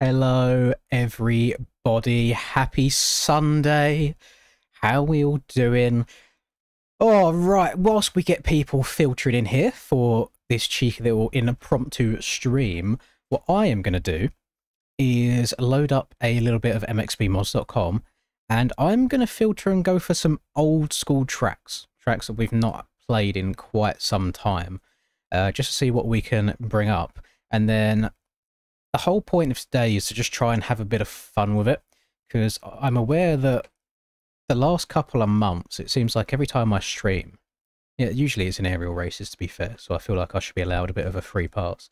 Hello, everybody. Happy Sunday. How we all doing? All right. Whilst we get people filtered in here for this cheeky little impromptu stream, what I am going to do is load up a little bit of mxbmods.com, and I'm going to filter and go for some old school tracks that we've not played in quite some time, just to see what we can bring up. And then the whole point of today is to just try and have a bit of fun with it, because I'm aware that the last couple of months, it seems like every time I stream, yeah, usually it's in aerial races to be fair, so I feel like I should be allowed a bit of a free pass.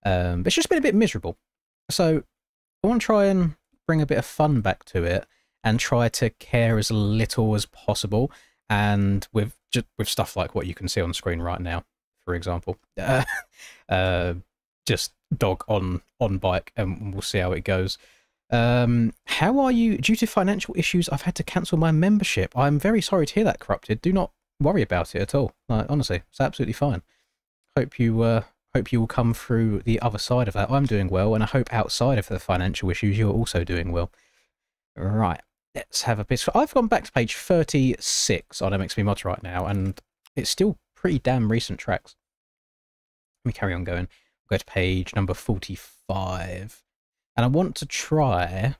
But it's just been a bit miserable. So I want to try and bring a bit of fun back to it and try to care as little as possible, and with stuff like what you can see on screen right now, for example. Just dog on bike, and we'll see how it goes. How are you? Due to financial issues, I've had to cancel my membership. I'm very sorry to hear that, Corrupted. Do not worry about it at all. Like, honestly, it's absolutely fine. Hope you will come through the other side of that. I'm doing well, and I hope outside of the financial issues, you're also doing well. Right, let's have a bit. So I've gone back to page 36 on MXB Mods right now, and it's still pretty damn recent tracks. Let me carry on going. Go to page number 45, and I want to try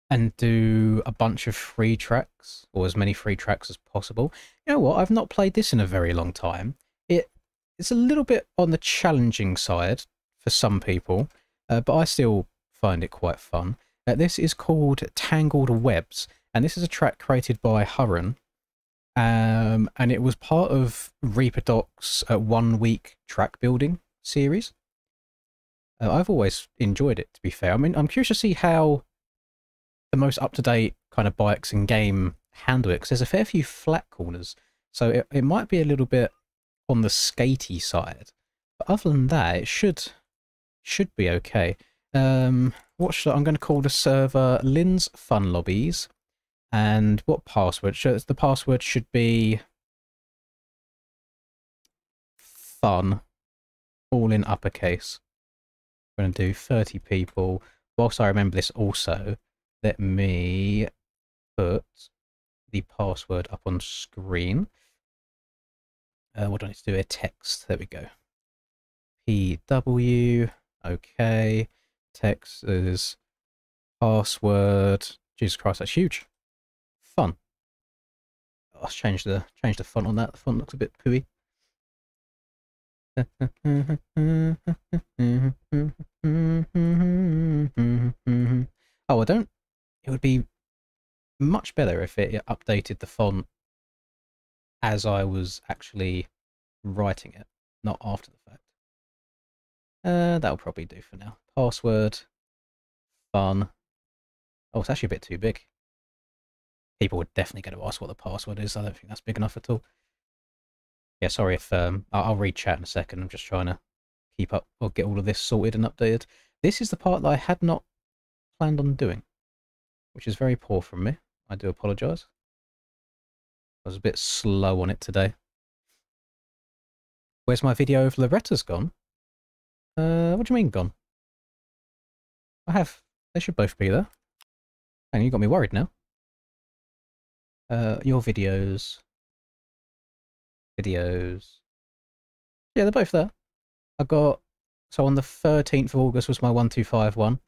and do a bunch of free tracks, or as many free tracks as possible. You know what? I've not played this in a very long time. It's a little bit on the challenging side for some people, but I still find it quite fun. This is called Tangled Webs, and this is a track created by Hurren, and it was part of Reaperdoc's 1 week track building series. I've always enjoyed it, to be fair. I mean, I'm curious to see how the most up-to-date kind of bikes in game handle it, because there's a fair few flat corners, so it might be a little bit on the skatey side, but other than that, it should be okay. What should I'm going to call the server? Lynn's Fun Lobbies. And what password? The password should be fun, all in uppercase. I'm going to do 30 people. Whilst I remember this also, let me put the password up on screen. What do I need to do here? Text. There we go. PW. Okay. Text is password. Jesus Christ, that's huge. Fun. Let's change the font on that. The font looks a bit pooey. Oh, I don't. It would be much better if it updated the font as I was actually writing it, not after the fact. That'll probably do for now. Password. Fun. Oh, it's actually a bit too big. People would definitely going to ask what the password is. I don't think that's big enough at all. Yeah, sorry if I'll read chat in a second. I'm just trying to keep up or get all of this sorted and updated. This is the part that I had not planned on doing, which is very poor from me. I do apologise. I was a bit slow on it today. Where's my video of Loretta's gone? What do you mean gone? They should both be there. And you got me worried now. Your videos. Yeah, they're both there. So on the 13th of August was my 125 one,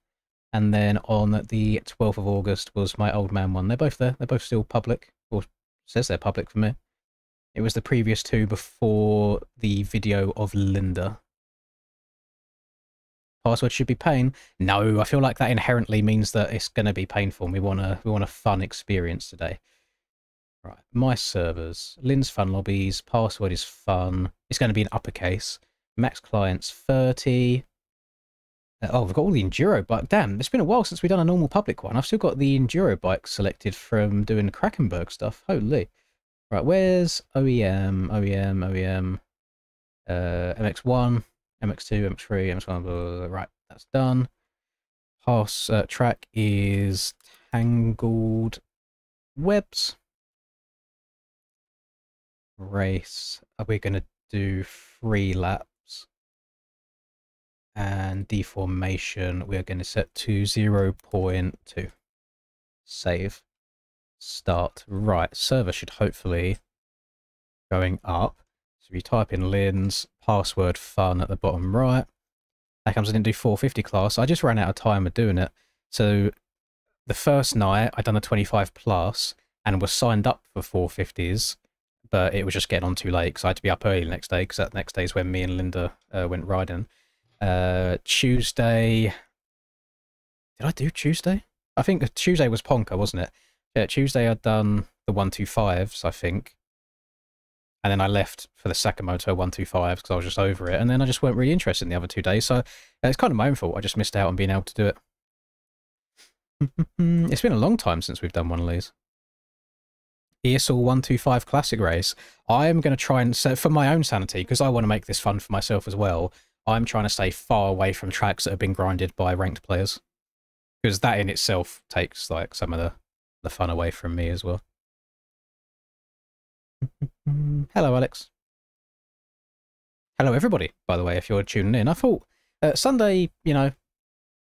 and then on the 12th of August was my Old Man one. They're both there. They're both still public, or it says they're public for me. It was the previous two before the video of Linda. Password should be pain. No, I feel like that inherently means that it's going to be painful. We want a fun experience today. Right, my servers, Lynn's Fun Lobbies, password is fun. It's going to be in uppercase. Max clients 30. Oh, we've got all the enduro bike. Damn, it's been a while since we've done a normal public one. I've still got the enduro bike selected from doing the Krakenberg stuff. Holy. Right, where's OEM, MX1, MX2, MX3, MX1, blah, blah, blah. Right, that's done. Pass track is Tangled Webs. Race. Are we going to do 3 laps? And deformation, we're going to set to 0.2. Save. Start. Right, server should hopefully going up. So if you type in Lynn's password fun at the bottom right, that comes. I didn't do 450 class. I just ran out of time of doing it. So the first night I done the 25 plus and was signed up for 450s, but it was just getting on too late because I had to be up early the next day because that next day is when me and Linda went riding. Tuesday. Did I do Tuesday? I think Tuesday was Ponca, wasn't it? Yeah, Tuesday I'd done the 125s, I think. And then I left for the Sakamoto 125s because I was just over it. And then I just weren't really interested in the other 2 days. So it's kind of my own fault. I just missed out on being able to do it. It's been a long time since we've done one of these. ESL 125 Classic Race. I'm going to try and, for my own sanity, because I want to make this fun for myself as well, I'm trying to stay far away from tracks that have been grinded by ranked players. Because that in itself takes like some of the fun away from me as well. Hello, Alex. Hello, everybody, by the way, if you're tuning in. I thought Sunday, you know,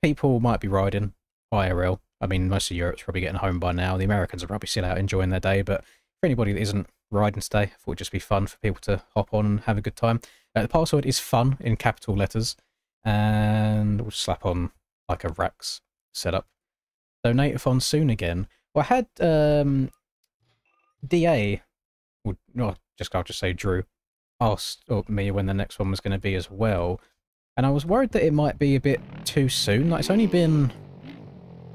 people might be riding IRL. I mean, most of Europe's probably getting home by now. The Americans are probably still out enjoying their day, but for anybody that isn't riding today, I thought it'd just be fun for people to hop on and have a good time. The password is fun in capital letters, and we'll slap on like a Rax setup. Donate-a-thon soon again. Well, I had DA, or no, I'll just say Drew, asked me when the next one was going to be as well, and I was worried that it might be a bit too soon. Like, it's only been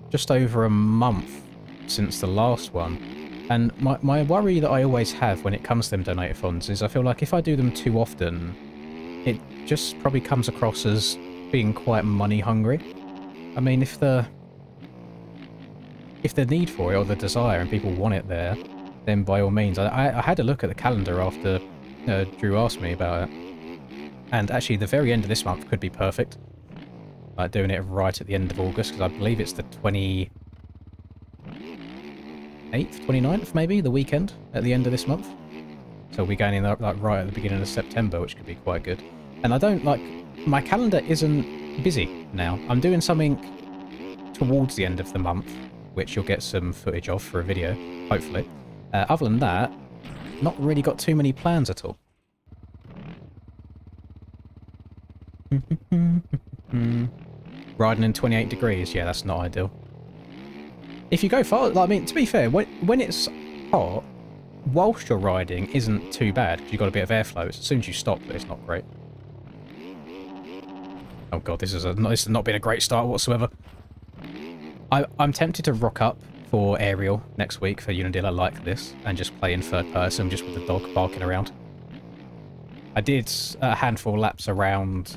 just over a month since the last one, and my worry that I always have when it comes to them donate-a-thons is I feel like if I do them too often, it just probably comes across as being quite money hungry. I mean, if the need for it or the desire and people want it there, then by all means. I had a look at the calendar after Drew asked me about it, and actually the very end of this month could be perfect. Like doing it right at the end of August, because I believe it's the 28th, 29th maybe, the weekend at the end of this month. So we'll be going in like right at the beginning of September, which could be quite good. And I don't like, my calendar isn't busy now. I'm doing something towards the end of the month, which you'll get some footage of for a video, hopefully. Other than that, not really got too many plans at all. Riding in 28 degrees, yeah, that's not ideal. If you go far, like, I mean, to be fair, when it's hot, whilst you're riding isn't too bad, because you've got a bit of airflow. As soon as you stop, it's not great. Oh god, this has not been a great start whatsoever. I'm tempted to rock up for Aerial next week for Unadilla like this, and just play in third person, just with the dog barking around. I did a handful of laps around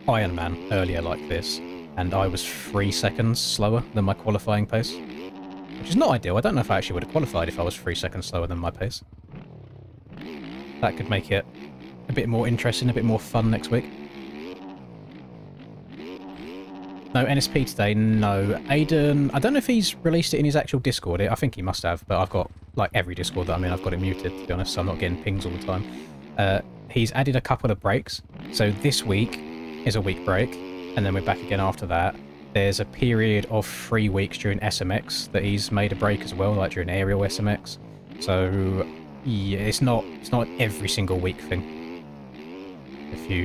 Ironman earlier like this, and I was 3 seconds slower than my qualifying pace, which is not ideal. I don't know if I actually would have qualified if I was 3 seconds slower than my pace. That could make it a bit more interesting, a bit more fun next week. No NSP today, no. Aiden, I don't know if he's released it in his actual Discord. I think he must have, but I've got, like, every Discord that I'm in, I've got it muted, to be honest, so I'm not getting pings all the time. He's added a couple of breaks. So this week is a week break, and then we're back again after that. There's a period of 3 weeks during SMX that he's made a break as well, like during Aerial SMX. So, yeah, it's not every single week thing.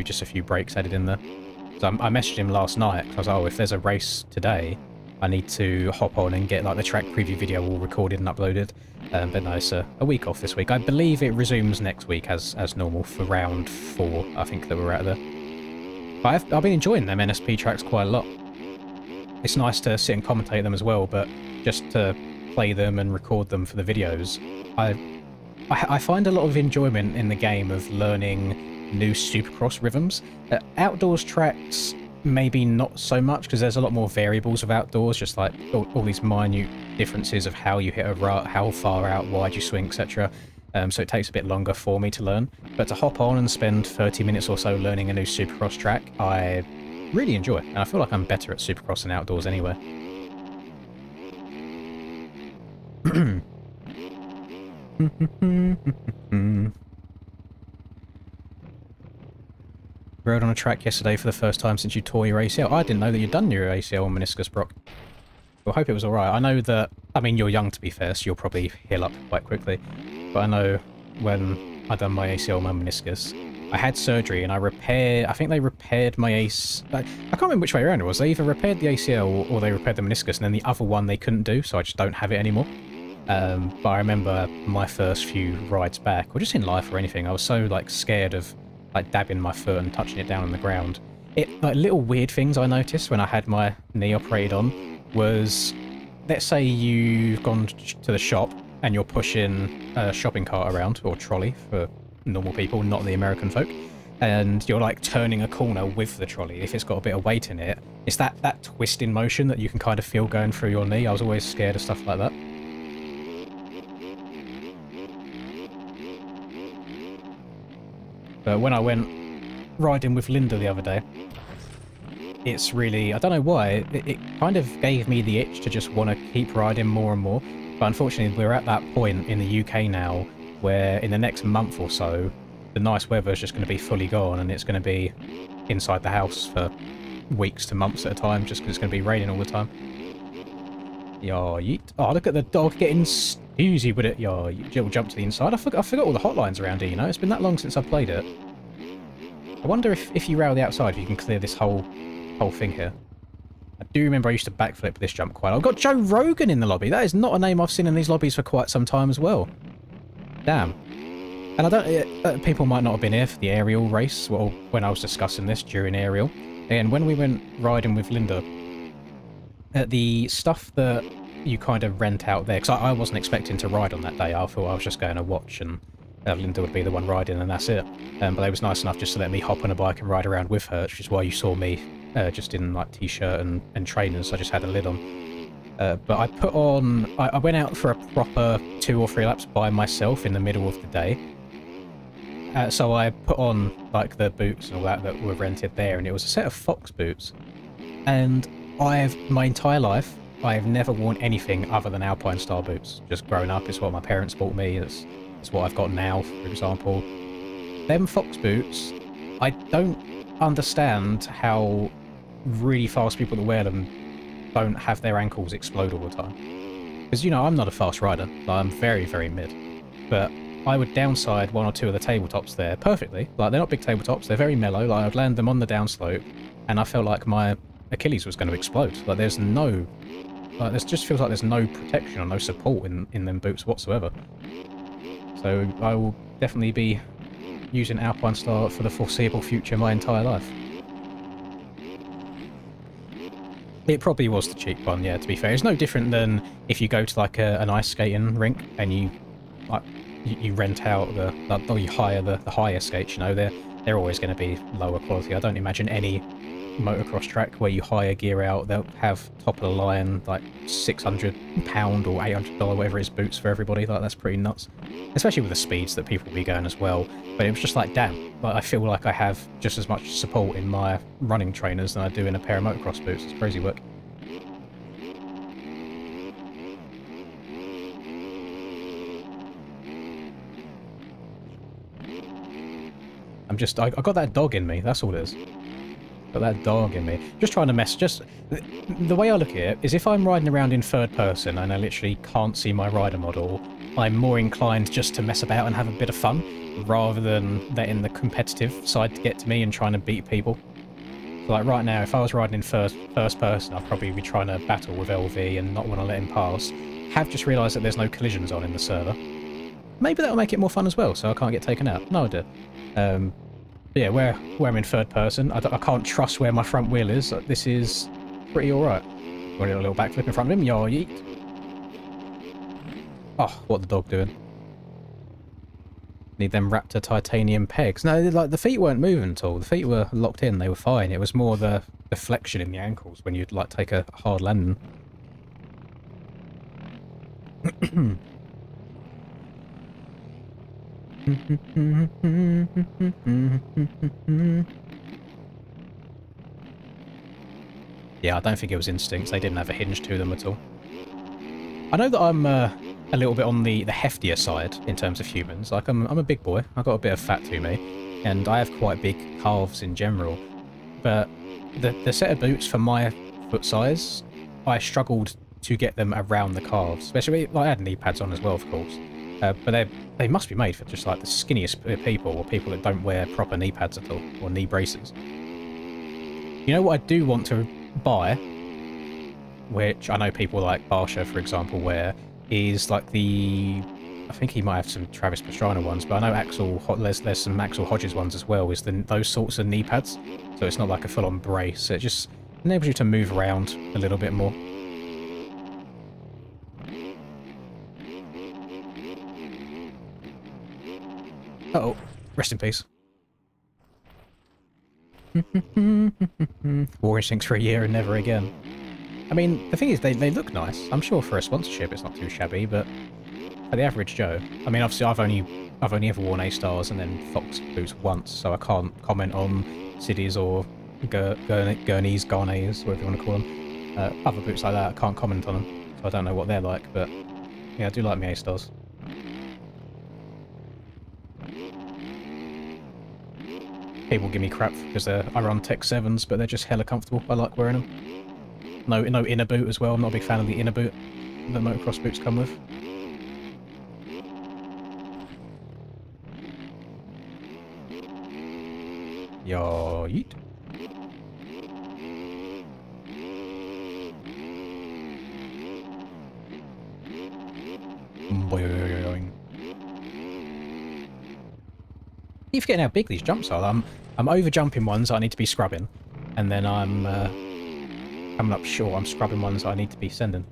Just a few breaks added in there. So I messaged him last night, because I was like, oh, if there's a race today, I need to hop on and get like the track preview video all recorded and uploaded. But no, it's a week off this week. I believe it resumes next week as normal for round 4, I think, that we're out there. But I've been enjoying them NSP tracks quite a lot. It's nice to sit and commentate them as well, but just to play them and record them for the videos, I find a lot of enjoyment in the game of learning new Supercross rhythms. Outdoors tracks, maybe not so much, because there's a lot more variables of outdoors, just like all these minute differences of how you hit a rut, how far out, wide you swing, etc. So it takes a bit longer for me to learn. But to hop on and spend 30 minutes or so learning a new Supercross track, I really enjoy, and I feel like I'm better at Supercross than outdoors anyway. Rode on a track yesterday for the first time since you tore your ACL. I didn't know that you'd done your ACL and meniscus, Brock. Well, I hope it was alright. I know that, I mean, you're young to be fair, so you'll probably heal up quite quickly. But I know when I done my ACL and my meniscus, I had surgery and I think they repaired my ACL. I can't remember which way around it was. They either repaired the ACL or they repaired the meniscus, and then the other one they couldn't do, so I just don't have it anymore. But I remember my first few rides back, or just in life or anything, I was so like scared of like dabbing my foot and touching it down on the ground. Like little weird things I noticed when I had my knee operated on was, let's say you've gone to the shop and you're pushing a shopping cart around, or trolley for normal people, not the American folk, and you're like turning a corner with the trolley. If it's got a bit of weight in it, it's that twisting motion that you can kind of feel going through your knee. I was always scared of stuff like that. But when I went riding with Linda the other day, it's really, I don't know why, it kind of gave me the itch to just want to keep riding more and more. But unfortunately, we're at that point in the UK now where in the next month or so, the nice weather is just going to be fully gone, and it's going to be inside the house for weeks to months at a time, just because it's going to be raining all the time. Yo, yeet. Oh, look at the dog getting stoozy with it. Yo, Jill jumped to the inside. I forgot all the hotlines around here, you know? It's been that long since I've played it. I wonder if you rail the outside, if you can clear this whole thing here. I do remember I used to backflip this jump quite a lot. I've got Joe Rogan in the lobby. That is not a name I've seen in these lobbies for quite some time as well. Damn. And I don't... people might not have been here for the aerial race, well, when I was discussing this during aerial. And when we went riding with Linda, the stuff that you kind of rent out there, because I wasn't expecting to ride on that day. I thought I was just going to watch, and Linda would be the one riding, and that's it. But they was nice enough just to let me hop on a bike and ride around with her, which is why you saw me just in like t-shirt and trainers. I just had a lid on. But I put on... I went out for a proper 2 or 3 laps by myself in the middle of the day. So I put on like the boots and all that were rented there, and it was a set of Fox boots. And my entire life, I have never worn anything other than Alpine style boots. Just growing up, it's what my parents bought me. It's what I've got now, for example. Them Fox boots, I don't understand how really fast people that wear them don't have their ankles explode all the time. Because, you know, I'm not a fast rider. Like, I'm very, very mid. But I would downside 1 or 2 of the tabletops there perfectly. Like, they're not big tabletops, they're very mellow. Like, I'd land them on the downslope, and I felt like my Achilles was going to explode. Like, there's no... Like, this just feels like there's no protection or no support in them boots whatsoever. So I will definitely be using Alpine style for the foreseeable future, my entire life. It probably was the cheap one, yeah, to be fair. It's no different than if you go to like an ice skating rink and you rent out or you hire the higher skates, you know, they're always going to be lower quality. I don't imagine any motocross track where you hire gear out, they'll have top of the line like £600 or $800, whatever it is, boots for everybody. Like, that's pretty nuts, especially with the speeds that people will be going as well. But it was just like, damn, like, I feel like I have just as much support in my running trainers than I do in a pair of motocross boots. It's crazy work. I got that dog in me, that's all it is. Got that dog in me. Just trying to mess, the way I look at it is if I'm riding around in third person and I literally can't see my rider model, I'm more inclined just to mess about and have a bit of fun, rather than letting the competitive side to get to me and trying to beat people. So like right now, if I was riding in first person, I'd probably be trying to battle with LV and not want to let him pass. Have just realised that there's no collisions on in the server. Maybe that'll make it more fun as well, so I can't get taken out. No idea. Yeah, where I'm in third person, I can't trust where my front wheel is. This is pretty alright. Got a little backflip in front of him. Yo, yeet. Oh, what the dog doing? Need them Raptor titanium pegs. No, like, the feet weren't moving at all. The feet were locked in. They were fine. It was more the flexion in the ankles when you'd, like, take a hard landing. Yeah, I don't think it was instincts. They didn't have a hinge to them at all. I know that I'm a little bit on the heftier side in terms of humans. Like, I'm a big boy. I've got a bit of fat to me. and I have quite big calves in general. But the set of boots for my foot size, I struggled to get them around the calves. Especially, like, I had knee pads on as well, of course. But they must be made for just like the skinniest people, or people that don't wear proper knee pads at all, or knee braces. You know what I do want to buy, which I know people like Barsha, for example, wear, is like the... I think he might have some Travis Pastrana ones, but I know there's some Axel Hodges ones as well, is those sorts of knee pads. So it's not like a full-on brace, it just enables you to move around a little bit more. Uh-oh, rest in peace. War Instincts for a year and never again. I mean, the thing is, they look nice. I'm sure for a sponsorship it's not too shabby, but for the average Joe, I mean, obviously I've only ever worn A-Stars and then Fox boots once, so I can't comment on Cities or Gurneys, Garnets, whatever you want to call them. Other boots like that, I can't comment on them, so I don't know what they're like, but yeah, I do like my A-Stars. People give me crap because I run Tech 7s, but they're just hella comfortable. I like wearing them. No inner boot as well. I'm not a big fan of the inner boot that motocross boots come with. Yo, yeet. Boing. Keep forgetting how big these jumps are. I'm over jumping ones I need to be scrubbing, and then I'm coming up short. I'm scrubbing ones I need to be sending.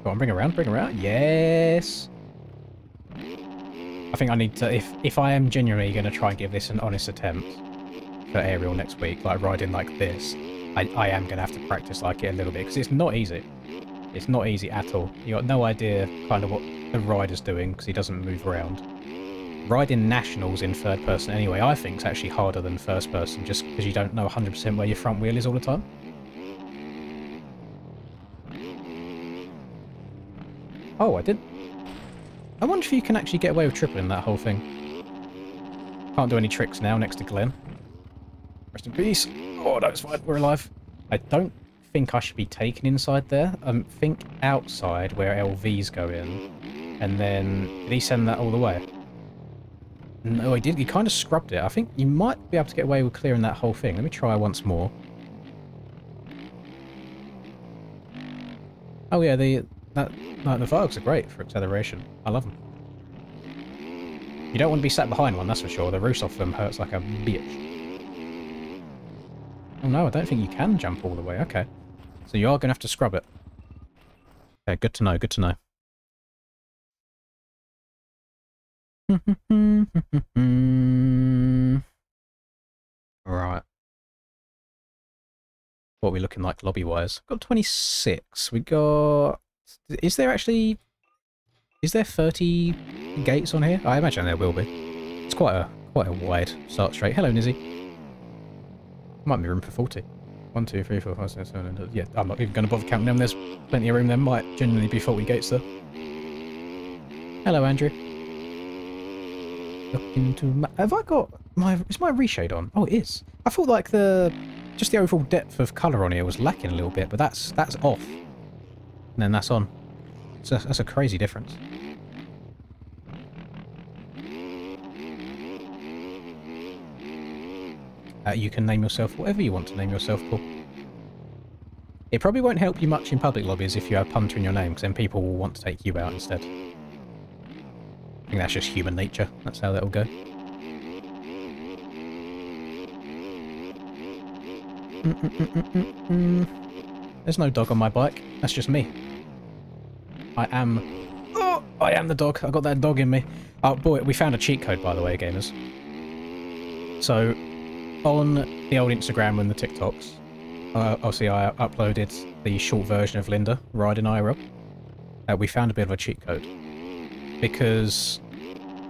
Go on, bring around. Yes! I think I need to, if I am genuinely going to try and give this an honest attempt for aerial next week, like riding like this, I am going to have to practice like it a little bit, because it's not easy. It's not easy at all. You got no idea kind of what the rider's doing, because he doesn't move around. Riding nationals in third person anyway, I think is actually harder than first person, just because you don't know 100% where your front wheel is all the time. Oh, I did. I wonder if you can actually get away with tripling that whole thing. Can't do any tricks now next to Glenn. Rest in peace. Oh, no, it's fine. We're alive. I don't think I should be taken inside there. Think outside where LVs go in. And then, did he send that all the way? No, he did. He kind of scrubbed it. I think you might be able to get away with clearing that whole thing. Let me try once more. Oh yeah, the Vargs are great for acceleration. I love them. You don't want to be sat behind one, that's for sure. The roost off them hurts like a bitch. Oh no, I don't think you can jump all the way. Okay. So you are going to have to scrub it. Okay, good to know, good to know. Right. What are we looking like lobby-wise? Got 26. We got... Is there 30 gates on here? I imagine there will be. It's quite a wide start straight. Hello, Nizzy. Might be room for 40. 1, 2, 3, 4, 5, 6, 7, 8. Yeah, I'm not even going to bother counting them. There's plenty of room. There might genuinely be 40 gates there. Hello, Andrew. Look into my... Have I got my... Is my reshade on? Oh, it is. I thought like just the overall depth of colour on here was lacking a little bit, but that's off. And then that's on. So that's a crazy difference. You can name yourself whatever you want to name yourself, Paul. It probably won't help you much in public lobbies if you have Punter in your name, because then people will want to take you out instead. I think that's just human nature. That's how that'll go. There's no dog on my bike. That's just me. I am the dog. I got that dog in me. Oh boy, we found a cheat code, by the way, gamers. So, on the old Instagram and the TikToks, obviously I uploaded the short version of Linda riding IRL. we found a bit of a cheat code. Because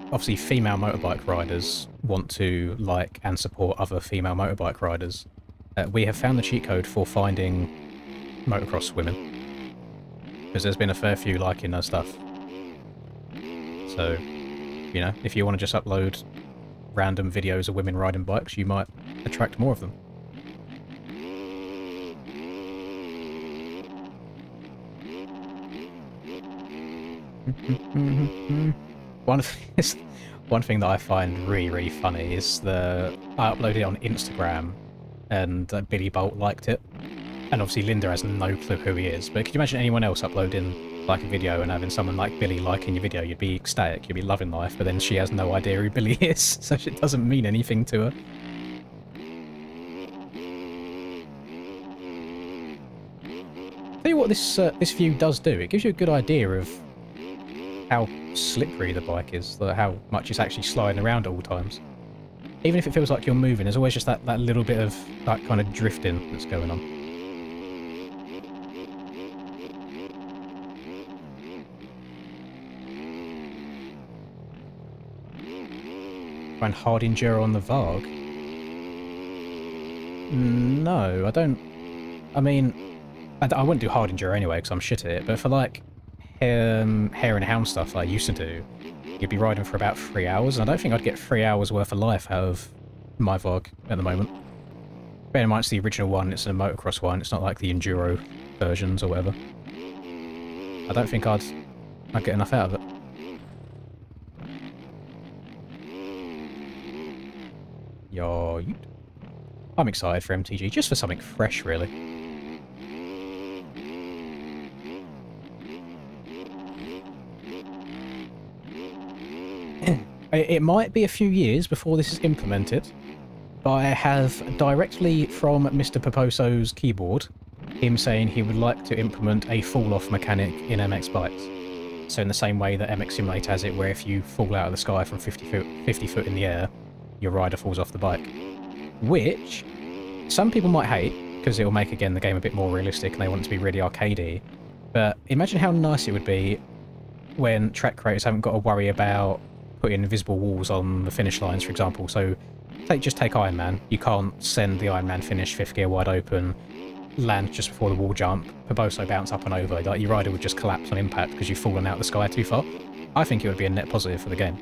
obviously female motorbike riders want to like and support other female motorbike riders. We have found the cheat code for finding motocross women. Because there's been a fair few liking her stuff. So, you know, if you want to just upload random videos of women riding bikes, you might attract more of them. One thing that I find really funny is I uploaded it on Instagram and Billy Bolt liked it. And obviously Linda has no clue who he is, but could you imagine anyone else uploading like a video and having someone like Billy liking your video? You'd be ecstatic, you'd be loving life, but then she has no idea who Billy is, so it doesn't mean anything to her. Tell you what this view does do, it gives you a good idea of how slippery the bike is, how much it's actually sliding around at all times. Even if it feels like you're moving, there's always just that little bit of that kind of drifting that's going on. Find hard enduro on the Varg? No, I don't. I mean, I wouldn't do hard enduro anyway because I'm shit at it, but for like hare and hound stuff like I used to do, you'd be riding for about 3 hours, and I don't think I'd get 3 hours worth of life out of my Varg at the moment. Bear in mind it's the original one, it's a motocross one, it's not like the enduro versions or whatever. I don't think I'd get enough out of it. Yo, I'm excited for MTG, just for something fresh, really. It might be a few years before this is implemented, but I have directly from Mr. Poposo's keyboard him saying he would like to implement a fall-off mechanic in MX bikes. So in the same way that MX Simulator has it, where if you fall out of the sky from 50 foot in the air, your rider falls off the bike. Which some people might hate, because it will make, again, the game a bit more realistic and they want it to be really arcadey. But imagine how nice it would be when track creators haven't got to worry about putting invisible walls on the finish lines, for example. So just take Iron Man. You can't send the Iron Man finish 5th gear wide open, land just before the wall jump, Poposo bounce up and over. Like, your rider would just collapse on impact because you've fallen out of the sky too far. I think it would be a net positive for the game.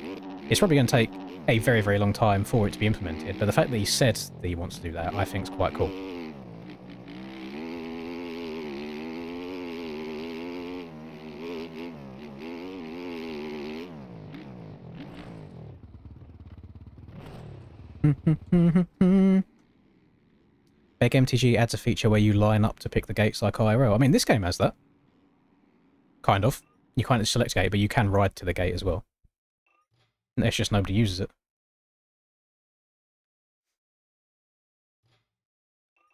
It's probably going to take a very, very long time for it to be implemented, but the fact that he said that he wants to do that, I think is quite cool. Beg MTG adds a feature where you line up to pick the gates like IRL. I mean, this game has that. Kind of. You can't select a gate, but you can ride to the gate as well. It's just nobody uses it.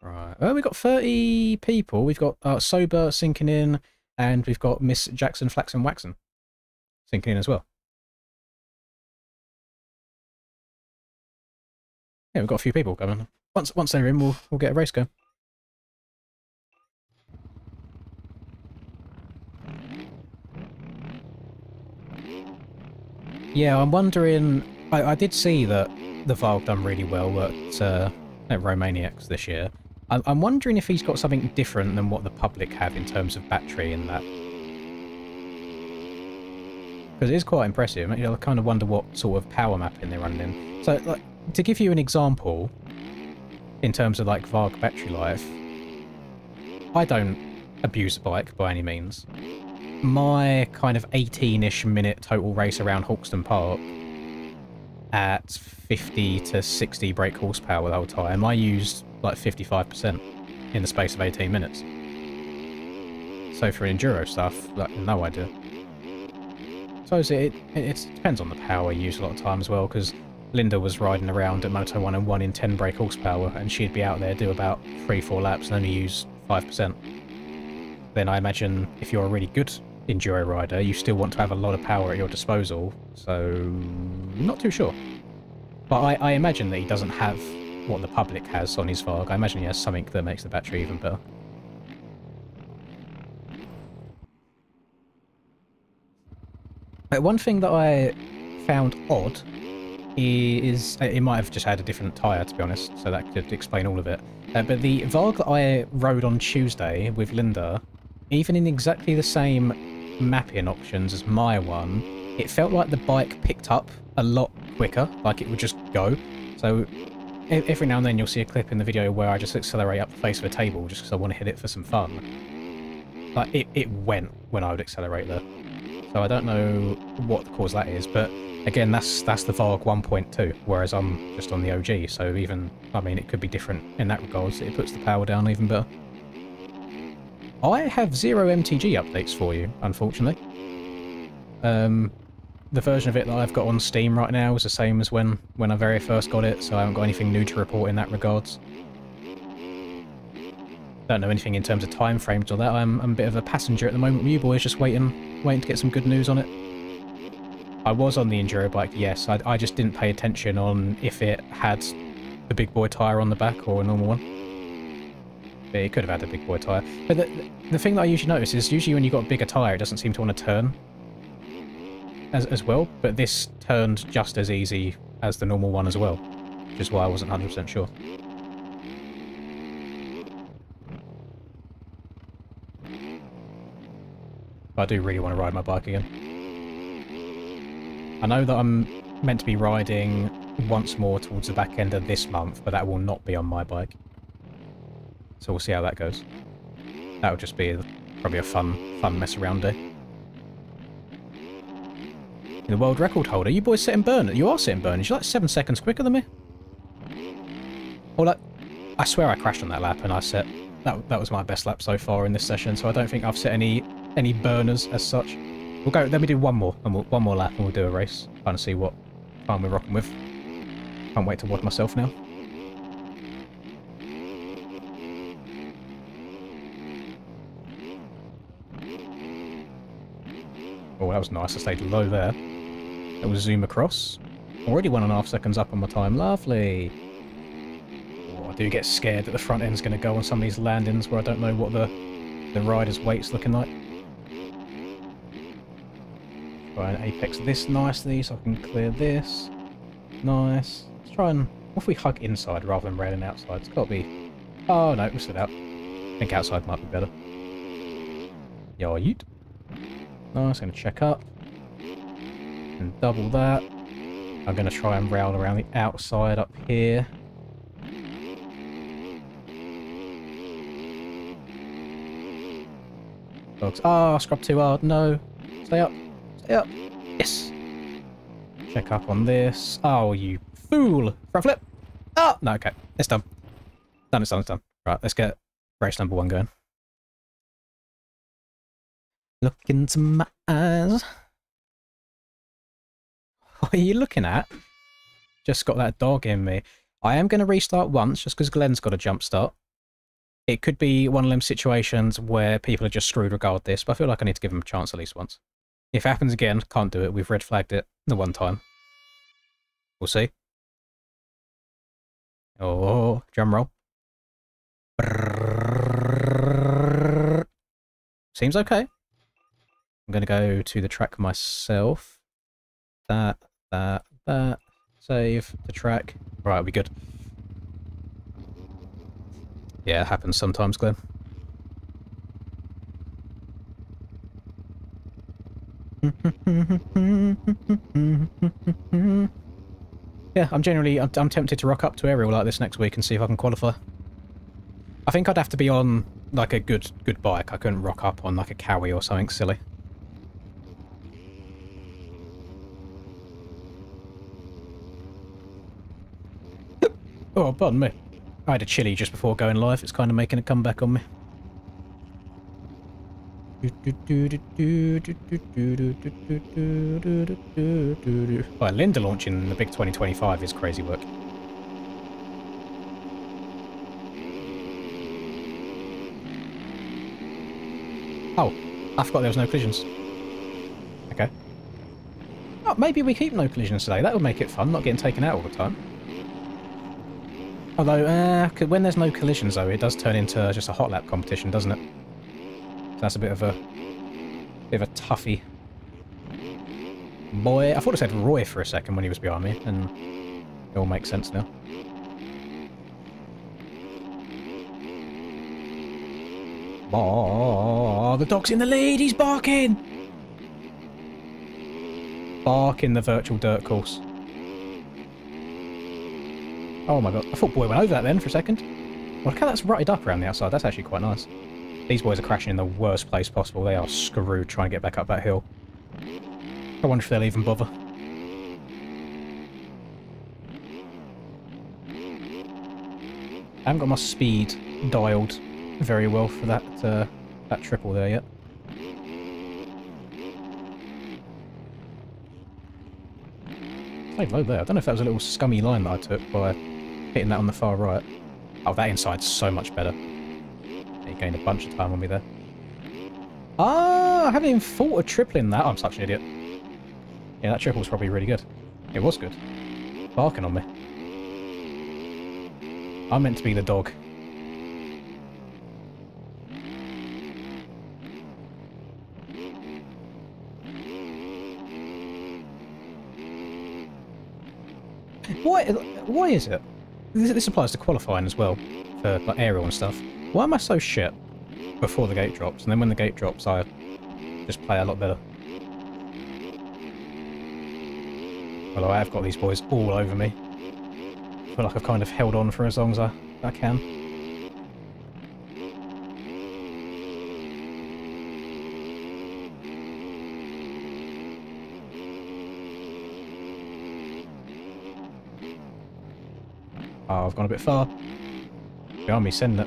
Right. Well, we've got 30 people. We've got Sober sinking in, and we've got Miss Jackson Flaxen Waxen sinking in as well. Yeah, we've got a few people coming. Once they're in, we'll get a race going. Yeah, I'm wondering. I did see that the Varg done really well at Romaniacs this year. I'm wondering if he's got something different than what the public have in terms of battery and that. Because it is quite impressive. I kind of wonder what sort of power mapping they're running in. So, like, to give you an example, in terms of like Varg battery life, I don't abuse a bike by any means. My kind of 18-ish minute total race around Hawkston Park at 50 to 60 brake horsepower the whole time, I used like 55% in the space of 18 minutes. So for enduro stuff, like, no idea. So it depends on the power you use a lot of time as well, because Linda was riding around at Moto 101 in 10 brake horsepower, and she'd be out there, do about 3-4 laps and only use 5%. Then I imagine if you're a really good enduro rider, you still want to have a lot of power at your disposal, so not too sure. But I imagine that he doesn't have what the public has on his Varg. I imagine he has something that makes the battery even better. One thing that I found odd is it might have just had a different tyre, to be honest, so that could explain all of it. But the Varg that I rode on Tuesday with Linda, even in exactly the same mapping options as my one, it felt like the bike picked up a lot quicker, like it would just go. So every now and then you'll see a clip in the video where I just accelerate up the face of a table just because I want to hit it for some fun. Like, it went when I would accelerate there. So I don't know what the cause that is, but again, that's the Varg 1.2, whereas I'm just on the OG, so even, I mean, it could be different in that regards. It puts the power down even better. I have 0 MTG updates for you, unfortunately. The version of it that I've got on Steam right now is the same as when I very first got it, so I haven't got anything new to report in that regards. Don't know anything in terms of time frames or that. I'm a bit of a passenger at the moment with you boys, just waiting to get some good news on it. I was on the Enduro bike, yes. I just didn't pay attention on if it had the big boy tyre on the back or a normal one. But it could have had a big boy tyre. But the thing that I usually notice is usually when you've got a bigger tyre, it doesn't seem to want to turn as well. But this turned just as easy as the normal one as well, which is why I wasn't 100% sure. But I do really want to ride my bike again. I know that I'm meant to be riding once more towards the back end of this month, but that will not be on my bike. So we'll see how that goes. That would just be probably a fun mess around day. The world record holder, you boys setting burners? You are setting burners. You're like 7 seconds quicker than me. Or like, I swear I crashed on that lap and I set that was my best lap so far in this session. So I don't think I've set any burners as such. We'll go. Let me do one more lap, and we'll do a race. Trying to see what time we're rocking with. Can't wait to watch myself now. Oh, that was nice. I stayed low there. That was zoom across. Already 1.5 seconds up on my time. Lovely. Oh, I do get scared that the front end's going to go on some of these landings where I don't know what the rider's weight's looking like. Try and apex this nicely so I can clear this. Nice. Let's try and... What if we hug inside rather than railing outside? It's got to be... Oh, no, we'll sit out. I think outside might be better. Yo, yeet. Nice, I'm going to check up. And double that. I'm going to try and rail around the outside up here. Dogs. Ah, scrub too hard. No. Stay up. Stay up. Yes. Check up on this. Oh, you fool. Front flip. Oh, no, okay. It's done. It's done. Right, let's get race number 1 going. Look into my eyes. What are you looking at? Just got that dog in me. I am going to restart once, just because Glenn's got a jump start. It could be one of them situations where people are just screwed regardless, but I feel like I need to give them a chance at least once. If it happens again, can't do it. We've red flagged it the one time. We'll see. Oh, drum roll. Seems okay. I'm going to go to the track myself. That. Save the track. Right, we good. Yeah, it happens sometimes, Glenn. Yeah, I'm tempted to rock up to Aerial like this next week and see if I can qualify. I think I'd have to be on like a good bike. I couldn't rock up on like a Cowie or something silly. Oh, pardon me. I had a chili just before going live. It's kind of making a comeback on me. Well, Linda launching the big 2025 is crazy work. Oh, I forgot there was no collisions. Okay. Oh, maybe we keep no collisions today. That would make it fun, not getting taken out all the time. Although, when there's no collisions though, it does turn into just a hot lap competition, doesn't it? So that's a bit of a toughie. Boy, I thought it said Roy for a second when he was behind me, and it all makes sense now. Oh, the dog's in the lead, he's barking! Barking the virtual dirt course. Oh my god, I thought Boy went over that then for a second. Well, look how that's rutted up around the outside, that's actually quite nice. These boys are crashing in the worst place possible, they are screwed trying to get back up that hill. I wonder if they'll even bother. I haven't got my speed dialed very well for that that triple there yet. Stayed low there. I don't know if that was a little scummy line that I took by hitting that on the far right. Oh, that inside's so much better. He gained a bunch of time on me there. Ah, I haven't even thought of tripling that. I'm such an idiot. Yeah, that triple was probably really good. It was good. Barking on me. I'm meant to be the dog. Why is it? This applies to qualifying as well, for like aerial and stuff. Why am I so shit before the gate drops, and then when the gate drops I just play a lot better? Although I have got these boys all over me. I feel like I've kind of held on for as long as I can. Oh, I've gone a bit far. Behind me, send it.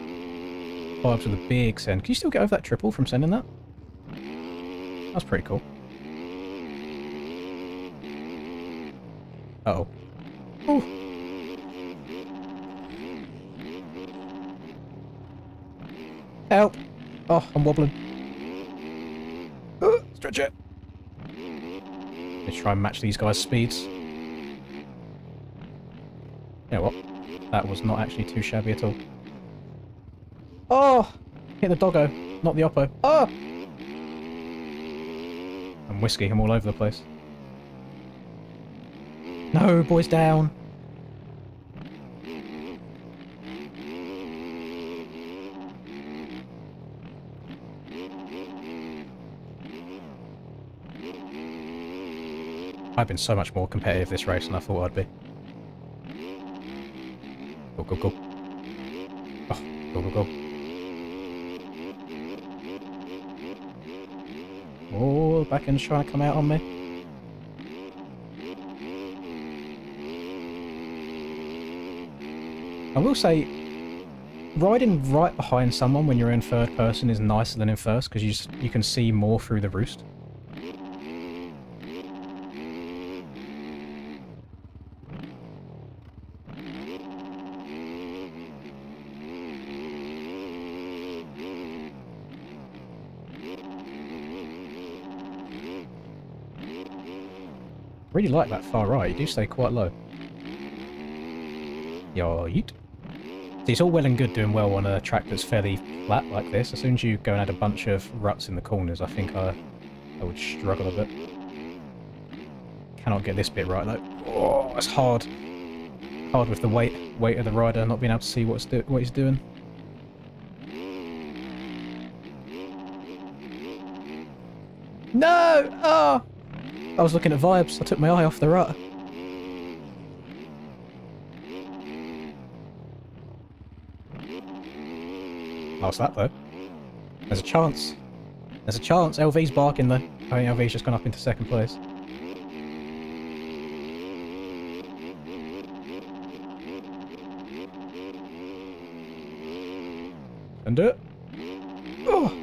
Vibes with a big send. Can you still get over that triple from sending that? That's pretty cool. Uh-oh. Ooh. Help! Oh, I'm wobbling. Stretch it! Let's try and match these guys' speeds. You know what? That was not actually too shabby at all. Oh! Hit the doggo, not the oppo. Oh! I'm whiskey, I'm all over the place. No, boys down. I've been so much more competitive this race than I thought I'd be. Go, go, go. Oh, go, go, go. Oh, back end's trying to come out on me. I will say, riding right behind someone when you're in third person is nicer than in first, because you can see more through the roost. Really like that far right, you do stay quite low. Yo, yeet. See, it's all well and good doing well on a track that's fairly flat like this. As soon as you go and add a bunch of ruts in the corners, I think I would struggle a bit. Cannot get this bit right though. Oh, it's hard. Hard with the weight of the rider, not being able to see what he's doing. No! Oh! I was looking at vibes. I took my eye off the rut. How's that though? There's a chance. There's a chance. LV's barking though. I think LV's just gone up into second place. And do it. Oh!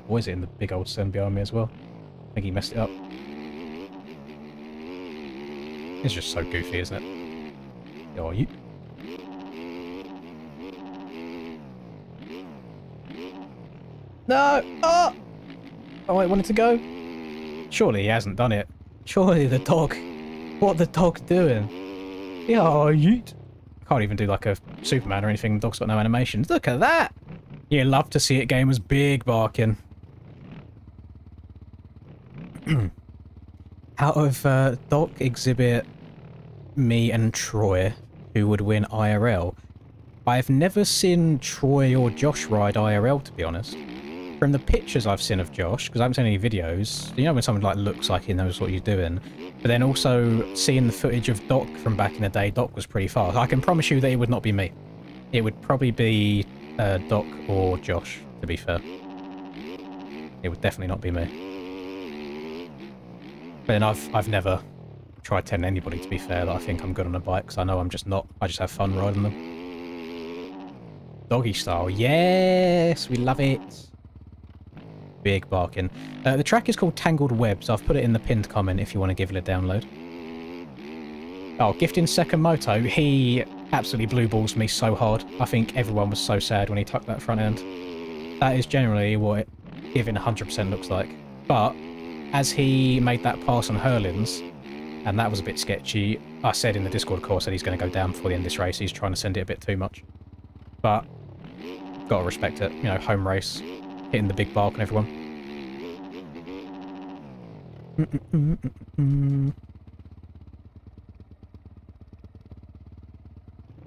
Boy's hitting the big old sun behind me as well. I think he messed it up. It's just so goofy, isn't it? Oh, you. No! Oh! I wanted to go. Surely he hasn't done it. Surely the dog What the dog doing? Yeah, yeet. I can't even do like a Superman or anything. The dog's got no animations. Look at that! You love to see it, gamers. Big barking. Out of Doc, Exhibit, me and Troy, who would win IRL? I've never seen Troy or Josh ride IRL, to be honest. From the pictures I've seen of Josh, because I haven't seen any videos, you know when someone like looks like he knows what he's doing, but then also seeing the footage of Doc from back in the day, Doc was pretty fast. I can promise you that it would not be me. It would probably be Doc or Josh, to be fair. It would definitely not be me. But then I've never tried telling anybody, to be fair, that I think I'm good on a bike, because I know I'm just not. I just have fun riding them. Doggy style. Yes! We love it! Big barking. The track is called Tangled Web, so I've put it in the pinned comment if you want to give it a download. Oh, Gifting Second Moto, he absolutely blue balls me so hard. I think everyone was so sad when he tucked that front end. That is generally what Giving 100% looks like. But as he made that pass on Hurlins, and that was a bit sketchy, I said in the Discord course that he's going to go down before the end of this race. He's trying to send it a bit too much. But, gotta respect it. You know, home race. Hitting the big bark on everyone.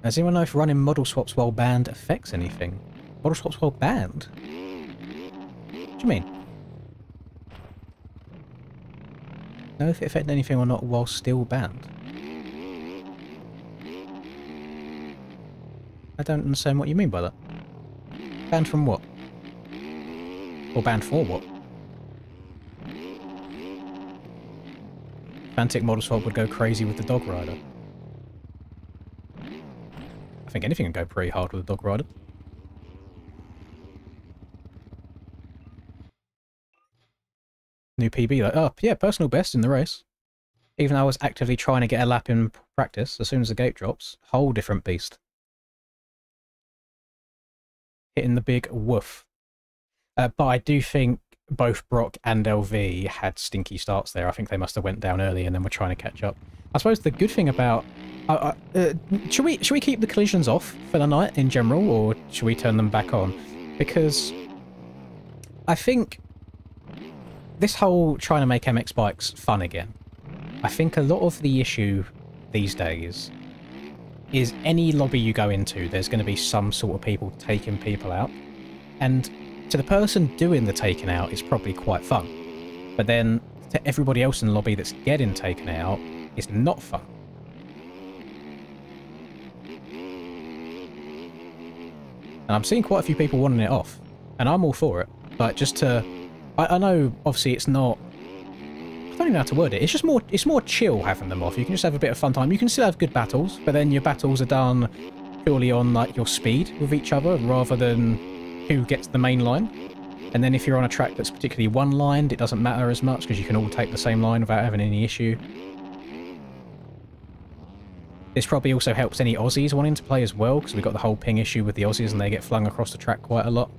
Does anyone know if running model swaps while banned affects anything? Model swaps while banned? What do you mean? Know if it affected anything or not while still banned? I don't understand what you mean by that. Banned from what? Or banned for what? Fantic model swap would go crazy with the dog rider. I think anything can go pretty hard with a dog rider. New PB, like, oh, yeah, personal best in the race. Even though I was actively trying to get a lap in practice, as soon as the gate drops, whole different beast. Hitting the big woof. But I do think both Brock and LV had stinky starts there. I think they must have went down early and then were trying to catch up. I suppose the good thing about... should we keep the collisions off for the night in general, or should we turn them back on? Because I think this whole trying to make MX bikes fun again, I think a lot of the issue these days is any lobby you go into, there's going to be some sort of people taking people out. And to the person doing the taking out, it's probably quite fun. But then to everybody else in the lobby that's getting taken out, it's not fun. And I'm seeing quite a few people wanting it off. And I'm all for it. But just to... I know, obviously, it's not... I don't even know how to word it. It's more chill having them off. You can just have a bit of fun time. You can still have good battles, but then your battles are done purely on, like, your speed with each other, rather than who gets the main line. And then if you're on a track that's particularly one-lined, it doesn't matter as much, because you can all take the same line without having any issue. This probably also helps any Aussies wanting to play as well, because we've got the whole ping issue with the Aussies, and they get flung across the track quite a lot.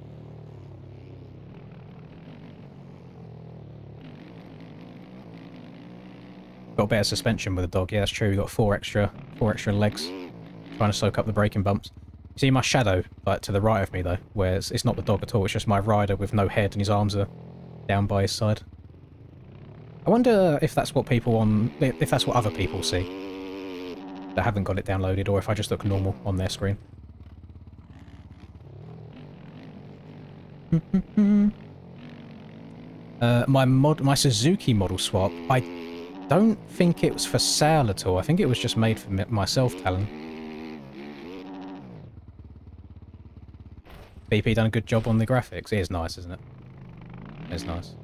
Got better suspension with the dog, yeah, that's true. We've got four extra legs, trying to soak up the braking bumps. See my shadow, like, to the right of me, though, where it's not the dog at all, it's just my rider with no head and his arms are down by his side. I wonder if that's what people if that's what other people see that haven't got it downloaded, or if I just look normal on their screen. My Suzuki model swap, I don't think it was for sale at all. I think it was just made for myself, Talon. BP done a good job on the graphics. It is nice, isn't it? It's nice.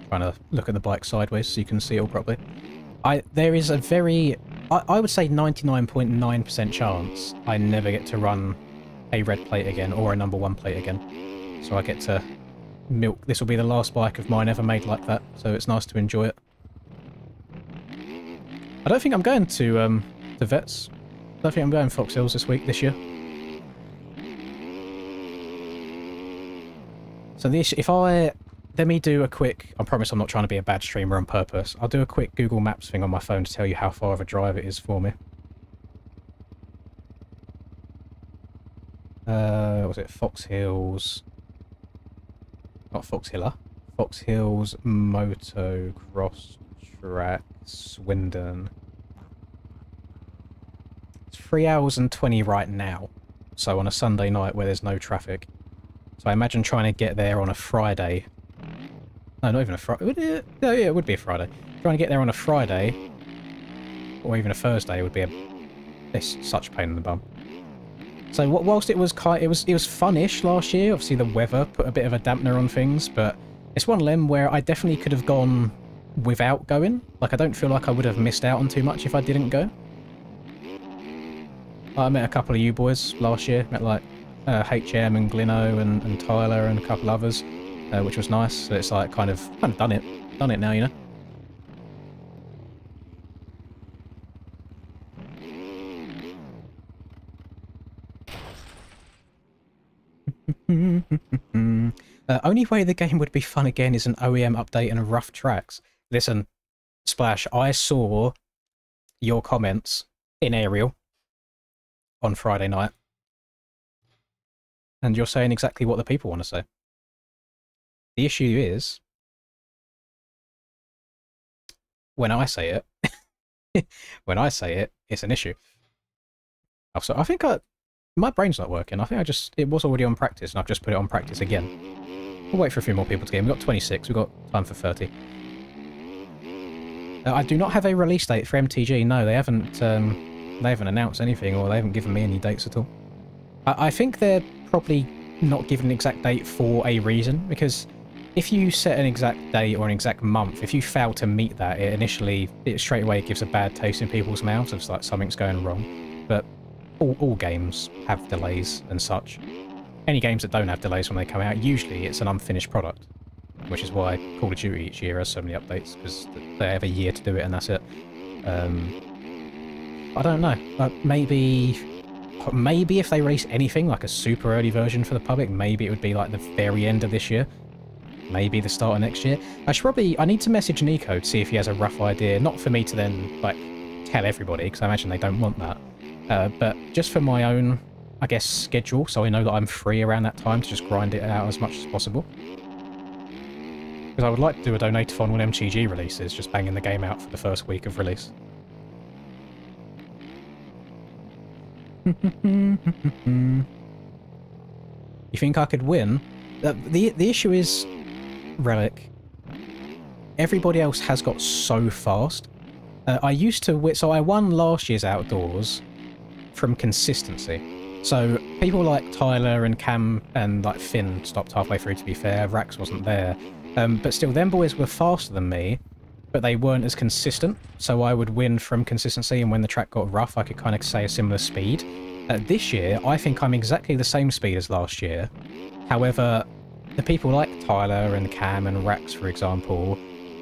Trying to look at the bike sideways so you can see it all properly. There is a very... I would say 99.9% chance I never get to run a red plate again, or a number 1 plate again. So I get to milk... This will be the last bike of mine ever made like that, so it's nice to enjoy it. I don't think I'm going to Vets. I don't think I'm going Fox Hills this year. So this, if I... Let me do a quick... I promise I'm not trying to be a bad streamer on purpose. I'll do a quick Google Maps thing on my phone to tell you how far of a drive it is for me. What was it? Fox Hills... Not Fox Hiller. Fox Hills Motocross Track, Swindon. It's 3 hours and 20 right now. So on a Sunday night where there's no traffic. So I imagine trying to get there on a Friday. No, not even a Friday. Yeah, it would be a Friday. Trying to get there on a Friday, or even a Thursday, would be it's such a pain in the bum. So whilst it was fun-ish last year, obviously the weather put a bit of a dampener on things, but it's one of them where I definitely could have gone without going. Like, I don't feel like I would have missed out on too much if I didn't go. I met a couple of you boys last year. Met like HM and Glino and Tyler and a couple others, which was nice. So it's like kind of done it now, you know. Only way the game would be fun again is an OEM update and rough tracks. Listen, Splash, I saw your comments in Ariel on Friday night, and you're saying exactly what the people want to say. The issue is, when I say it, it's an issue. Also, I think my brain's not working. I think it was already on practice, and I've just put it on practice again. We'll wait for a few more people to get in. We've got 26, we've got time for 30. I do not have a release date for MTG. No, they haven't announced anything, or they haven't given me any dates at all. I think they're probably not giving an exact date for a reason, because if you set an exact date or an exact month, if you fail to meet that, it straight away gives a bad taste in people's mouths of like something's going wrong. But all games have delays and such. Any games that don't have delays when they come out, usually it's an unfinished product, which is why Call of Duty each year has so many updates, because they have a year to do it and that's it. I don't know. Maybe if they release anything like a super early version for the public, maybe it would be like the very end of this year. Maybe the start of next year. I need to message Nico to see if he has a rough idea, not for me to then like tell everybody, because I imagine they don't want that. But just for my own, I guess, schedule, so I know that I'm free around that time to just grind it out as much as possible. Because I would like to do a donate-a-thon when MTG releases, just banging the game out for the first week of release. You think I could win? The issue is, Relic, everybody else has got so fast. I used to win, so I won last year's Outdoors from consistency. So people like Tyler and Cam and like Finn stopped halfway through, to be fair. Rax wasn't there. But still, them boys were faster than me, but they weren't as consistent. So I would win from consistency, and when the track got rough, I could kind of say a similar speed. This year, I think I'm exactly the same speed as last year. However, the people like Tyler and Cam and Rax, for example,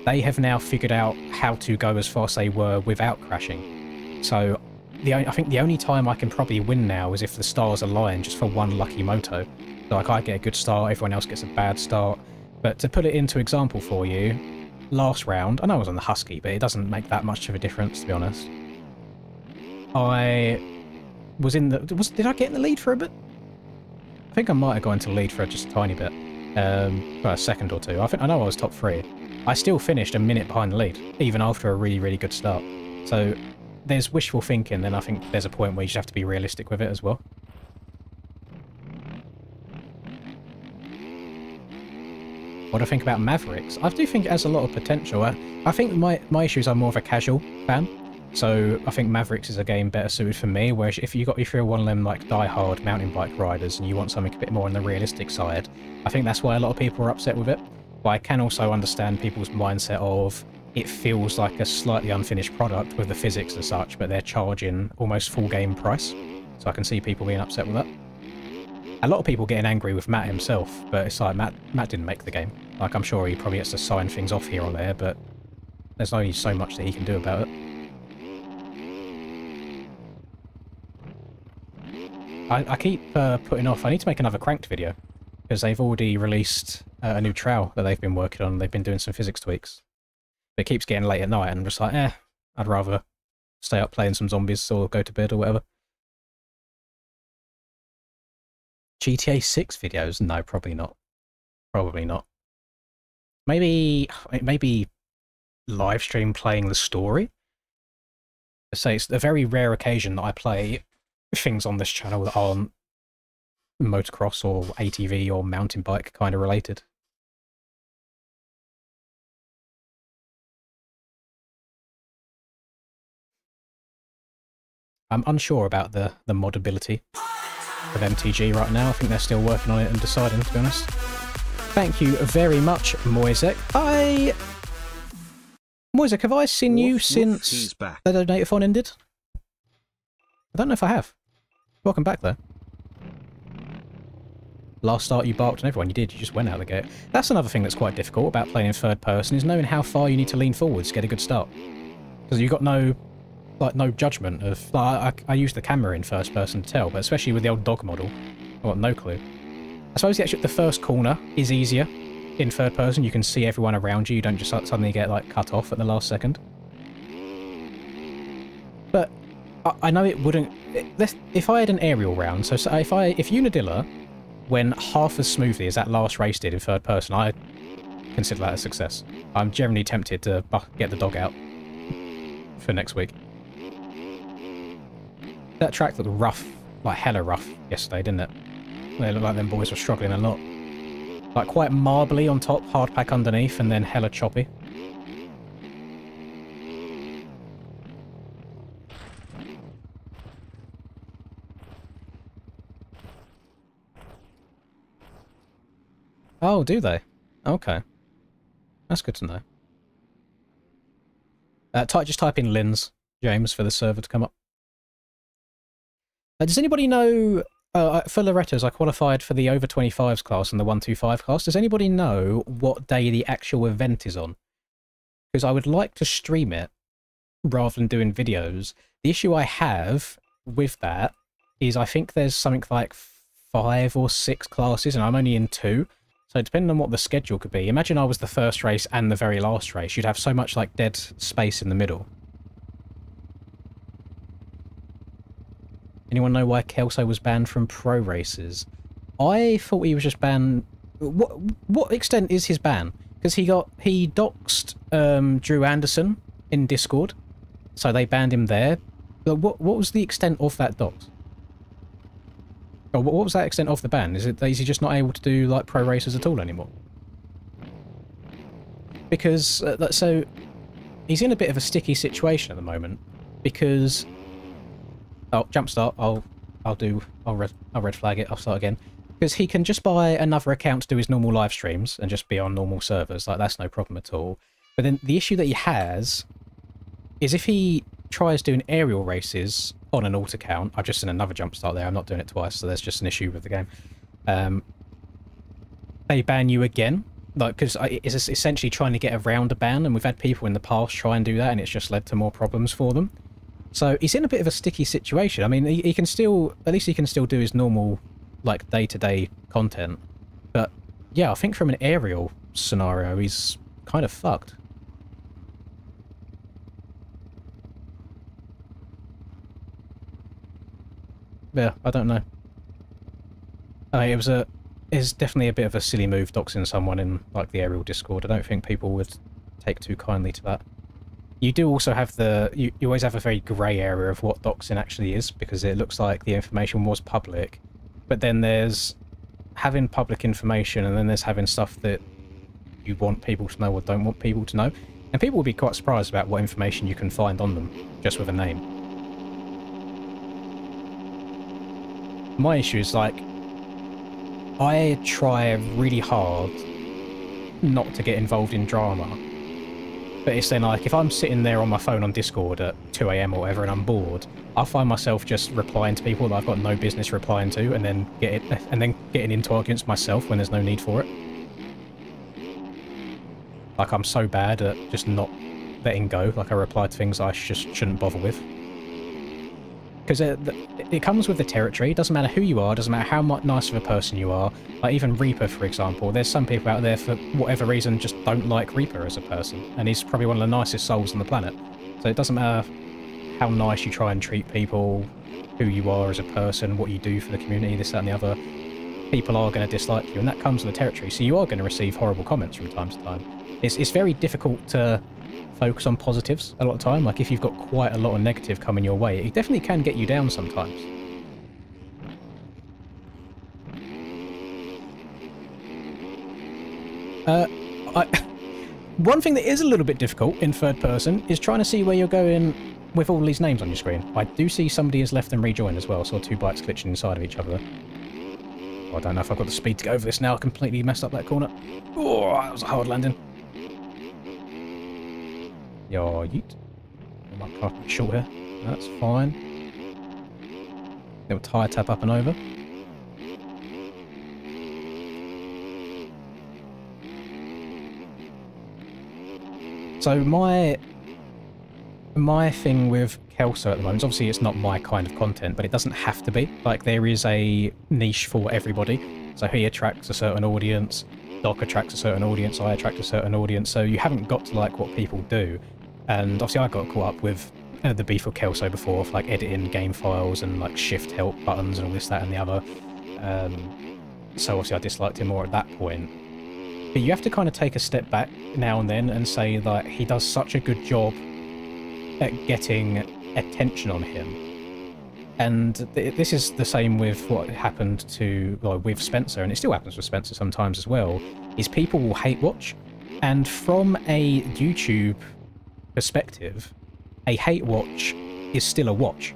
they have now figured out how to go as fast as they were without crashing. So I think the only time I can probably win now is if the stars align just for one lucky moto. So like I get a good start, everyone else gets a bad start. But to put it into example for you, last round, I know I was on the Husky, but it doesn't make that much of a difference, to be honest. I was in the... did I get in the lead for a bit? I think I might have gone into the lead for just a tiny bit. For a second or two. I know I was top 3. I still finished a minute behind the lead, even after a really, really good start. So there's wishful thinking, then I think there's a point where you just have to be realistic with it as well. What do I think about Mavericks? I do think it has a lot of potential. I think my issues are more of a casual fan. So I think Mavericks is a game better suited for me, whereas if you're one of them like die-hard mountain bike riders and you want something a bit more on the realistic side, I think that's why a lot of people are upset with it. But I can also understand people's mindset of it feels like a slightly unfinished product with the physics and such, but they're charging almost full game price. So I can see people being upset with that. A lot of people getting angry with Matt himself, but it's like Matt didn't make the game. Like, I'm sure he probably has to sign things off here or there, but there's only so much that he can do about it. I keep putting off. I need to make another Cranked video. because they've already released a new trial that they've been working on. They've been doing some physics tweaks. But it keeps getting late at night, and I'm just like, I'd rather stay up playing some zombies or go to bed or whatever. GTA 6 videos? No, probably not. Probably not. Maybe live stream playing the story. I say it's a very rare occasion that I play things on this channel that aren't motocross or ATV or mountain bike kind of related. I'm unsure about the modability of MTG right now. I think they're still working on it and deciding, to be honest. Thank you very much, Moisek. Moisek, have I seen you since the Donator-thon ended? I don't know if I have. Welcome back, though. Last start you barked on everyone. You did. You just went out the gate. That's another thing that's quite difficult about playing in third person, is knowing how far you need to lean forwards to get a good start. Because you've got no judgment of... Like, I use the camera in first person to tell, but especially with the old dog model, I've got no clue. I suppose actually the first corner is easier in third person. You can see everyone around you. You don't just suddenly get like cut off at the last second. But I know it wouldn't... If I had an aerial round, so if Unadilla went half as smoothly as that last race did in third person, I consider that a success. I'm generally tempted to get the dog out for next week. That track looked rough, like hella rough yesterday, didn't it? It looked like them boys were struggling a lot. Like quite marbly on top, hard pack underneath, and then hella choppy. Oh, do they? Okay. That's good to know. Just type in Lins, James, for the server to come up. Does anybody know... for Loretta's, I qualified for the over 25s class and the 125 class. Does anybody know what day the actual event is on? Because I would like to stream it rather than doing videos. The issue I have with that is I think there's something like 5 or 6 classes and I'm only in 2. So depending on what the schedule could be, imagine I was the first race and the very last race. You'd have so much like dead space in the middle. Anyone know why Kelso was banned from pro races? I thought he was just banned... What extent is his ban? Because he doxed Drew Anderson in Discord, so they banned him there. But what was the extent of that dox? Or what was that extent of the ban? Is he just not able to do like pro races at all anymore? Because so he's in a bit of a sticky situation at the moment because... Oh, jump start. I'll red flag it. I'll start again. Because he can just buy another account to do his normal live streams and just be on normal servers. Like, that's no problem at all. But then the issue that he has is if he tries doing aerial races on an alt account... I've just seen another jump start there. I'm not doing it twice, so there's just an issue with the game. They ban you again. Like, because it's essentially trying to get around a ban, and we've had people in the past try and do that, and it's just led to more problems for them. So he's in a bit of a sticky situation. I mean, he can still... At least he can still do his normal, like, day-to-day content. But, yeah, I think from an aerial scenario, he's kind of fucked. Yeah, I don't know. It's definitely a bit of a silly move doxing someone in, like, the aerial Discord. I don't think people would take too kindly to that. You do also have you always have a very grey area of what doxing actually is, because it looks like the information was public, but then there's having public information, and then there's having stuff that you want people to know or don't want people to know. And people will be quite surprised about what information you can find on them, just with a name. My issue is, like, I try really hard not to get involved in drama. But it's then like, if I'm sitting there on my phone on Discord at 2 AM or whatever and I'm bored, I find myself just replying to people that I've got no business replying to, and then getting into arguments myself when there's no need for it. Like, I'm so bad at just not letting go. Like, I reply to things I just shouldn't bother with. because it comes with the territory. It doesn't matter who you are, doesn't matter how nice of a person you are. Like even Reaper, for example, there's some people out there for whatever reason just don't like Reaper as a person, and he's probably one of the nicest souls on the planet. So it doesn't matter how nice you try and treat people, who you are as a person, what you do for the community, this, that and the other. People are going to dislike you, and that comes with the territory, so you are going to receive horrible comments from time to time. It's very difficult to focus on positives a lot of the time. Like if you've got quite a lot of negative coming your way, it definitely can get you down sometimes. One thing that is a little bit difficult in third person is trying to see where you're going with all these names on your screen. I do see somebody has left and rejoined as well. Saw two bikes glitching inside of each other. Oh, I don't know if I've got the speed to get over this now. I completely messed up that corner. Oh, that was a hard landing. Yo, yeet. My car short here. That's fine. Little tyre tap up and over. So my thing with Kelso at the moment is obviously it's not my kind of content, but it doesn't have to be. Like there is a niche for everybody. So he attracts a certain audience, Doc attracts a certain audience, I attract a certain audience. So you haven't got to like what people do. And obviously I got caught up with the beef of Kelso before, for like editing game files and like shift help buttons and all this, that and the other. So obviously I disliked him more at that point. But you have to kind of take a step back now and then and say that he does such a good job at getting attention on him. And this is the same with what happened to with Spencer, and it still happens with Spencer sometimes as well, is people will hate watch. And from a YouTube perspective, a hate watch is still a watch.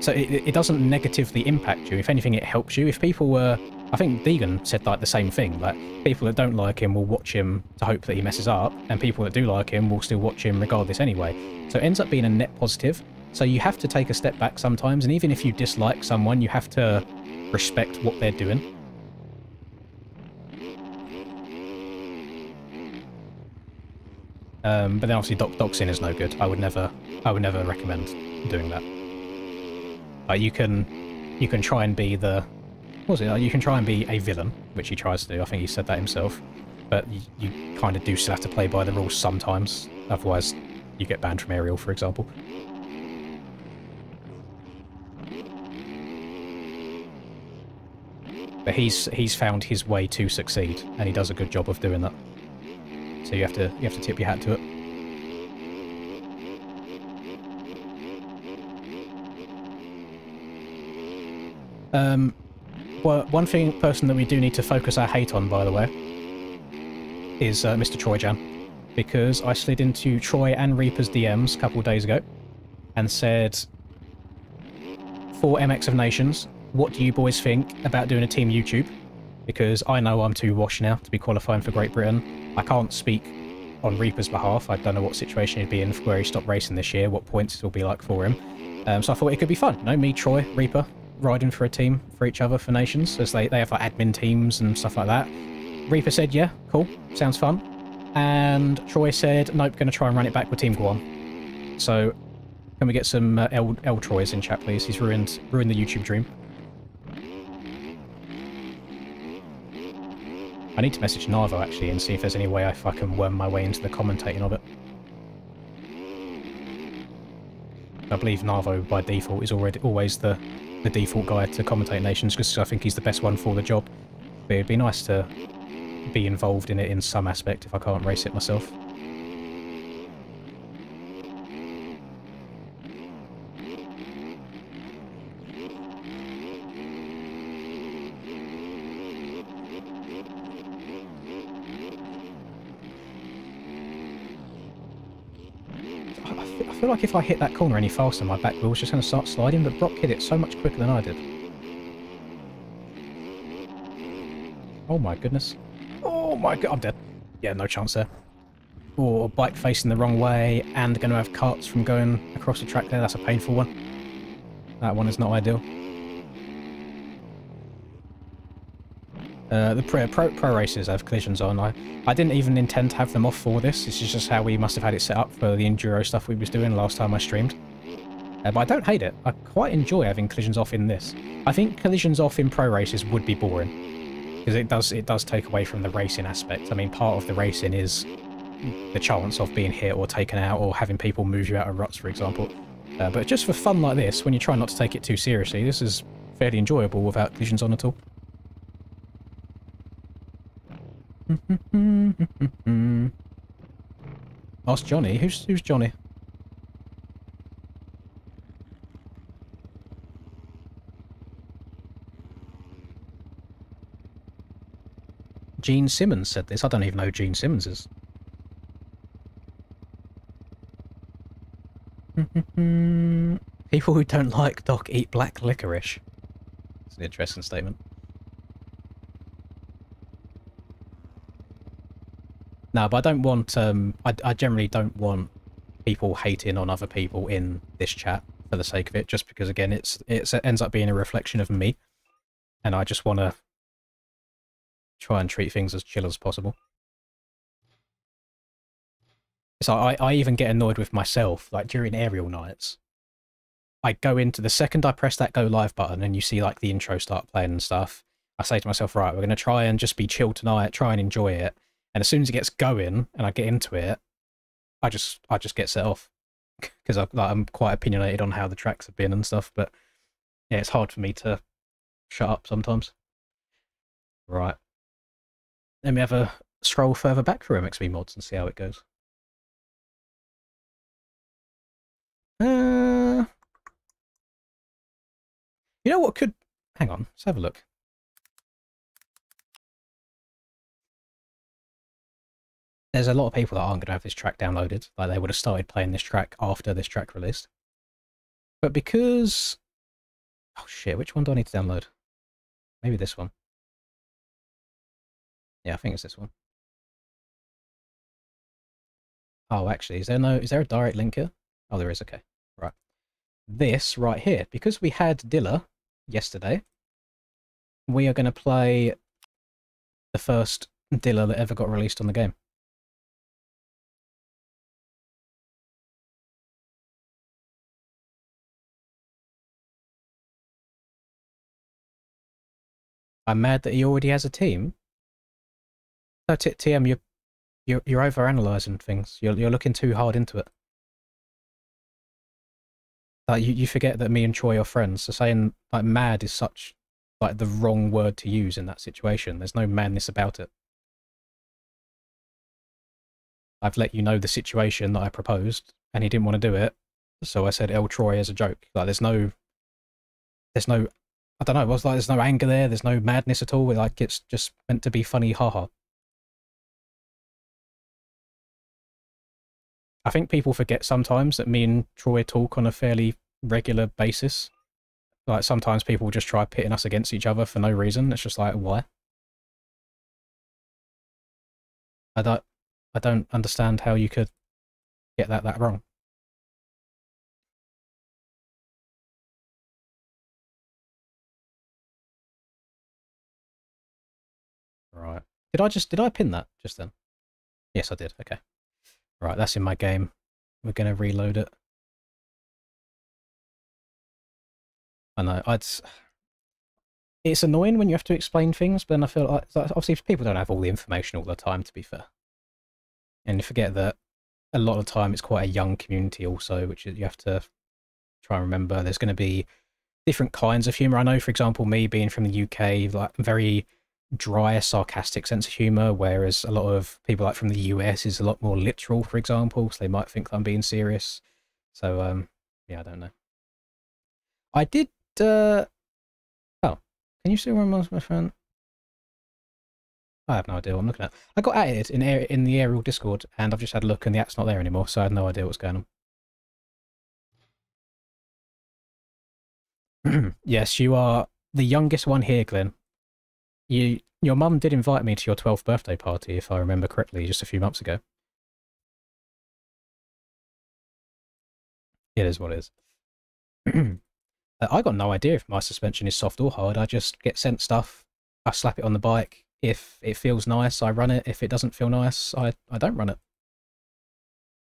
So it doesn't negatively impact you. If anything, it helps you. If people were... I think Deegan said like the same thing. Like people that don't like him will watch him to hope that he messes up, and people that do like him will still watch him regardless anyway. So it ends up being a net positive. So you have to take a step back sometimes, and even if you dislike someone, you have to respect what they're doing. But then obviously doxing is no good. I would never recommend doing that. Like you can try and be the... What was it? Like you can try and be a villain, which he tries to do. I think he said that himself. But you kind of do still have to play by the rules sometimes. Otherwise, you get banned from Ariel, for example. But he's found his way to succeed, and he does a good job of doing that. So you have to tip your hat to it. Well, one person that we do need to focus our hate on, by the way, is Mr. Troyjan, because I slid into Troy and Reaper's DMs a couple of days ago and said, for MX of Nations, what do you boys think about doing a team YouTube? Because I know I'm too washed now to be qualifying for Great Britain. I can't speak on Reaper's behalf. I don't know what situation he'd be in where he stopped racing this year, what points it will be like for him. So I thought it could be fun. You know, me, Troy, Reaper, riding for a team for each other for Nations, as they have like admin teams and stuff like that. Reaper said, yeah, cool, sounds fun. And Troy said, nope, going to try and run it back with Team Guam. So can we get some L Troys in chat, please? He's ruined the YouTube dream. I need to message Narvo, actually, and see if there's any way I can worm my way into the commentating of it. I believe Narvo, by default, is always the default guy to commentate Nations, because I think he's the best one for the job. But it'd be nice to be involved in it in some aspect if I can't race it myself. I feel like if I hit that corner any faster, my back wheel's just going to start sliding, but Brock hit it so much quicker than I did. Oh my goodness. Oh my god, I'm dead. Yeah, no chance there. Or bike facing the wrong way, and going to have carts from going across the track there. That's a painful one. That one is not ideal. The pro races have collisions on. I didn't even intend to have them off for this. This is just how we must have had it set up for the enduro stuff we was doing last time I streamed. But I don't hate it. I quite enjoy having collisions off in this. I think collisions off in pro races would be boring, because it does take away from the racing aspect. I mean, part of the racing is the chance of being hit or taken out or having people move you out of ruts, for example. But just for fun like this, when you try not to take it too seriously, this is fairly enjoyable without collisions on at all. Ask Johnny. Who's Johnny? Gene Simmons said this. I don't even know who Gene Simmons is. People who don't like Doc eat black licorice. It's an interesting statement. No, but I don't want, I generally don't want people hating on other people in this chat for the sake of it, just because, again, it ends up being a reflection of me, and I just want to try and treat things as chill as possible. So I even get annoyed with myself, like during aerial nights. I go into the second I press that go live button and you see like the intro start playing and stuff, I say to myself, right, we're going to try and just be chill tonight, try and enjoy it. And as soon as it gets going and I get into it, I just get set off because I'm quite opinionated on how the tracks have been and stuff. But yeah, it's hard for me to shut up sometimes. Right. Let me have a scroll further back through MXV mods and see how it goes. You know what could... Hang on, let's have a look. There's a lot of people that aren't going to have this track downloaded. Like, they would have started playing this track after this track released. But because... Oh shit, which one do I need to download? Maybe this one. Yeah, I think it's this one. Oh, actually, is there a direct link here? Oh, there is, okay. Right. This right here, because we had Dilla yesterday, we are going to play the first Dilla that ever got released on the game. I'm mad that he already has a team. No, TM, you're overanalyzing things. You're looking too hard into it. Like you forget that me and Troy are friends. So saying like mad is such like the wrong word to use in that situation. There's no madness about it. I've let you know the situation that I proposed, and he didn't want to do it, so I said El Troy as a joke. Like there's no, I don't know. It was like there's no anger there. There's no madness at all. Like it's just meant to be funny, haha. I think people forget sometimes that me and Troy talk on a fairly regular basis. Like sometimes people just try pitting us against each other for no reason. It's just like, why? I don't understand how you could get that wrong. Right. Did I pin that just then? Yes, I did. Okay. Right, that's in my game. We're gonna reload it. I know, it's annoying when you have to explain things, but then I feel like obviously people don't have all the information all the time, to be fair. And you forget that a lot of the time it's quite a young community also, which you have to try and remember. There's going to be different kinds of humour. I know, for example, me being from the UK, like very dry, sarcastic sense of humour, whereas a lot of people like from the US is a lot more literal, for example, so they might think that I'm being serious. So, yeah, I don't know. I did, oh, can you see where I'm on my phone? I have no idea what I'm looking at. I got added in the Aerial Discord, and I've just had a look, and the app's not there anymore, so I had no idea what's going on. Yes, you are the youngest one here, Glenn. Your mum did invite me to your 12th birthday party, if I remember correctly, just a few months ago. It is what it is. I got no idea if my suspension is soft or hard. I just get sent stuff, I slap it on the bike. If it feels nice, I run it. If it doesn't feel nice, I don't run it.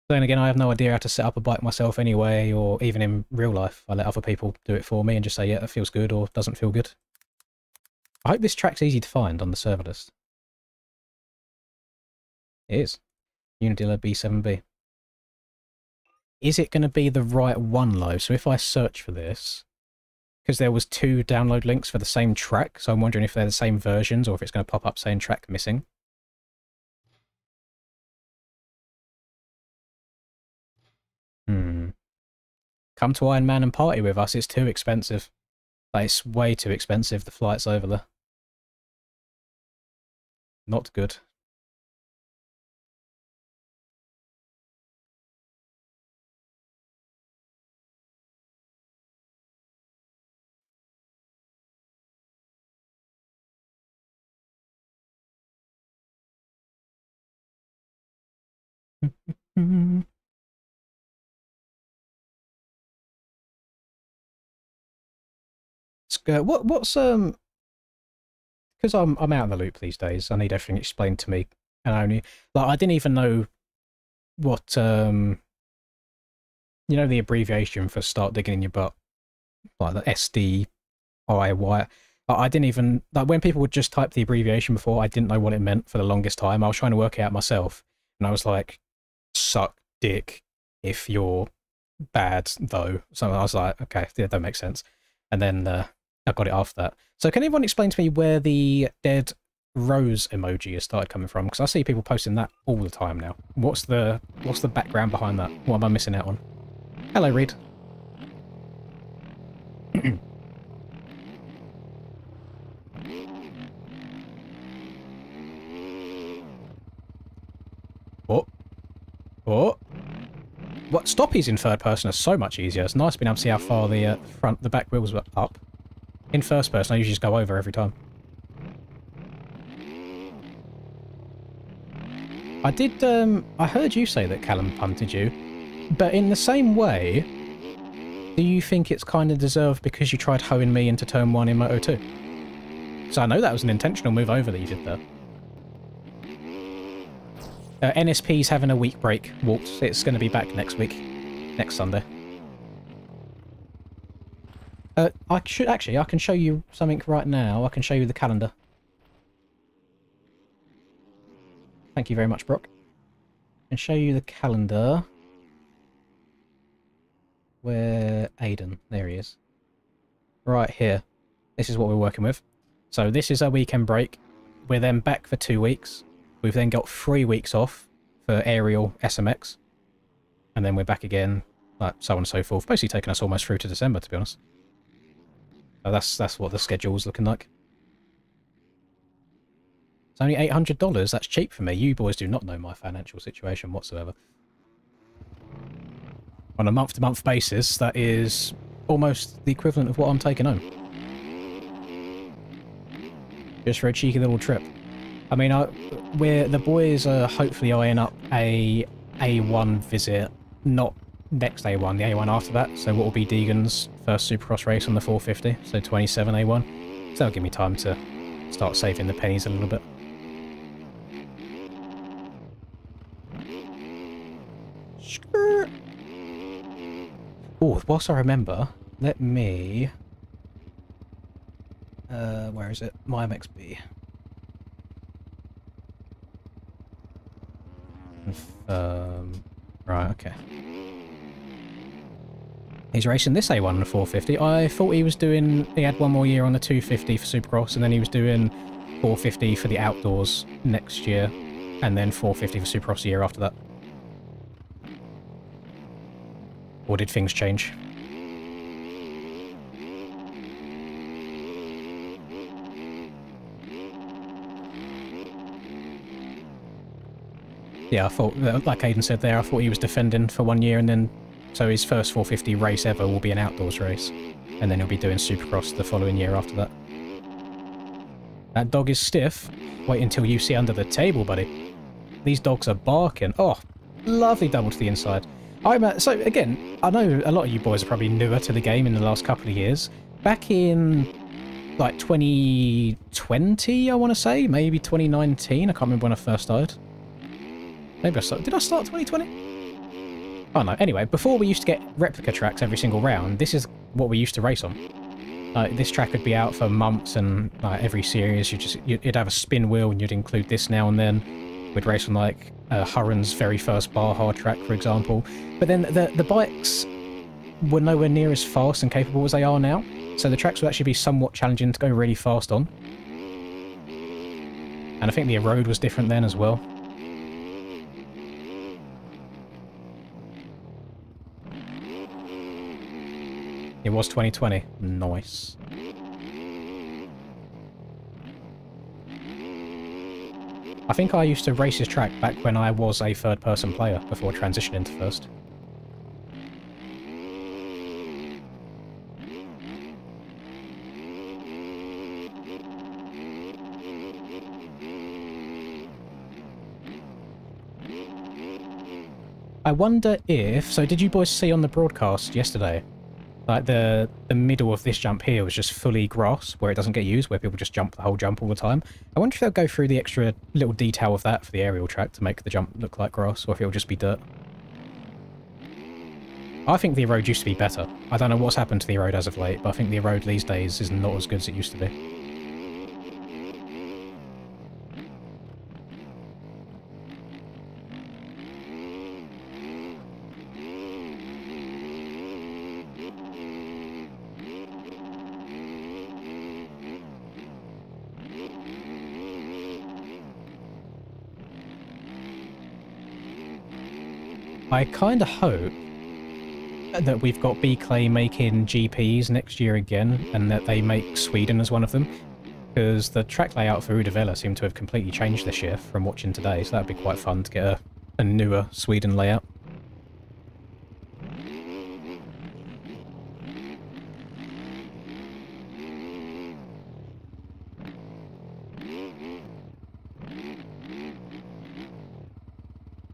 Then again, I have no idea how to set up a bike myself anyway, or even in real life. I let other people do it for me and just say, yeah, that feels good or doesn't feel good. I hope this track's easy to find on the server list. It is. Unadilla B7B. Is it going to be the right one, though? So if I search for this, because there was 2 download links for the same track, so I'm wondering if they're the same versions or if it's going to pop up saying track missing. Come to Iron Man and party with us. It's too expensive. Like, it's way too expensive, the flights over there. Not good. What's because I'm out of the loop these days. I need everything explained to me, and I didn't even know what you know, the abbreviation for start digging in your butt, like the SDIY. I didn't even, like, when people would just type the abbreviation before, I didn't know what it meant for the longest time. I was trying to work it out myself, and I was like, suck dick if you're bad, though. So I was like, okay, yeah, that makes sense. And then I got it after that. So can anyone explain to me where the dead rose emoji has started coming from? Because I see people posting that all the time now. What's the background behind that? What am I missing out on? Hello, Reed. Oh. Oh. What? Stoppies in third person are so much easier. It's nice being able to see how far the back wheels were up. In first person, I usually just go over every time. I heard you say that Callum punted you, but in the same way, do you think it's kind of deserved because you tried hoeing me into turn 1 in Moto 2? So I know that was an intentional move over that you did there. NSP's having a week break, Walt. It's going to be back next week. Next Sunday. I can show you something right now. I can show you the calendar. Thank you very much, Brock. I can show you the calendar. Where Aiden? There he is. Right here. This is what we're working with. So this is our weekend break. We're then back for 2 weeks. We've then got 3 weeks off for aerial SMX. And then we're back again, like so on and so forth. Basically taking us almost through to December, to be honest. So that's what the schedule's looking like. It's only $800. That's cheap for me. You boys do not know my financial situation whatsoever. On a month-to-month basis, that is almost the equivalent of what I'm taking home. Just for a cheeky little trip. I mean, the boys are hopefully eyeing up a A1 visit, not next A1, the A1 after that. So what will be Deegan's first Supercross race on the 450, so 27 A1. So that'll give me time to start saving the pennies a little bit. Oh, whilst I remember, let me... where is it? My MXB. Right, okay. He's racing this A1 on the 450. I thought he was doing... He had one more year on the 250 for Supercross, and then he was doing 450 for the outdoors next year, and then 450 for Supercross the year after that. Or did things change? Yeah, I thought, like Aiden said there, I thought he was defending for 1 year, and then so his first 450 race ever will be an outdoors race, and then he'll be doing Supercross the following year after that. That dog is stiff. Wait until you see under the table, buddy. These dogs are barking. Oh, lovely double to the inside. So again, I know a lot of you boys are probably newer to the game in the last couple of years. Back in like 2020, I want to say, maybe 2019. I can't remember when I first started. Maybe I started. Did I start 2020? Oh no, anyway, before we used to get replica tracks every single round, this is what we used to race on. This track would be out for months, and every series you'd have a spin wheel, and you'd include this now and then. We'd race on like Hurren's very first Baja track, for example. But then the bikes were nowhere near as fast and capable as they are now, so the tracks would actually be somewhat challenging to go really fast on. And I think the road was different then as well. It was 2020. Nice. I think I used to race this track back when I was a third-person player before transitioning to first. I wonder if... So did you boys see on the broadcast yesterday, like the middle of this jump here was just fully grass, where it doesn't get used, where people just jump the whole jump all the time? I wonder if they'll go through the extra little detail of that for the aerial track to make the jump look like grass, or if it'll just be dirt. I think the road used to be better. I don't know what's happened to the road as of late, but I think the road these days is not as good as it used to be. I kind of hope that we've got B-Clay making GPs next year again, and that they make Sweden as one of them, because the track layout for Uddevalla seemed to have completely changed this year from watching today, so that'd be quite fun to get a newer Sweden layout.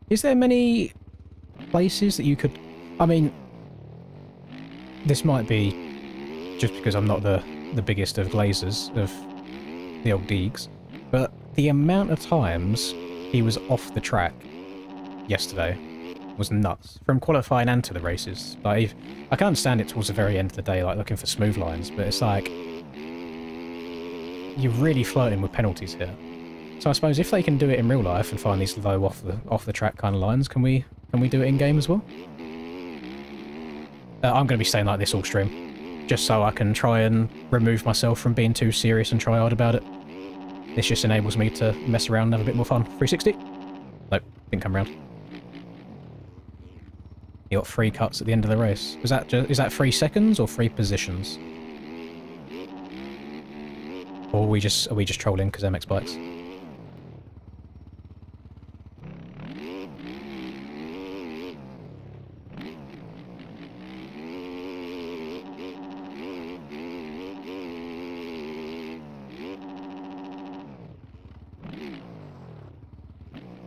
Is there many places that you could... I mean, this might be just because I'm not the biggest of glazers of the old Deegs, but the amount of times he was off the track yesterday was nuts, from qualifying and to the races. Like, I can understand it towards the very end of the day, like looking for smooth lines, but it's like you're really flirting with penalties here. So I suppose if they can do it in real life and find these low off the track kind of lines, can we do it in game as well? I'm going to be saying like this all stream, just so I can try and remove myself from being too serious and try hard about it. This just enables me to mess around and have a bit more fun. 360? Nope, didn't come around. You got 3 cuts at the end of the race. Is that 3 seconds or 3 positions? Or are we just trolling because MX bikes?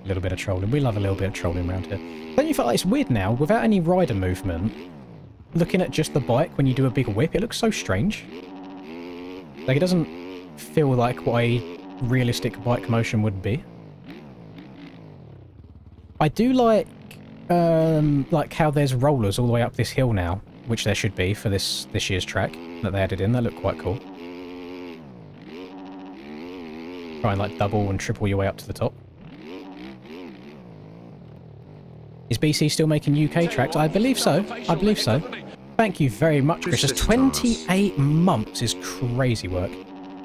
A little bit of trolling. We love a little bit of trolling around here. Don't you feel like it's weird now, without any rider movement, looking at just the bike when you do a big whip, it looks so strange. Like, it doesn't feel like what a realistic bike motion would be. I do like how there's rollers all the way up this hill now, which there should be for this year's track that they added in. They look quite cool. Try and like double and triple your way up to the top. Is BC still making UK tracks? I believe so. I believe so. Thank you very much, Chris. 28 months is crazy work.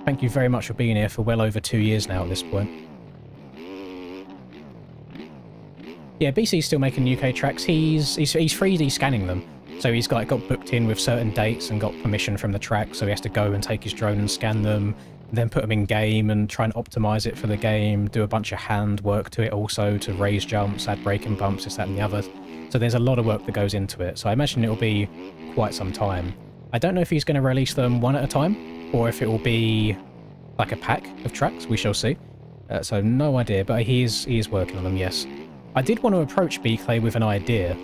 Thank you very much for being here for well over 2 years now at this point. Yeah, BC's still making UK tracks. He's 3D scanning them. So he's got booked in with certain dates and got permission from the track, so he has to go and take his drone and scan them, then put them in game and try and optimize it for the game, do a bunch of hand work to it also to raise jumps, add braking bumps, this, that and the other. So there's a lot of work that goes into it, so I imagine it'll be quite some time. I don't know if he's going to release them one at a time, or if it will be like a pack of tracks, we shall see. So no idea, but he is working on them, yes. I did want to approach B-Clay with an idea,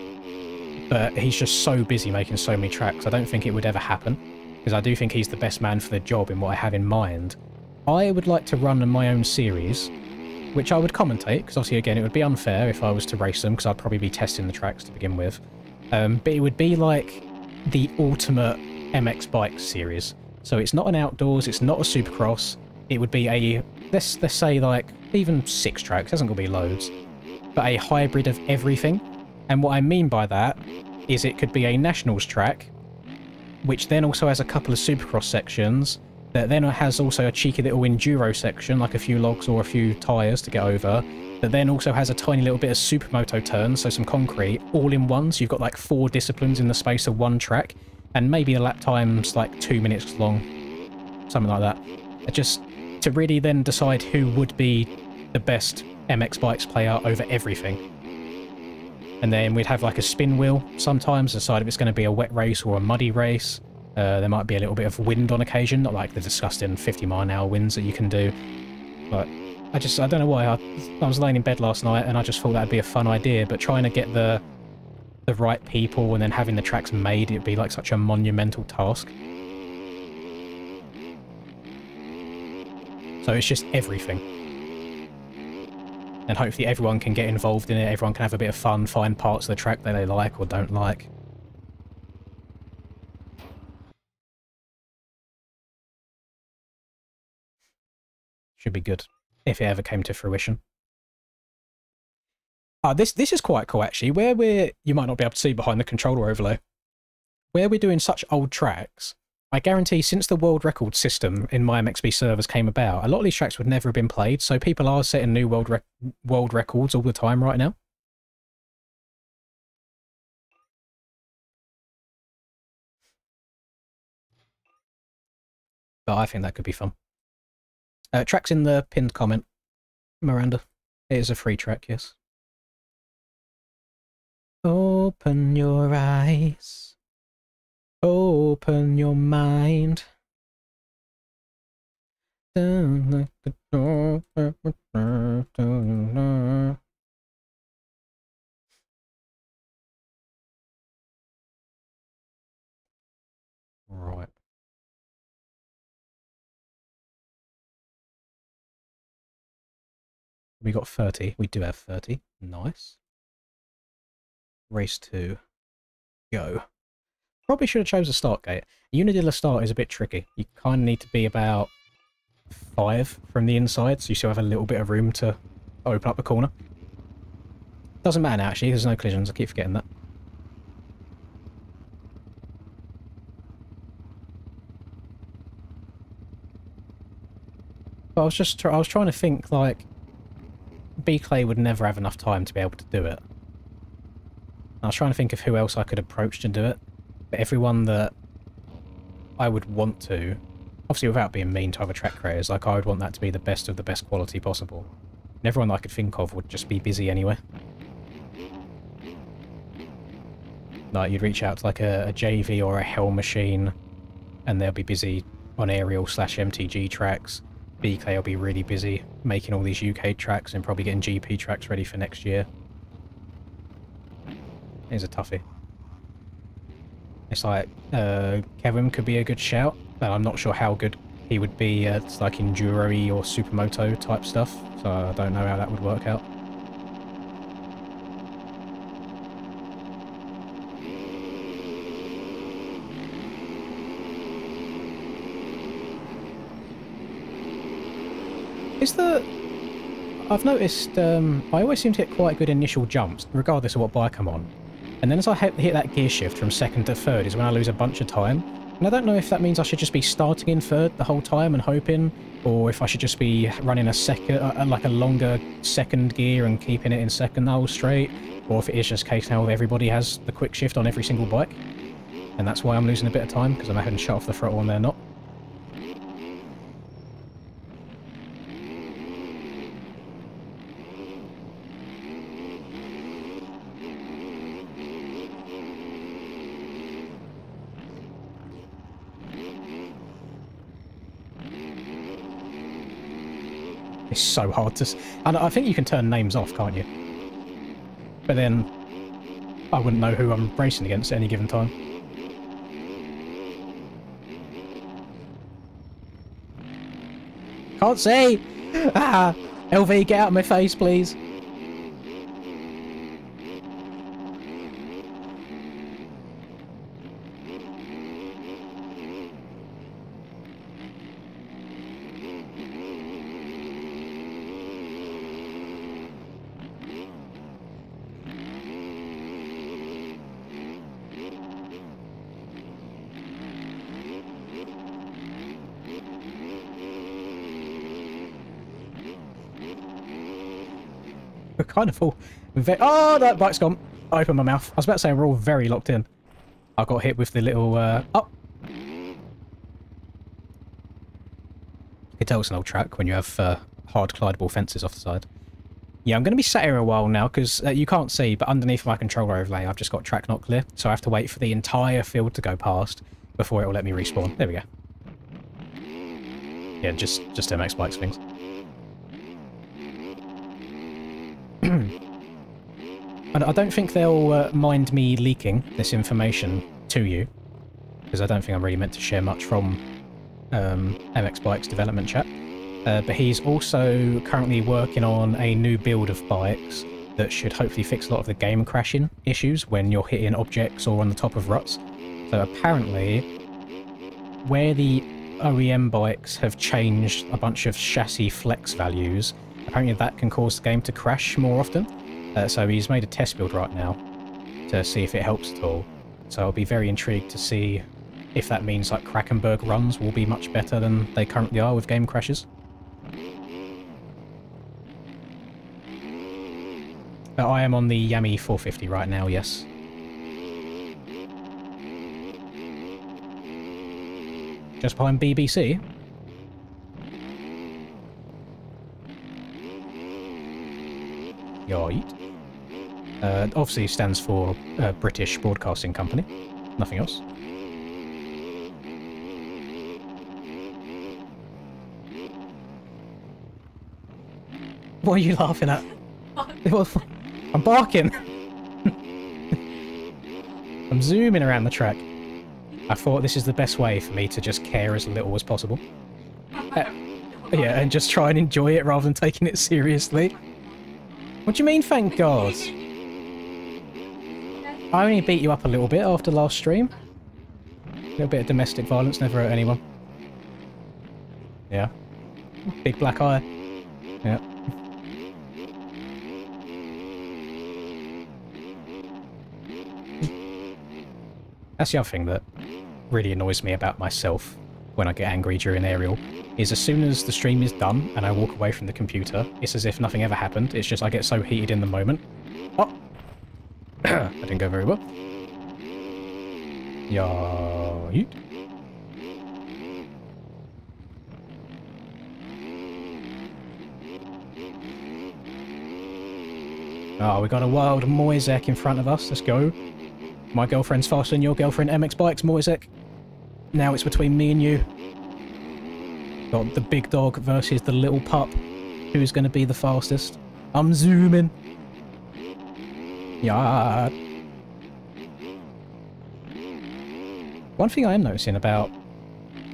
but he's just so busy making so many tracks, I don't think it would ever happen. Because I do think he's the best man for the job in what I have in mind. I would like to run my own series which I would commentate, because obviously, again, it would be unfair if I was to race them, because I'd probably be testing the tracks to begin with. But it would be like the ultimate MX Bikes series. So it's not an outdoors, it's not a supercross. It would be a, let's say like, even 6 tracks, doesn't got to be loads, but a hybrid of everything. And what I mean by that is it could be a nationals track, which then also has a couple of supercross sections, that then has also a cheeky little enduro section, like a few logs or a few tyres to get over, that then also has a tiny little bit of supermoto turns, so some concrete, all in one, so you've got like 4 disciplines in the space of one track, and maybe the lap time's like 2 minutes long, something like that. Just to really then decide who would be the best MX Bikes player over everything. And then we'd have like a spin wheel sometimes, decide if it's going to be a wet race or a muddy race. There might be a little bit of wind on occasion, not like the disgusting 50-mile-an-hour winds that you can do. But I don't know why. I was laying in bed last night and I just thought that'd be a fun idea, but trying to get the right people and then having the tracks made, it'd be like such a monumental task. So it's just everything. And hopefully everyone can get involved in it, everyone can have a bit of fun, find parts of the track that they like or don't like. Should be good, if it ever came to fruition. This is quite cool actually, where you might not be able to see behind the controller overlay. Where we're doing such old tracks, I guarantee since the world record system in MyMXB servers came about, a lot of these tracks would never have been played, so people are setting new world records all the time right now. But I think that could be fun. Track's in the pinned comment, Miranda. It is a free track, yes. Open your eyes. Open your mind. Right. We got 30. We do have 30. Nice. Race 2. Go. Probably should have chose a start gate. Unidilla start is a bit tricky. You kind of need to be about 5 from the inside, so you still have a little bit of room to open up the corner. Doesn't matter now, actually, there's no collisions. I keep forgetting that. But I was trying to think, like, B-Clay would never have enough time to be able to do it. I was trying to think of who else I could approach to do it. But everyone that I would want to, obviously without being mean to other track creators, like I would want that to be the best of the best quality possible. And everyone that I could think of would just be busy anyway. Like you'd reach out to like a JV or a Hell Machine and they'll be busy on aerial/MTG tracks. BK will be really busy making all these UK tracks and probably getting GP tracks ready for next year. Here's a toughie. It's like, Kevin could be a good shout, but I'm not sure how good he would be at like enduro-y or supermoto type stuff, so I don't know how that would work out. I've noticed, I always seem to get quite good initial jumps, regardless of what bike I'm on. And then as I hit that gear shift from second to third is when I lose a bunch of time. And I don't know if that means I should just be starting in third the whole time and hoping, or if I should just be running a second, like a longer second gear and keeping it in second the whole straight, or if it is just a case now everybody has the quick shift on every single bike. And that's why I'm losing a bit of time, because I'm having to shut off the throttle and they're not. It's so hard to... And I think you can turn names off, can't you? But then I wouldn't know who I'm racing against at any given time. Can't see! Ah! LV, get out of my face, please. We're kind of all... Oh, that bike's gone. I opened my mouth. I was about to say we're all very locked in. I got hit with the little... Oh! You can tell it's an old track when you have hard collidable fences off the side. Yeah, I'm going to be sat here a while now because you can't see, but underneath my controller overlay I've just got track not clear. So I have to wait for the entire field to go past before it will let me respawn. There we go. Yeah, just MX Bikes things. And I don't think they'll mind me leaking this information to you, because I don't think I'm really meant to share much from MX Bikes development chat. But he's also currently working on a new build of bikes that should hopefully fix a lot of the game crashing issues when you're hitting objects or on the top of ruts. So apparently, where the OEM bikes have changed a bunch of chassis flex values, apparently that can cause the game to crash more often. So he's made a test build right now to see if it helps at all. So I'll be very intrigued to see if that means like Krakenberg runs will be much better than they currently are with game crashes. I am on the Yami 450 right now, yes. Just behind BBC. Yoit. Obviously stands for British Broadcasting Company. Nothing else. What are you laughing at? I'm barking. I'm zooming around the track. I thought this is the best way for me to just care as little as possible. Yeah, and just try and enjoy it rather than taking it seriously. What do you mean, thank God? I only beat you up a little bit after last stream. A little bit of domestic violence never hurt anyone. Yeah. Big black eye. Yeah. That's the other thing that really annoys me about myself when I get angry during Aerial, is as soon as the stream is done and I walk away from the computer, it's as if nothing ever happened. It's just I get so heated in the moment. Oh! That didn't go very well. Yoit. Oh, we got a wild Moisek in front of us. Let's go. My girlfriend's faster than your girlfriend, MX Bikes, Moisek. Now it's between me and you. Got the big dog versus the little pup. Who's going to be the fastest? I'm zooming. Yeah. One thing I am noticing about...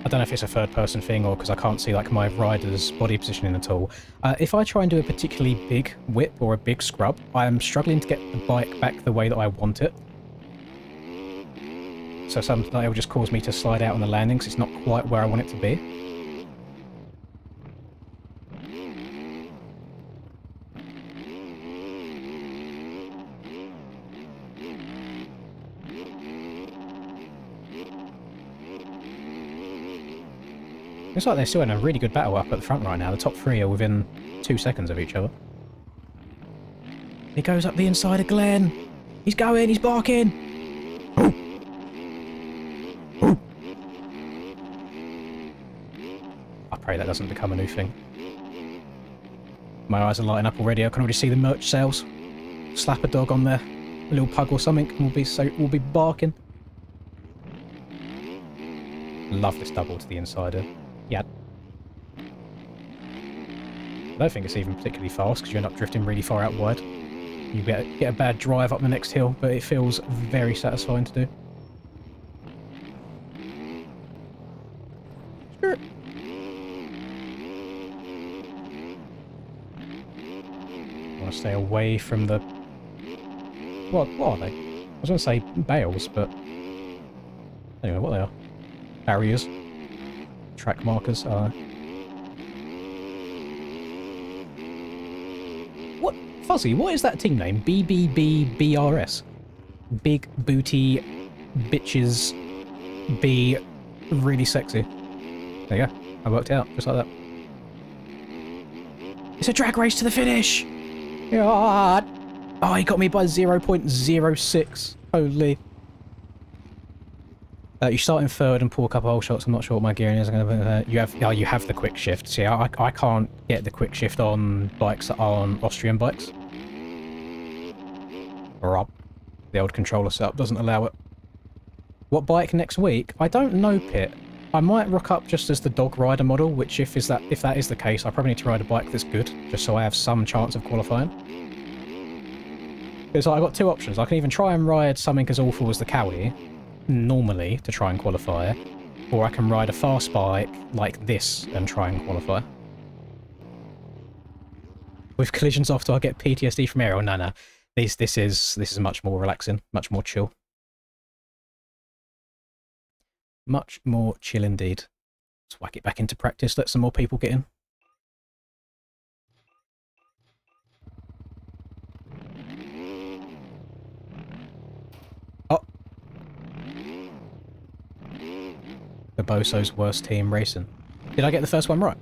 I don't know if it's a third-person thing or because I can't see like my rider's body positioning at all. If I try and do a particularly big whip or a big scrub, I am struggling to get the bike back the way that I want it. So sometimes it will just cause me to slide out on the landing because it's not quite where I want it to be. Looks like they're still in a really good battle up at the front right now. The top three are within 2 seconds of each other. He goes up the inside of Glenn. He's going, he's barking. I pray that doesn't become a new thing. My eyes are lighting up already. I can already see the merch sales. Slap a dog on there, a little pug or something, and we'll be barking. Love this double to the insider. Yeah. I don't think it's even particularly fast because you end up drifting really far out wide. You get a bad drive up the next hill, but it feels very satisfying to do. Sure. want to stay away from the... What are they? I was going to say bales, but... Anyway, what they are? Barriers. Track markers. What? Fuzzy, what is that team name? BBBBRS? Big Booty Bitches Be Really Sexy. There you go. I worked it out, just like that. It's a drag race to the finish! God. Oh, he got me by 0.06. Holy. You start in third and pull a couple of hole shots. I'm not sure what my gearing is. I'm gonna you have the quick shift. See, I can't get the quick shift on bikes that are on Austrian bikes. Rob. The old controller setup doesn't allow it. What bike next week? I don't know, Pit. I might rock up just as the dog rider model, which if that is the case, I probably need to ride a bike that's good, just so I have some chance of qualifying. Because I've got two options. I can even try and ride something as awful as the Cowie, normally, to try and qualify, or I can ride a fast bike like this and try and qualify. With collisions off, do I get PTSD from aerial? No. This is much more relaxing, much more chill. Much more chill indeed. Let's whack it back into practice, let some more people get in. Oh! The Boso's worst team racing. Did I get the first one right?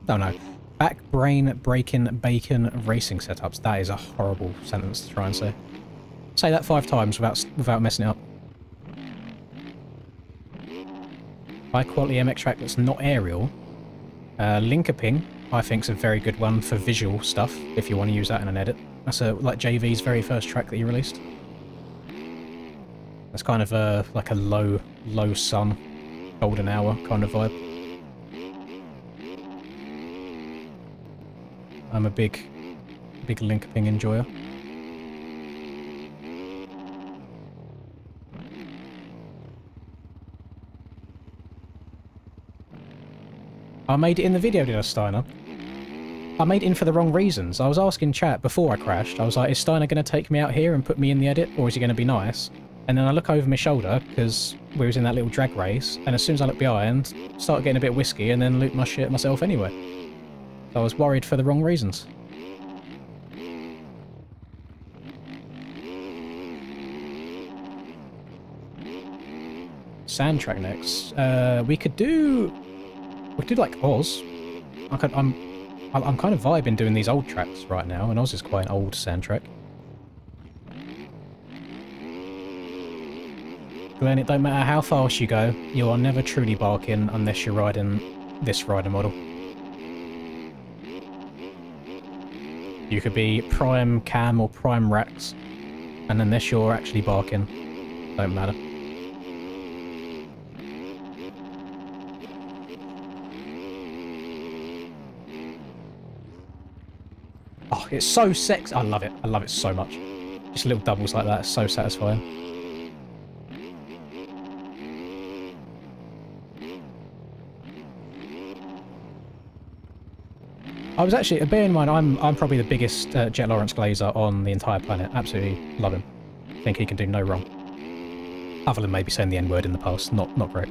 Oh no. Back brain breaking bacon racing setups. That is a horrible sentence to try and say. Say that 5 times without messing it up. High quality MX track that's not aerial. Linkoping, I think, is a very good one for visual stuff, if you want to use that in an edit. That's like JV's very first track that he released. That's kind of like a low sun, golden hour kind of vibe. I'm a big Linkoping enjoyer. I made it in the video, did I, Steiner? I made it in for the wrong reasons. I was asking chat before I crashed. I was like, is Steiner going to take me out here and put me in the edit, or is he going to be nice? And then I look over my shoulder, because we was in that little drag race, and as soon as I look behind, start getting a bit whiskey, and then loot my shit myself anyway. So I was worried for the wrong reasons. Sand track next. We could do like Oz. I'm kind of vibing doing these old tracks right now, and Oz is quite an old sand track. Glenn, it don't matter how fast you go, you are never truly barking unless you're riding this rider model. You could be Prime Cam or Prime Rex, and unless you're actually barking, don't matter. Oh, it's so sexy. I love it. I love it so much. Just little doubles like that are so satisfying. I was actually, bear in mind, I'm probably the biggest Jet Lawrence Glazer on the entire planet. Absolutely love him. Think he can do no wrong. Other than maybe saying the N-word in the past. Not great.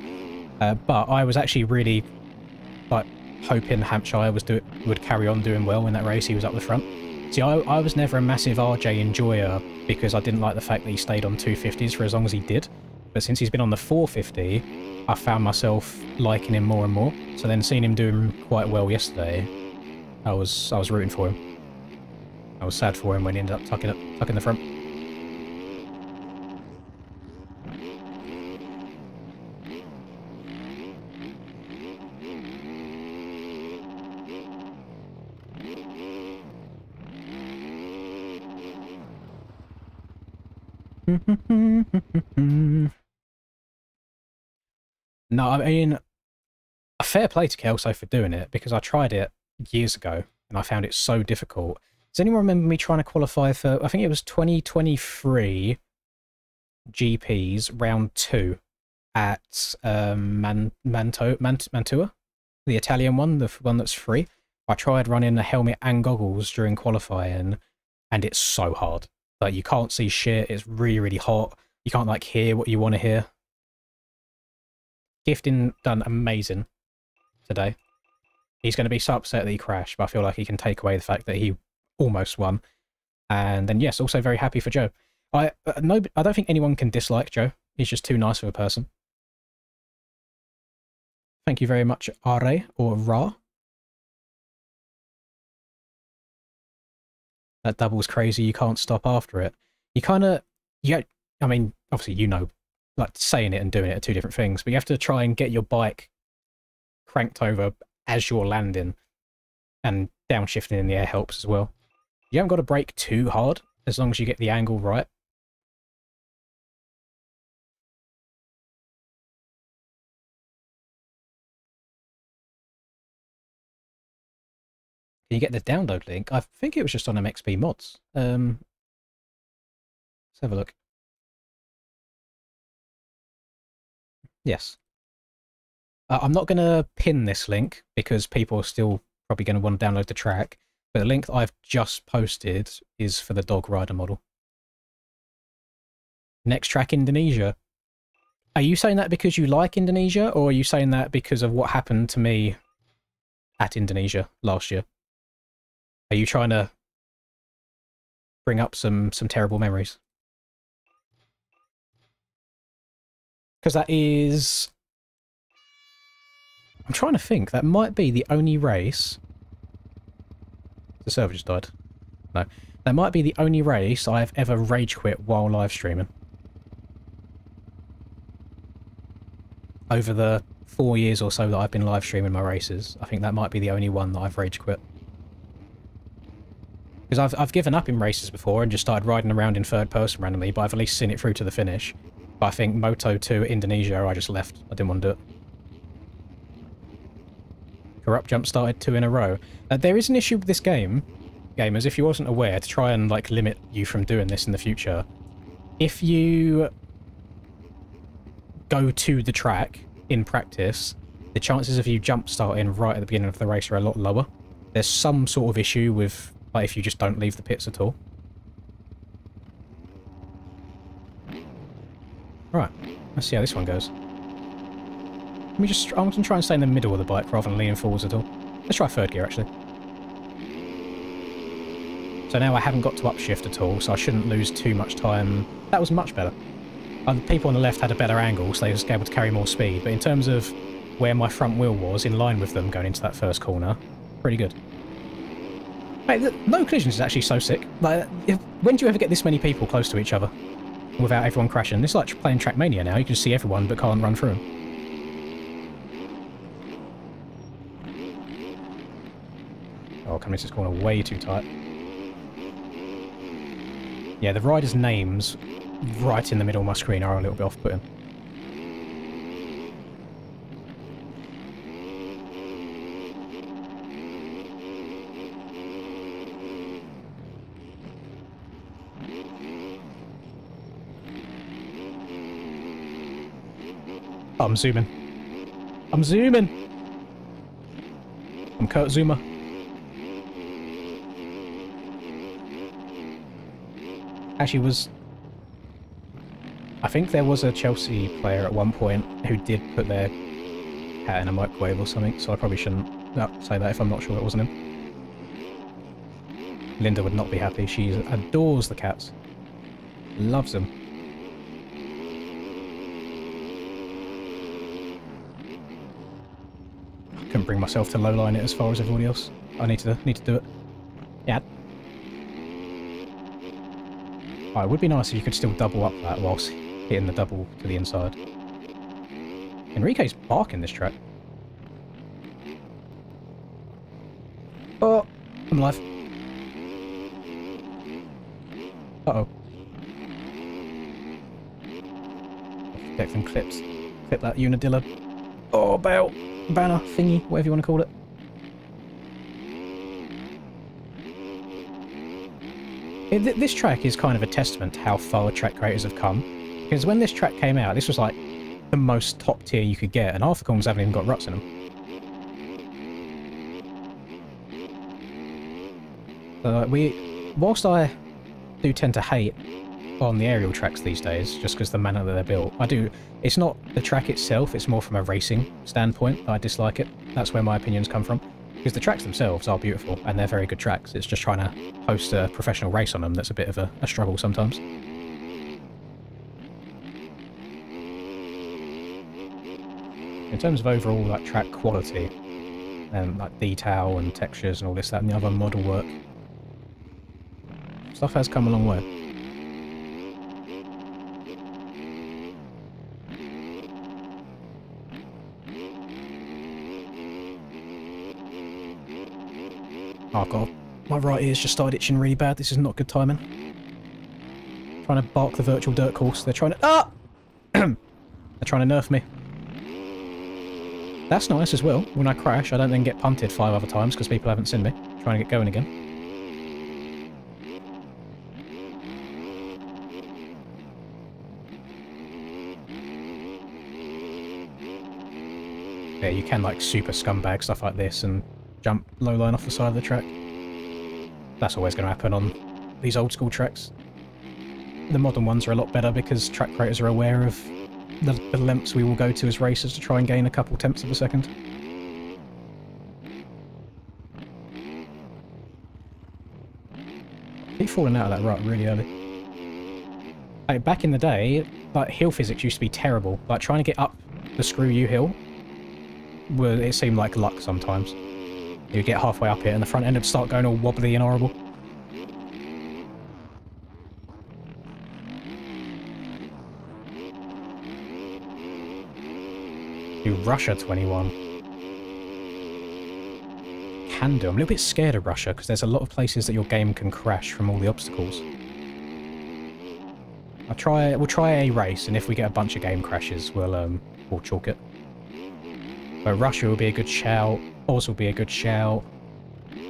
But I was actually really, like, hoping Hampshire would carry on doing well in that race. He was up the front. See, I was never a massive RJ enjoyer because I didn't like the fact that he stayed on 250s for as long as he did. But since he's been on the 450, I found myself liking him more and more. So then seeing him doing quite well yesterday, I was rooting for him. I was sad for him when he ended up tucking the front. No, I mean, a fair play to Kelso for doing it, because I tried it years ago and I found it so difficult. Does anyone remember me trying to qualify for, I think it was 2023 GPs round 2 at Mantua, the Italian one, the one that's free. I tried running a helmet and goggles during qualifying, and it's so hard. Like, you can't see shit, it's really, really hot. You can't, like, hear what you want to hear. Gifting done amazing today. He's going to be so upset that he crashed, but I feel like he can take away the fact that he almost won. And then, yes, also very happy for Joe. I don't think anyone can dislike Joe. He's just too nice of a person. Thank you very much, Are, or Ra. That double's crazy, you can't stop after it. You kind of... I mean, obviously, you know, like, saying it and doing it are two different things, but you have to try and get your bike cranked over as you're landing, and downshifting in the air helps as well. You haven't got to brake too hard, as long as you get the angle right. Can you get the download link? I think it was just on MXP Mods. Let's have a look. Yes. I'm not going to pin this link because people are still probably going to want to download the track, but the link that I've just posted is for the Dog Rider model. Next track, Indonesia. Are you saying that because you like Indonesia, or are you saying that because of what happened to me at Indonesia last year? Are you trying to bring up some terrible memories? Because that is... I'm trying to think. That might be the only race... The server just died. No. That might be the only race I've ever rage quit while live streaming. Over the 4 years or so that I've been live streaming my races, I think that might be the only one that I've rage quit. Because I've given up in races before and just started riding around in third person randomly, but I've at least seen it through to the finish. But I think Moto 2 Indonesia, I just left. I didn't want to do it. Corrupt jump started 2 in a row. There is an issue with this game, gamers, if you wasn't aware, to try and like limit you from doing this in the future. If you go to the track in practice, the chances of you jump starting right at the beginning of the race are a lot lower. There's some sort of issue with like if you just don't leave the pits at all. Right, let's see how this one goes. I'm going to try and stay in the middle of the bike rather than leaning forwards at all. Let's try third gear, actually. So now I haven't got to upshift at all, so I shouldn't lose too much time. That was much better. People on the left had a better angle, so they were able to carry more speed, but in terms of where my front wheel was, in line with them going into that first corner, pretty good. Mate, no collisions is actually so sick. Like, when do you ever get this many people close to each other without everyone crashing? It's like playing Trackmania now. You can see everyone but can't run through them. Oh, coming into this corner way too tight. Yeah, the riders' names right in the middle of my screen are a little bit off-putting. Oh, I'm zooming. I'm zooming! I'm Kurt Zoomer. Actually I think there was a Chelsea player at one point who did put their cat in a microwave or something, so I probably shouldn't say that if I'm not sure it wasn't him. Linda would not be happy. She adores the cats. Loves them. I couldn't bring myself to lowline it as far as everybody else. I need to do it. Yeah. Oh, it would be nice if you could still double up that whilst hitting the double to the inside. Enrique's barking this track. Oh, I'm alive. Uh-oh. Get some clips. Clip that Unadilla. Oh, banner thingy, whatever you want to call it. This track is kind of a testament to how far track creators have come. Because when this track came out, this was like the most top tier you could get, and half the corners haven't even got ruts in them. So whilst I do tend to hate on the aerial tracks these days, just because the manner that they're built. I do. It's not the track itself, it's more from a racing standpoint that I dislike it. That's where my opinions come from. Because the tracks themselves are beautiful, and they're very good tracks. It's just trying to host a professional race on them that's a bit of a struggle sometimes. In terms of overall like track quality, and like detail and textures and all this, that and the other model work, stuff has come a long way. Oh god, my right ear's just started itching really bad. This is not good timing. Trying to bark the virtual dirt course. They're trying to... Ah! They're trying to nerf me. That's nice as well. When I crash, I don't then get punted 5 other times because people haven't seen me. Trying to get going again. Yeah, you can like super scumbag stuff like this and jump low line off the side of the track. That's always going to happen on these old school tracks. The modern ones are a lot better because track creators are aware of the lengths we will go to as racers to try and gain a couple tenths of a second. I keep falling out of that rut really early. Like, back in the day, like hill physics used to be terrible. Like trying to get up the Screw You hill, well, it seemed like luck sometimes. You'd get halfway up it and the front end would start going all wobbly and horrible. Do Russia 21. Can do. I'm a little bit scared of Russia because there's a lot of places that your game can crash from all the obstacles. We'll try a race, and if we get a bunch of game crashes, we'll chalk it. But Russia will be a good shout. Oz will be a good shout.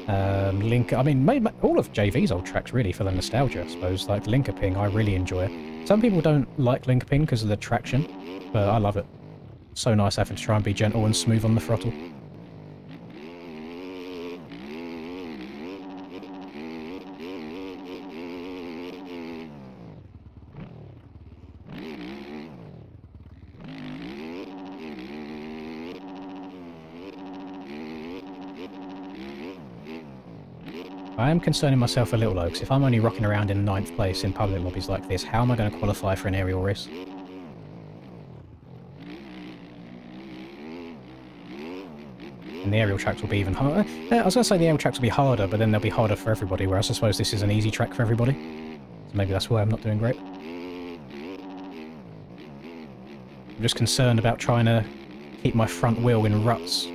Link. I mean, maybe all of JV's old tracks really for the nostalgia, I suppose. Like Linkoping, I really enjoy it. Some people don't like Linkoping because of the traction, but I love it. So nice having to try and be gentle and smooth on the throttle. I am concerning myself a little though, because if I'm only rocking around in 9th place in public lobbies like this, how am I going to qualify for an aerial race? And the aerial tracks will be even harder. I was going to say the aerial tracks will be harder, but then they'll be harder for everybody, whereas I suppose this is an easy track for everybody. So maybe that's why I'm not doing great. I'm just concerned about trying to keep my front wheel in ruts.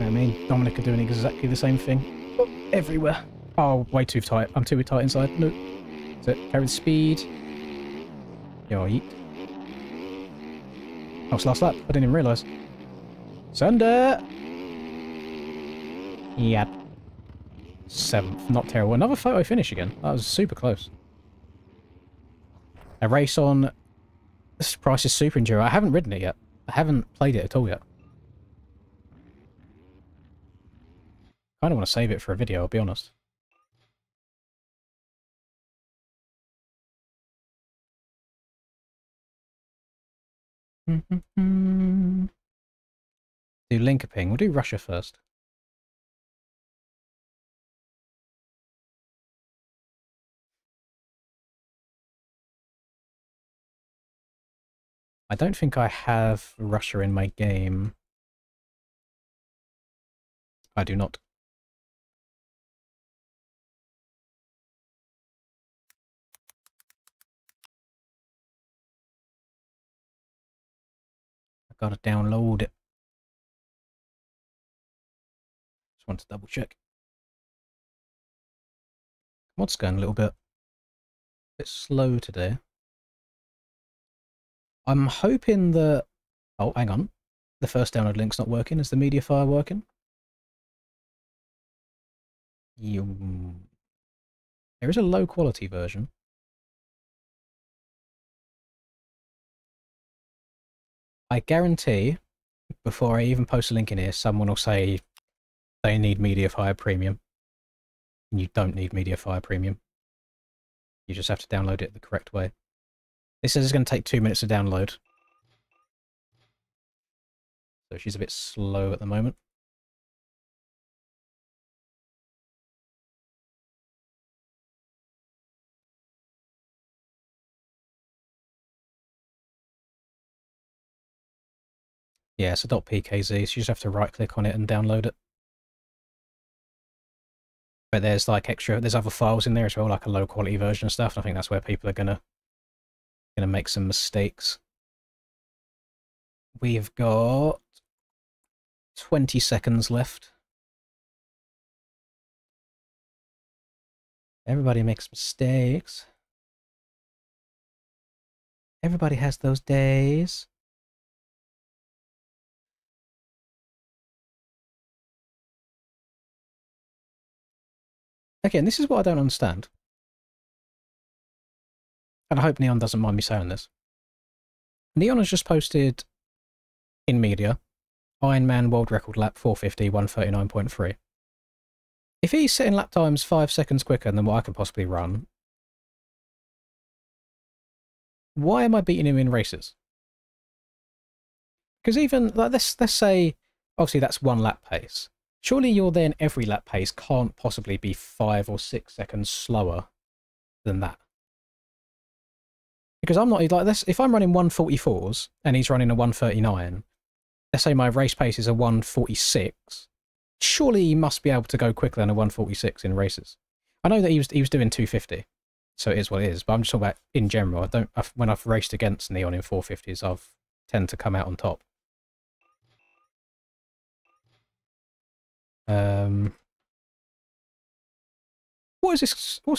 I mean, Dominic are doing exactly the same thing. Oh, everywhere. Oh, way too tight. I'm too tight inside. No. That's it. Carry the speed. Yo, yeet. Oh, it's last lap. I didn't even realise. Sunder! Yep. 7th. Not terrible. Another photo finish again. That was super close. A race on Price's Super Enduro. I haven't ridden it yet. I haven't played it at all yet. I kind of want to save it for a video, I'll be honest. Do Linkoping. We'll do Russia first. I don't think I have Russia in my game. I do not. Gotta download it. Just want to double check. Mod's going a little bit slow today. I'm hoping that... Oh, hang on. The first download link's not working. Is the Mediafire working? There is a low quality version. I guarantee, before I even post a link in here, someone will say they need Mediafire Premium. And you don't need Mediafire Premium. You just have to download it the correct way. This says it's going to take 2 minutes to download. So she's a bit slow at the moment. Yeah, it's a .pkz, so you just have to right-click on it and download it. But there's like there's other files in there as well, like a low-quality version of stuff, and I think that's where people are gonna make some mistakes. We've got 20 seconds left. Everybody makes mistakes. Everybody has those days. Again, this is what I don't understand. And I hope Neon doesn't mind me saying this. Neon has just posted in media, Iron Man World Record Lap 450, 139.3. If he's setting lap times 5 seconds quicker than what I can possibly run, why am I beating him in races? Because even, like, let's say, obviously that's 1 lap pace. Surely your then every lap pace can't possibly be 5 or 6 seconds slower than that. Because I'm not, like, this, if I'm running 144s and he's running a 139, let's say my race pace is a 146, surely he must be able to go quicker than a 146 in races. I know that he was doing 250, so it is what it is, but I'm just talking about in general. When I've raced against Neon in 450s, I've tend to come out on top. What's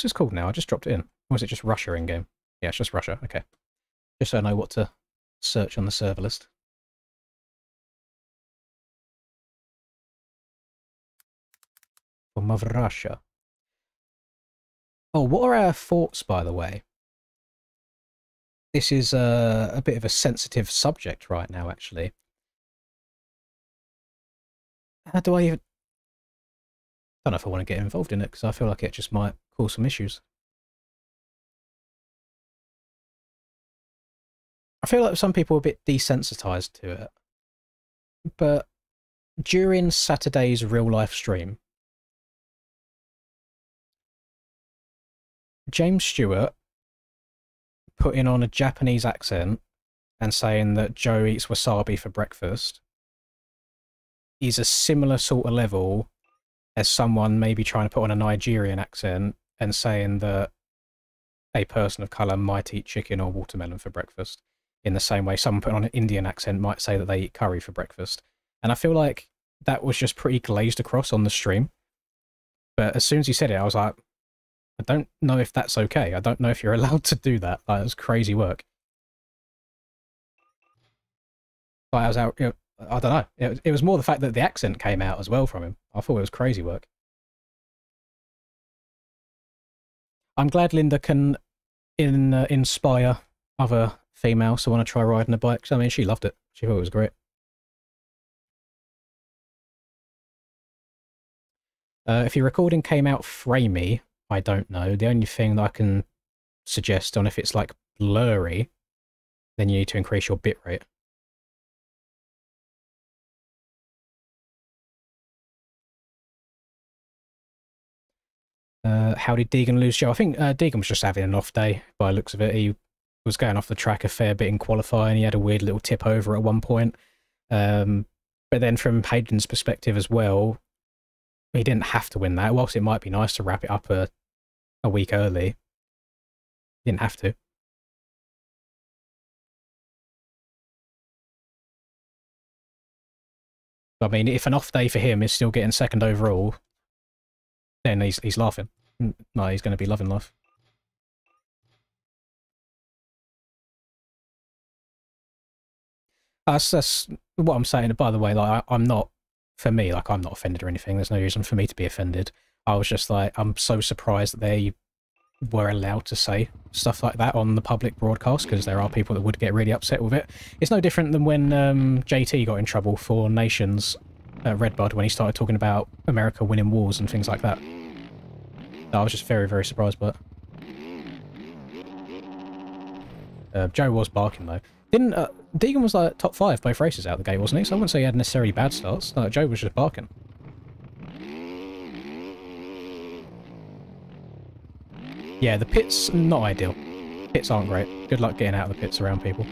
this called now? I just dropped it in. Or is it just Russia in game? Yeah, it's just Russia. Okay. Just so I know what to search on the server list. For Mother Russia. Oh, what are our thoughts, by the way? This is a bit of a sensitive subject right now, actually. How do I even... I don't know if I want to get involved in it, because I feel like it just might cause some issues. I feel like some people are a bit desensitized to it. But during Saturday's real-life stream, James Stewart putting on a Japanese accent and saying that Joe eats wasabi for breakfast is a similar sort of level as someone maybe trying to put on a Nigerian accent and saying that a person of colour might eat chicken or watermelon for breakfast, in the same way someone putting on an Indian accent might say that they eat curry for breakfast. And I feel like that was just pretty glazed across on the stream. But as soon as he said it, I was like, I don't know if that's okay. I don't know if you're allowed to do that. Like, it was crazy work. Like, I was out, you know, I don't know. It was more the fact that the accent came out as well from him. I thought it was crazy work. I'm glad Linda can inspire other females to want to try riding a bike. I mean, she loved it. She thought it was great. If your recording came out framey, I don't know. The only thing that I can suggest on if it's like blurry, then you need to increase your bitrate. How did Deegan lose Joe? I think Deegan was just having an off day by the looks of it. He was going off the track a fair bit in qualifying. He had a weird little tip over at one point. But then from Hayden's perspective as well, he didn't have to win that. Whilst it might be nice to wrap it up a week early, he didn't have to. I mean, if an off day for him is still getting second overall, then he's laughing. No, he's going to be loving life. That's what I'm saying. By the way, like I'm not, for me, like I'm not offended or anything. There's no reason for me to be offended. I was just like, I'm so surprised that they were allowed to say stuff like that on the public broadcast, because there are people that would get really upset with it. It's no different than when JT got in trouble for Nations at Redbud when he started talking about America winning wars and things like that. I was just very, very surprised by it. Joe was barking though. Didn't Deegan was like top 5 both races out the gate, wasn't he? So I wouldn't say he had necessarily bad starts. Joe was just barking. Yeah, the pits not ideal. Pits aren't great. Good luck getting out of the pits around people.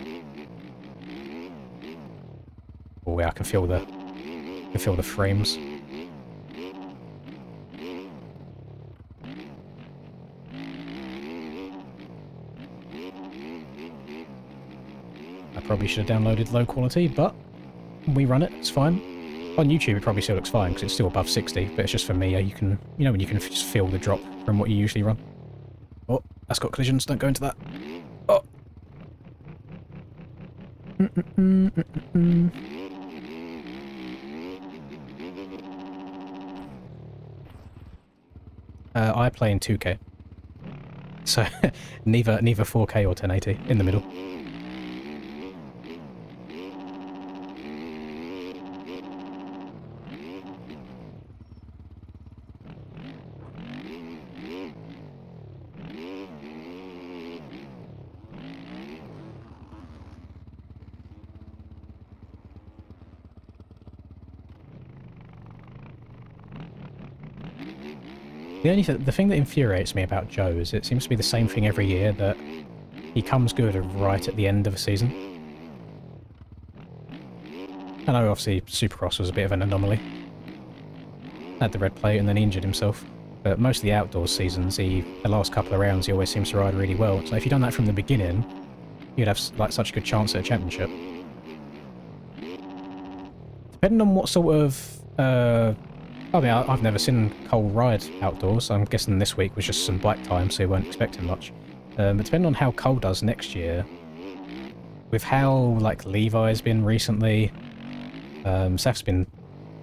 Oh yeah, I can feel the frames. I probably should have downloaded low quality, but we run it, it's fine. On YouTube it probably still looks fine because it's still above 60, but it's just for me, you can, you know, when you can just feel the drop from what you usually run. Oh, that's got collisions, don't go into that. Oh. I play in 2K. So, neither 4K or 1080, in the middle. The thing that infuriates me about Joe is it seems to be the same thing every year, that he comes good right at the end of a season. I know obviously Supercross was a bit of an anomaly. Had the red plate and then he injured himself. But most of the outdoors seasons, the last couple of rounds, he always seems to ride really well. So if you'd done that from the beginning, you'd have like such a good chance at a championship. Depending on what sort of I mean, I've never seen Cole ride outdoors. I'm guessing this week was just some bike time, so you weren't expecting much. But depending on how Cole does next year, with how like Levi's been recently, Seth's been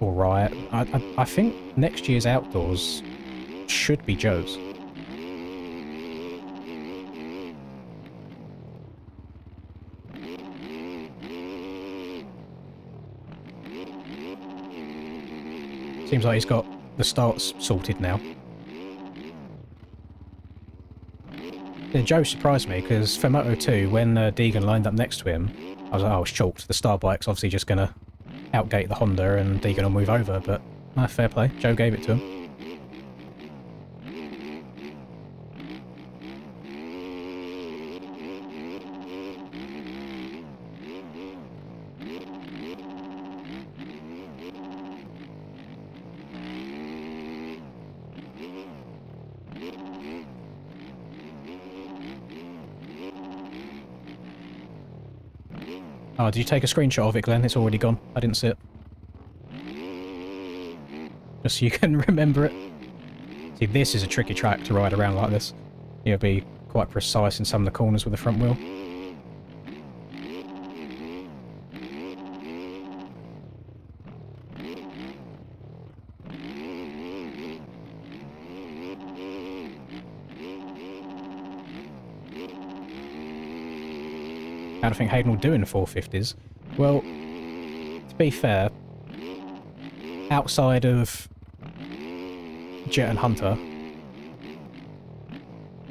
all right. I think next year's outdoors should be Joe's. Seems like he's got the starts sorted now. Yeah, Joe surprised me, because for Moto 2, when Deegan lined up next to him, I was like, oh, it's chalked. The Star Bike's obviously just going to outgate the Honda and Deegan will move over, but fair play. Joe gave it to him. Oh, did you take a screenshot of it, Glenn? It's already gone. I didn't see it. Just so you can remember it. See, this is a tricky track to ride around like this. You'll be quite precise in some of the corners with the front wheel. How do I think Hayden will do in 450s? Well, to be fair, outside of Jet and Hunter,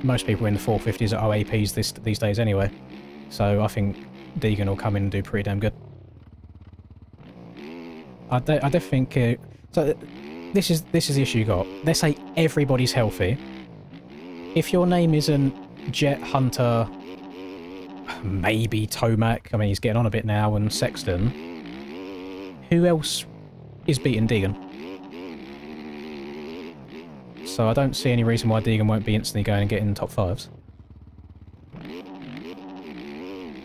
most people in the 450s are OAPs these days anyway. So I think Deegan will come in and do pretty damn good. I don't think... so this is the issue you got. Let's say everybody's healthy. If your name isn't Jet, Hunter, maybe Tomac, I mean he's getting on a bit now, and Sexton, who else is beating Deegan? So I don't see any reason why Deegan won't be instantly going and getting top 5s.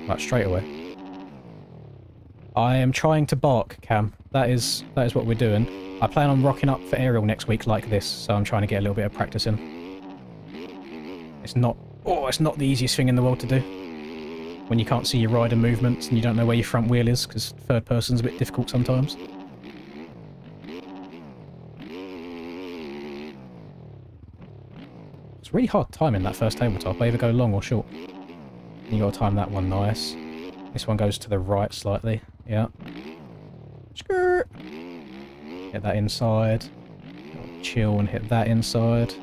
Like straight away. I am trying to bark, Cam. that is what we're doing. I plan on rocking up for aerial next week like this, so I'm trying to get a little bit of practice in. It's not the easiest thing in the world to do when you can't see your rider movements and you don't know where your front wheel is, because third person's a bit difficult sometimes. It's really hard timing that first tabletop. I either go long or short. You gotta time that one nice. This one goes to the right slightly. Yeah. Skirt. Hit that inside. Chill and hit that inside.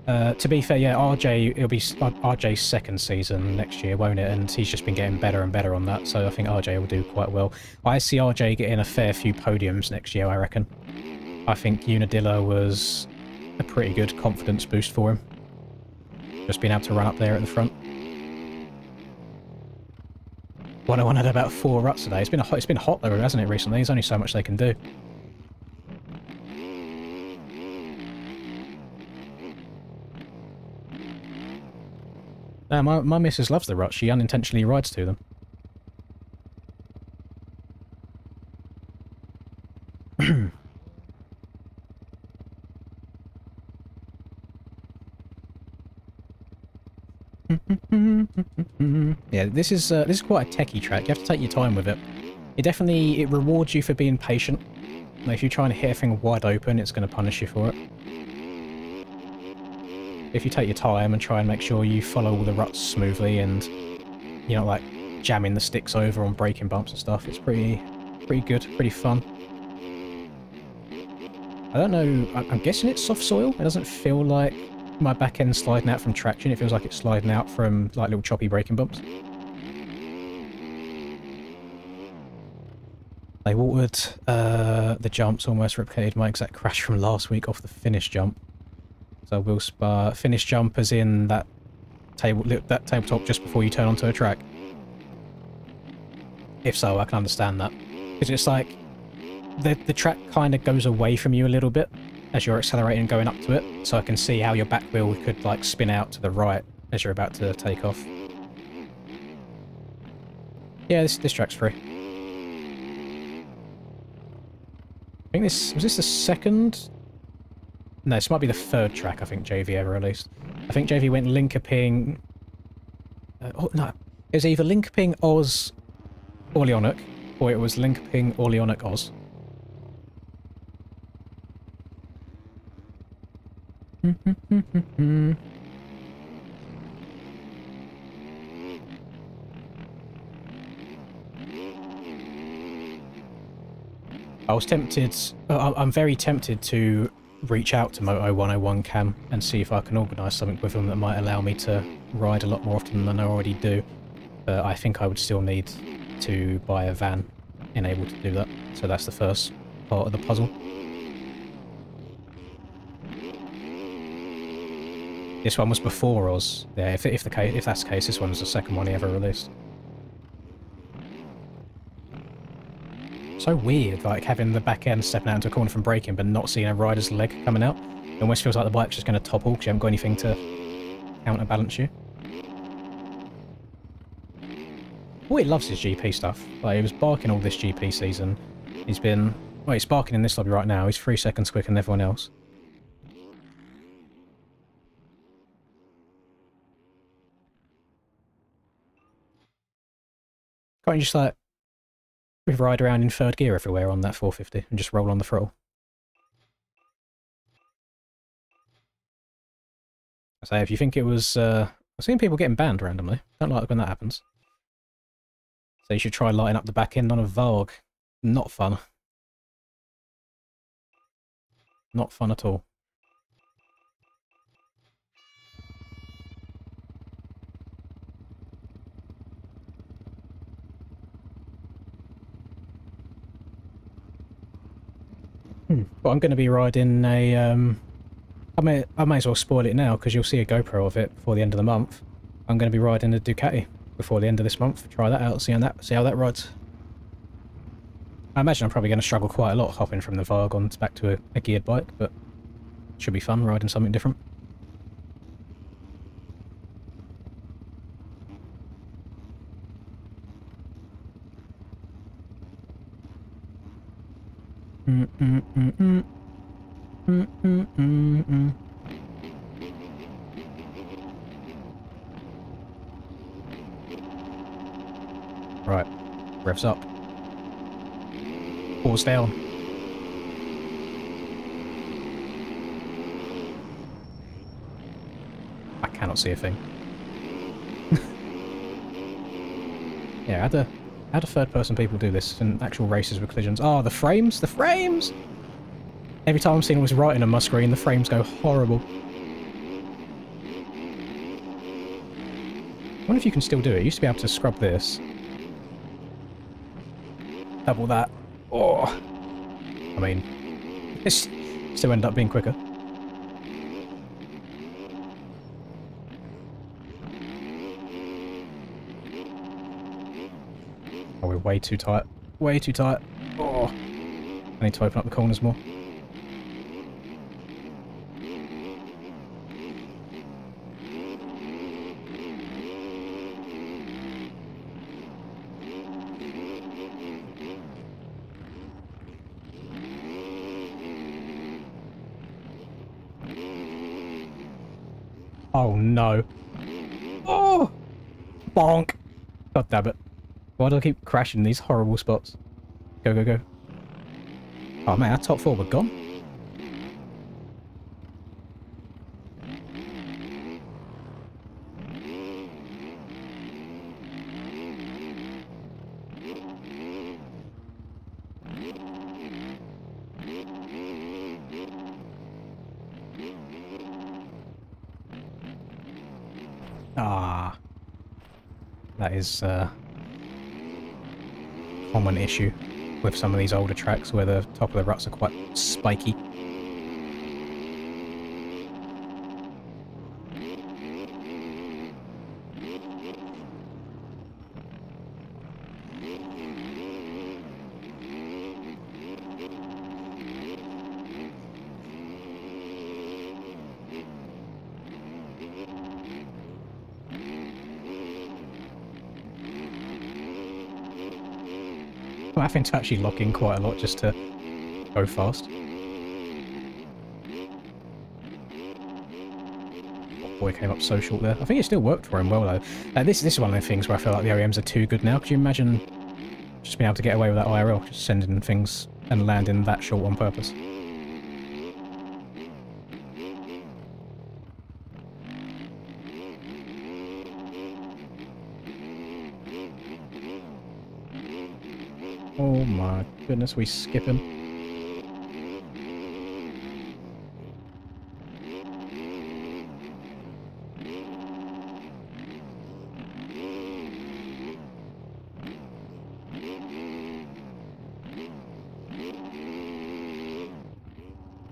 To be fair, yeah, it'll be RJ's second season next year, won't it? And he's just been getting better and better on that, so I think RJ will do quite well. I see RJ getting a fair few podiums next year, I reckon. I think Unadilla was a pretty good confidence boost for him. Just being able to run up there at the front. 101 had about 4 ruts today. It's been hot though, hasn't it, recently? There's only so much they can do. My missus loves the ruts. She unintentionally rides to them. Yeah, this is quite a techie track. You have to take your time with it. It rewards you for being patient. Like, if you try and hit everything wide open, it's going to punish you for it. If you take your time and try and make sure you follow all the ruts smoothly and you're not like jamming the sticks over on braking bumps and stuff, it's pretty good, pretty fun. I don't know, I'm guessing it's soft soil. It doesn't feel like my back end sliding out from traction. It feels like it's sliding out from like little choppy braking bumps. They watered the jumps, almost replicated my exact crash from last week off the finish jump. So we'll finish jump as in that tabletop just before you turn onto a track. If so, I can understand that. Because it's like, the track kind of goes away from you a little bit as you're accelerating and going up to it. So I can see how your back wheel could like spin out to the right as you're about to take off. Yeah, this track's free. I think was this the second? No, this might be the third track I think JV ever released. I think JV went Linkoping... oh, no. It was either Linkoping Oz Orleanic, or it was Linkoping Orleanic Oz. I was tempted... I'm very tempted to reach out to Moto 101 Cam and see if I can organise something with them that might allow me to ride a lot more often than I already do. But I think I would still need to buy a van enabled to do that. So that's the first part of the puzzle. This one was before Oz. Yeah, if that's the case, this one was the second one he ever released. So weird, like having the back end stepping out into a corner from braking but not seeing a rider's leg coming out. It almost feels like the bike's just going to topple because you haven't got anything to counterbalance you. Oh, he loves his GP stuff. Like, he was barking all this GP season. He's barking in this lobby right now. He's 3 seconds quicker than everyone else. Can't you just, like, ride around in third gear everywhere on that 450 and just roll on the throttle? I say, if you think it was... I've seen people getting banned randomly. Don't like when that happens. So you should try lighting up the back end on a Varg. Not fun. Not fun at all. But I'm going to be riding a... I may as well spoil it now, because you'll see a GoPro of it before the end of the month. I'm going to be riding a Ducati before the end of this month. Try that out, see how that rides. I imagine I'm probably going to struggle quite a lot hopping from the Varg on back to a geared bike, but it should be fun riding something different. Right, revs up. Pause down. I cannot see a thing. Yeah, how do third-person people do this in actual races with collisions? Oh, the frames! The frames! Every time I'm seeing all this writing on my screen, the frames go horrible. I wonder if you can still do it. You used to be able to scrub this. Double that. Oh! I mean, this still end up being quicker. Oh, we're way too tight. Way too tight. Oh! I need to open up the corners more. Oh no. Oh! Bonk! God damn it. Why do I keep crashing in these horrible spots? Go, go, go. Oh man, our top four were gone. Ah. That is common issue with some of these older tracks where the top of the ruts are quite spiky. I'm having to actually lock in quite a lot just to go fast. Oh boy, came up so short there. I think it still worked for him well though. This is one of the things where I feel like the OEMs are too good now. Could you imagine just being able to get away with that IRL, just sending things and landing that short on purpose? Oh my goodness, we skip him.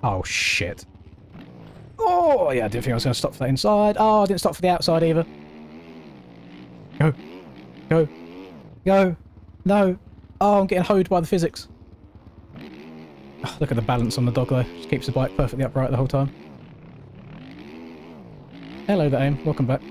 Oh shit. Oh yeah, I didn't think I was going to stop for that inside. Oh, I didn't stop for the outside either. Go. Go. Go. No. Oh, I'm getting hoed by the physics. Oh, look at the balance on the dog though. Just keeps the bike perfectly upright the whole time. Hello there, AIM. Welcome back.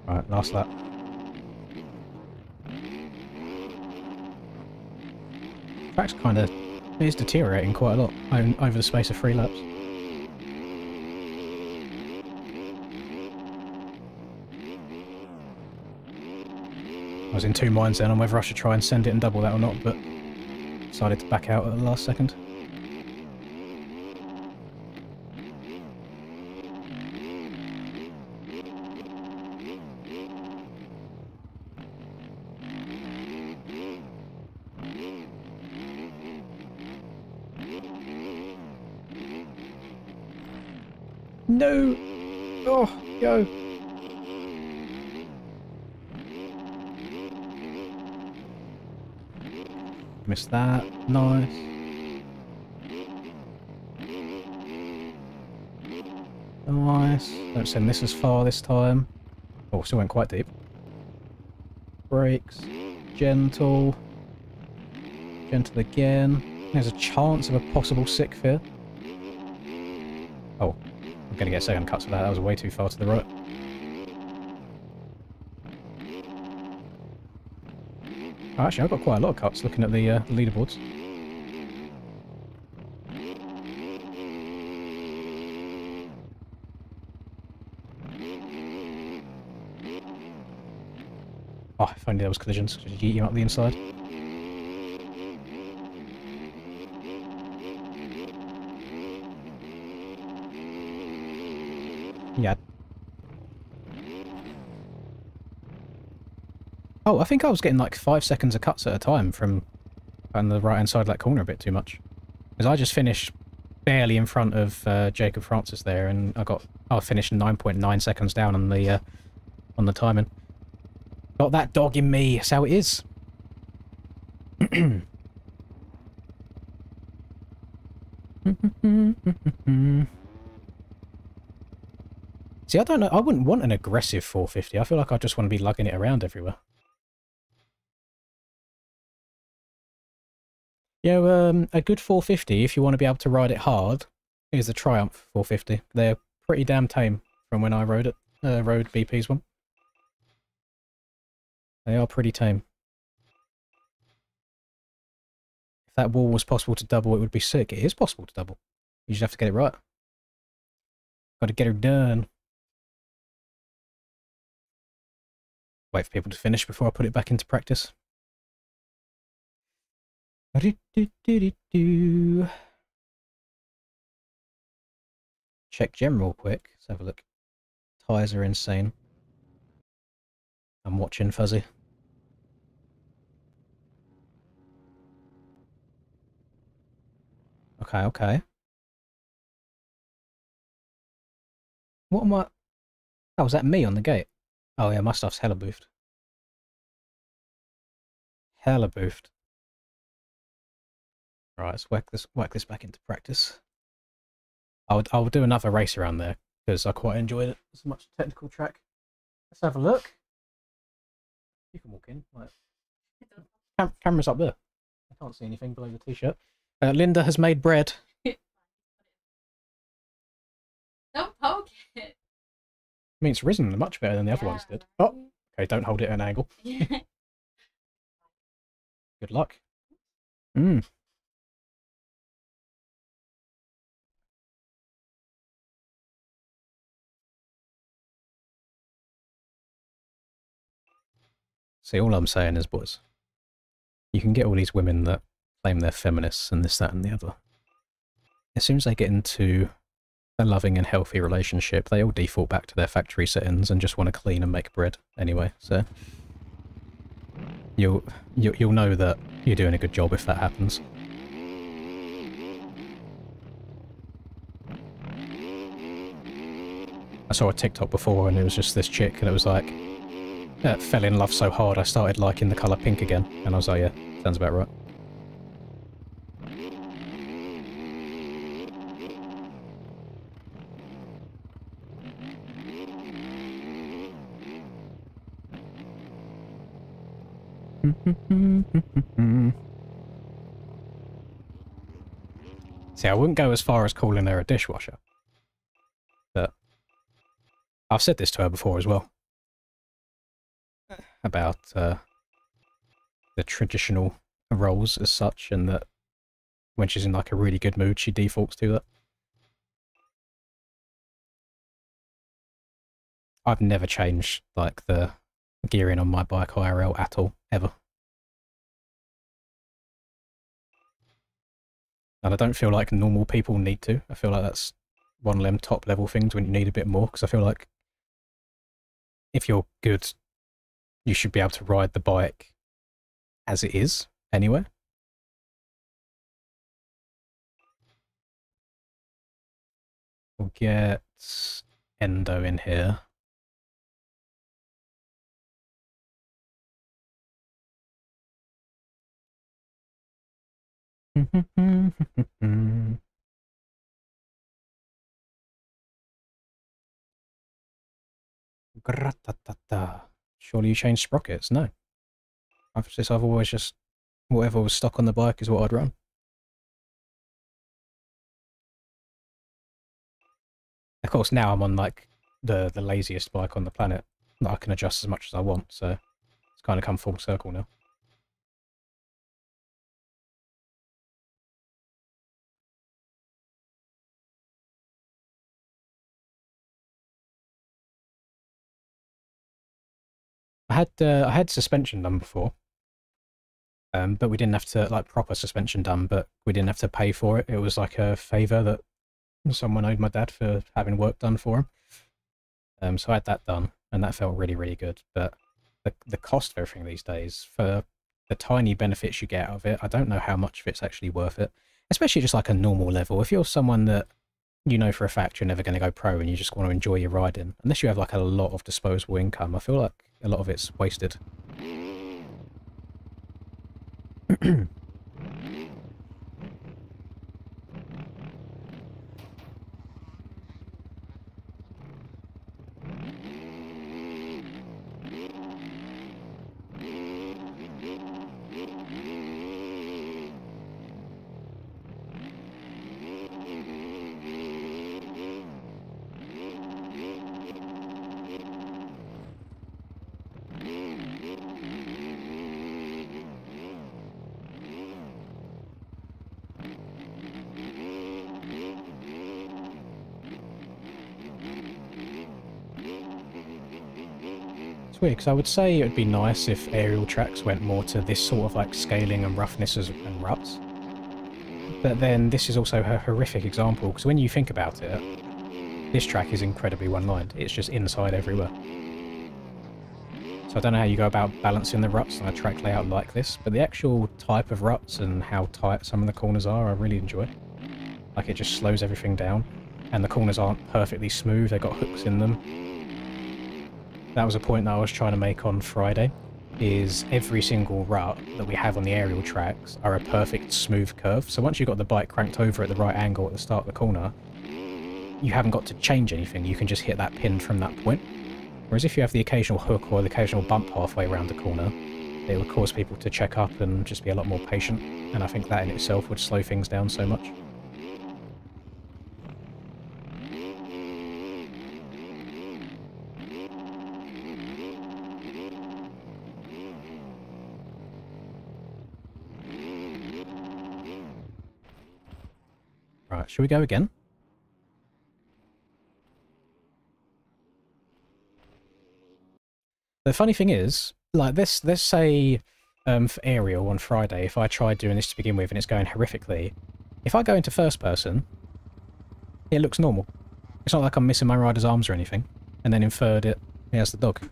Right, last lap. Track's kind of is deteriorating quite a lot over the space of 3 laps. I was in 2 minds then on whether I should try and send it and double that or not, but decided to back out at the last second. No! Oh, go! Missed that. Nice. Nice. Don't send this as far this time. Oh, still went quite deep. Brakes. Gentle. Gentle again. There's a chance of a possible sixth here. Oh, I'm going to get second cuts for that. That was way too far to the right. Oh, actually, I've got quite a lot of cuts looking at the leaderboards. Oh, if only there was collisions. Did you eat him up the inside? Yeah. Oh, I think I was getting like 5 seconds of cuts at a time from on the right-hand side of that corner a bit too much. Because I just finished barely in front of Jacob Francis there, and I finished 9.9 seconds down on the timing. Got that dog in me. That's how it is. See, I don't know. I wouldn't want an aggressive 450. I feel like I just want to be lugging it around everywhere. Yeah, a good 450, if you want to be able to ride it hard, is the Triumph 450. They're pretty damn tame from when I rode it. Rode BP's one. They are pretty tame. If that wall was possible to double, it would be sick. It is possible to double. You just have to get it right. Got to get her done. Wait for people to finish before I put it back into practice. Check gem real quick. Let's have a look. Tyres are insane. I'm watching Fuzzy. Okay, okay. What am I... Oh, was that me on the gate? Oh yeah, my stuff's hella boofed. Hella boofed. Right, let's whack this back into practice. I'll do another race around there, because I quite enjoyed it. It's a much technical track. Let's have a look. You can walk in. Right. Camera's up there. I can't see anything below the t-shirt. Linda has made bread. Don't poke it. I mean, it's risen much better than the other ones did. Oh, okay, don't hold it at an angle. Good luck. Mm. See, all I'm saying is, boys, you can get all these women that claim they're feminists and this, that, and the other. As soon as they get into a loving and healthy relationship, they all default back to their factory settings and just want to clean and make bread anyway. So you'll know that you're doing a good job if that happens. I saw a TikTok before and it was just this chick and it was like, fell in love so hard I started liking the colour pink again. And I was like, yeah, sounds about right. See, I wouldn't go as far as calling her a dishwasher. But I've said this to her before as well. About the traditional roles as such, and that when she's in like a really good mood, she defaults to that. I've never changed like the gearing on my bike IRL at all, ever. And I don't feel like normal people need to. I feel like that's one of them top level things when you need a bit more, because I feel like if you're good, you should be able to ride the bike as it is, anyway. We'll get Endo in here. Gratatata. Surely you changed sprockets? No. I've always just... Whatever was stuck on the bike is what I'd run. Of course, now I'm on, like, the laziest bike on the planet that I can adjust as much as I want, so it's kind of come full circle now. I had suspension done before, but we didn't have to, like, proper suspension done, but we didn't have to pay for it. It was like a favour that someone owed my dad for having work done for him. So I had that done, and that felt really, really good. But the cost of everything these days, for the tiny benefits you get out of it, I don't know how much of it's actually worth it. Especially just like a normal level. If you're someone that you know for a fact you're never going to go pro and you just want to enjoy your riding, unless you have like a lot of disposable income, I feel like a lot of it's wasted. Weird, because I would say it would be nice if aerial tracks went more to this sort of like scaling and roughness and ruts. But then this is also a horrific example, because when you think about it, this track is incredibly one-lined. It's just inside everywhere. So I don't know how you go about balancing the ruts on a track layout like this, but the actual type of ruts and how tight some of the corners are, I really enjoy. Like, it just slows everything down, and the corners aren't perfectly smooth, they've got hooks in them. That was a point that I was trying to make on Friday, is every single rut that we have on the aerial tracks are a perfect smooth curve. So once you've got the bike cranked over at the right angle at the start of the corner, you haven't got to change anything, you can just hit that pin from that point. Whereas if you have the occasional hook or the occasional bump halfway around the corner, it would cause people to check up and just be a lot more patient, and I think that in itself would slow things down so much. Right, shall we go again? The funny thing is, like this, let's say for aerial on Friday, if I tried doing this to begin with and it's going horrifically, if I go into first person, it looks normal. It's not like I'm missing my rider's arms or anything. And then in third, it has the dog.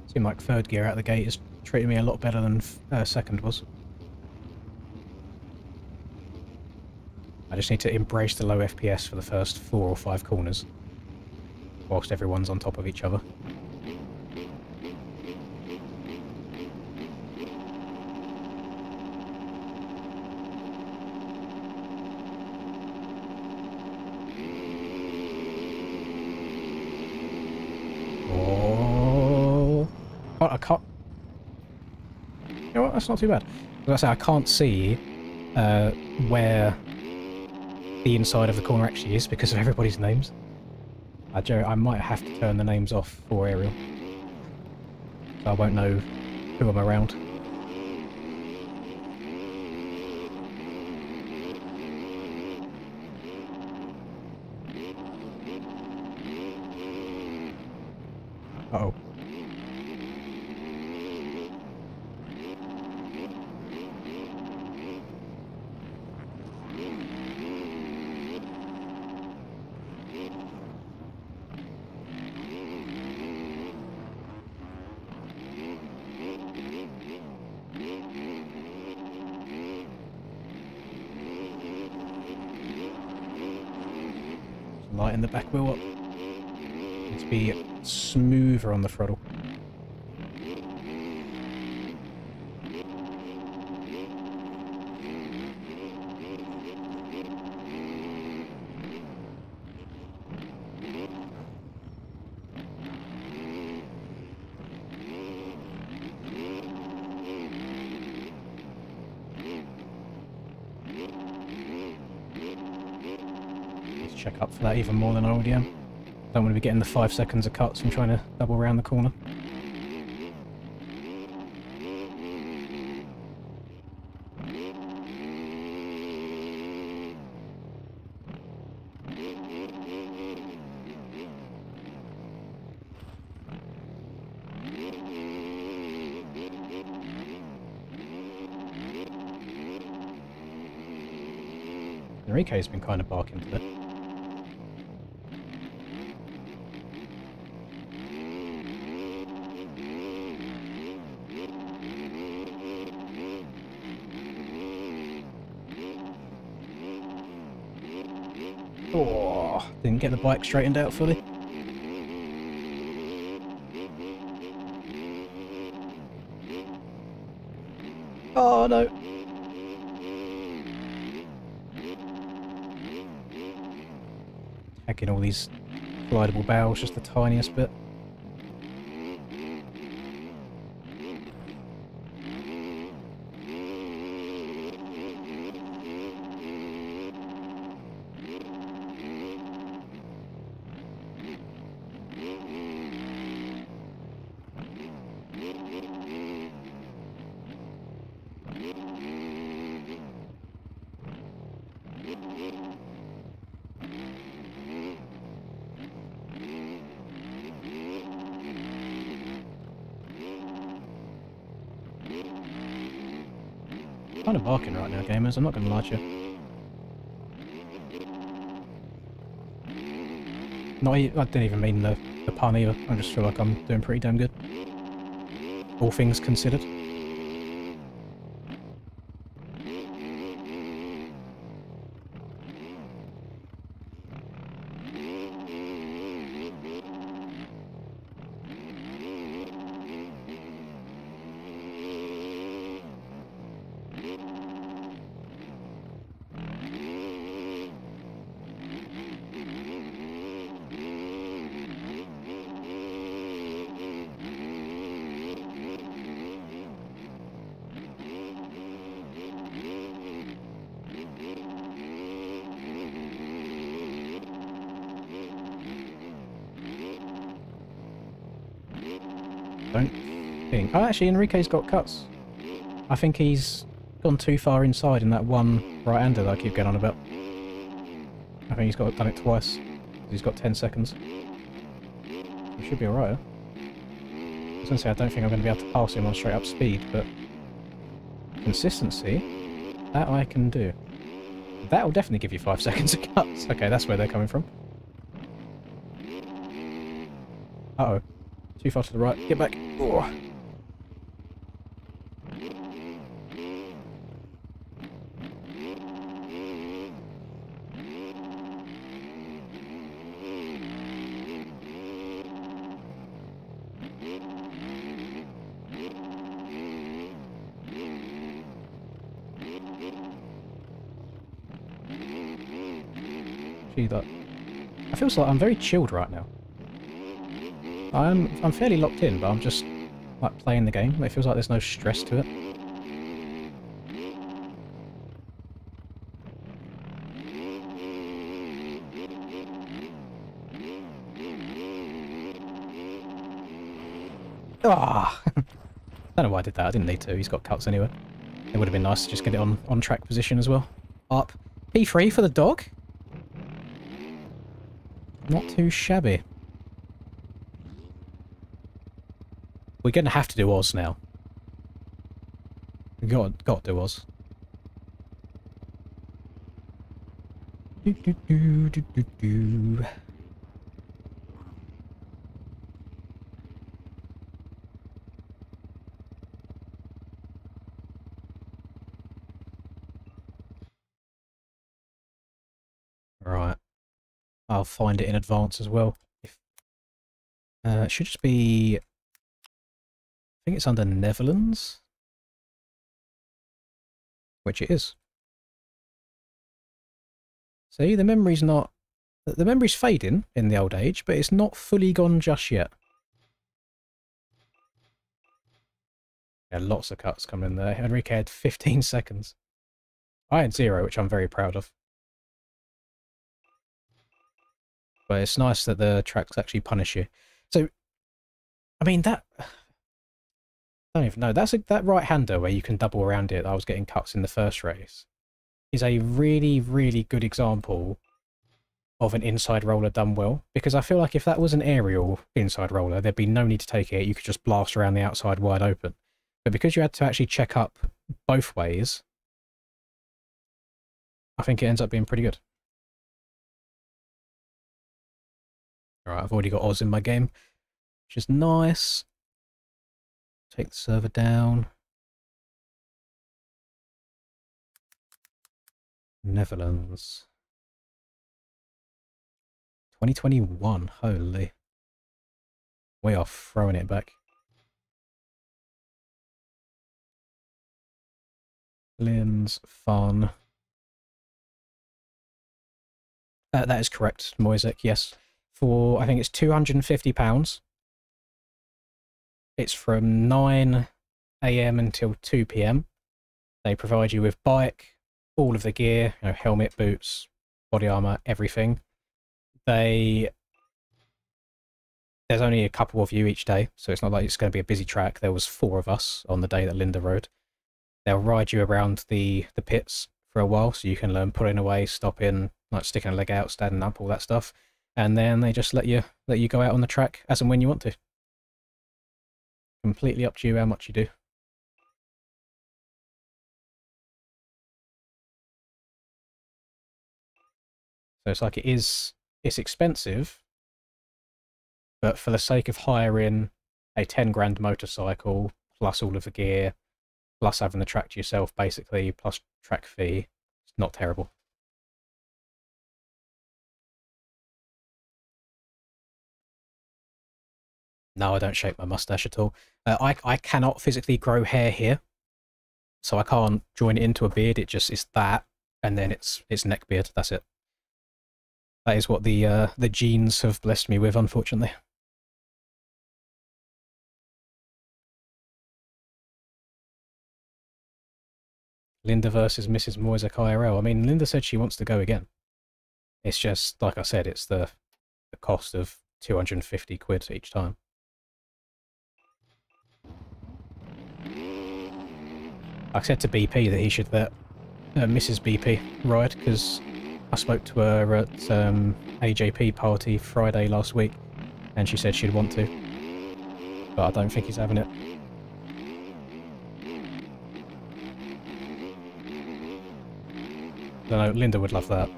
Seemed like third gear out of the gate is treating me a lot better than second was. I just need to embrace the low FPS for the first 4 or 5 corners, whilst everyone's on top of each other. I can't... You know what, that's not too bad. As I say, I can't see where the inside of the corner actually is because of everybody's names. I might have to turn the names off for aerial, so I won't know who I'm around. Uh-oh. Lighten the back wheel up. Need to be smoother on the throttle. Check up for that even more than I already am. Don't want to be getting the 5 seconds of cuts and trying to double round the corner. Enrique's been kind of barking today. Oh, didn't get the bike straightened out fully. Oh no. Hacking all these glidable barrels just the tiniest bit. Kind of barking right now, gamers, I'm not going to lie to you. I didn't even mean the pun either, I just feel like I'm doing pretty damn good. All things considered. Don't think... Oh, actually, Enrique's got cuts. I think he's gone too far inside in that one right-hander that I keep getting on about. I think he's done it twice. He's got 10 seconds. He should be alright. I was going to say, I don't think I'm going to be able to pass him on straight up speed, but consistency, that I can do. That'll definitely give you 5 seconds of cuts. Okay, that's where they're coming from. Uh-oh. Too far to the right. Get back. Oh. Gee, that... I feel like I'm very chilled right now. I'm fairly locked in, but I'm just like playing the game. It feels like there's no stress to it. Ah! Don't know why I did that. I didn't need to. He's got cuts anyway. It would have been nice to just get it on track position as well. Up. P3 for the dog. Not too shabby. We're going to have to do Oz now. We got to do Oz. Do, do, do, do, do, do. Right. I'll find it in advance as well. If it should just be, I think it's under Netherlands, which it is. See, the memory's not, the memory's fading in the old age, but it's not fully gone just yet. Yeah, lots of cuts coming in there. Enrique had 15 seconds. I had 0, which I'm very proud of. But it's nice that the tracks actually punish you. So, I mean, that... I don't even know. That right-hander where you can double around it that I was getting cuts in the first race is a really, really good example of an inside roller done well. Because I feel like if that was an aerial inside roller, there'd be no need to take it. You could just blast around the outside wide open. But because you had to actually check up both ways, I think it ends up being pretty good. Alright, I've already got Oz in my game, which is nice. Take the server down. Netherlands. 2021, holy. We are throwing it back. Lynn's fun. That is correct, Moisek, yes. For, I think it's £250. It's from 9 AM until 2 PM. They provide you with bike, all of the gear, you know, helmet, boots, body armor, everything. There's only a couple of you each day, so it's not like it's going to be a busy track. There was 4 of us on the day that Linda rode. They'll ride you around the pits for a while, so you can learn pulling away, stopping, like sticking a leg out, standing up, all that stuff. And then they just let you go out on the track as and when you want to. Completely up to you how much you do. So it's like it's expensive, but for the sake of hiring a 10 grand motorcycle, plus all of the gear, plus having the track to yourself basically, plus track fee, it's not terrible. No, I don't shape my mustache at all. I cannot physically grow hair here, so I can't join it into a beard. It just is that, and then it's neck beard. That's it. That is what the genes have blessed me with, unfortunately. Linda versus Mrs. Moisek IRL. I mean, Linda said she wants to go again. It's just, like I said, it's the cost of 250 quid each time. I said to BP that he should let Mrs. BP ride, because I spoke to her at AJP party Friday last week, and she said she'd want to. But I don't think he's having it. I don't know, Linda would love that.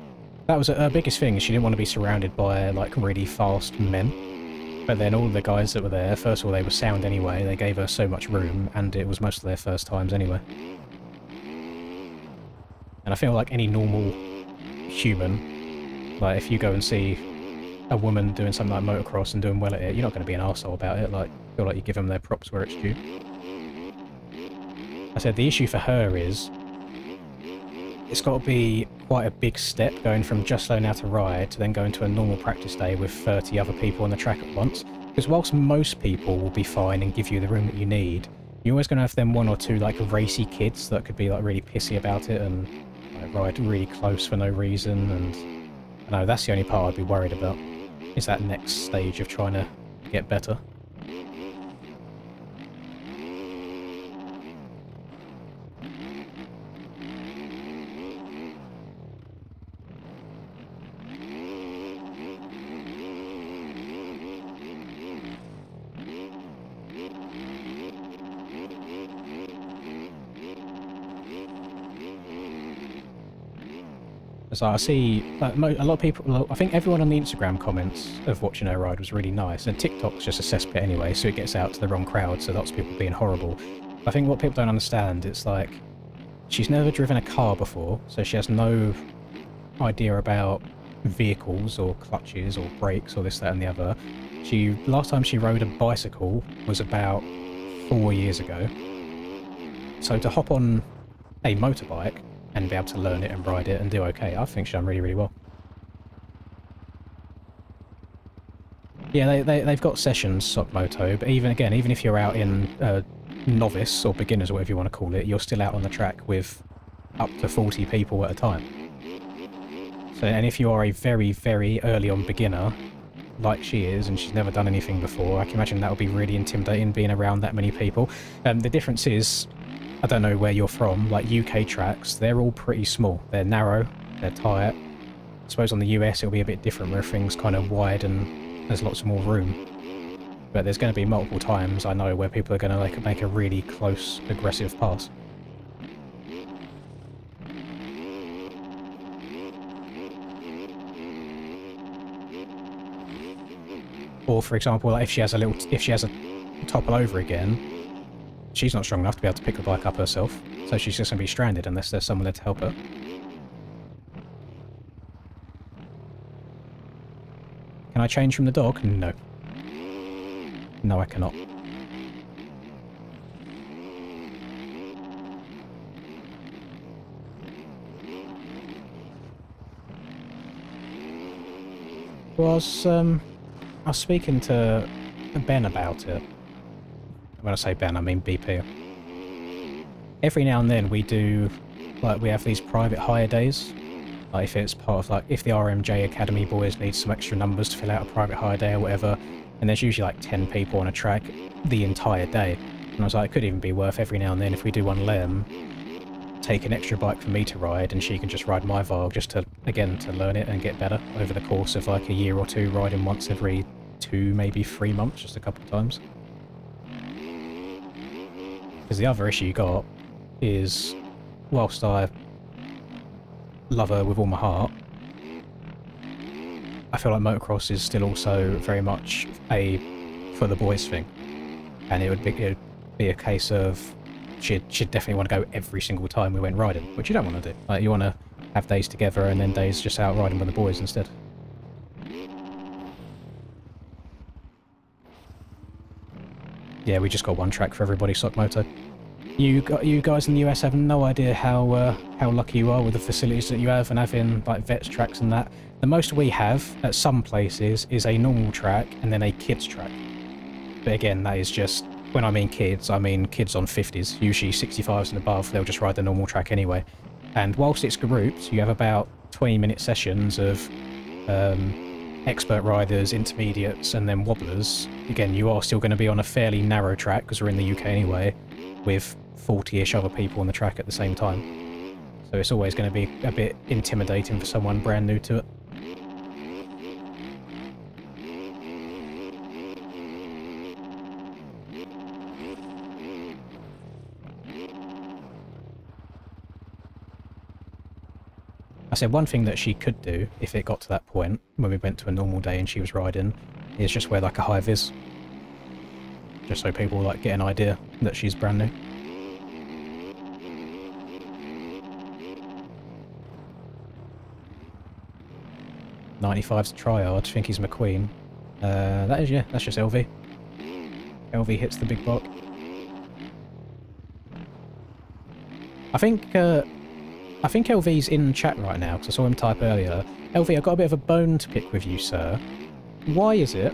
That was her biggest thing, is she didn't want to be surrounded by, like, really fast men. But then all the guys that were there, first of all, they were sound anyway, they gave her so much room, and it was most of their first times anyway. And I feel like any normal human, like, if you go and see a woman doing something like motocross and doing well at it, you're not going to be an arsehole about it, like, I feel like you give them their props where it's due. I said the issue for her is, it's got to be quite a big step going from just learning how to ride to then going to a normal practice day with 30 other people on the track at once. Because whilst most people will be fine and give you the room that you need, you're always going to have them 1 or 2 like racy kids that could be like really pissy about it and like, ride really close for no reason. And I know that's the only part I'd be worried about, is that next stage of trying to get better. So I see a lot of people, I think everyone on the Instagram comments of watching her ride was really nice, and TikTok's just a cesspit anyway, so it gets out to the wrong crowd, so lots of people being horrible. I think what people don't understand, it's like, she's never driven a car before, so she has no idea about vehicles or clutches or brakes or this, that and the other. Last time she rode a bicycle was about 4 years ago. So to hop on a motorbike and be able to learn it and ride it and do okay, I think she's done really, really well. Yeah, they've got sessions, Sockmoto, but even if you're out in novice or beginners or whatever you want to call it, you're still out on the track with up to 40 people at a time. So, and if you are a very, very early on beginner, like she is, and she's never done anything before, I can imagine that would be really intimidating being around that many people. The difference is, I don't know where you're from, like UK tracks, they're all pretty small. They're narrow, they're tight. I suppose on the US it'll be a bit different where everything's kind of wide and there's lots more room. But there's going to be multiple times, I know, where people are going to make a really close, aggressive pass. Or, for example, like if she has a topple over again, she's not strong enough to be able to pick the bike up herself, so she's just going to be stranded unless there's someone there to help her. Can I change from the dog? No. No, I cannot. I was speaking to Ben about it. When I say Ben, I mean BP. Every now and then we do, like, we have these private hire days. Like, if it's part of, like, if the RMJ Academy boys need some extra numbers to fill out a private hire day or whatever, and there's usually like 10 people on a track the entire day. And I was like, it could even be worth every now and then if we do one Lem, take an extra bike for me to ride and she can just ride my Varg just to, again, to learn it and get better over the course of like a year or two, riding once every 2, maybe 3 months, just a couple of times. Because the other issue you got is, whilst I love her with all my heart, I feel like motocross is still also very much a for the boys thing, and it would be a case of she'd definitely want to go every single time we went riding, which you don't want to do. Like, you want to have days together and then days just out riding with the boys instead. Yeah, we just got one track for everybody, Sockmoto. You guys in the US have no idea how lucky you are with the facilities that you have and having like vets tracks and that. The most we have at some places is a normal track and then a kids track. But again, that is just, when I mean kids on 50s, usually 65s and above. They'll just ride the normal track anyway. And whilst it's grouped, you have about 20-minute sessions of expert riders, intermediates, and then wobblers. Again, you are still going to be on a fairly narrow track because we're in the UK anyway, with 40-ish other people on the track at the same time. So it's always going to be a bit intimidating for someone brand new to it. I said one thing that she could do, if it got to that point, when we went to a normal day and she was riding, is just wear like a high vis. Just so people like get an idea that she's brand new. .95's Triard, I think he's McQueen. That is, yeah, that's just LV. LV hits the big block. I think LV's in chat right now, because I saw him type earlier. LV, I've got a bit of a bone to pick with you, sir. Why is it,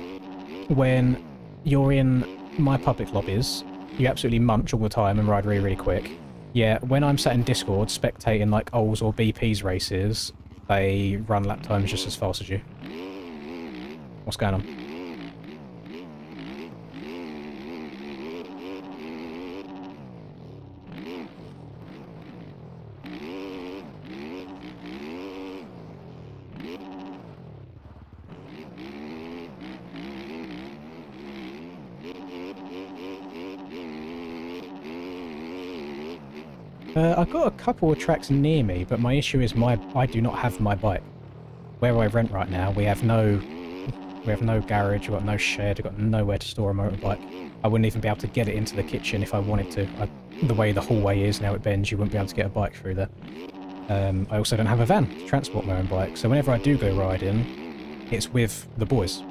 when you're in my public lobbies, you absolutely munch all the time and ride really, really quick? Yeah, when I'm sat in Discord spectating like Ols or BP's races, they run lap times just as fast as you. What's going on? I've got a couple of tracks near me, but my issue is I do not have my bike. Where I rent right now, we have no garage, we've got no shed, we've got nowhere to store a motorbike. I wouldn't even be able to get it into the kitchen if I wanted to. The way the hallway is now at Ben's, you wouldn't be able to get a bike through there. I also don't have a van to transport my own bike, so whenever I do go riding, it's with the boys.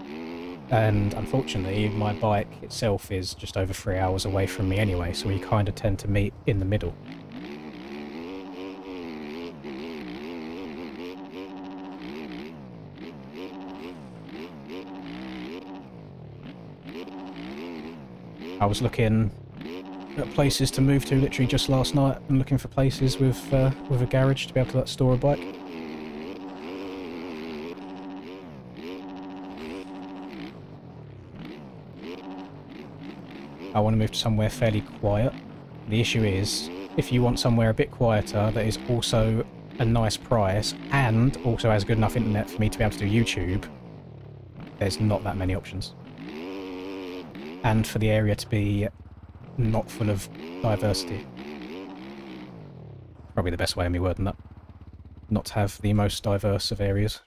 And unfortunately, my bike itself is just over 3 hours away from me anyway, so we kind of tend to meet in the middle. I was looking at places to move to literally just last night and looking for places with a garage to be able to store a bike. I want to move to somewhere fairly quiet. The issue is, if you want somewhere a bit quieter that is also a nice price and also has good enough internet for me to be able to do YouTube, there's not that many options. And for the area to be not full of diversity. Probably the best way of me wording that. Not to have the most diverse of areas.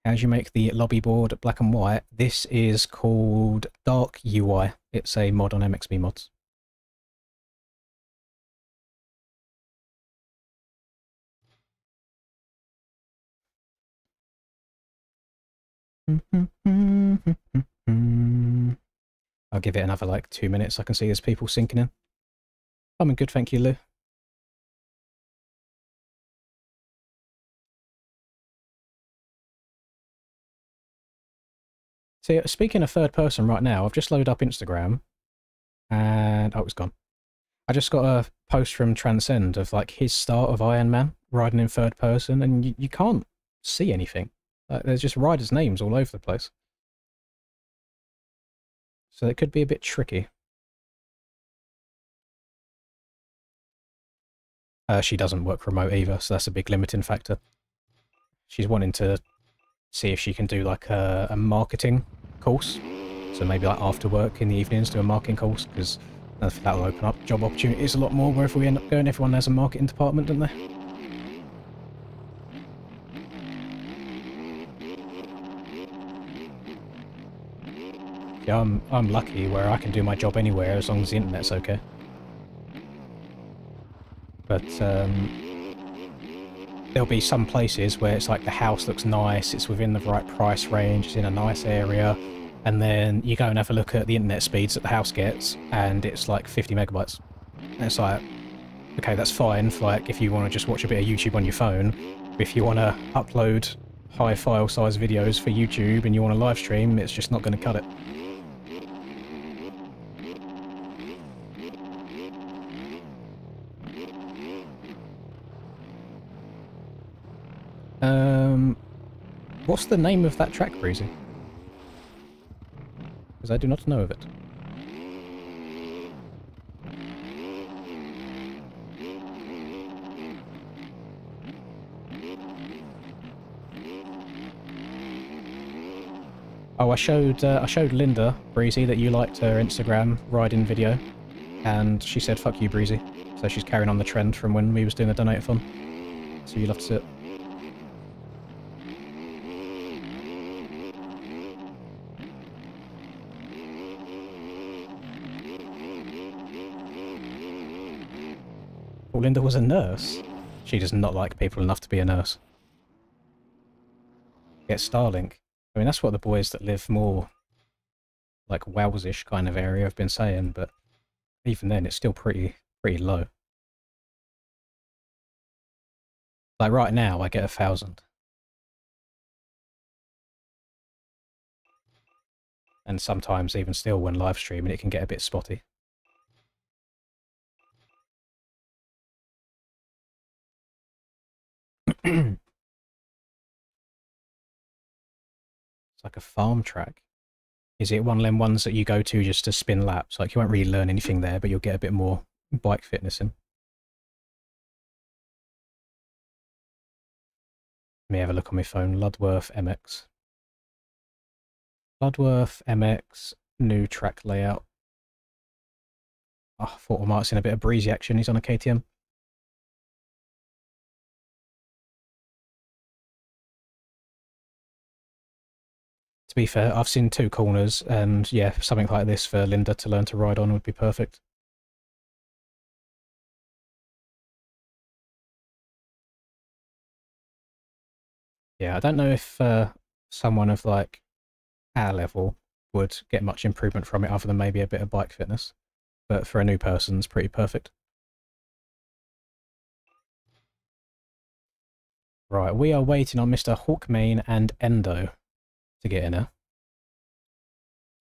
How do you make the lobby board black and white? This is called Dark UI. It's a mod on MXB Mods. I'll give it another like 2 minutes. I can see there's people sinking in. I'm good, thank you, Lou. See, speaking of third person right now, I've just loaded up Instagram and... oh, it's gone. I just got a post from Transcend of like his start of Iron Man riding in third person, and you can't see anything. There's just riders' names all over the place. So it could be a bit tricky. She doesn't work remote either, so that's a big limiting factor. She's wanting to see if she can do like a marketing course. So maybe like after work in the evenings do a marketing course, because that'll open up job opportunities a lot more, where if we end up going, everyone has a marketing department, don't they? Yeah, I'm lucky where I can do my job anywhere as long as the internet's okay. But there'll be some places where it's like the house looks nice, it's within the right price range, it's in a nice area, and then you go and have a look at the internet speeds that the house gets, and it's like 50 megabytes. And it's like, okay, that's fine for like if you want to just watch a bit of YouTube on your phone, but if you want to upload high file size videos for YouTube and you want to live stream, it's just not going to cut it. What's the name of that track, Breezy? Because I do not know of it. Oh, I showed Linda, Breezy, that you liked her Instagram riding video, and she said, "Fuck you, Breezy." So she's carrying on the trend from when we was doing the donate-a-thon. So you'll have to see it. Well, Linda was a nurse. She does not like people enough to be a nurse. Get Starlink. I mean, that's what the boys that live more like Wales-ish kind of area have been saying, but even then, it's still pretty low. Like right now, I get 1,000. And sometimes even still when live streaming, it can get a bit spotty. It's like a farm track. Is it one of them ones that you go to just to spin laps? Like you won't really learn anything there, but you'll get a bit more bike fitness in. Let me have a look on my phone. Ludworth MX. Ludworth MX, new track layout. Oh, I thought I might have seen a bit of Breezy action. He's on a KTM. To be fair, I've seen 2 corners, and yeah, something like this for Linda to learn to ride on would be perfect. Yeah, I don't know if someone of like our level would get much improvement from it other than maybe a bit of bike fitness. But for a new person, it's pretty perfect. Right, we are waiting on Mr. Hawkmane and Endo to get in here.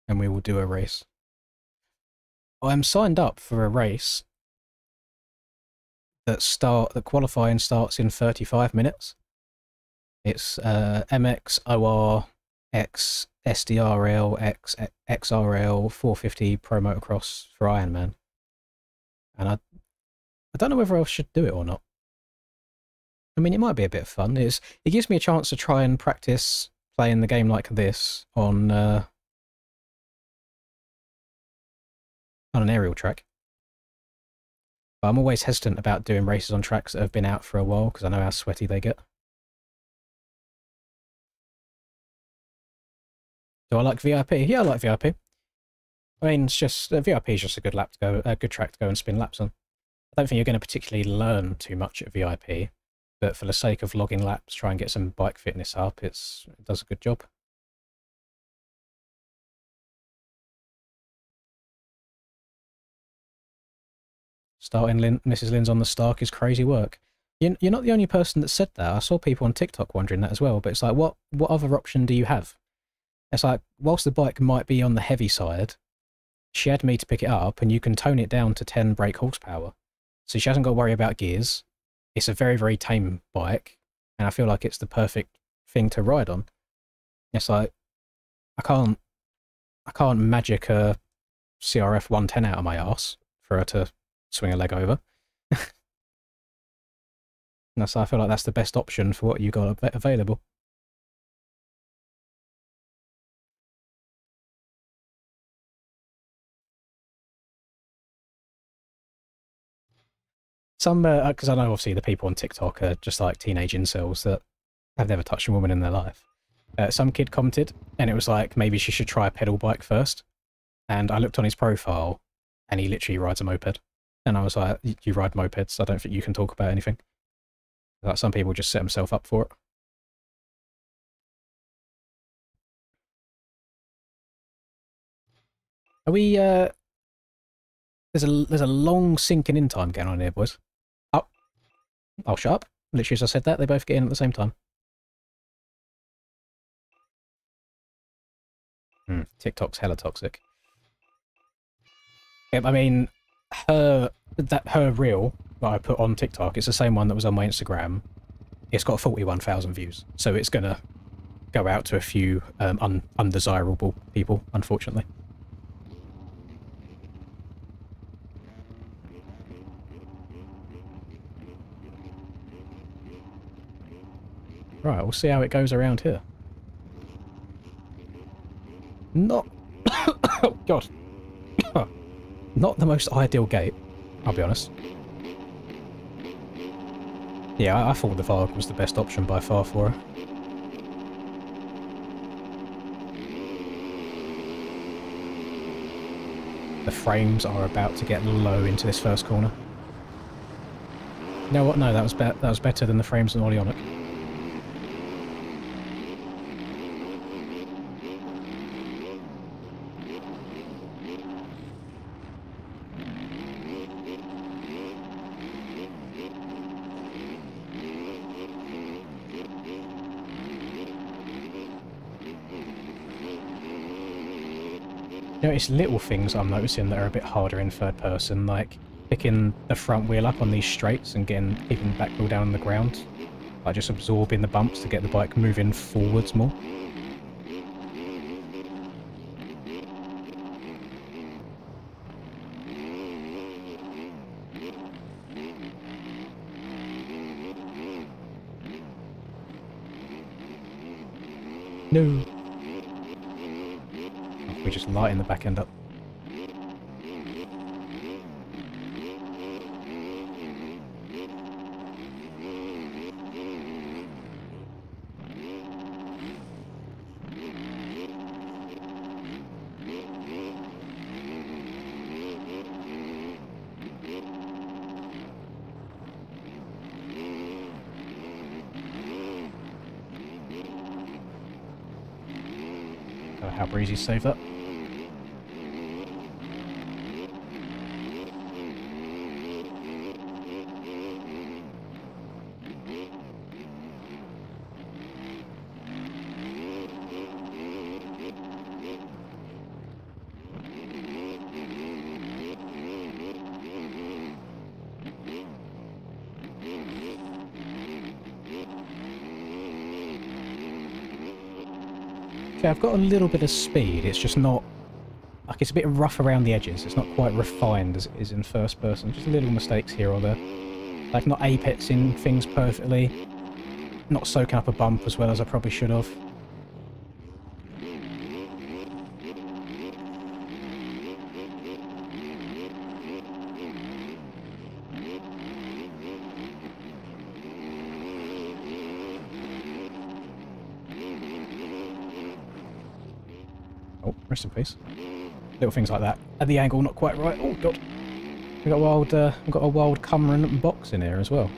And we will do a race. I'm signed up for a race that qualifying starts in 35 minutes. It's MX OR X SDRL X XRL 450 Pro Motocross for Ironman. And I don't know whether I should do it or not. I mean, it might be a bit of fun. It gives me a chance to try and practice playing the game like this on an aerial track. But I'm always hesitant about doing races on tracks that have been out for a while because I know how sweaty they get. Do I like VIP? Yeah, I like VIP. I mean, it's just VIP is just a good track to go and spin laps on. I don't think you're going to particularly learn too much at VIP, but for the sake of logging laps, try and get some bike fitness up. It does a good job. Starting Mrs. Lynn's on the Stark is crazy work. You're not the only person that said that. I saw people on TikTok wondering that as well. But it's like, what other option do you have? It's like, whilst the bike might be on the heavy side, she had me to pick it up, and you can tone it down to 10 brake horsepower. So she hasn't got to worry about gears. It's a very, very tame bike, and I feel like it's the perfect thing to ride on. It's like, I can't magic a CRF 110 out of my arse for her to swing a leg over. And so I feel like that's the best option for what you got available. Some, because I know obviously the people on TikTok are just like teenage incels that have never touched a woman in their life. Some kid commented, and it was like, maybe she should try a pedal bike first. And I looked on his profile, and he literally rides a moped. And I was like, you ride mopeds, I don't think you can talk about anything. Like, some people just set themselves up for it. Are we, there's a long sinking in time going on here, boys. Oh, I'll shut up. Literally as I said that, they both get in at the same time. TikTok's hella toxic. Yeah, I mean, her reel that I put on TikTok, it's the same one that was on my Instagram. It's got 41,000 views, so it's gonna go out to a few undesirable people, unfortunately. Right, we'll see how it goes around here. Not... oh, God. Not the most ideal gate, I'll be honest. Yeah, I thought the Varg was the best option by far for her. The frames are about to get low into this first corner. You know what? No, that was better than the frames on Olionic. You know, it's little things I'm noticing that are a bit harder in third person, like picking the front wheel up on these straights and keeping the back wheel down on the ground. Like just absorbing the bumps to get the bike moving forwards more. No. We're just lighting the back end up. Don't know how Breezy saved that. Okay, I've got a little bit of speed. It's just not... Like, it's a bit rough around the edges. It's not quite refined as it is in first person. Just little mistakes here or there. Like, not apexing things perfectly. Not soaking up a bump as well as I probably should have. Oh, rest in peace. Little things like that. At the angle, not quite right. Oh, God. We've got a wild Cumran box in here as well.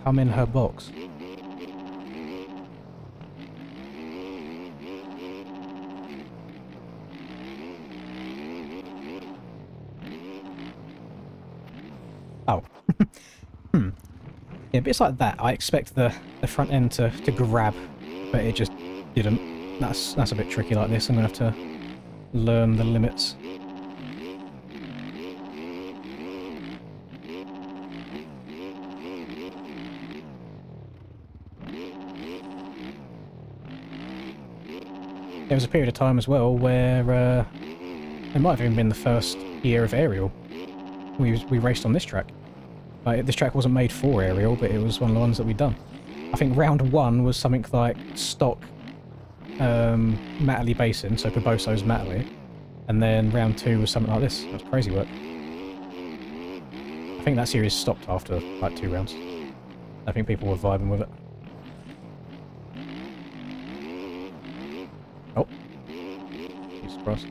Come in her box. Oh. Yeah, bits like that. I expect the front end to grab, but it just didn't. That's a bit tricky like this. I'm going to have to learn the limits. There was a period of time as well where it might have even been the first year of Aerial. We raced on this track. Like, this track wasn't made for Aerial, but it was one of the ones that we'd done. I think round 1 was something like stock Matterley Basin, so Caboso's Matterley, and then round 2 was something like this. That was crazy work. I think that series stopped after like 2 rounds. I think people were vibing with it. Oh, Jesus Christ.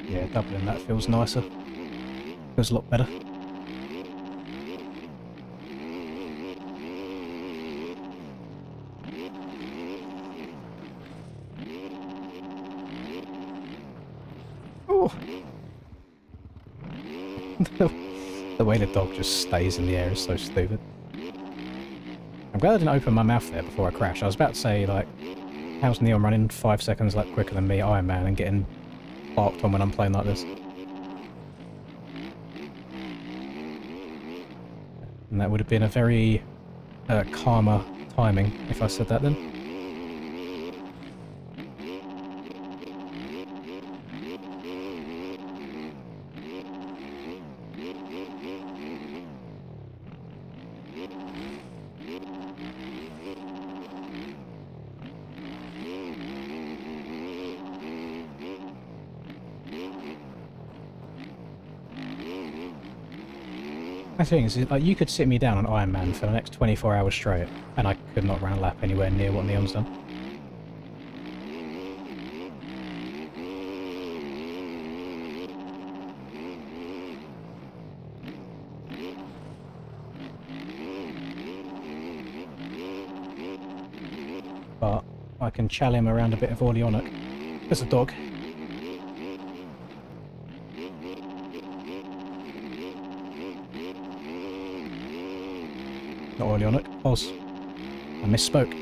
Yeah, doubling that feels nicer. Feels a lot better. Oh! The way the dog just stays in the air is so stupid. I'm glad I didn't open my mouth there before I crashed. I was about to say, like, how's Neon running 5 seconds like quicker than me, Iron Man, and getting barked on when I'm playing like this? And that would have been a very calmer timing if I said that then. The thing is, like, you could sit me down on Iron Man for the next 24 hours straight, and I could not run a lap anywhere near what Neon's done. But I can challenge him around a bit of Orleanic. There's a dog. Not Orleanic, Oz. I misspoke.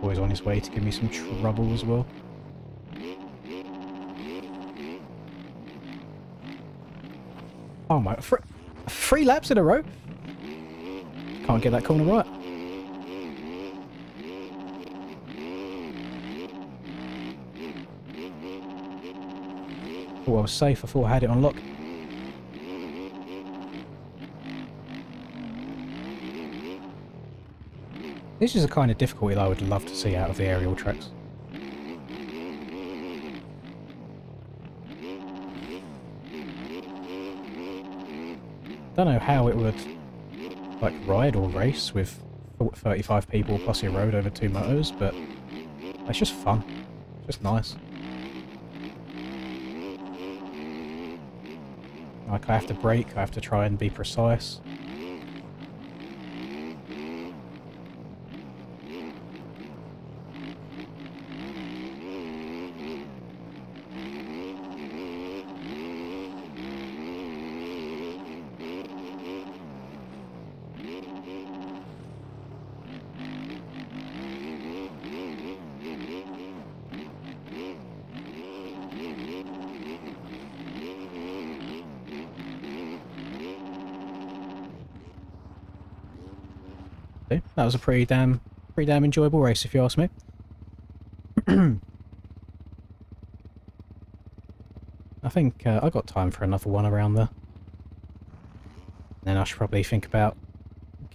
Always on his way to give me some trouble as well. Oh my, three laps in a row? Can't get that corner right. Oh, I was safe. I thought I had it on lock. This is a kind of difficulty that I would love to see out of the aerial tracks. Don't know how it would like ride or race with 35 people plus your road over 2 motos, but it's just fun. It's just nice. Like, I have to brake, I have to try and be precise. That was a pretty damn enjoyable race, if you ask me. I think I got time for another one around there. Then I should probably think about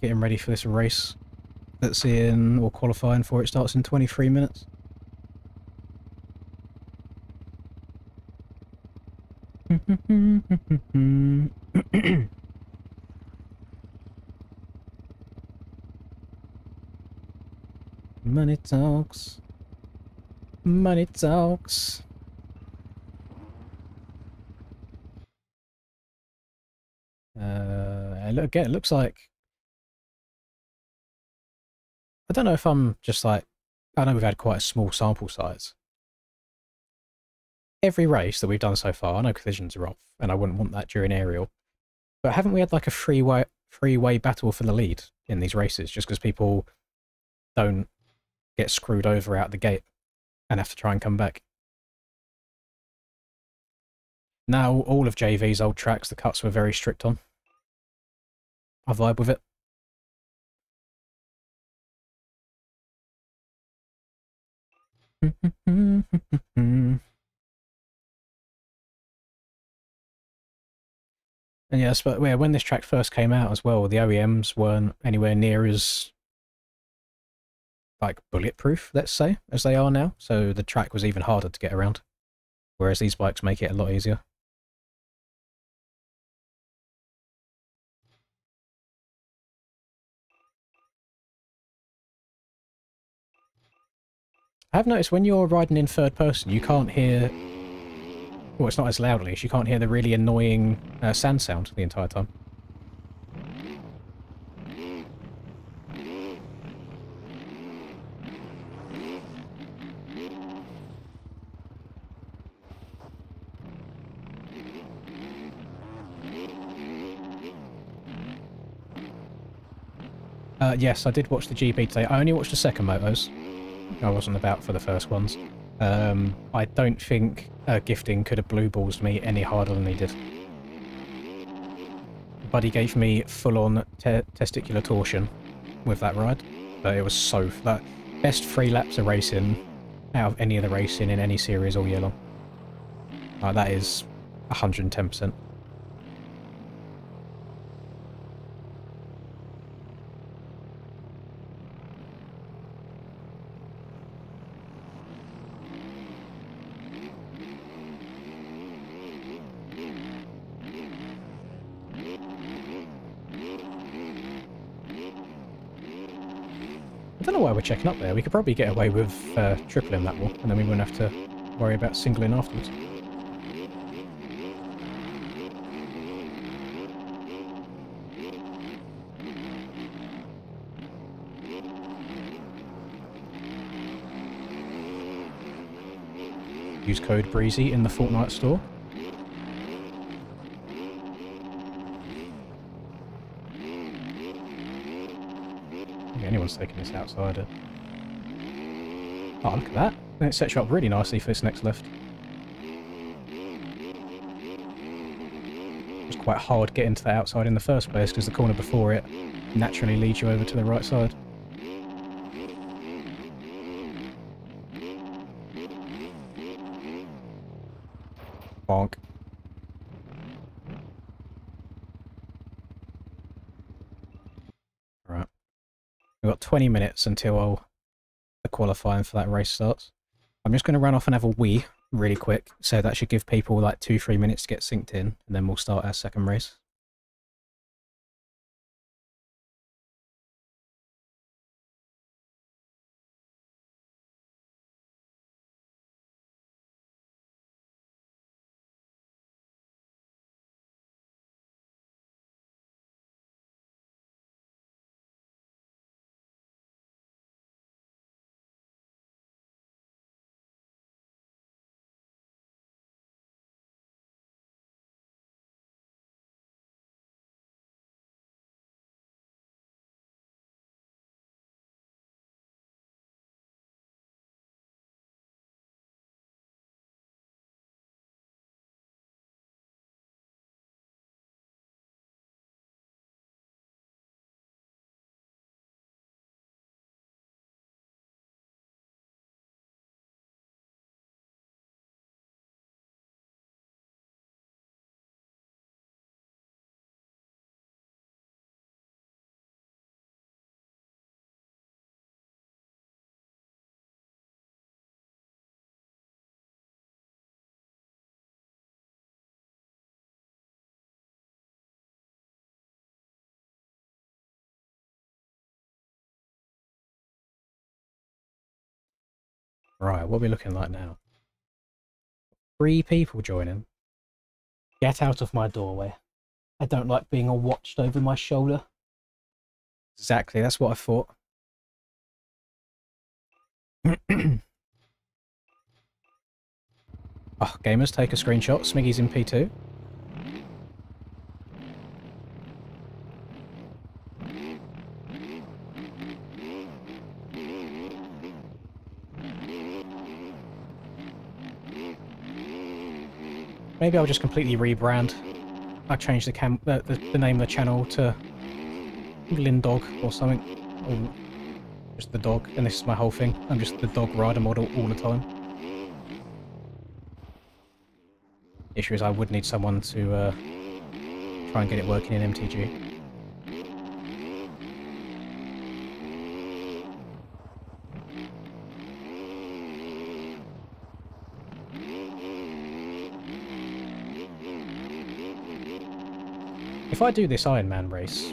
getting ready for this race that's in, or qualifying for, it starts in 23 minutes. Money talks. Money talks. Again, it looks like... I don't know if I'm just like... I know we've had quite a small sample size. Every race that we've done so far, I know collisions are off, and I wouldn't want that during aerial. But haven't we had like a three-way battle for the lead in these races, just because people don't get screwed over out the gate and have to try and come back? Now, all of JV's old tracks, the cuts were very strict on. I vibe with it. And yes, but yeah, when this track first came out as well, the OEMs weren't anywhere near as like bulletproof, let's say, as they are now. So the track was even harder to get around. Whereas these bikes make it a lot easier. I have noticed when you're riding in third person, you can't hear... Well, it's not as loudly, so you can't hear the really annoying sand sound the entire time. Yes, I did watch the GP today. I only watched the second motos. I wasn't about for the first ones. I don't think Gifting could have blue balls me any harder than he did. Buddy gave me full-on testicular torsion with that ride, but it was so... That best 3 laps of racing out of any of the racing in any series all year long. That is 110%. I don't know why we're checking up there. We could probably get away with tripling that wall, and then we wouldn't have to worry about singling afterwards. Use code Breezy in the Fortnite store. Anyone's taking this outside it. Oh, look at that. And it sets you up really nicely for this next lift. was quite hard getting to the outside in the first place because the corner before it naturally leads you over to the right side. Bonk. Right. We've got 20 minutes until the qualifying for that race starts. I'm just going to run off and have a wee really quick, so that should give people like 2-3 minutes to get synced in, and then we'll start our second race. Right, what are we looking like now? 3 people joining. Get out of my doorway. I don't like being watched over my shoulder. Exactly, that's what I thought. Oh, gamers, take a screenshot. Smiggy's in P2. Maybe I'll just completely rebrand. I'll change the name of the channel to Lindog or something. Or just the dog, and this is my whole thing. I'm just the dog rider model all the time. Issue is I would need someone to try and get it working in MTG. If I do this Ironman race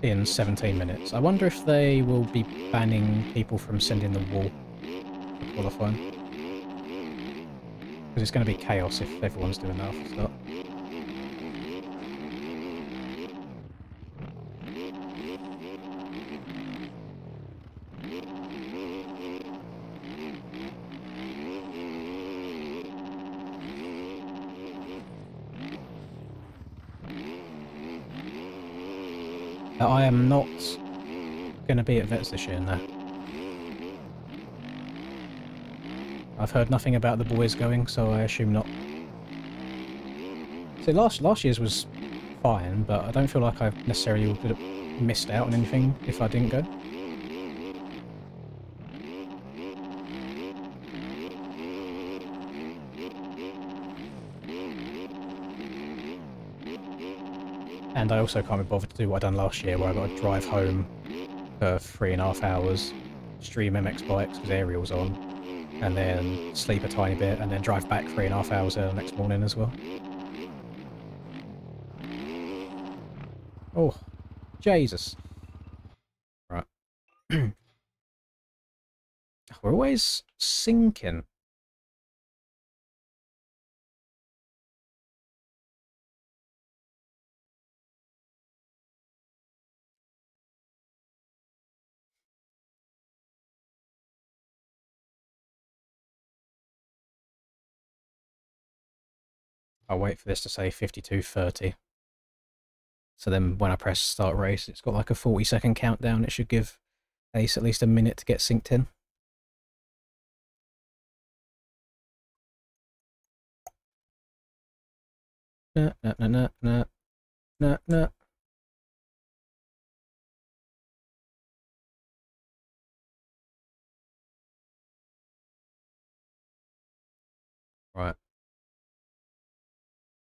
in 17 minutes, I wonder if they will be banning people from sending the wall for qualifying. Because it's going to be chaos if everyone's doing that off the start. I am not going to be at Vets this year, no. I've heard nothing about the boys going, so I assume not. So last year's was fine, but I don't feel like I necessarily would have missed out on anything if I didn't go. And I also can't be bothered to do what I done last year, where I got to drive home for 3.5 hours, stream MX Bikes because Ariel's on, and then sleep a tiny bit, and then drive back 3.5 hours the next morning as well. Oh, Jesus. Right. We're always sinking. I'll wait for this to say 52:30. So then when I press start race, it's got like a 40-second countdown. It should give Ace at least a minute to get synced in. Nah. Nah, nah. Right.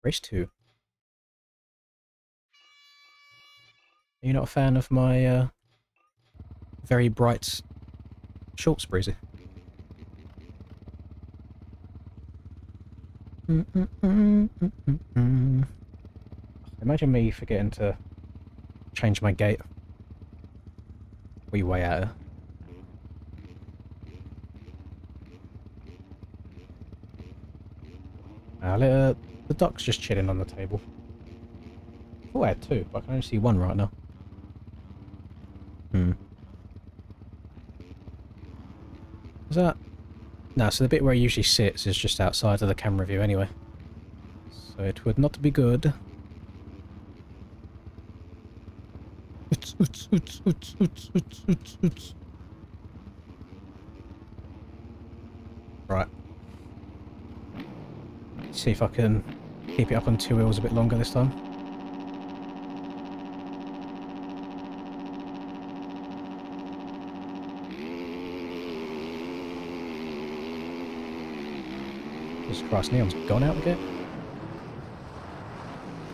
Race 2. Are you not a fan of my very bright shorts, Breezy? Imagine me forgetting to change my gate. We way out of here. The duck's just chilling on the table. Oh, I had two, but I can only see one right now. Is that... No, so the bit where he usually sits is just outside of the camera view anyway. So it would not be good. Right. See if I can keep it up on 2 wheels a bit longer this time. Jesus Christ, Neon's gone out again?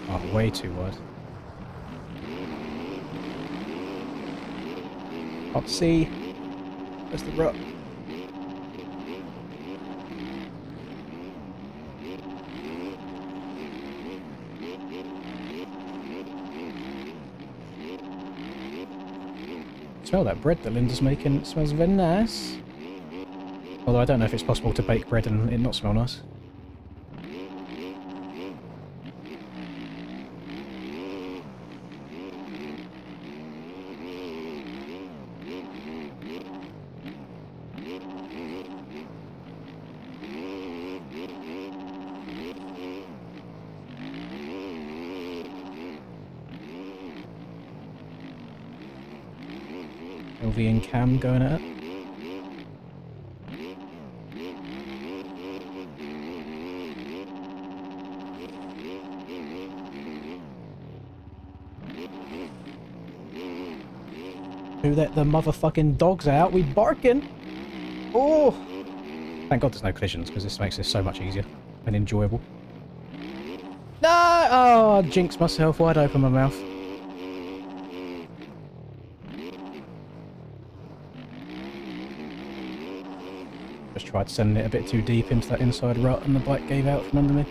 Oh, way too wide. Can't see. Where's the rut? Smell that bread that Linda's making. It smells very nice. Although I don't know if it's possible to bake bread and it not smell nice. LV and Cam going at it. Who let the motherfucking dogs out? We barking! Oh! Thank God there's no collisions, because this makes this so much easier and enjoyable. No! Oh, I jinxed myself. Why'd I open my mouth? Just tried sending it a bit too deep into that inside rut and the bike gave out from under me.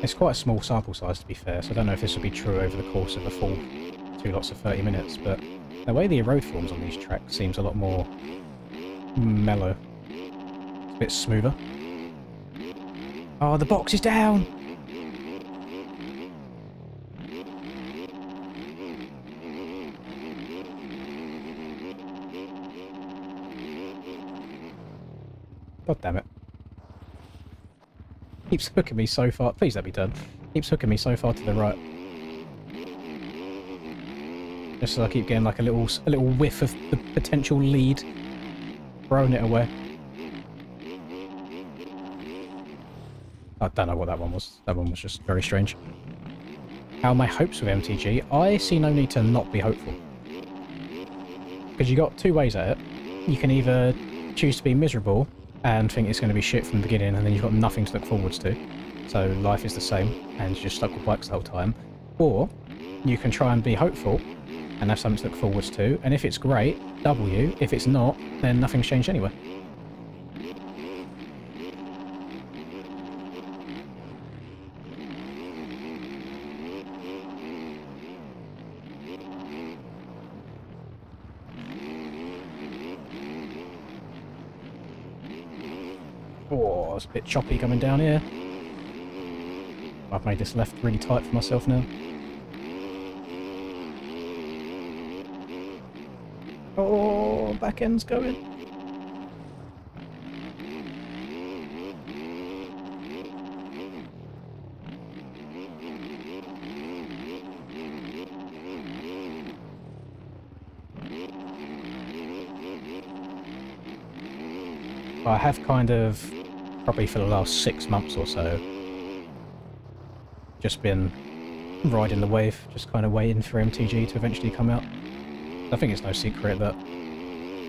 It's quite a small sample size, to be fair, so I don't know if this will be true over the course of the full 2 lots of 30 minutes, but the way the road forms on these tracks seems a lot more mellow. It's a bit smoother. Oh, the box is down! God damn it. Keeps hooking me so far. Please let me turn. Keeps hooking me so far to the right. Just so I keep getting like a little whiff of the potential lead. Throwing it away. I don't know what that one was. That one was just very strange. How are my hopes with MTG? I see no need to not be hopeful. Because you got two ways at it. You can either choose to be miserable and think it's going to be shit from the beginning, and then you've got nothing to look forwards to. So life is the same, and you're just stuck with bikes the whole time. Or you can try and be hopeful and have something to look forwards to, and if it's great, W. If it's not, then nothing's changed anyway. Oh, it's a bit choppy coming down here. I've made this left really tight for myself now. Oh, back end's going. I have kind of, probably for the last 6 months or so, just been riding the wave, just kind of waiting for MTG to eventually come out. I think it's no secret that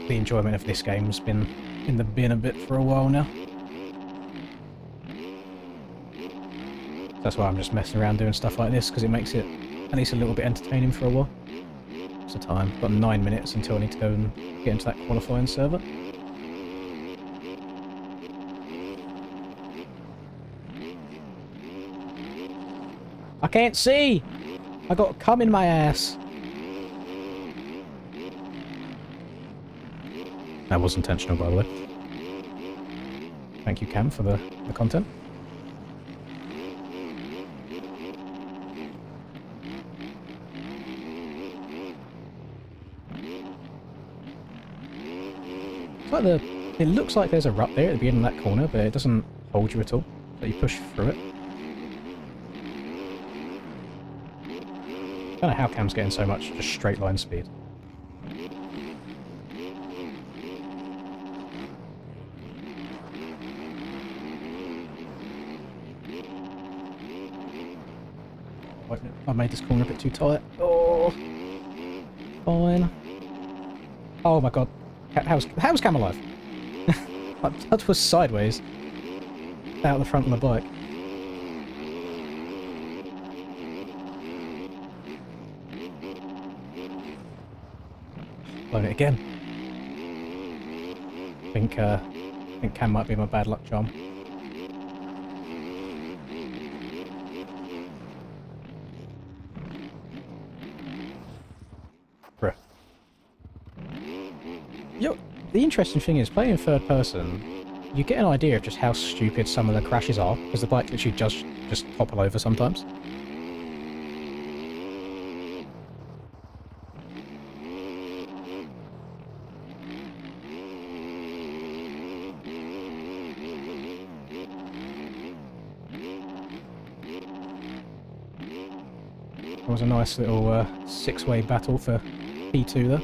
the enjoyment of this game's been in the bin a bit for a while now. That's why I'm just messing around doing stuff like this, because it makes it at least a little bit entertaining for a while. What's the time? I've got 9 minutes until I need to go and get into that qualifying server. I can't see! I got cum in my ass. That was intentional, by the way. Thank you, Cam, for the content. It's like it looks like there's a rut there at the beginning of that corner, but it doesn't hold you at all. So you push through it. I don't know how Cam's getting so much just straight line speed. I made this corner a bit too tight. Oh, fine. Oh my god, how's Cam alive? That was sideways out the front of the bike. Blown it again. I think Cam might be my bad luck charm. Bruh. Yo, the interesting thing is, playing in third person, you get an idea of just how stupid some of the crashes are, because the bike literally just topple over sometimes. It was a nice little six-way battle for P2 there.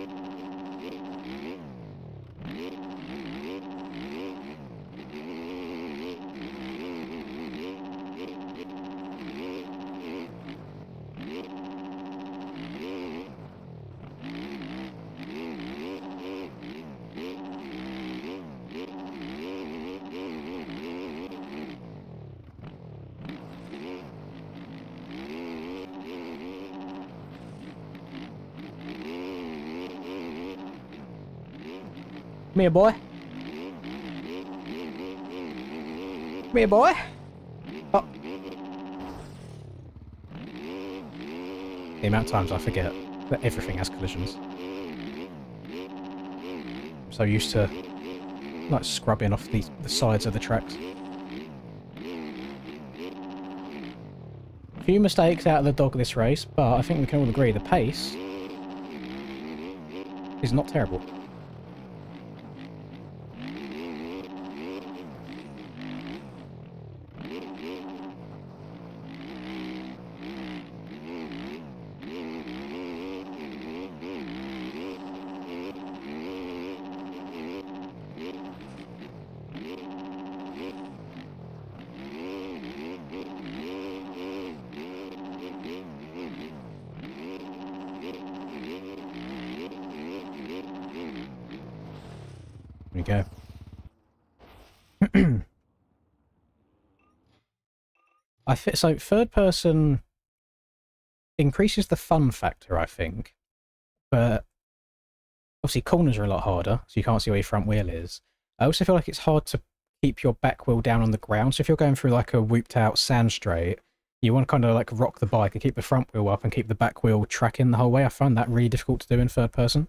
Come here, boy. Come here, boy. Oh. The amount of times I forget that everything has collisions. I'm so used to like scrubbing off the sides of the tracks. A few mistakes out of the dog this race, but I think we can all agree the pace is not terrible. There we go. So third person increases the fun factor, I think, but obviously corners are a lot harder, so you can't see where your front wheel is. I also feel like it's hard to keep your back wheel down on the ground, so if you're going through like a whooped out sand straight, you want to kind of like rock the bike and keep the front wheel up and keep the back wheel tracking the whole way. I find that really difficult to do in third person.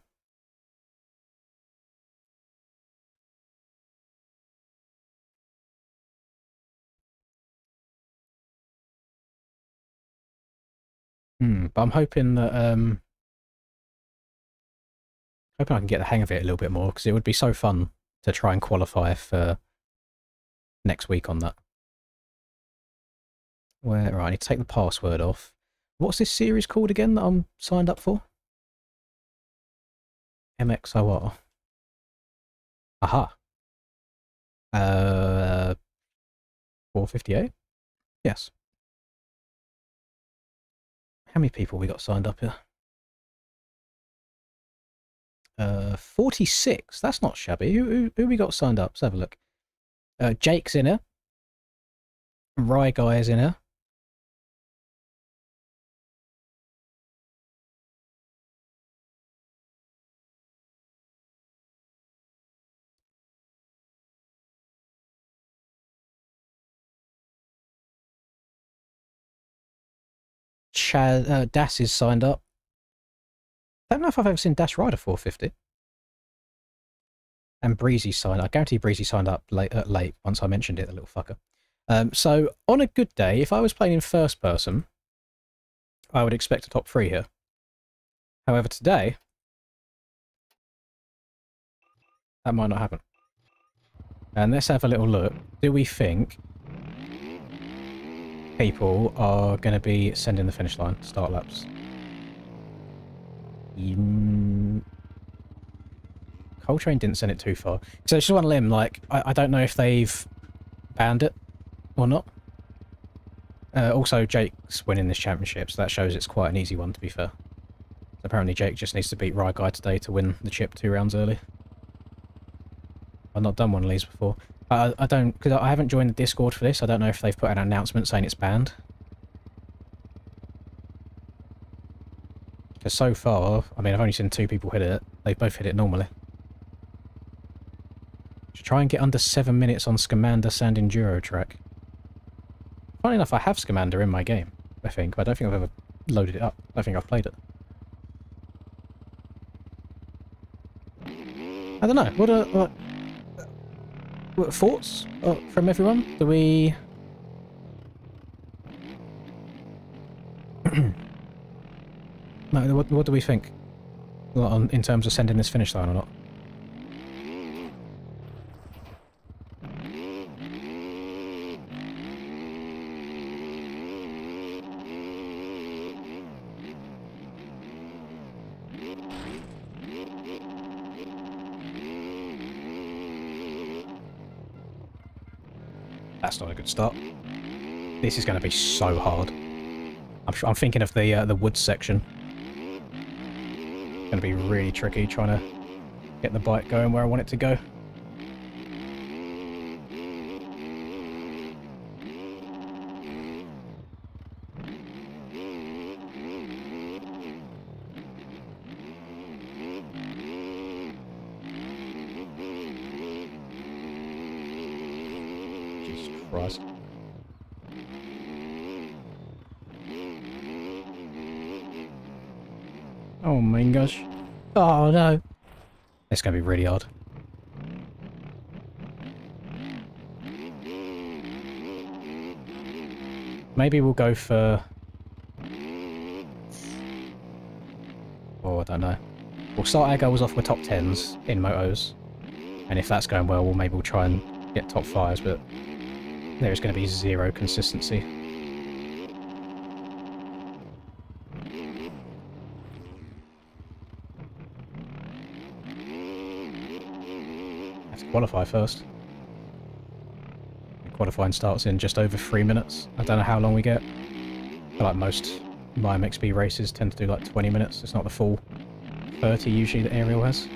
But I'm hoping that Hoping I can get the hang of it a little bit more, because it would be so fun to try and qualify for next week on that. Right, I need to take the password off. What's this series called again that I'm signed up for? MXOR. Aha. 458? Yes. How many people we got signed up here? 46. That's not shabby. Who we got signed up? Let's have a look. Jake's in here. Rye Guy is in here. Das is signed up. I don't know if I've ever seen Dash ride a 450. And Breezy signed. I guarantee Breezy signed up late once I mentioned it, the little fucker. So on a good day, if I was playing in first person, I would expect a top 3 here. However, today, that might not happen. And let's have a little look. Do we think people are going to be sending the finish line, start laps? Coltrane didn't send it too far. So it's just one limb, like, I don't know if they've banned it or not. Also, Jake's winning this championship, so that shows it's quite an easy one, to be fair. Apparently Jake just needs to beat Rye Guy today to win the chip 2 rounds early. I've not done one of these before. I don't, because I haven't joined the Discord for this, I don't know if they've put out an announcement saying it's banned. Because so far, I mean, I've only seen 2 people hit it. They both hit it normally. Should try and get under 7 minutes on Scamander Sand Enduro track. Funny enough, I have Scamander in my game, I think, but I don't think I've ever loaded it up. I don't think I've played it. I don't know. What thoughts from everyone? Do we... No, what do we think? In terms of sending this finish line or not? That's not a good start. This is going to be so hard. I'm thinking of the woods section. It's going to be really tricky trying to get the bike going where I want it to go. Jesus Christ. Oh my gosh. Oh no. It's going to be really hard. Maybe we'll go for... Oh, I don't know. We'll start our goals off with top 10s in motos. And if that's going well, we'll try and get top 5s, but there's going to be zero consistency. Have to qualify first. Qualifying starts in just over 3 minutes. I don't know how long we get. I feel like most MyMXB races tend to do like 20 minutes. It's not the full 30 usually that Ariel has.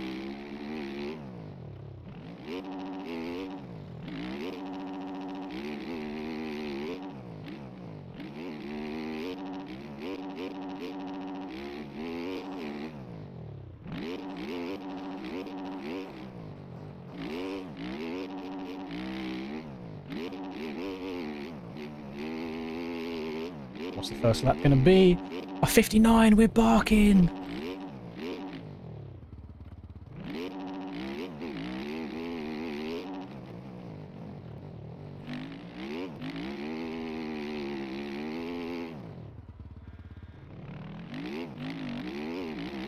What's the first lap going to be? A 59, we're barking!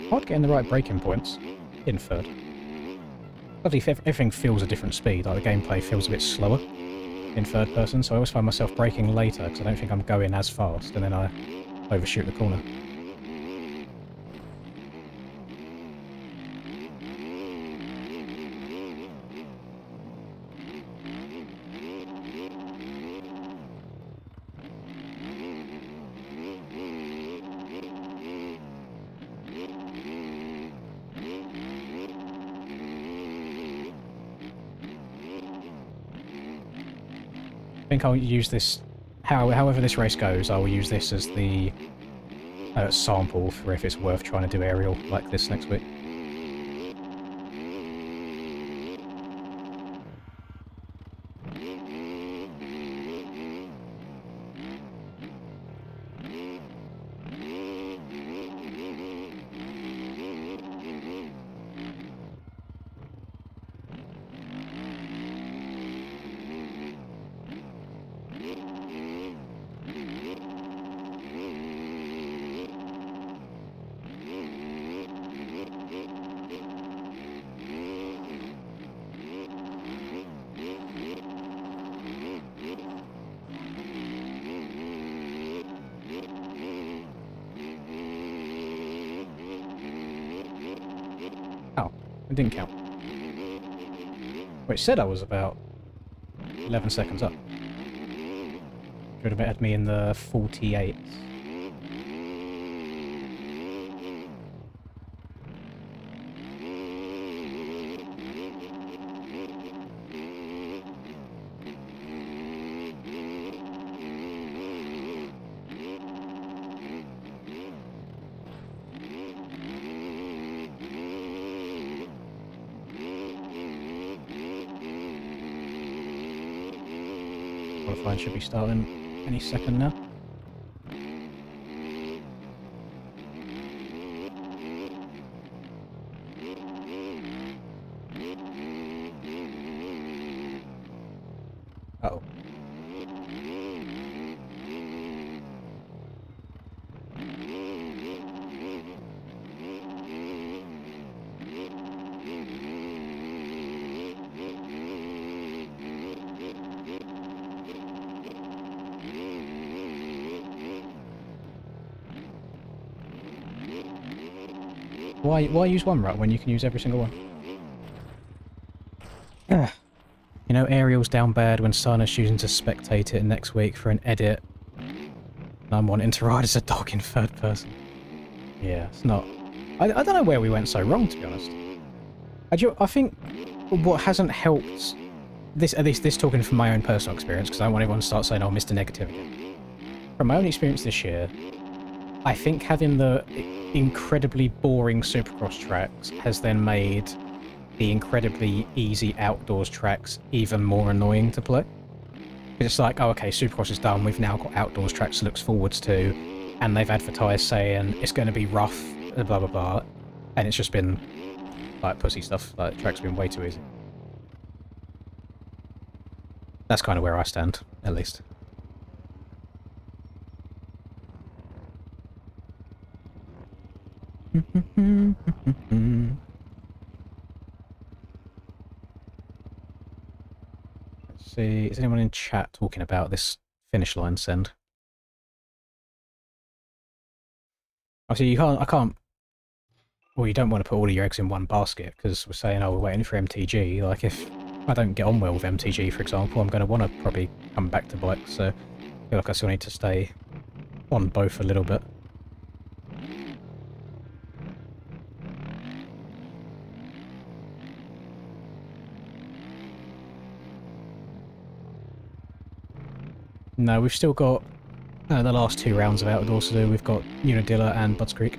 Hard getting the right braking points. in third. Bloody everything feels a different speed, like the gameplay feels a bit slower in third person, so I always find myself braking later because I don't think I'm going as fast, and then I overshoot the corner. I think I'll use this, however this race goes, I will use this as the sample for if it's worth trying to do aerial like this next week. Oh, it didn't count. Well, it said I was about 11 seconds up. Should have had me in the 48s. Qualifying should be starting any second now. Uh-oh. Why use one rut when you can use every single one? You know, Ariel's down bad when Sana's choosing to spectate it next week for an edit. And I'm wanting to ride as a dog in third person. Yeah, it's not... I don't know where we went so wrong, to be honest. I think what hasn't helped... At least this talking from my own personal experience, because I don't want everyone to start saying, oh, Mr. Negative again. From my own experience this year, I think having the incredibly boring Supercross tracks has then made the incredibly easy outdoors tracks even more annoying to play. It's like, oh, okay, Supercross is done, we've now got outdoors tracks to look forwards to, and they've advertised saying it's going to be rough, blah blah blah, and it's just been like pussy stuff, like the track's been way too easy. That's kind of where I stand, at least. Let's see, is anyone in chat talking about this finish line send? Obviously, I can't. Well, you don't want to put all of your eggs in one basket because we're saying, oh, we're waiting for MTG. Like, if I don't get on well with MTG, for example, I'm going to want to probably come back to bikes. So I feel like I still need to stay on both a little bit. No, we've still got the last 2 rounds of outdoors to do. We've got Unadilla and Budds Creek.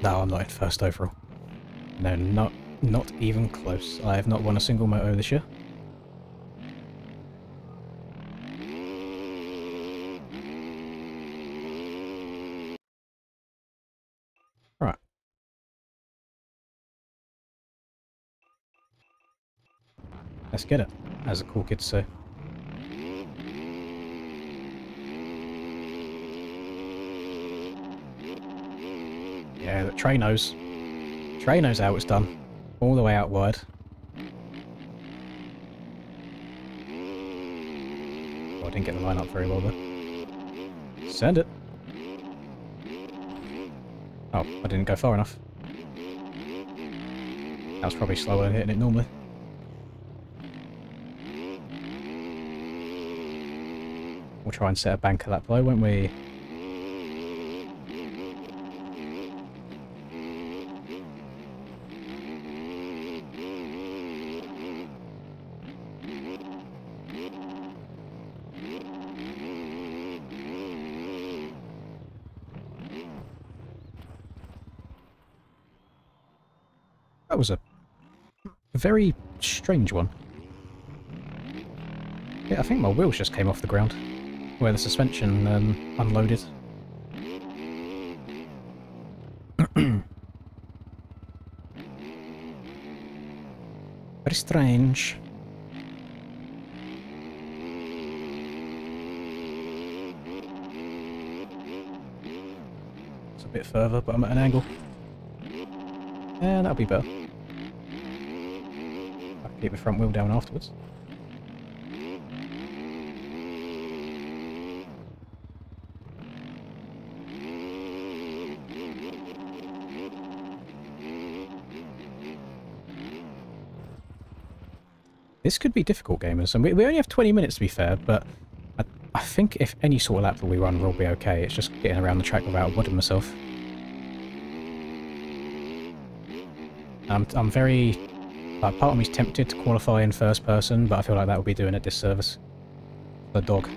No, I'm not in first overall. No, not even close. I have not won a single moto this year. Let's get it, as the cool kids say. Yeah, the Trey knows. Trey knows how it's done. All the way out wide. Oh, I didn't get the line up very well there. Send it. Oh, I didn't go far enough. That was probably slower than hitting it normally. We'll try and set a banker that blow, won't we? That was a very strange one. Yeah, I think my wheels just came off the ground, where the suspension unloaded. Very strange. It's a bit further, but I'm at an angle. Yeah, that'll be better. I can keep the front wheel down afterwards. This could be difficult, gamers, and we only have 20 minutes to be fair, but I think if any sort of lap that we run will be okay. It's just getting around the track without wodding myself. I'm very... part of me's tempted to qualify in first person, but I feel like that would be doing a disservice. The dog.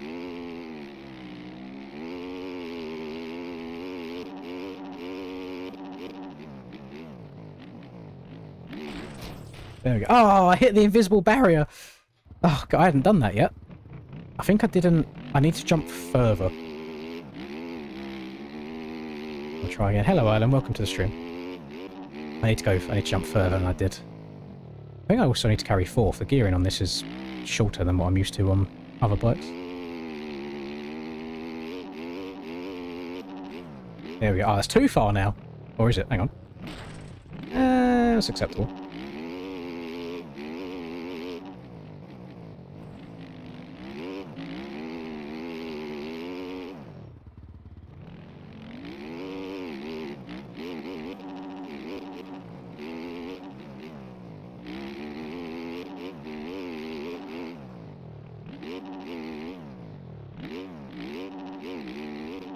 There we go. Oh, I hit the invisible barrier! Oh, God, I hadn't done that yet. I think I didn't... I need to jump further. We'll try again. Hello, Ireland. Welcome to the stream. I need to jump further than I did. I think I also need to carry fourth. The gearing on this is shorter than what I'm used to on other bikes. There we go. Oh, that's too far now. Or is it? Hang on. That's acceptable.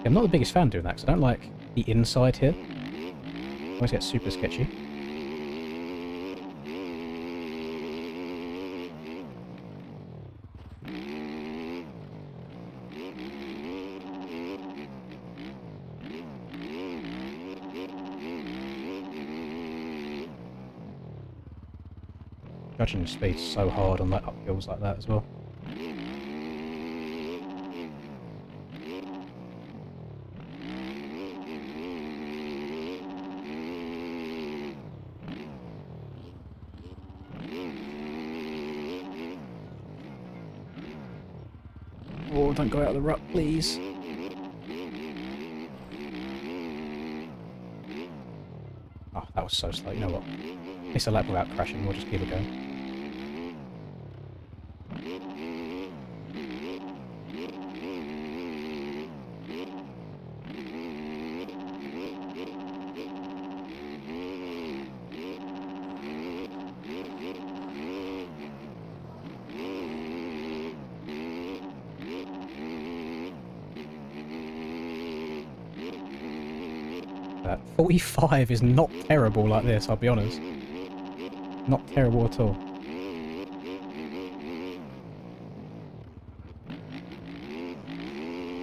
I'm not the biggest fan doing that, because I don't like the inside here. I always get super sketchy. Judging the speed's so hard on like uphills like that as well. Oh, don't go out of the rut, please. Oh, that was so slow. You know what? It's a lap without crashing. We'll just keep it going. That 45 is not terrible like this, I'll be honest. Not terrible at all.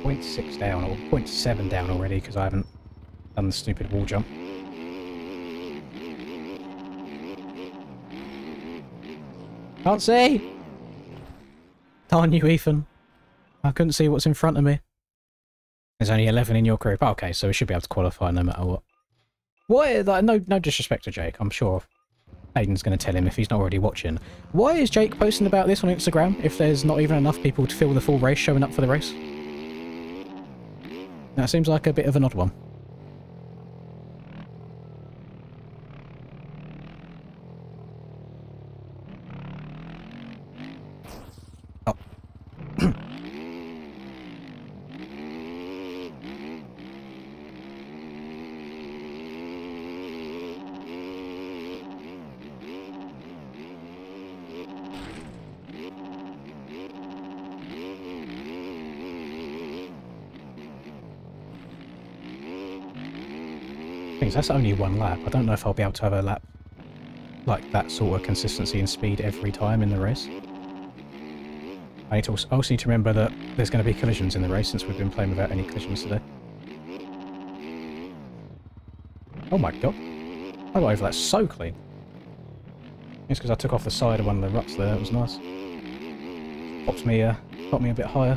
.6 down, or .7 down already, because I haven't done the stupid wall jump. Can't see! Darn you, Ethan. I couldn't see what's in front of me. There's only 11 in your group. Oh, okay, so we should be able to qualify no matter what. What? Like, no disrespect to Jake, I'm sure Aiden's going to tell him if he's not already watching. Why is Jake posting about this on Instagram if there's not even enough people to fill the full race showing up for the race? That seems like a bit of an odd one. Oh. That's only one lap. I don't know if I'll be able to have a lap like that sort of consistency and speed every time in the race. I also need to remember that there's going to be collisions in the race since we've been playing without any collisions today. Oh my god. I got over that so clean. It's because I took off the side of one of the ruts there. It was nice. Got me a bit higher.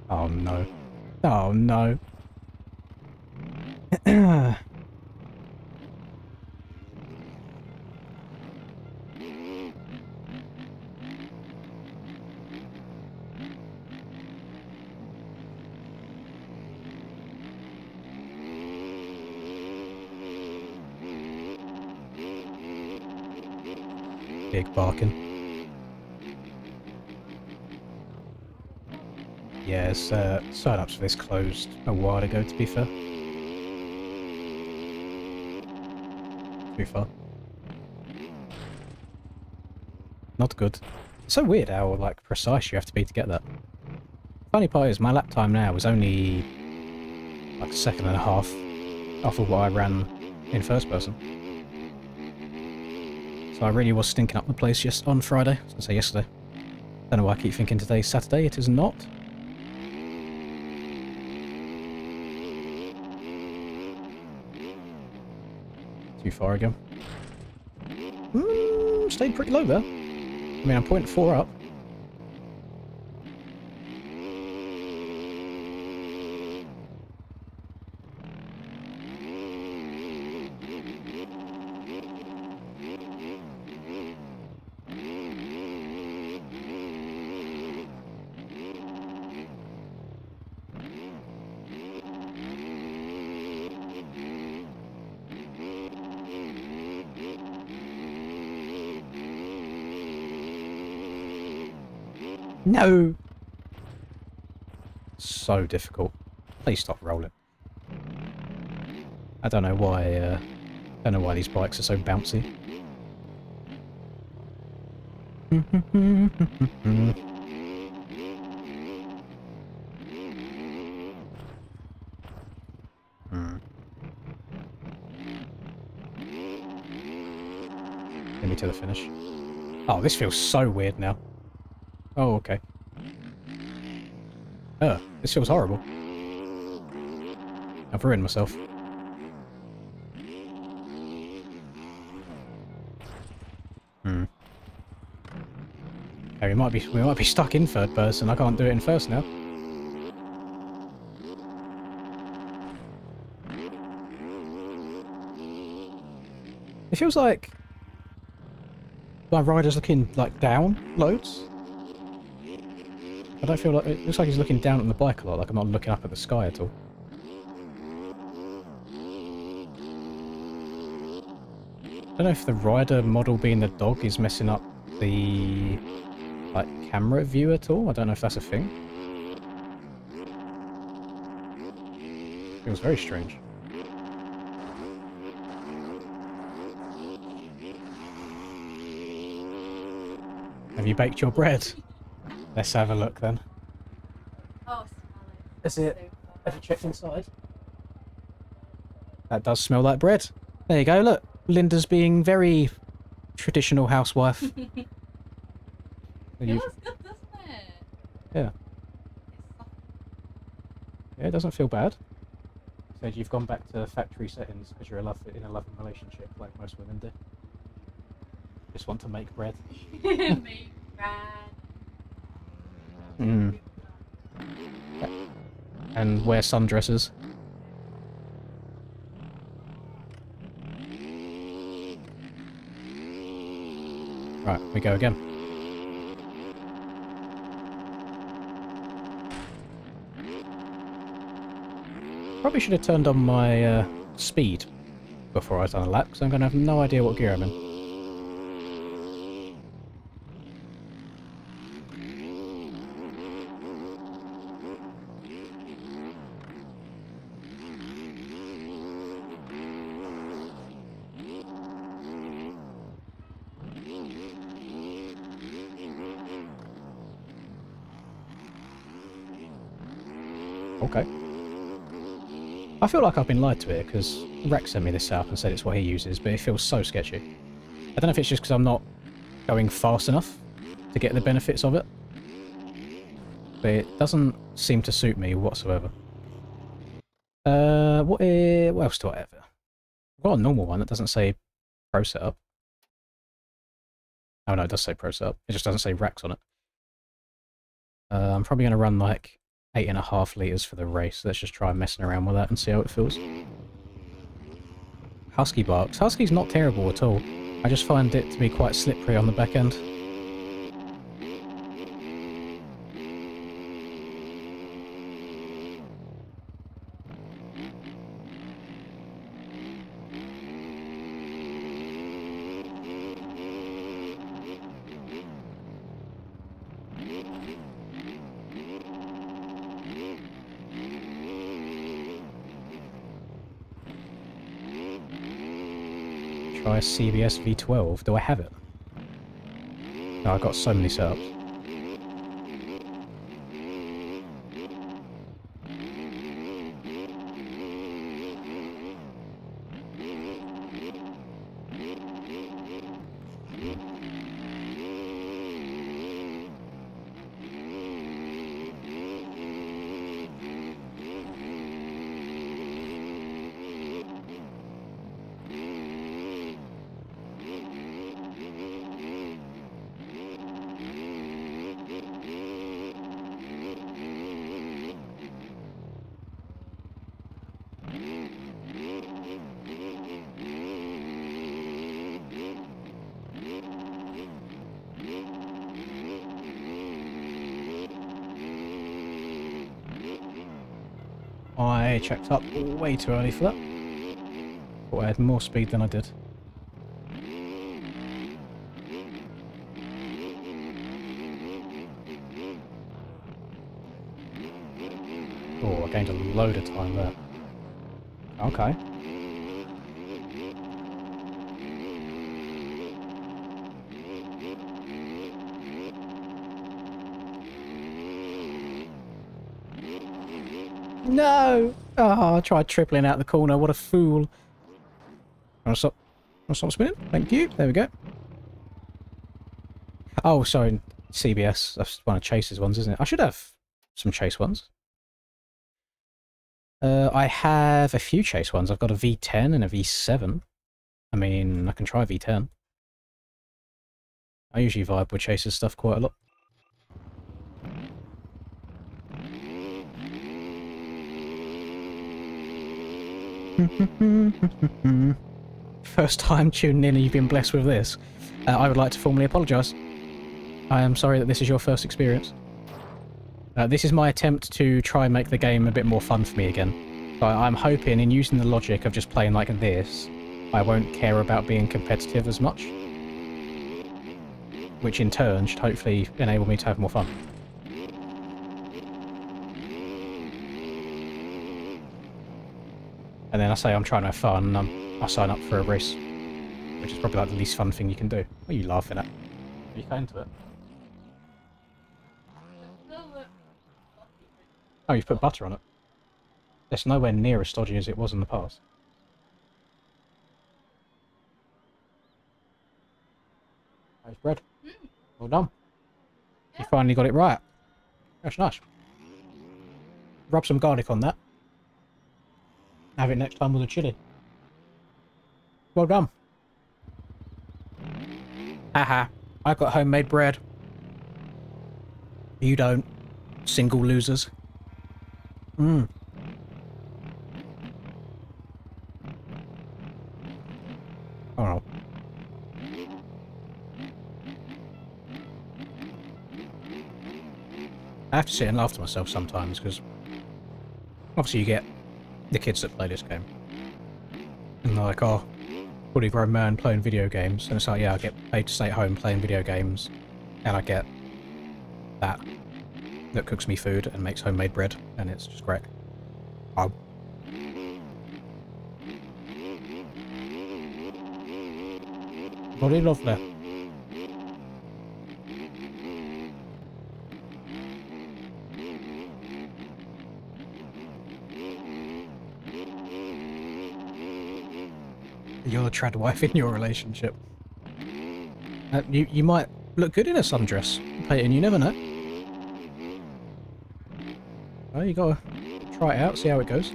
Oh no. Oh no. Big barking. Yeah, sign-ups for this closed a while ago, to be fair. Too far. Not good. It's so weird how, like, precise you have to be to get that. Funny part is, my lap time now is only, like, a second and a half off of what I ran in first person. So I really was stinking up the place on Friday. I was going to say yesterday. Don't know why I keep thinking today's Saturday. It is not. Too far again. Stayed pretty low there. I mean, I'm 0.4 up. No! So difficult. Please stop rolling. I don't know why these bikes are so bouncy. Get me to the finish. Oh, this feels so weird now. Oh, okay. This feels horrible. I've ruined myself. Okay, we might be stuck in third person. I can't do it in first now. It feels like my rider's looking like down loads. I don't feel like it looks like he's looking down on the bike a lot, like I'm not looking up at the sky at all. I don't know if the rider model being the dog is messing up the like camera view at all. I don't know if that's a thing. Feels very strange. Have you baked your bread? Let's have a look then. Oh, smell it. Is it? Have you checked inside? That does smell like bread. There you go, look. Linda's being very traditional housewife. It looks good, doesn't it? Yeah. Yeah, it doesn't feel bad. Said you've gone back to factory settings because you're in a loving relationship, like most women do. Just want to make bread. Make bread. Mm. And wear sundresses. Right, we go again. Probably should have turned on my speed before I done a lap, because I'm going to have no idea what gear I'm in. Okay. I feel like I've been lied to here, because Rex sent me this app and said it's what he uses, but it feels so sketchy. I don't know if it's just because I'm not going fast enough to get the benefits of it, but it doesn't seem to suit me whatsoever. What else do I have? I've got a normal one that doesn't say Pro Setup. Oh no, it does say Pro Setup. It just doesn't say Rex on it. I'm probably going to run like 8.5 litres for the race. Let's just try messing around with that and see how it feels. Husky barks. Husky's not terrible at all. I just find it to be quite slippery on the back end. Try CBS V12. Do I have it? No, I've got so many setups. I checked up way too early for that. Thought I had more speed than I did. Oh, I gained a load of time there. Okay. No! Oh, I tried tripling out the corner. What a fool. I'll stop spinning. Thank you. There we go. Oh, sorry. CBS. That's one of Chase's ones, isn't it? I should have some Chase ones. I have a few Chase ones. I've got a V10 and a V7. I mean, I can try V10. I usually vibe with Chase's stuff quite a lot. First time tuning in and you've been blessed with this. I would like to formally apologise. I am sorry that this is your first experience. This is my attempt to try and make the game a bit more fun for me again. So I'm hoping, in using the logic of just playing like this, I won't care about being competitive as much. Which in turn should hopefully enable me to have more fun. And then I say I'm trying to have fun, and I sign up for a race. Which is probably like the least fun thing you can do. What are you laughing at? Are you going to it? Oh, you've put butter on it. It's nowhere near as stodgy as it was in the past. There's bread. Well done. You finally got it right. That's nice. rub some garlic on that. Have it next time with a chili. Well done. Haha, I got homemade bread. You don't. Single losers. Mmm. Oh. I have to sit and laugh to myself sometimes because obviously you get the kids that play this game and they're like, oh, fully grown man playing video games, and it's like, yeah, I get paid to stay at home playing video games and I get that cooks me food and makes homemade bread, and it's just great. Oh. Bloody lovely. You're the trad wife in your relationship. You might look good in a sundress, Peyton, you never know. Well, you gotta try it out, see how it goes.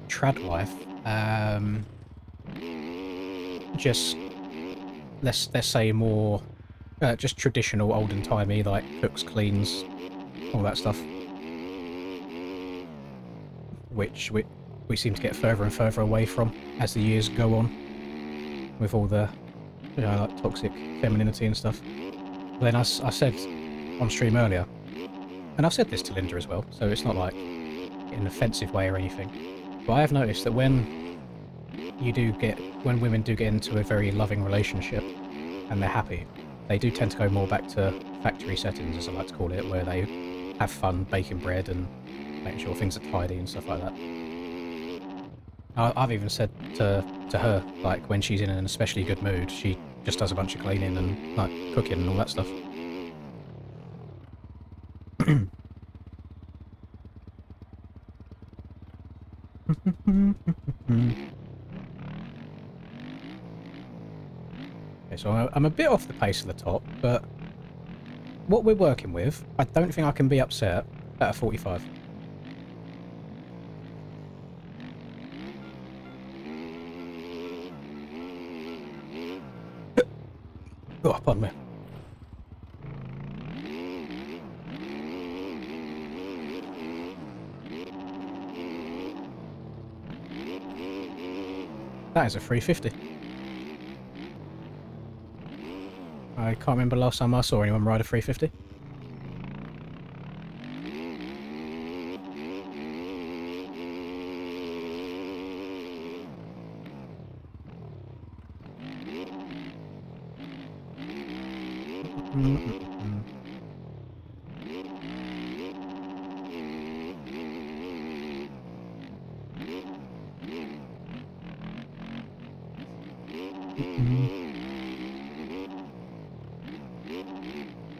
Trad wife. Just let's say more just traditional, olden timey, like cooks, cleans, all that stuff. Which we seem to get further and further away from as the years go on, with all the, you know, like toxic femininity and stuff. Then I said on stream earlier, and I've said this to Linda as well, so it's not like in an offensive way or anything, but I have noticed that when women do get into a very loving relationship and they're happy, they do tend to go more back to factory settings, as I like to call it, where they have fun baking bread and making sure things are tidy and stuff like that. I've even said to her, like, when she's in an especially good mood, she just does a bunch of cleaning and like cooking and all that stuff. Okay, so I'm a bit off the pace at the top, but what we're working with, I don't think I can be upset at a 45. Oh, pardon me. That is a 350. I can't remember the last time I saw anyone ride a 350.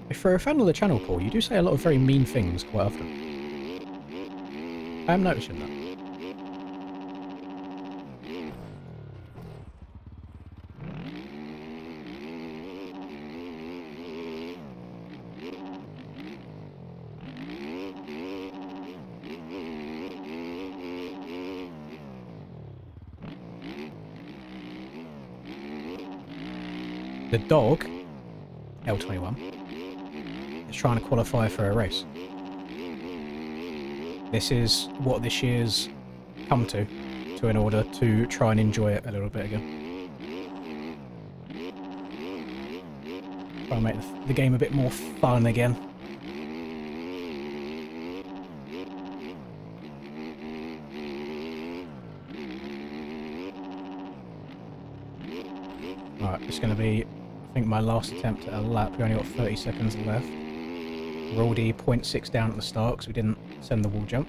If you're a fan of the channel, Paul, you do say a lot of very mean things quite often. I am noticing that. The dog, L21, is trying to qualify for a race. This is what this year's come to in order to try and enjoy it a little bit again. Try and make the game a bit more fun again. Alright, it's going to be, I think, my last attempt at a lap. We only got 30 seconds left. We're already 0.6 down at the start because we didn't send the wall jump.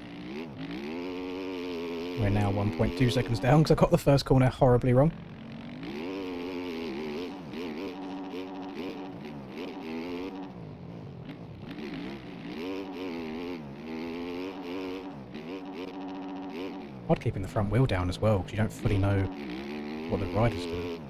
We're now 1.2 seconds down because I got the first corner horribly wrong. Odd keeping the front wheel down as well because you don't fully know what the rider's doing.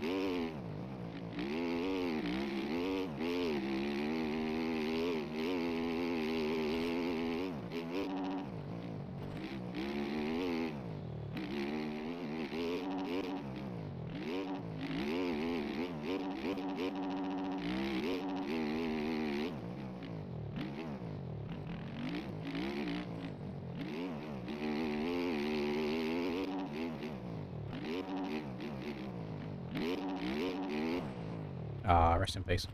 rest in peace.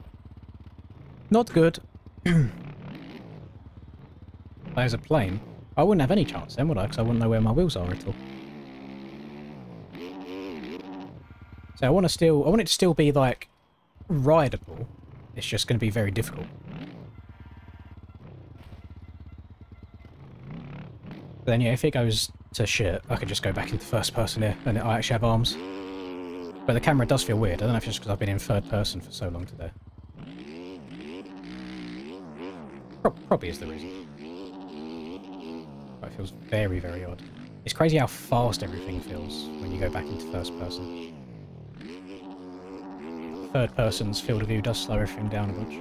Not good. There's a plane. I wouldn't have any chance then, would I? Because I wouldn't know where my wheels are at all. So I want it to still be, like, rideable. It's just going to be very difficult. But then, yeah, if it goes to shit, I could just go back into first person here, and I actually have arms. But the camera does feel weird. I don't know if it's just because I've been in third person for so long today. Probably is the reason. But it feels very, very odd. It's crazy how fast everything feels when you go back into first person. Third person's field of view does slow everything down a bunch.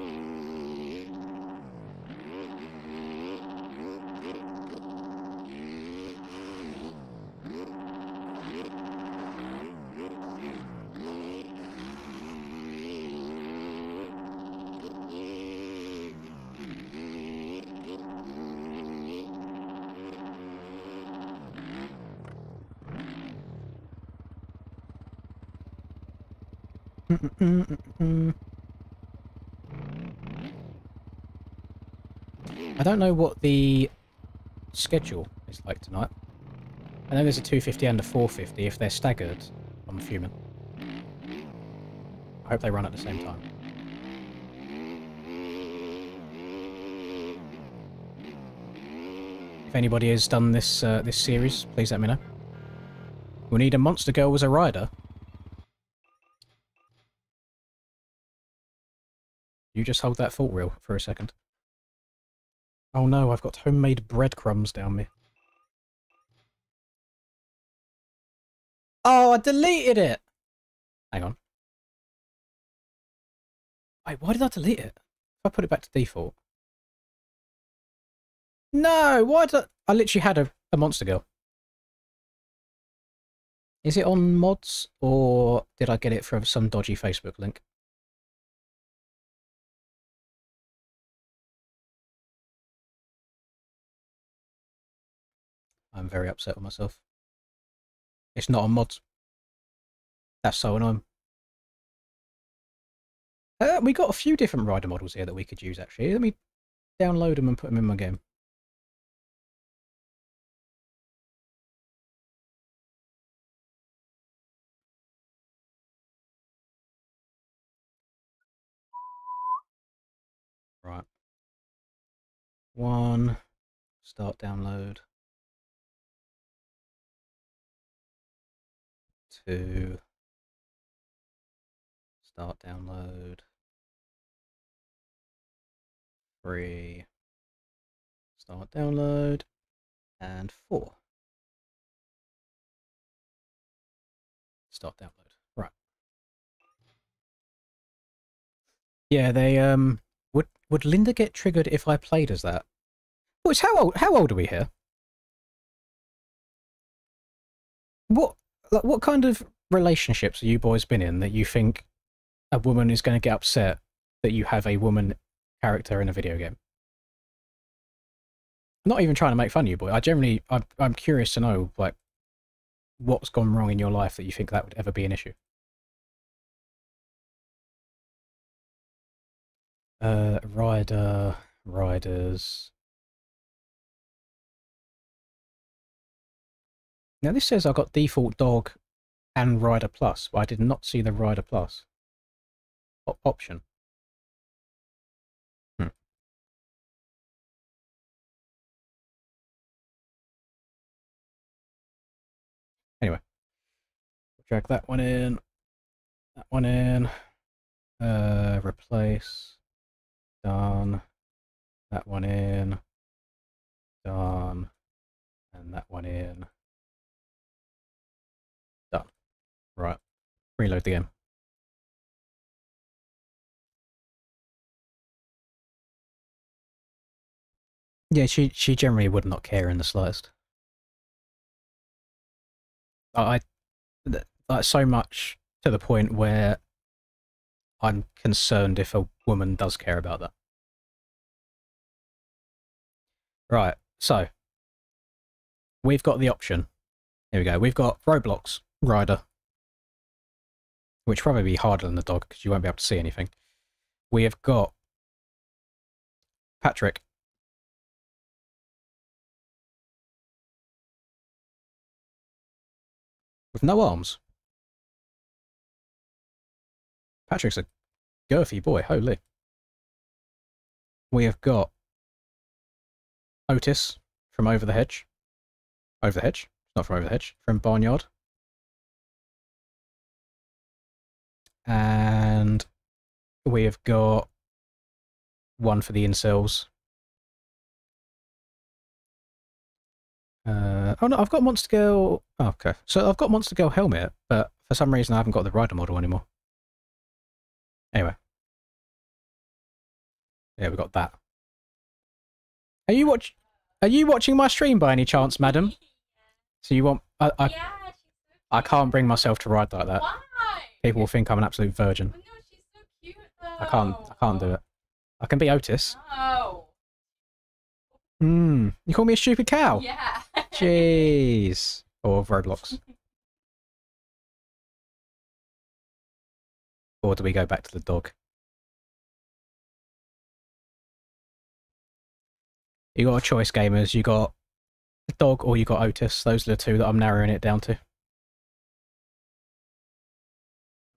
I don't know what the schedule is like tonight. I know there's a 250 and a 450. If they're staggered, I'm fuming. I hope they run at the same time. If anybody has done this this series, please let me know. We need a monster girl as a rider. You just hold that thought reel for a second. Oh no, I've got homemade breadcrumbs down me. Oh, I deleted it! Hang on. Wait, why did I delete it? If I put it back to default. No, why did I literally had a monster girl. Is it on mods, or did I get it from some dodgy Facebook link? I'm very upset with myself. It's not on mods. That's so annoying. We got a few different rider models here that we could use, actually. Let me download them and put them in my game. Right. 1. Start download. 2. Start download. 3. Start download. And 4. Start download. Right. Yeah, they would Linda get triggered if I played as that? Boys, how old are we here? What kind of relationships have you boys been in that you think a woman is going to get upset that you have a woman character in a video game? I'm not even trying to make fun of you, boy. I'm curious to know, like, what's gone wrong in your life that you think that would ever be an issue. Riders. Now this says I got default dog and rider plus, but I did not see the rider plus option. Anyway, drag that one in, replace, done, that one in, done, and that one in, done. Right, reload the game. Yeah, she generally would not care in the slightest. Like so much to the point where I'm concerned if a woman does care about that. Right, so we've got the option. Here we go. We've got Roblox Rider, which probably be harder than the dog because you won't be able to see anything. We have got Patrick. With no arms. Patrick's a girthy boy, holy. We have got Otis from Over the Hedge. Over the Hedge? Not from Over the Hedge, from Barnyard. And we have got one for the incels. Oh no, I've got Monster Girl. Oh, okay. So I've got Monster Girl helmet, but for some reason I haven't got the rider model anymore. Anyway. Yeah, we got that. Are you watching my stream by any chance, madam? So you want I can't bring myself to ride like that. Why? People will think I'm an absolute virgin. Oh, no, she's so cute though. I can't do it. I can be Otis. Oh. You call me a stupid cow? Yeah. Jeez. Or Roblox. Or do we go back to the dog? You got a choice, gamers. You got the dog or you got Otis. Those are the two that I'm narrowing it down to.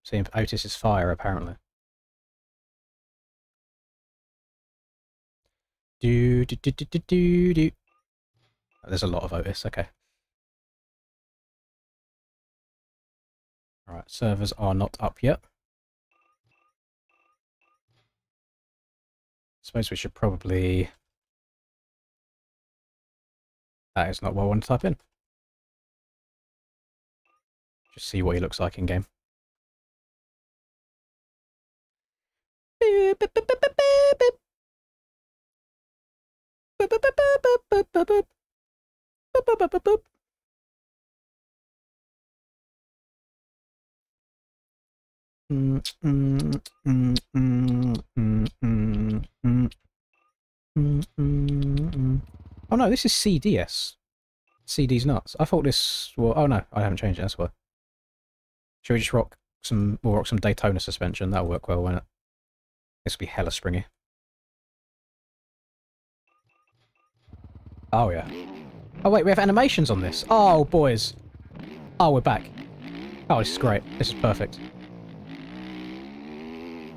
See, Otis is fire, apparently. Do. Oh, there's a lot of Otis, okay. Alright, servers are not up yet. Suppose we should probably... That is not what I want to type in. Just see what he looks like in game. Oh no, this is CDS. CD's nuts. I thought this... Well, oh no, I haven't changed it, that's why. Should we just rock some... We'll rock some Daytona suspension. That'll work well, won't it? This will be hella springy. Oh yeah. Oh wait, we have animations on this. Oh, boys. Oh, we're back. Oh, this is great. This is perfect.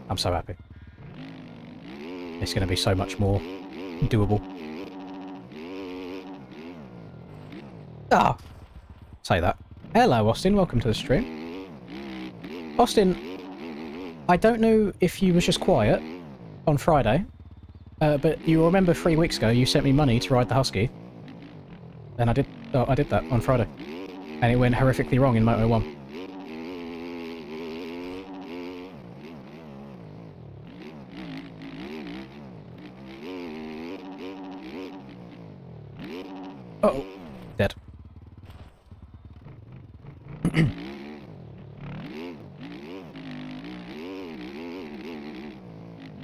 I'm so happy. It's going to be so much more doable. Ah! Say that. Hello, Austin. Welcome to the stream. Austin, I don't know if you was just quiet on Friday, but you remember 3 weeks ago you sent me money to ride the Husky. And I did that on Friday. And it went horrifically wrong in Moto 1. Uh-oh. Dead.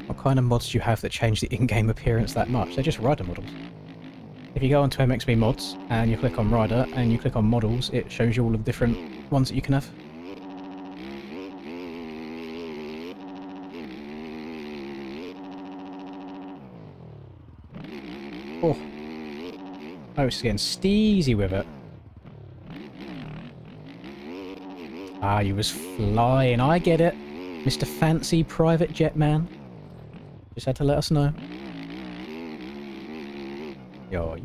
What kind of mods do you have that change the in-game appearance that much? They're just rider models. If you go onto MXB mods and you click on rider and you click on models, it shows you all of the different ones that you can have. Oh. Oh, it's getting steezy with it. Ah, you was flying. I get it. Mr. Fancy Private Jet Man. Just had to let us know. Yo.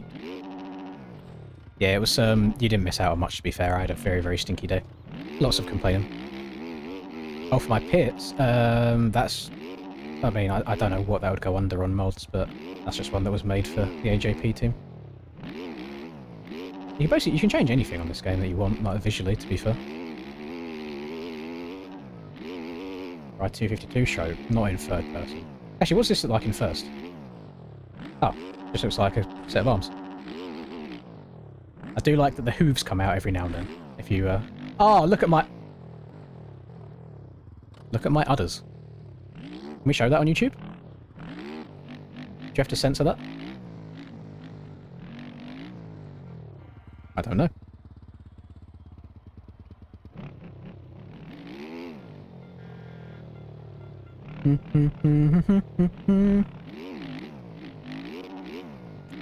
Yeah, it was, you didn't miss out on much, to be fair. I had a very, very stinky day. Lots of complaining. Oh, for my pits? That's... I mean, I don't know what that would go under on mods, but that's just one that was made for the AJP team. You can change anything on this game that you want, like visually, to be fair. Right, 252 show, not in third person. Actually, what's this look like in first? Oh, just looks like a set of arms. I do like that the hooves come out every now and then. If you, Oh, look at my udders. Can we show that on YouTube? Do you have to censor that? I don't know.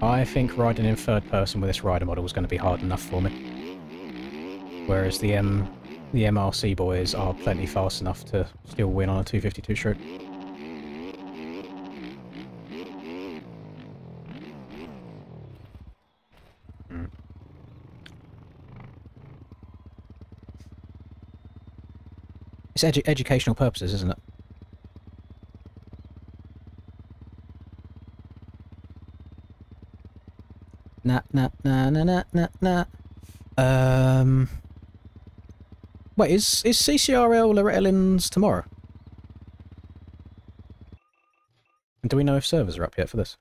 I think riding in third person with this rider model is going to be hard enough for me. Whereas the MRC boys are plenty fast enough to still win on a 252 stroke. It's educational purposes, isn't it? Nah, nah, nah, nah, nah, nah, nah. Wait, is CCRL Loretta Lynn's tomorrow? And do we know if servers are up yet for this?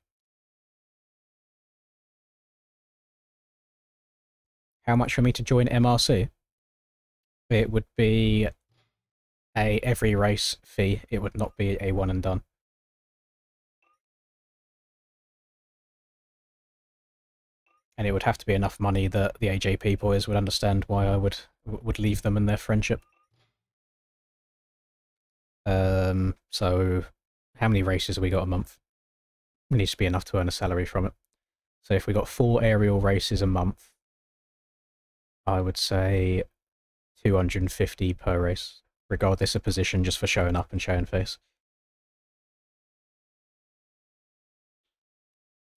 How much for me to join MRC? It would be a every race fee. It would not be a one and done. And it would have to be enough money that the AJP boys would understand why I would leave them and their friendship. So how many races have we got a month? It needs to be enough to earn a salary from it. So if we got 4 aerial races a month, I would say 250 per race, regardless of position, just for showing up and showing face.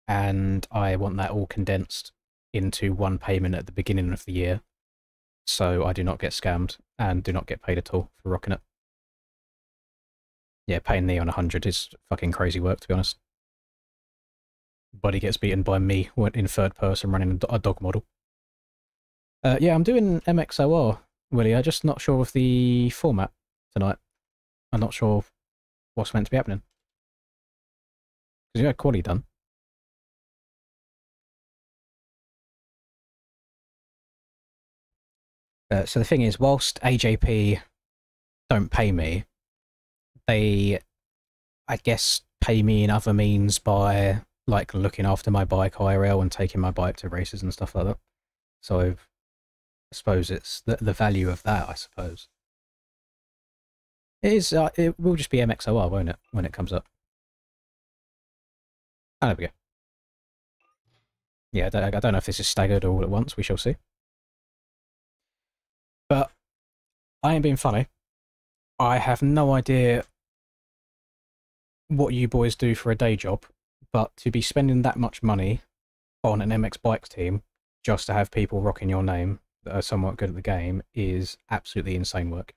And I want that all condensed into one payment at the beginning of the year, so I do not get scammed and do not get paid at all for rocking it. Yeah, paying Neon 100 is fucking crazy work, to be honest. Buddy gets beaten by me in third person running a dog model. Yeah, I'm doing MXOR, Willie. I'm just not sure of the format tonight. I'm not sure what's meant to be happening. Because you had quali done. So the thing is, whilst AJP don't pay me, they, I guess, pay me in other means by, like, looking after my bike IRL and taking my bike to races and stuff like that. So I suppose it's the value of that, I suppose. It is, it will just be MXOR, won't it, when it comes up? Oh, there we go. Yeah, I don't know if this is staggered all at once, we shall see. But I ain't being funny. I have no idea what you boys do for a day job, but to be spending that much money on an MX Bikes team just to have people rocking your name that are somewhat good at the game is absolutely insane work.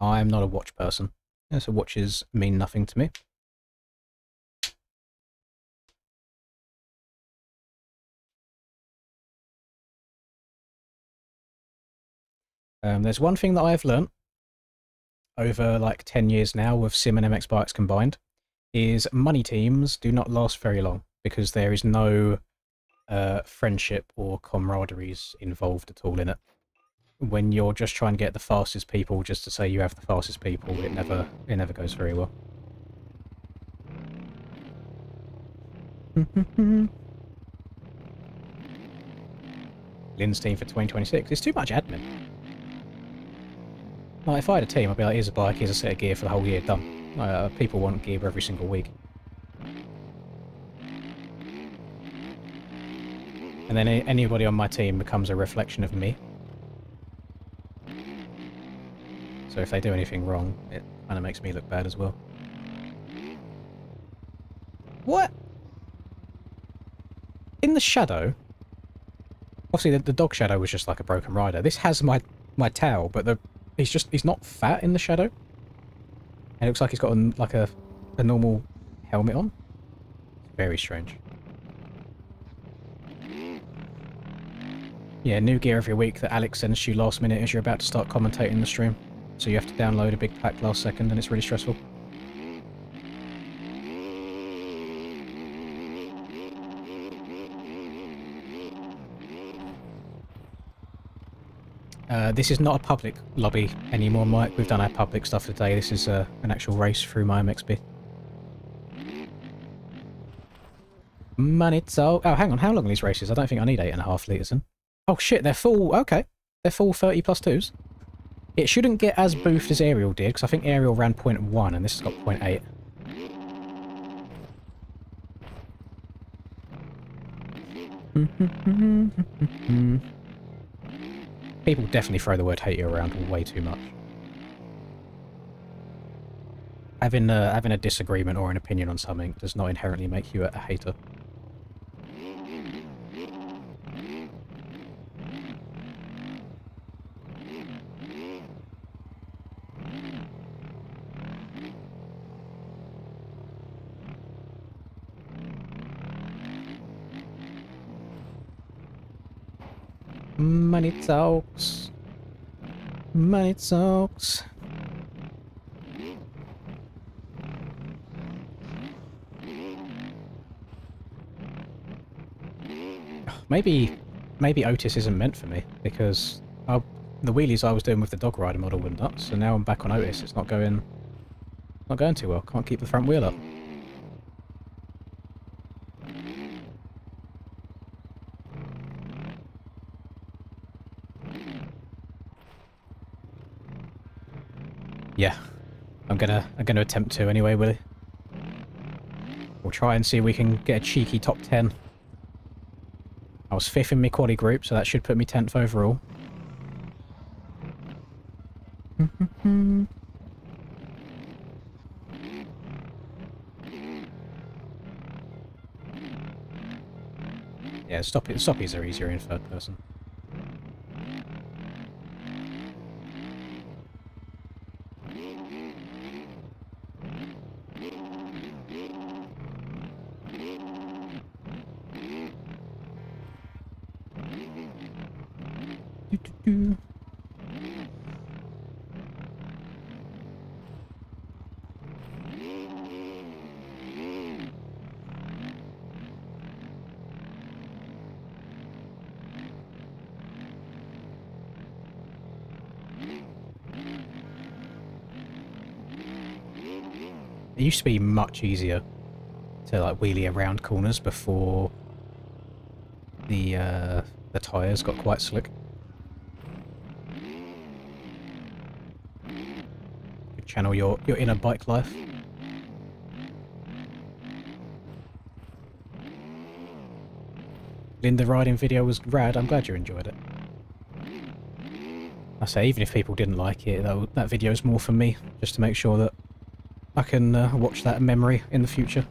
I'm not a watch person, so watches mean nothing to me. There's one thing that I've learnt over like 10 years now with Sim and MX Bikes combined, is money teams do not last very long because there is no friendship or camaraderies involved at all in it. When you're just trying to get the fastest people just to say you have the fastest people, it never goes very well. Lynn's team for 2026. It's too much admin. Like, if I had a team, I'd be like, here's a bike, here's a set of gear for the whole year, done. People want gear every single week. And then anybody on my team becomes a reflection of me. So if they do anything wrong, it kind of makes me look bad as well. What? In the shadow? Obviously, the dog shadow was just like a broken rider. This has my tail, but he's not fat in the shadow. And it looks like he's got like a normal helmet on. Very strange. Yeah, new gear every week that Alex sends you last minute as you're about to start commentating the stream. So you have to download a big pack last second and it's really stressful. This is not a public lobby anymore, Mike. We've done our public stuff today. This is an actual race through my MXB. Money talk. Oh, hang on. How long are these races? I don't think I need 8.5 litres in. Oh, shit. They're full. Okay. They're full 30 plus 2s. It shouldn't get as boofed as Ariel did, because I think Ariel ran 0.1 and this has got 0.8. People definitely throw the word hater around way too much. Having a disagreement or an opinion on something does not inherently make you a hater. Money talks. Money talks. Maybe Otis isn't meant for me, because the wheelies I was doing with the dog rider model were nuts, so now I'm back on Otis. It's not going too well. Can't keep the front wheel up. Yeah, I'm gonna attempt to anyway, Willie. We'll try and see if we can get a cheeky top 10. I was 5th in my quali group, so that should put me 10th overall. Yeah, stoppies are easier in third person. It used to be much easier to like wheelie around corners before the tyres got quite slick. Could channel your inner bike life. Linda riding video was rad. I'm glad you enjoyed it. I say, even if people didn't like it, that video is more for me, just to make sure that I can watch that memory in the future.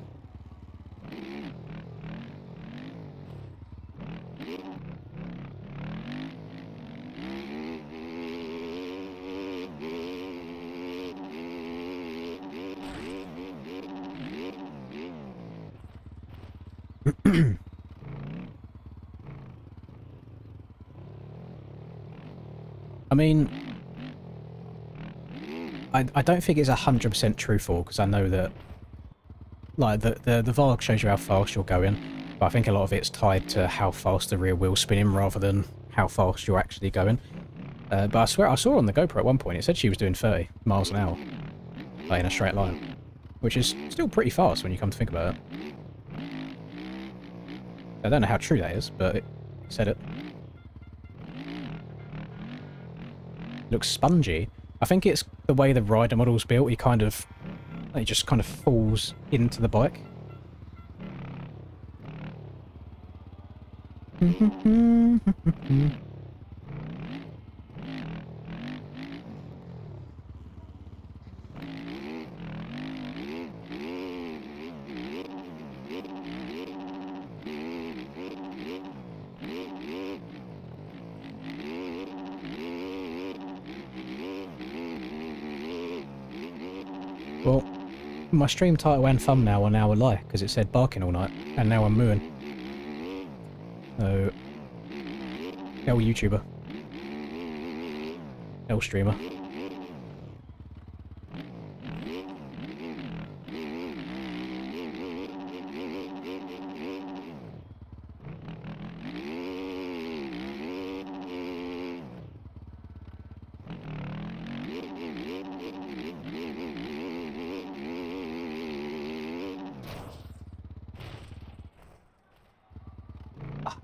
I mean, I don't think it's 100% truthful, because I know that like the vlog shows you how fast you're going, but I think a lot of it's tied to how fast the rear wheel's spinning rather than how fast you're actually going. But I swear I saw on the GoPro at one point it said she was doing 30 miles an hour, like in a straight line, which is still pretty fast when you come to think about it. I don't know how true that is, but it said it. Looks spongy. I think it's the way the rider model's built. He just kind of falls into the bike. Well, my stream title and thumbnail are now a lie, because it said barking all night, and now I'm mooing. So, L YouTuber. L streamer.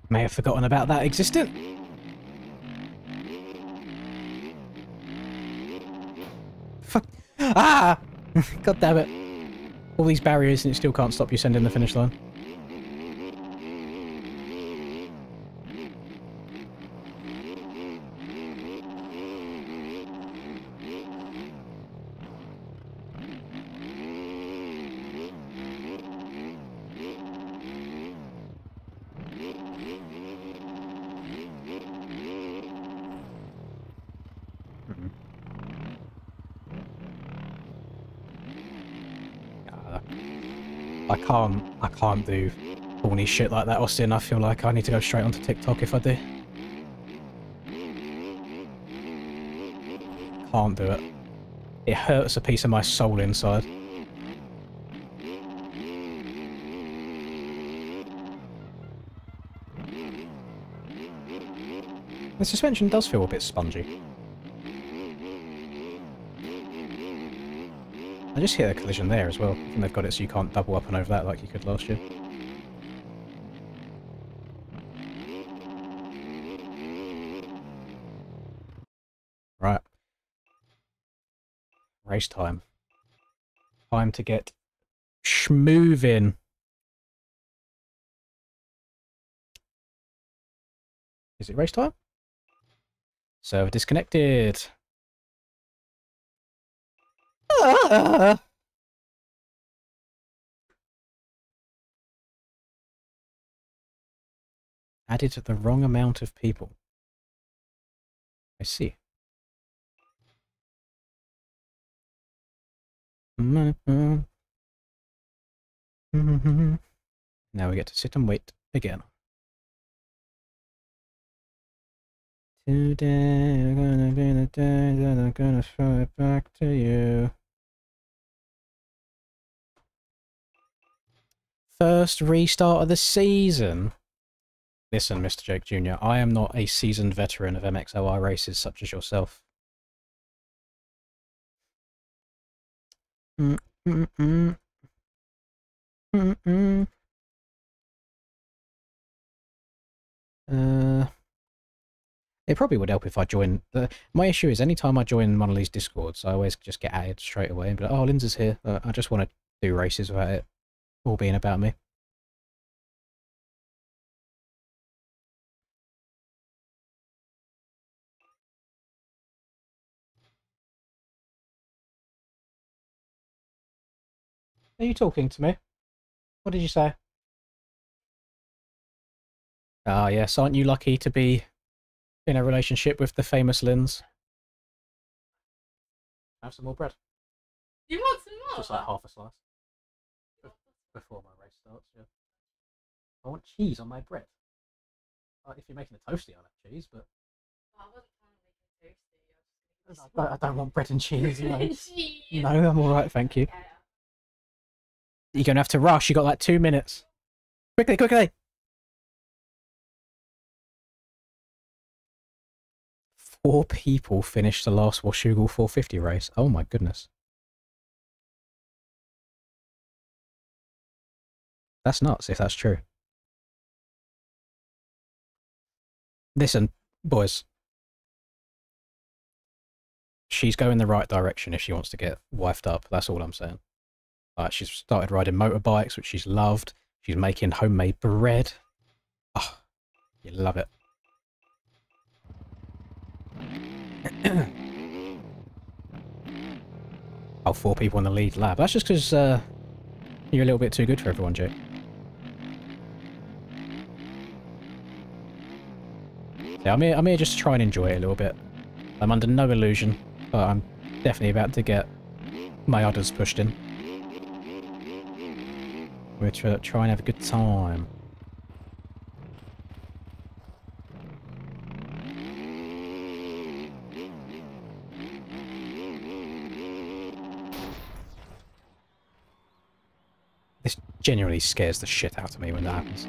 May have forgotten about that existent. Fuck. Ah! God damn it. All these barriers and it still can't stop you sending the finish line. I can't do corny shit like that, Austin. I feel like I need to go straight onto TikTok if I do. Can't do it. It hurts a piece of my soul inside. The suspension does feel a bit spongy. I just hit a collision there as well. I think they've got it so you can't double up and over that like you could last year. Right. Race time. Time to get schmovin'. Is it race time? Server disconnected. Ah! Added the wrong amount of people. I see. Now we get to sit and wait again. Today gonna be the day that I'm gonna throw it back to you. First restart of the season. Listen, Mr. Jake Jr., I am not a seasoned veteran of MXOR races such as yourself. It probably would help if I join. My issue is anytime I join one of these Discords, I always just get added straight away and be like, oh, Lindsay's here. I just want to do races without it all being about me. Are you talking to me? What did you say? Ah, yes, aren't you lucky to be in a relationship with the famous Linz? Have some more bread. You want some more? Just like half a slice. Before my race starts, yeah. I want cheese on my bread. If you're making a toasty, I'll have cheese, but... Oh, I wasn't trying to make a toasty. I don't want bread and cheese, you know. Cheese. No, I'm alright, thank you. You're going to have to rush, you got like 2 minutes. Quickly, quickly! 4 people finished the last Washougal 450 race. Oh my goodness. That's nuts, if that's true. Listen, boys. She's going the right direction if she wants to get wifed up. That's all I'm saying. She's started riding motorbikes, which she's loved. She's making homemade bread. Oh, you love it. Oh, 4 people in the lead lap. That's just because you're a little bit too good for everyone, Jake. Yeah, I'm here just to try and enjoy it a little bit. I'm under no illusion, but I'm definitely about to get my udders pushed in. We're trying to have a good time. This genuinely scares the shit out of me when that happens.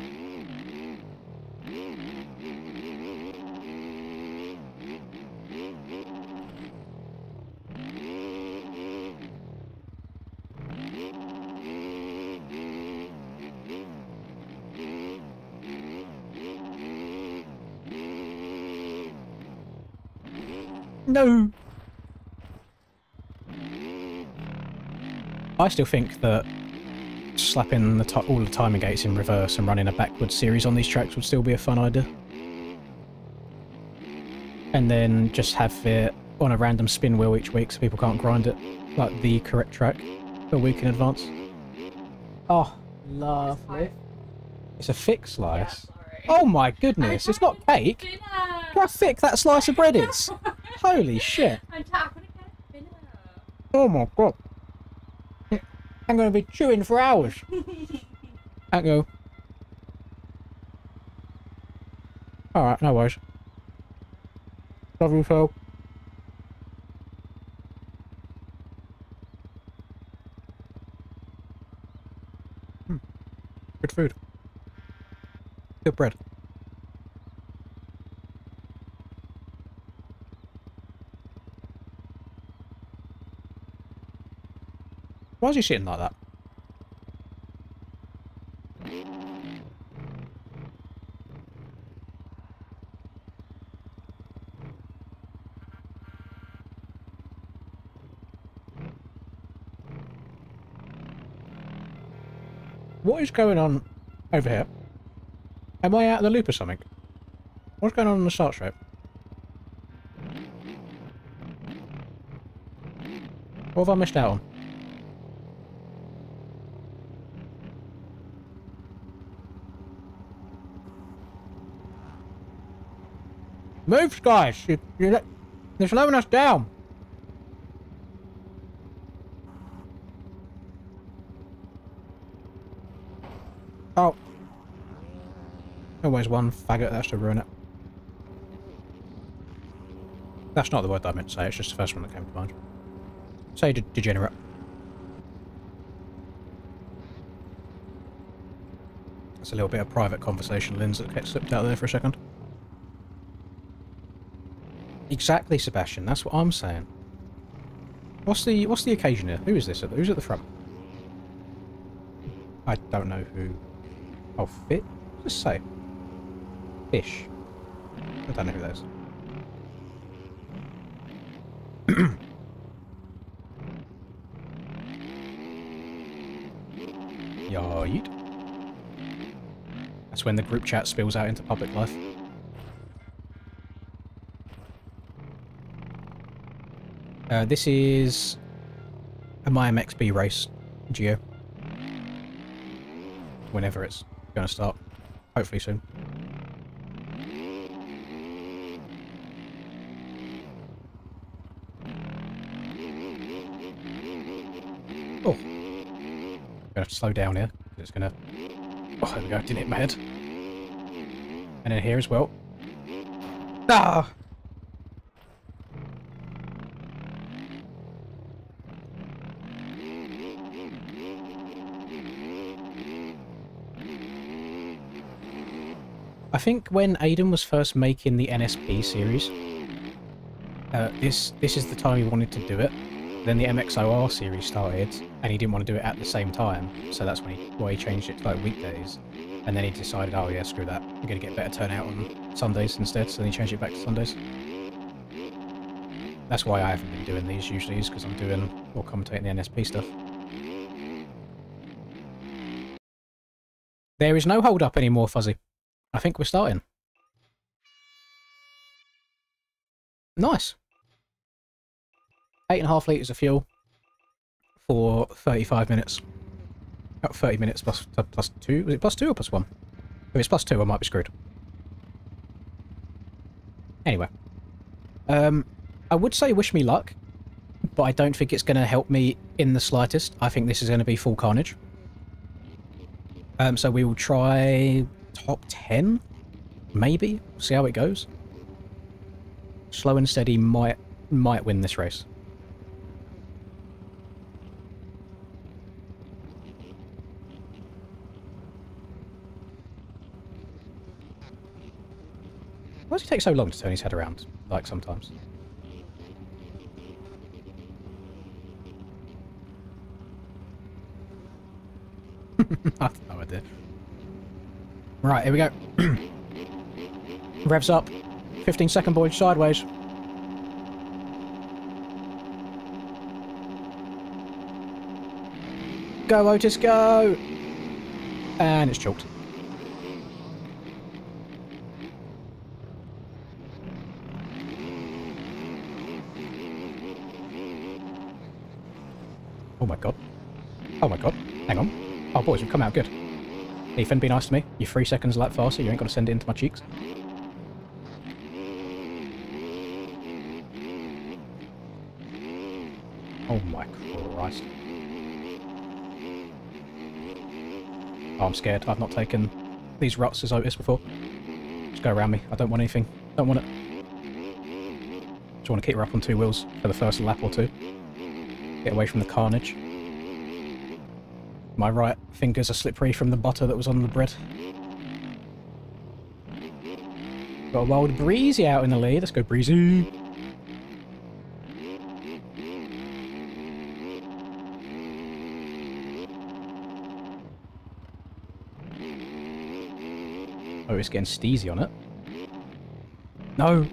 No! I still think that slapping all the timing gates in reverse and running a backwards series on these tracks would still be a fun idea. And then just have it on a random spin wheel each week so people can't grind it, like the correct track, a week in advance. Oh, lovely. It's a thick slice. Oh my goodness, it's not cake! Dinner. Look how thick that slice of bread is! Holy shit! Oh my god. I'm going to be chewing for hours. Thank you. Alright, no worries. Love you, Phil. Good food. Good bread. Why is he sitting like that? What is going on over here? Am I out of the loop or something? What's going on the start strip? What have I missed out on? Move, guys! You're slowing us down! Oh. Always one faggot that has to ruin it. That's not the word that I meant to say, it's just the first one that came to mind. Say degenerate. That's a little bit of private conversation, Linz, that gets slipped out there for a second. Exactly, Sebastian, that's what I'm saying. What's the occasion here? Who is this? Who's at the front? I don't know who. Oh, fit? What's this say? Fish. I don't know who that is. Yeet. That's when the group chat spills out into public life. This is a MyMXB race, Geo. Whenever it's going to start. Hopefully soon. Oh. Gonna have to slow down here. It's gonna... Oh, there we go. Didn't hit my head. And then here as well. Ah! I think when Aiden was first making the NSP series, this is the time he wanted to do it. Then the MXOR series started, and he didn't want to do it at the same time, so that's why he changed it to like weekdays. And then he decided, oh yeah, screw that, I'm going to get better turnout on Sundays instead, so then he changed it back to Sundays. That's why I haven't been doing these usually, is because I'm doing or commentating the NSP stuff. There is no hold up anymore, Fuzzy. I think we're starting. Nice. 8.5 litres of fuel for 35 minutes. About 30 minutes plus 2. Was it plus 2 or plus 1? If it's plus 2, I might be screwed. Anyway. I would say wish me luck, but I don't think it's going to help me in the slightest. I think this is going to be full carnage. So we will try top 10, maybe. See how it goes. Slow and steady might win this race. Why does it take so long to turn his head around, like sometimes? I have no idea. Right, here we go. Revs up. 15-second boy sideways. Go, Otis, go! And it's chalked. Oh my god. Oh my god. Hang on. Oh, boys, we've come out good. Ethan, be nice to me. You're 3 seconds a lap faster. You ain't got to send it into my cheeks. Oh my Christ. Oh, I'm scared. I've not taken these ruts as Otis before. Just go around me. I don't want anything. Don't want it. Just want to keep her up on 2 wheels for the first lap or 2. Get away from the carnage. My right fingers are slippery from the butter that was on the bread. Got a wild Breezy out in the lead. Let's go, Breezy. Oh, it's getting steezy on it. No!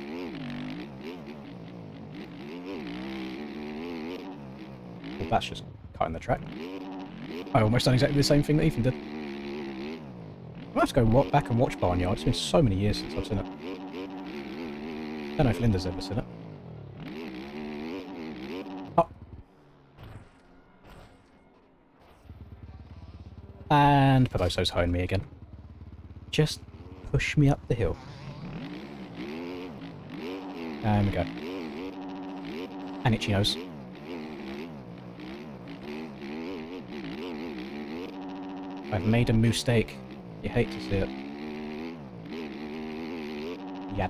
Well, that's just cutting the track. I almost done exactly the same thing that Ethan did. I'll have to go back and watch Barnyard. It's been so many years since I've seen it. Don't know if Linda's ever seen it. Oh. And Peloso's hoeing me again. Just push me up the hill. And we go. And itchy nose. I've made a mistake. You hate to see it. Yeah.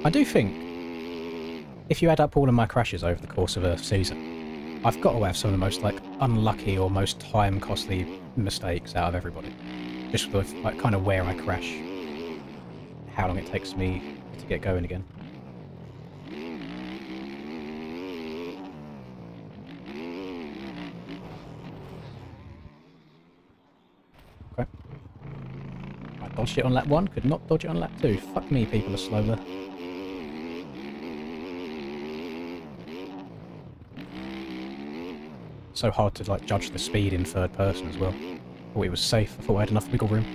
I do think, if you add up all of my crashes over the course of a season, I've got to have some of the most, like, unlucky or most time-costly mistakes out of everybody. Just with, like, kind of where I crash. How long it takes me to get going again. Okay. I dodged it on lap 1, could not dodge it on lap 2. Fuck me, people are slow there. So hard to, like, judge the speed in third person as well. Thought it was safe, I thought I had enough wiggle room.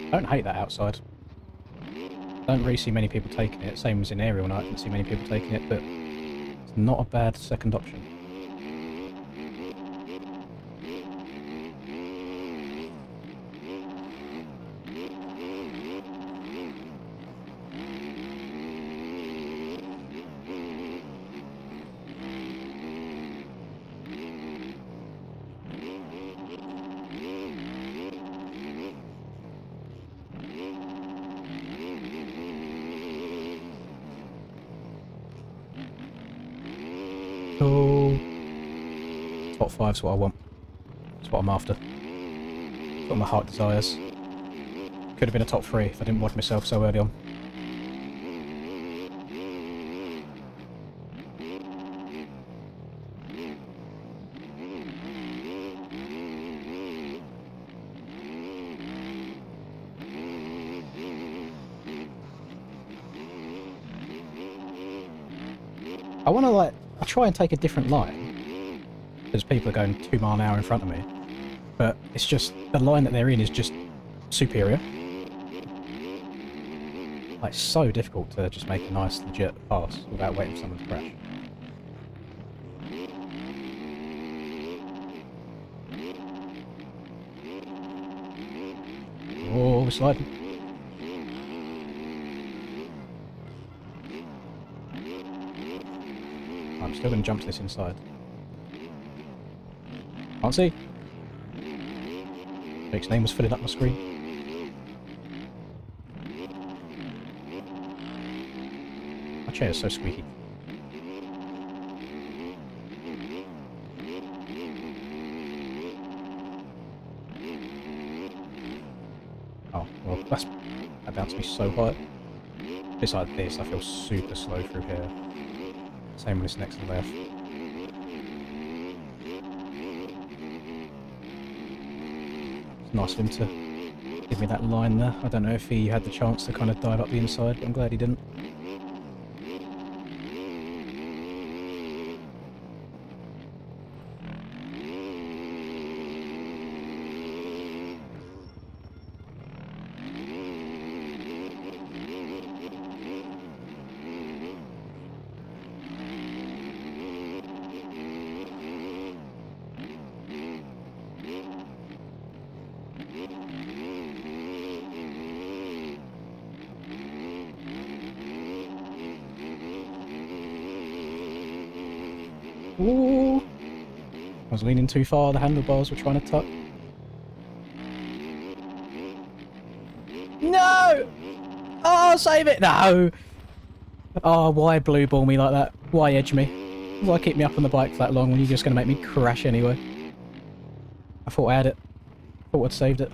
I don't hate that outside. Don't really see many people taking it. Same as in aerial night, I didn't see many people taking it, but it's not a bad second option. Cool. Top 5's what I want. That's what I'm after. That's what my heart desires. Could have been a top 3 if I didn't watch myself so early on. I want to, like, I try and take a different line, because people are going 2 miles an hour in front of me, but it's just, the line that they're in is just superior. Like, so difficult to just make a nice, legit pass without waiting for someone to crash. Oh, we're sliding. I'm still going to jump to this inside. Can't see. Jake's name was filling up my screen. My chair is so squeaky. Oh, well, that bounced me so high. It's like this, I feel super slow through here. Same when it's next to left. It's nice of him to give me that line there. I don't know if he had the chance to kind of dive up the inside, but I'm glad he didn't. Ooh. I was leaning too far, the handlebars were trying to tuck. No! Oh, save it! No! Oh, why blue ball me like that? Why edge me? Why keep me up on the bike for that long when you're just going to make me crash anyway? I thought I had it. I thought I'd saved it.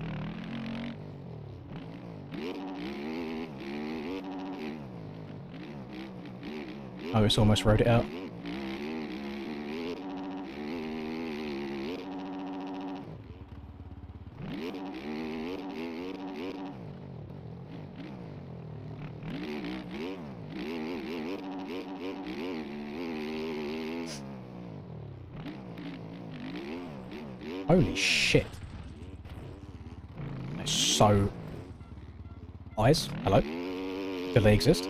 Oh, it's almost rode it out. Holy shit. That's so... Eyes? Hello? Do they exist?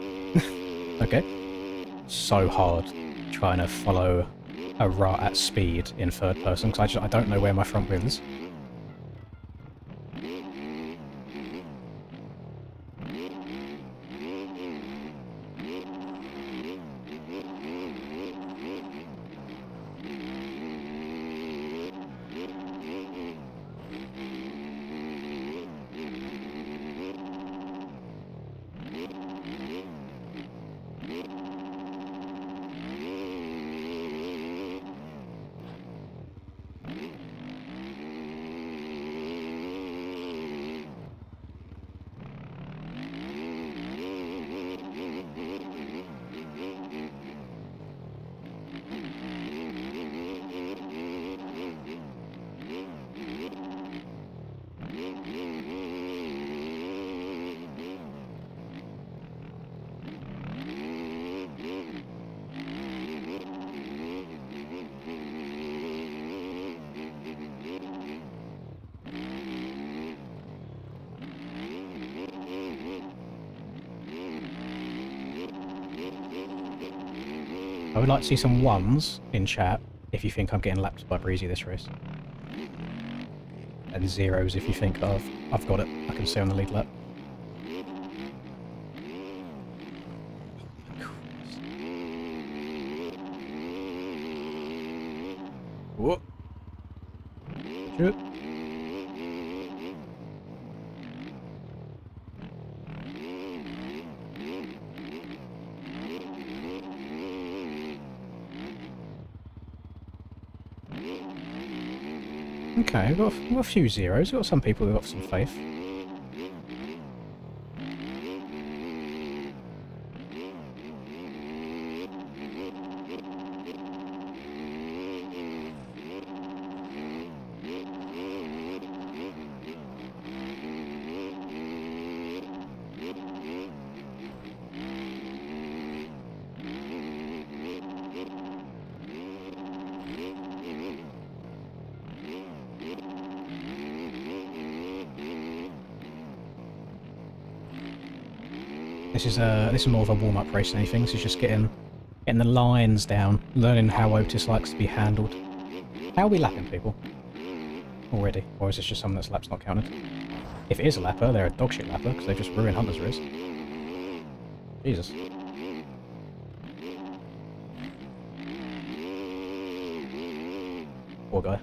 Okay. So hard trying to follow a rut at speed in third person, because I don't know where my front wheel is. I would like to see some ones in chat if you think I'm getting lapped by Breezy this race. And zeros if you think I've got it. I can see on the lead lap. Whoop. Shoot. Okay, we've got a few zeros. We've got some people who've got some faith. This is more of a warm-up race than anything. This is just getting the lines down, learning how Otis likes to be handled. How are we lapping people? Already? Or is this just someone that's laps not counted? If it is a lapper, they're a dogshit lapper, because they just ruined Hunter's race. Jesus. Poor guy.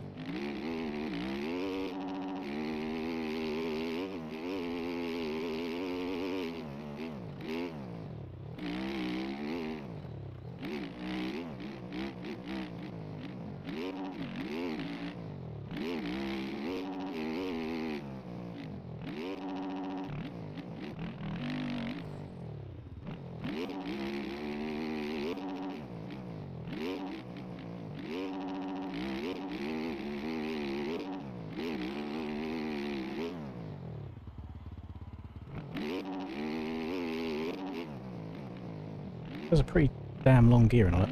There's a pretty damn long gearing on it.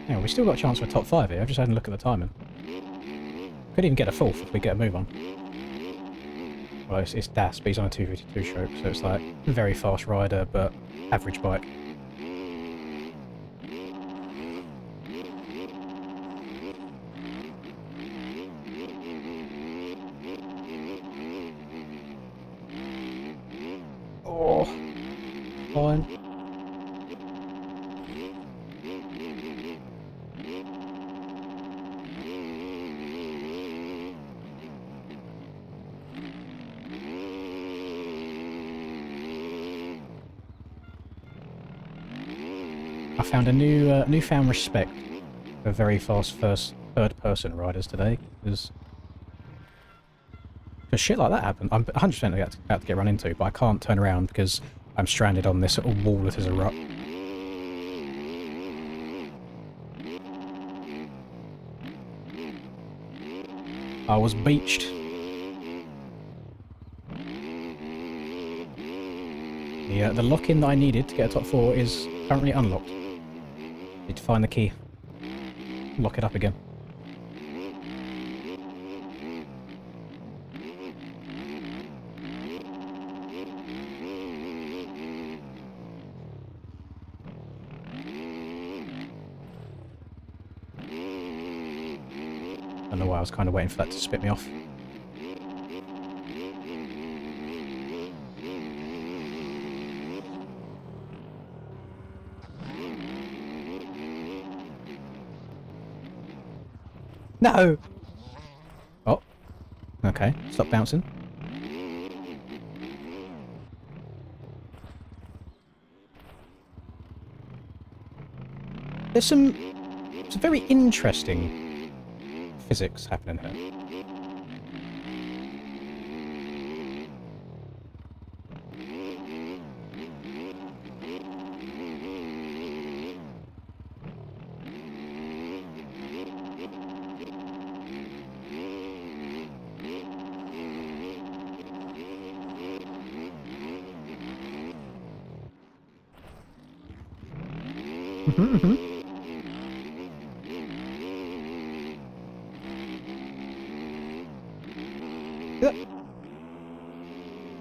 Yeah, we still got a chance for a top 5 here. I've just had a look at the timing. Could even get a 4th if we get a move on. Well, it's Das, but he's on a 252 stroke, so it's like a very fast rider, but average bike. Oh, fine. I found a newfound respect for very fast third-person riders today, because shit like that happened. I'm 100% about to get run into, but I can't turn around because I'm stranded on this little wall that is a rut. I was beached. The lock-in that I needed to get a top 4 is currently unlocked. Need to find the key. Lock it up again. I don't know why I was kind of waiting for that to spit me off. No! Oh. Okay, stop bouncing. There's some very interesting physics happening here.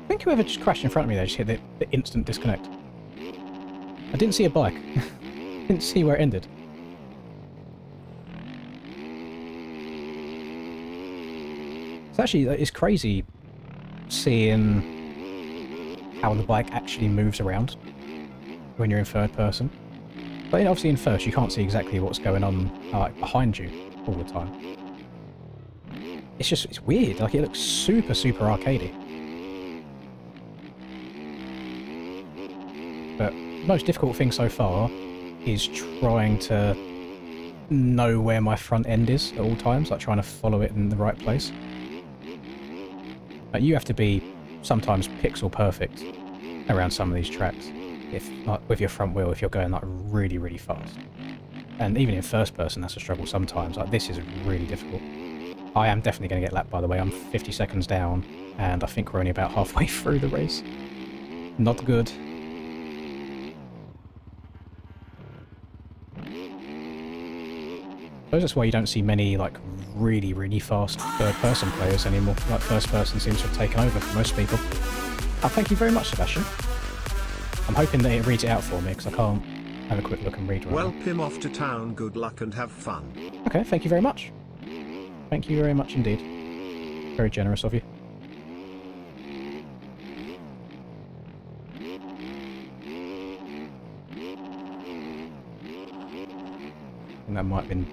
I think whoever just crashed in front of me there just hit the instant disconnect. I didn't see a bike. Didn't see where it ended. It's crazy seeing how the bike actually moves around when you're in third person. But obviously in first you can't see exactly what's going on like behind you all the time. It's weird, like it looks super arcadey. But the most difficult thing so far is trying to know where my front end is at all times, like trying to follow it in the right place. Like you have to be sometimes pixel perfect around some of these tracks, if like with your front wheel, if you're going like really fast. And even in first person that's a struggle sometimes. Like this is really difficult. I am definitely going to get lapped, by the way. I'm 50 seconds down and I think we're only about halfway through the race. Not good. I suppose that's why you don't see many like really fast third person players anymore. Like first person seems to have taken over for most people. Oh, thank you very much, Sebastian. I'm hoping that it reads it out for me because I can't have a quick look and read right Well, now. Pim, off to town. Good luck and have fun. Okay, thank you very much. Thank you very much indeed. Very generous of you. And that might have been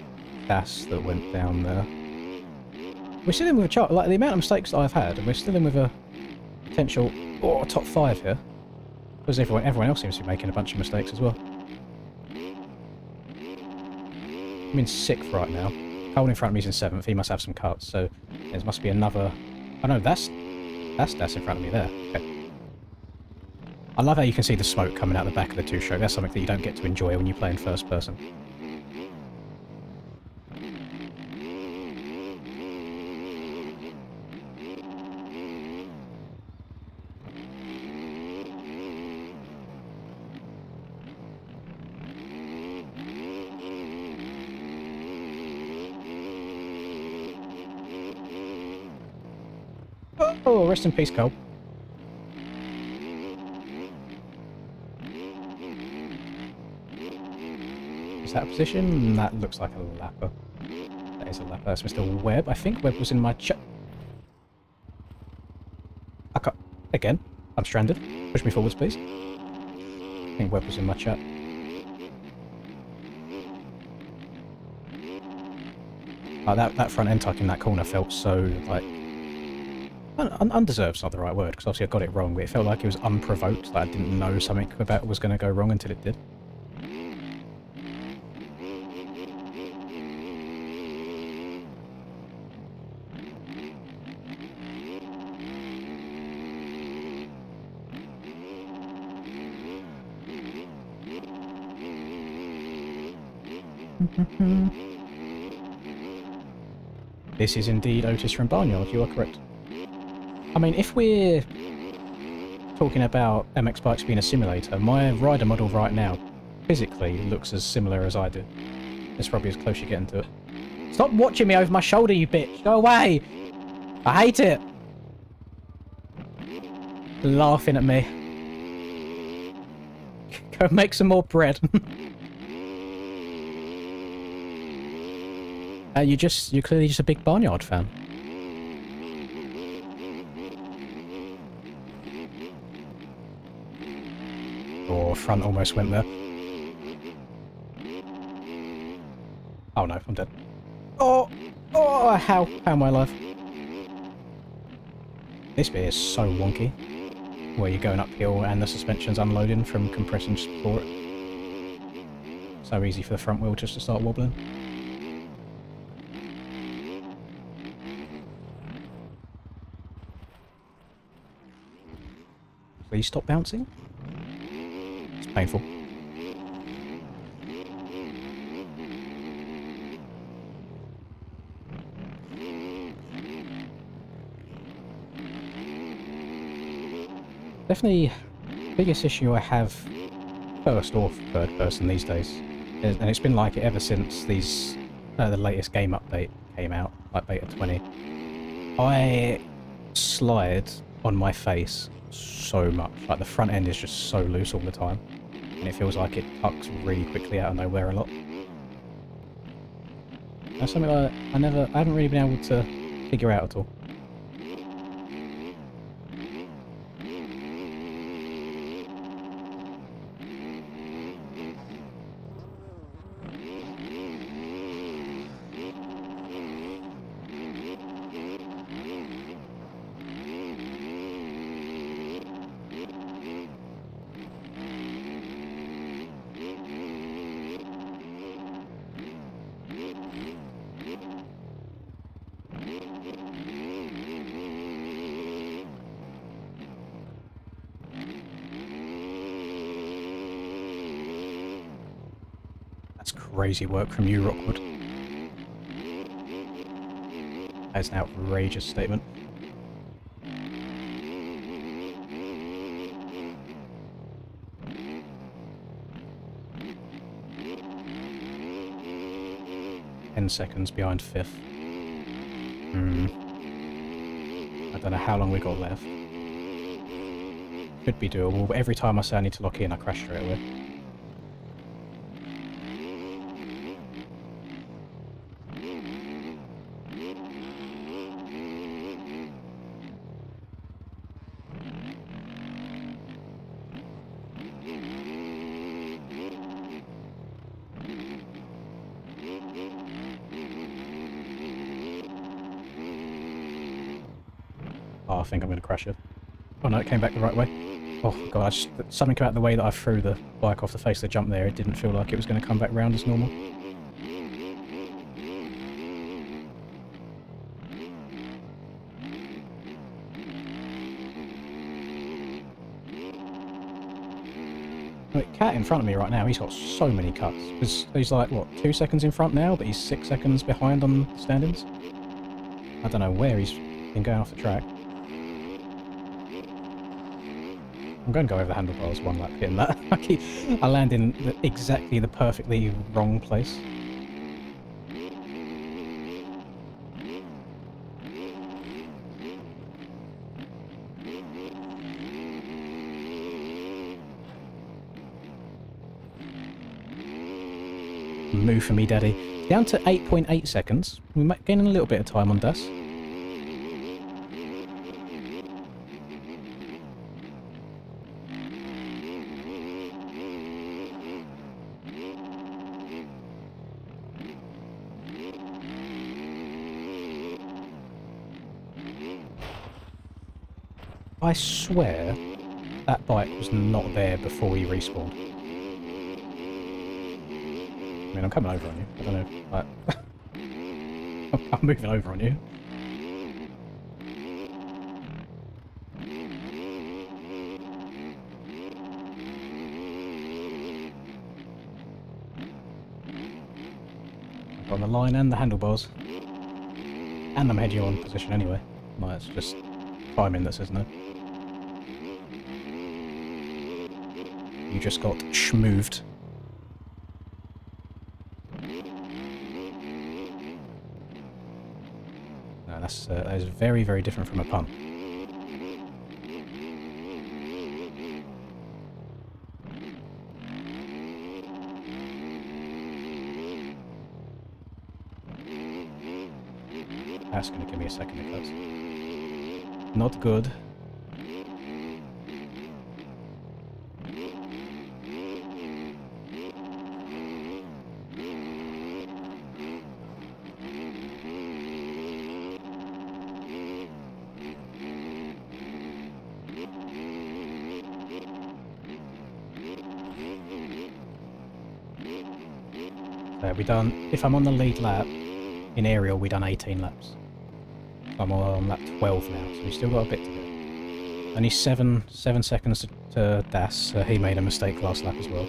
Das that went down there. We're still in with a chart, like the amount of mistakes that I've had, and we're still in with a potential top 5 here. Because everyone else seems to be making a bunch of mistakes as well. I'm in 6th right now. Cole in front of me is in 7th. He must have some cuts, so there must be another. Oh no, that's Das in front of me there. Okay. I love how you can see the smoke coming out the back of the two-stroke. That's something that you don't get to enjoy when you play in first person. rest in peace, Cole. Is that a position? That looks like a lapper. That is a lapper. That's Mr. Webb. I think Webb was in my chat. I can't... Again, I'm stranded. Push me forwards, please. I think Webb was in my chat. Oh, that front end tuck in that corner felt so, like... undeserved's not the right word, because obviously I got it wrong, but it felt like it was unprovoked, that I didn't know something about it was going to go wrong until it did. This is indeed Otis from Barnyard, you are correct. I mean, if we're talking about MX Bikes being a simulator, my rider model right now physically looks as similar as I do. It's probably as close as you're getting to it. Stop watching me over my shoulder, you bitch! Go away! I hate it! Laughing at me. Go make some more bread. You're clearly just a big Barnyard fan. Oh, front almost went there. Oh no, I'm dead. Oh, how am I alive? This bit is so wonky. Where you're going uphill and the suspension's unloading from compressing support. So easy for the front wheel just to start wobbling. Please stop bouncing. It's painful. Definitely the biggest issue I have, first or third person these days, and it's been like it ever since these the latest game update came out, like Beta 20. I slide on my face so much. Like the front end is just so loose all the time, and it feels like it tucks really quickly out of nowhere a lot. That's something I haven't really been able to figure out at all. That's crazy work from you, Rockwood. That's an outrageous statement. Seconds behind fifth. I don't know how long we got left. Could be doable, but every time I say I need to lock in, I crash straight away. Oh, I think I'm going to crash it. Oh no, it came back the right way. Oh god, something about the way that I threw the bike off the face of the jump there, it didn't feel like it was going to come back round as normal. Like, Cat in front of me right now, he's got so many cuts. He's like, what, 2 seconds in front now, but he's 6 seconds behind on the standings? I don't know where he's been going off the track. I'm going to go over the handlebars one lap hitting that. I land in exactly the perfectly wrong place. Move for me, daddy. Down to 8.8 seconds. We're gaining a little bit of time on Das. I swear that bike was not there before he respawned. I mean, I'm coming over on you. I don't know. Like, I'm moving over on you. I've got the line and the handlebars. And I'm heading on position anyway. Like, it's just timing that's, isn't it? You just got schmooved. No, that is very, very different from a pump. That's going to give me a second to close. Not good. We done, if I'm on the lead lap, in aerial we done 18 laps. I'm on lap 12 now, so we've still got a bit to go. Only 7 seconds to Das, he made a mistake last lap as well.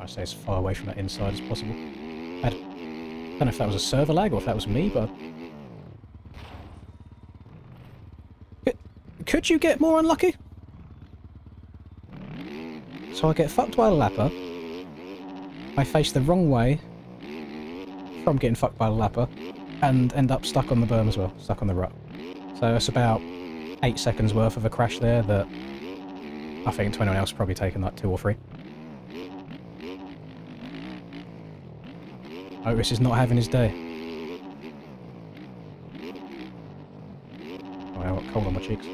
I stay as far away from that inside as possible. I don't know if that was a server lag or if that was me, but... Could you get more unlucky? So I get fucked by a lapper. I face the wrong way from getting fucked by a lapper and end up stuck on the berm as well, stuck on the rut. So it's about 8 seconds worth of a crash there that I think 21 else probably taken like 2 or 3. Otis is not having his day. Oh, I've got cold on my cheeks.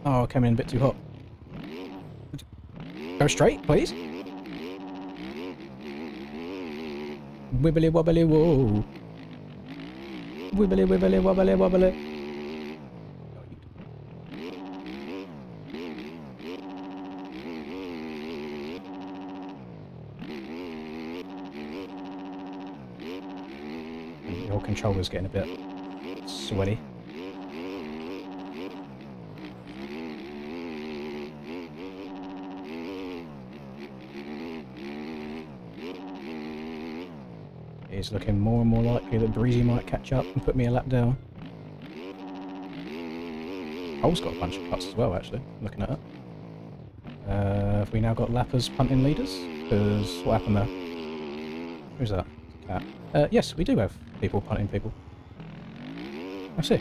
Oh, I came in a bit too hot. Go straight, please. Wibbly wobbly whoa. Wibbly wibbly wobbly wobbly. Your controller's getting a bit sweaty. It's looking more and more likely that Breezy might catch up and put me a lap down. Cole's got a bunch of putts as well, actually, looking at it. Have we now got lappers punting leaders? Because what happened there? Who's that? Cat. Yes, we do have people punting people. I see.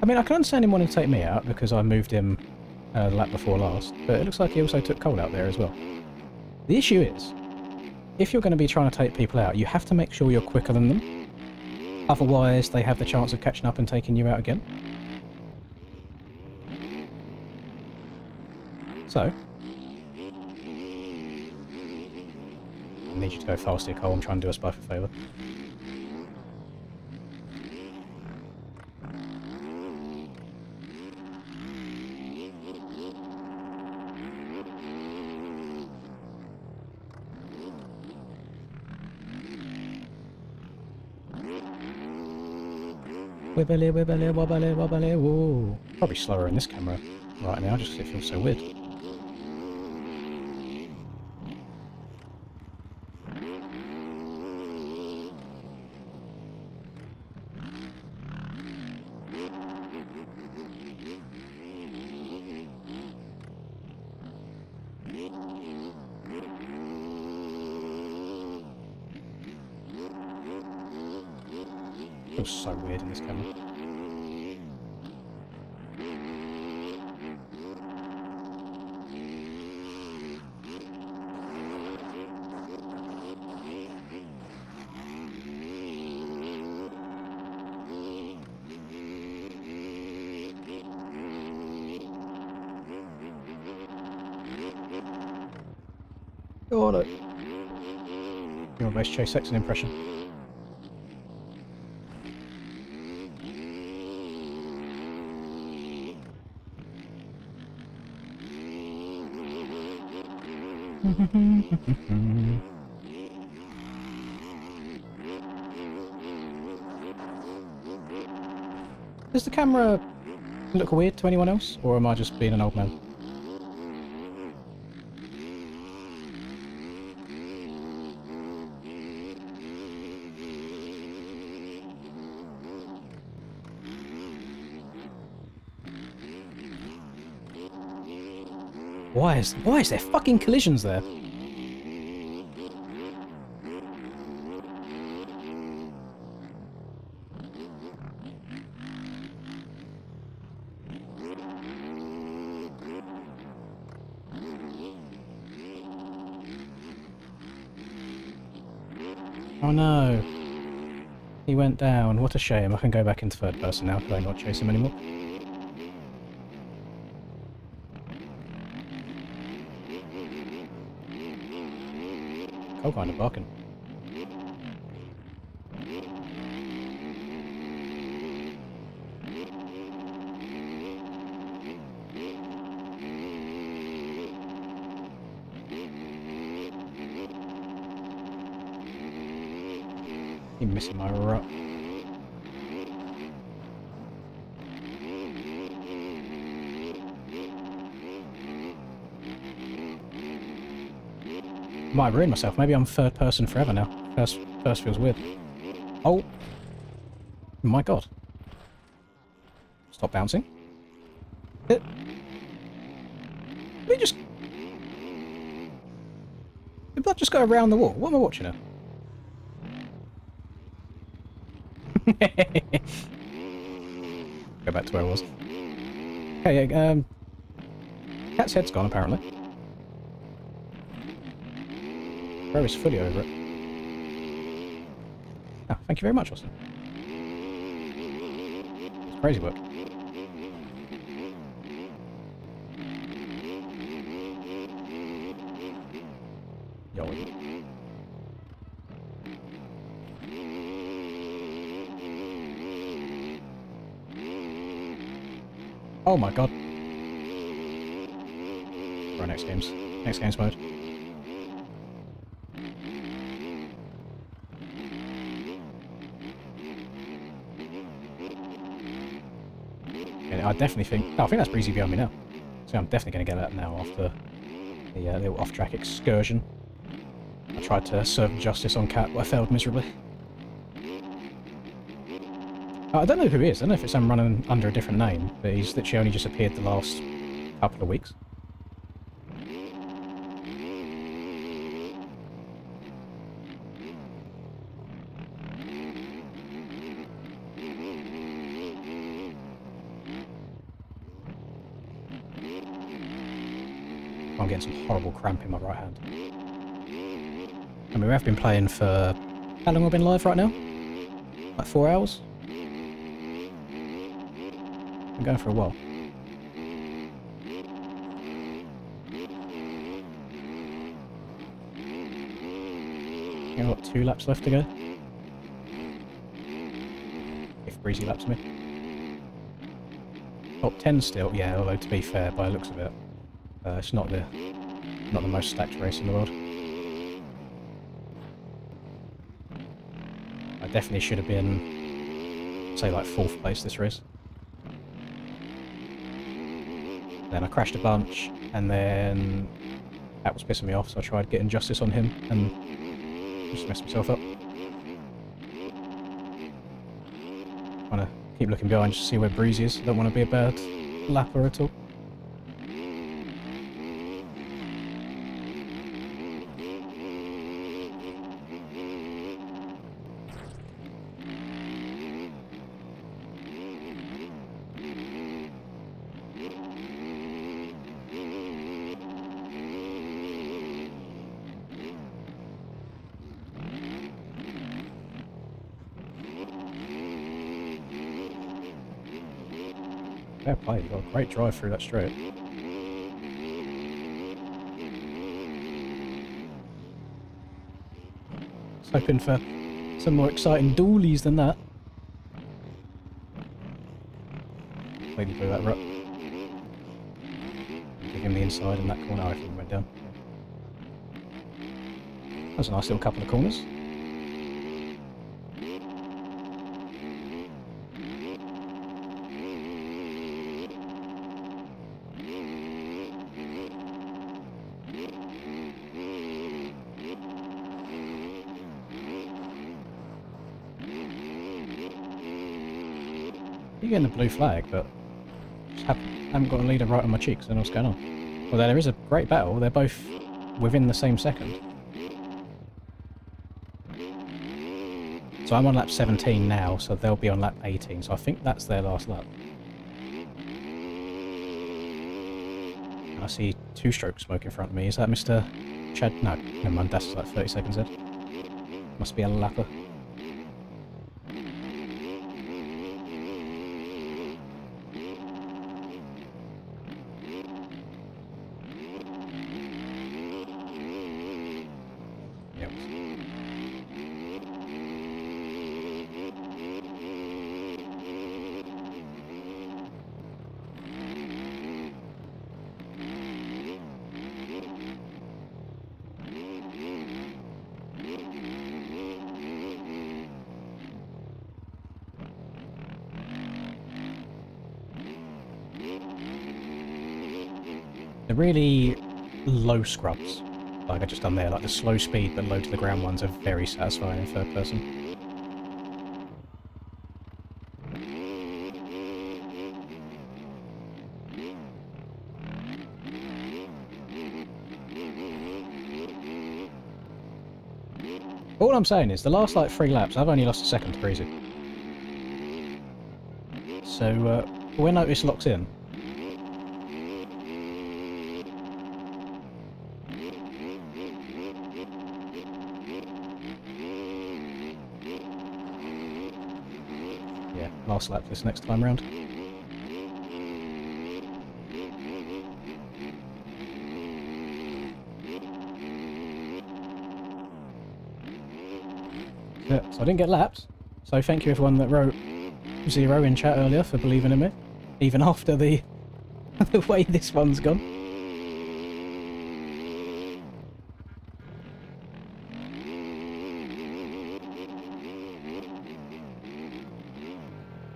I mean, I can understand him wanting to take me out because I moved him the lap before last, but it looks like he also took Cole out there as well. The issue is, if you're going to be trying to take people out, you have to make sure you're quicker than them. Otherwise, they have the chance of catching up and taking you out again. So, I need you to go faster, Cole. I'm trying to do us both a favour. Wibbly wibbly wobbly wobbly woo. Probably slower in this camera right now, just 'cause it feels so weird. Feels so weird in this camera. Oh no. Your base Chase Sexton impression. Does the camera look weird to anyone else, or am I just being an old man? Why is there fucking collisions there? Oh no. He went down. What a shame. I can go back into third person now. Can I not chase him anymore? Cold kind of barking. Keep missing my rut. Might have ruined myself. Maybe I'm third person forever now. First feels weird. Oh my god. Stop bouncing. Did we just... Did that just go around the wall? What am I watching now? Go back to where I was. Okay, Cat's head's gone apparently. Crow is fully over it. Oh, thank you very much, Austin. It's crazy work. Yo. Oh my god. Right, next games. Next games mode. I definitely think... Oh, I think that's breezy behind me now. So I'm definitely going to get that now after the little off-track excursion. I tried to serve justice on Cat, but I failed miserably. I don't know who he is. I don't know if it's him running under a different name, but he's literally only just appeared the last couple of weeks. I'm getting some horrible cramp in my right hand. I mean, we have been playing for... How long have we been live right now? Like 4 hours? I'm going for a while. I've got 2 laps left to go. If Breezy laps me. Top 10 still, yeah, although to be fair, by the looks of it, it's not the most stacked race in the world. I definitely should have been, say, like 4th place this race. Then I crashed a bunch, and then that was pissing me off, so I tried getting justice on him, and just messed myself up. Trying to keep looking behind just to see where Breezy is. I don't want to be a bad lapper at all. Fair play, you got a great drive through that straight. I was hoping for some more exciting dualies than that. Completely blew that rut. Give him the inside in that corner. Oh, I think he went down. That was a nice little couple of corners. You're getting a blue flag, but just haven't got a leader right on my cheeks. I don't know what's going on. Although there is a great battle, they're both within the same second. So I'm on lap 17 now, so they'll be on lap 18, so I think that's their last lap. And I see two-stroke smoke in front of me. Is that Mr. Chad? No, never mind, that's like 30 seconds in. Must be a lapper. Yep. They're really low scrubs, like I just done there. Like the slow speed but low to the ground ones are very satisfying in third person. All I'm saying is the last like 3 laps I've only lost a second to Breezy. So when Otis locks in, yeah, last lap this next time round. Yeah, so I didn't get lapped, so thank you everyone that wrote 0 in chat earlier for believing in me, even after the the way this one's gone.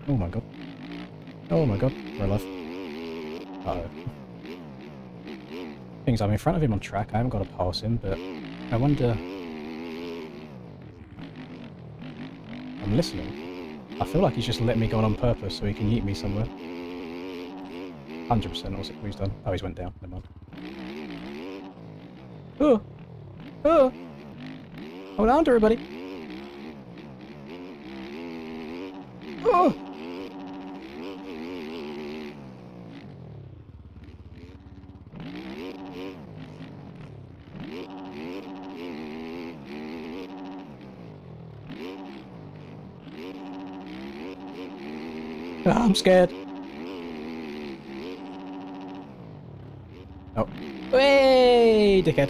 Oh my god. Oh my god, we're alive. Uh-oh. Things, I'm in front of him on track, I haven't got to pass him, but I wonder... I'm listening. I feel like he's just let me go on purpose so he can yeet me somewhere. 100% what's he's done. Oh, he's went down. Never mind. Oh! Oh! Hold on to everybody! Oh! I'm scared. Oh. Hey, dickhead.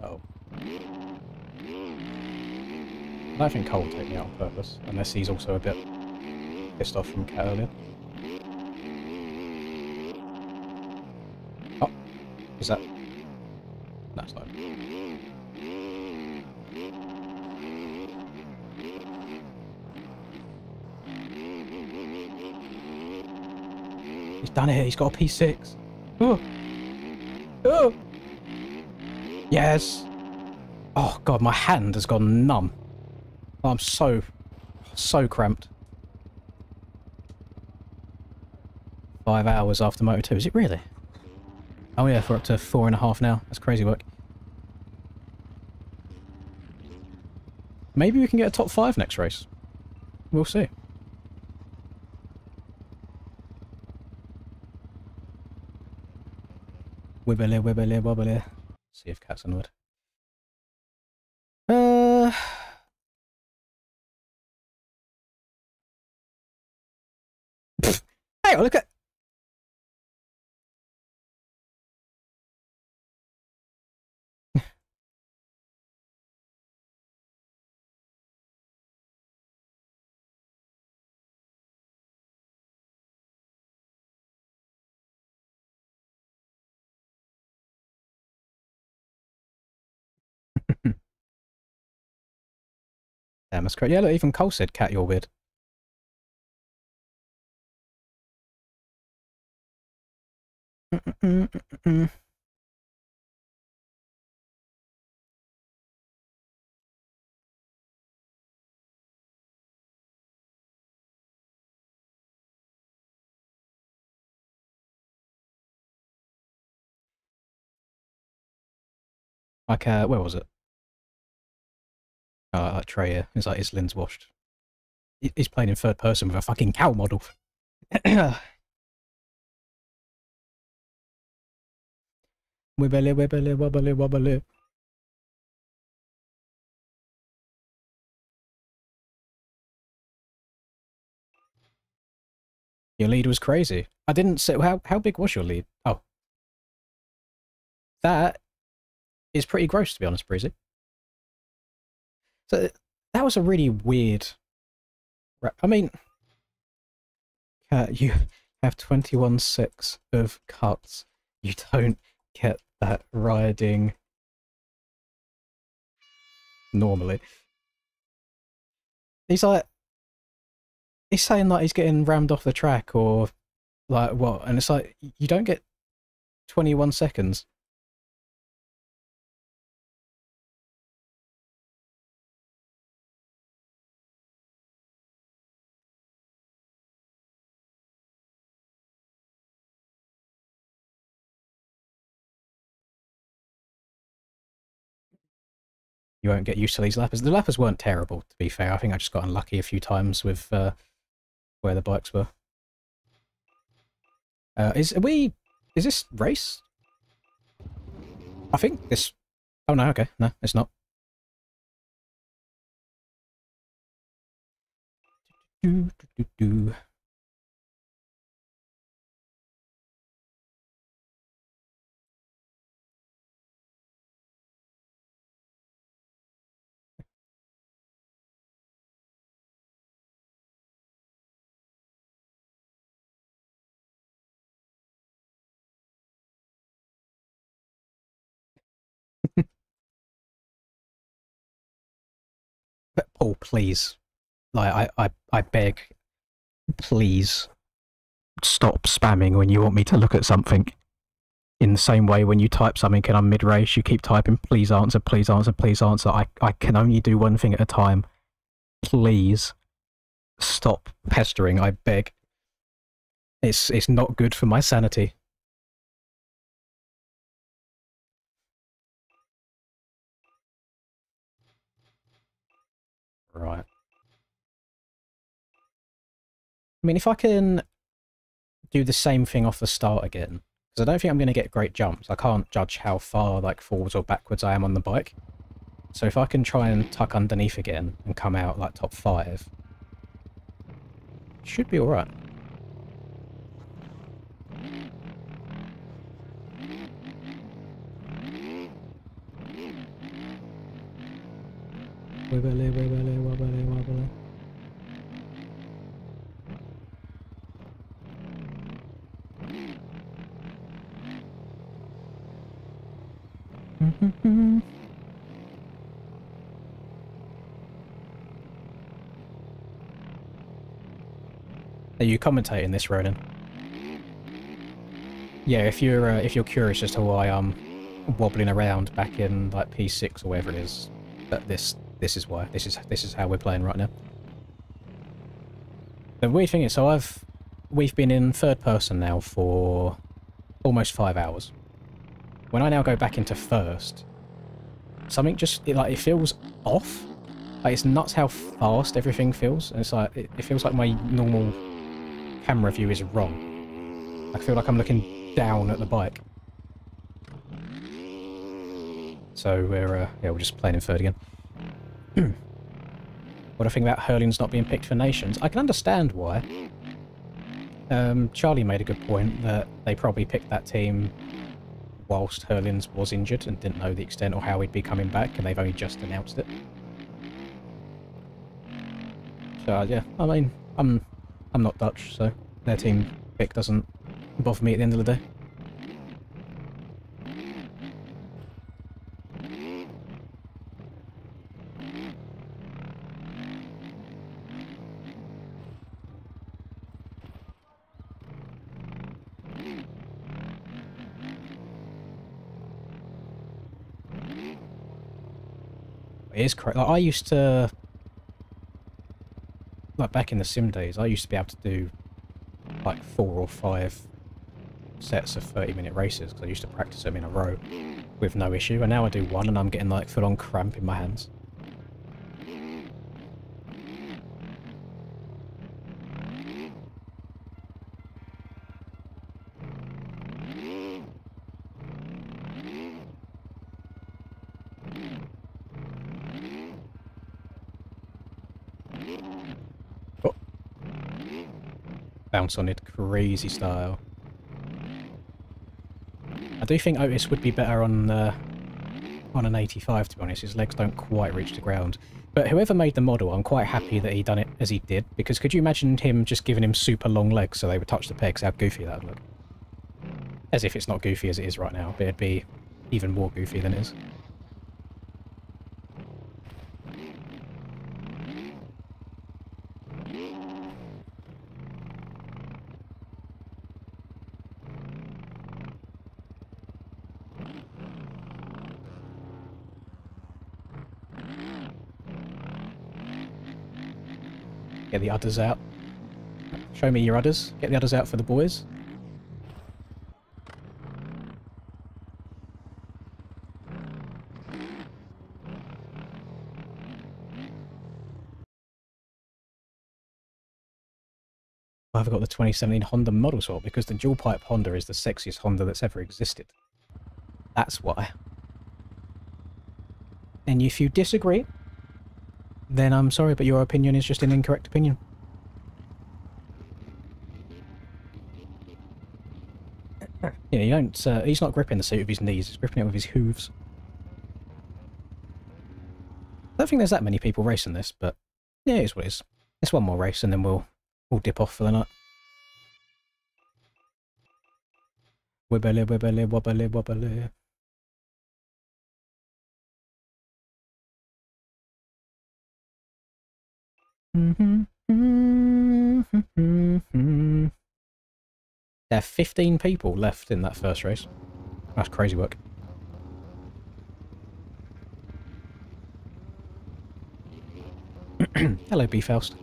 Oh. I don't think Cole will take me out on purpose, unless he's also a bit pissed off from Cat earlier. Oh. Is that... That's not. He's done it. He's got a P6. Oh. Oh. Yes. Oh god, my hand has gone numb. I'm so cramped. 5 hours after Moto 2. Is it really? Oh yeah, we're up to 4.5 now. That's crazy work. Maybe we can get a top 5 next race. We'll see. Wibbly, wibbly, wobbly. See if Cat's on the wood. Hey, look at. Damn, that's great. Yeah, look, even Cole said, "Cat, you're weird." Like, where was it? Like Trey here. It's like his lens washed. He's playing in third person with a fucking cow model. Wibbly, wibbly, wobbly, wobbly. Your lead was crazy. I didn't say how big was your lead? Oh, that is pretty gross, to be honest, Breezy. So that was a really weird. I mean, you have 21-6 of cuts. You don't get that riding normally. He's saying like he's getting rammed off the track or like what, and it's like you don't get 21 seconds. You won't get used to these lappers. The lappers weren't terrible, to be fair. I think I just got unlucky a few times with where the bikes were. Is this race? I think this. Oh no, okay, no, it's not. Do, do, do, do. But Paul, please, like I beg, please stop spamming when you want me to look at something. In the same way, when you type something and I'm mid-race, you keep typing, please answer, please answer, please answer. I can only do one thing at a time. Please stop pestering, I beg. It's not good for my sanity. Right. I mean, if I can do the same thing off the start again, because I don't think I'm going to get great jumps. I can't judge how far, like, forwards or backwards I am on the bike. So if I can try and tuck underneath again and come out, like, top 5, should be alright. Wibbly, wibbly, wobbly, wobbly. Are you commentating this, Ronan? Yeah, if you're curious as to why I'm wobbling around back in like P6 or whatever it is, but this is why. This is how we're playing right now. The weird thing is, so we've been in third person now for almost 5 hours. When I now go back into first, something just it feels off. Like, it's nuts how fast everything feels, and it's like it feels like my normal camera view is wrong. I feel like I'm looking down at the bike. So we're just playing in third again. What do I think about Hurlings not being picked for Nations? I can understand why. Charlie made a good point that they probably picked that team whilst Herlings was injured and didn't know the extent or how he'd be coming back, and they've only just announced it. So yeah, I mean, I'm not Dutch, so their team pick doesn't bother me at the end of the day. It is correct. Like, I used to, like back in the sim days, I used to be able to do like 4 or 5 sets of 30-minute races because I used to practice them in a row with no issue, and now I do one and I'm getting like full-on cramp in my hands. Oh. Bounce on it, crazy style. I do think Otis would be better on an 85, to be honest. His legs don't quite reach the ground. But whoever made the model, I'm quite happy that he done it as he did, because could you imagine him just giving him super long legs so they would touch the pegs? How goofy that would look. As if it's not goofy as it is right now, but it'd be even more goofy than it is. Get the udders out. Show me your udders. Get the udders out for the boys. I've got the 2017 Honda model swap because the dual pipe Honda is the sexiest Honda that's ever existed. That's why. And if you disagree, then I'm sorry, but your opinion is just an incorrect opinion. Yeah, you don't. He's not gripping the seat with his knees, he's gripping it with his hooves. I don't think there's that many people racing this, but yeah, it is what it is. It's one more race and then we'll dip off for the night. Wibbly, wibbly, wobbly, wobbly. There are 15 people left in that first race. That's crazy work. Hello, Beeffaust.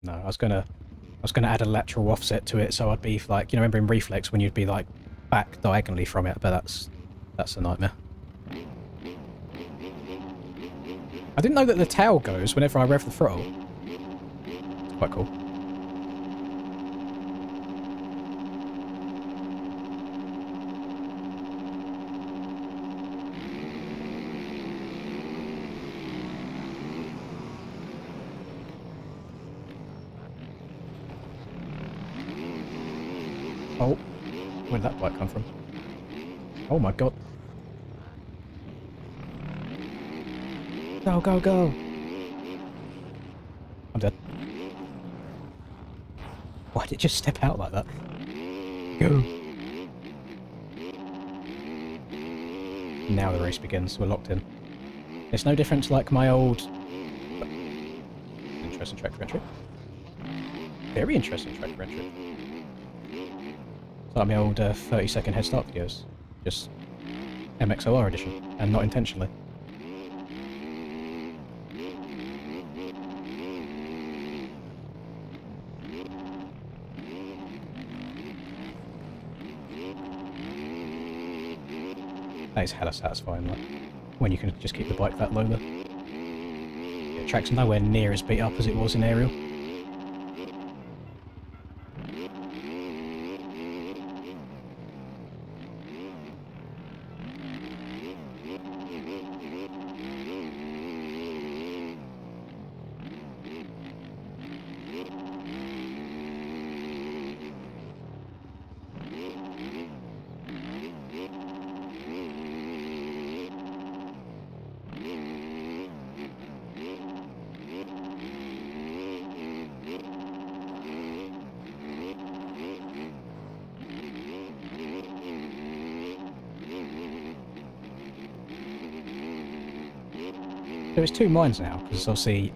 No, I was gonna add a lateral offset to it, so I'd be like, you know, remember in Reflex when you'd be like back diagonally from it, but that's a nightmare. I didn't know that the tail goes whenever I rev the throttle. It's quite cool. Oh, where did that bike come from? Oh my god. Go, go, go! I'm dead. Why did it just step out like that? Go! Now the race begins. We're locked in. It's no different to like my old... Interesting track retro. Very interesting track retro. It's like my old 30-second head start videos. Just MXOR edition, and not intentionally. That is hella satisfying, like, when you can just keep the bike that low there. Yeah, track's nowhere near as beat up as it was in Aerial. So it's two minds now, because obviously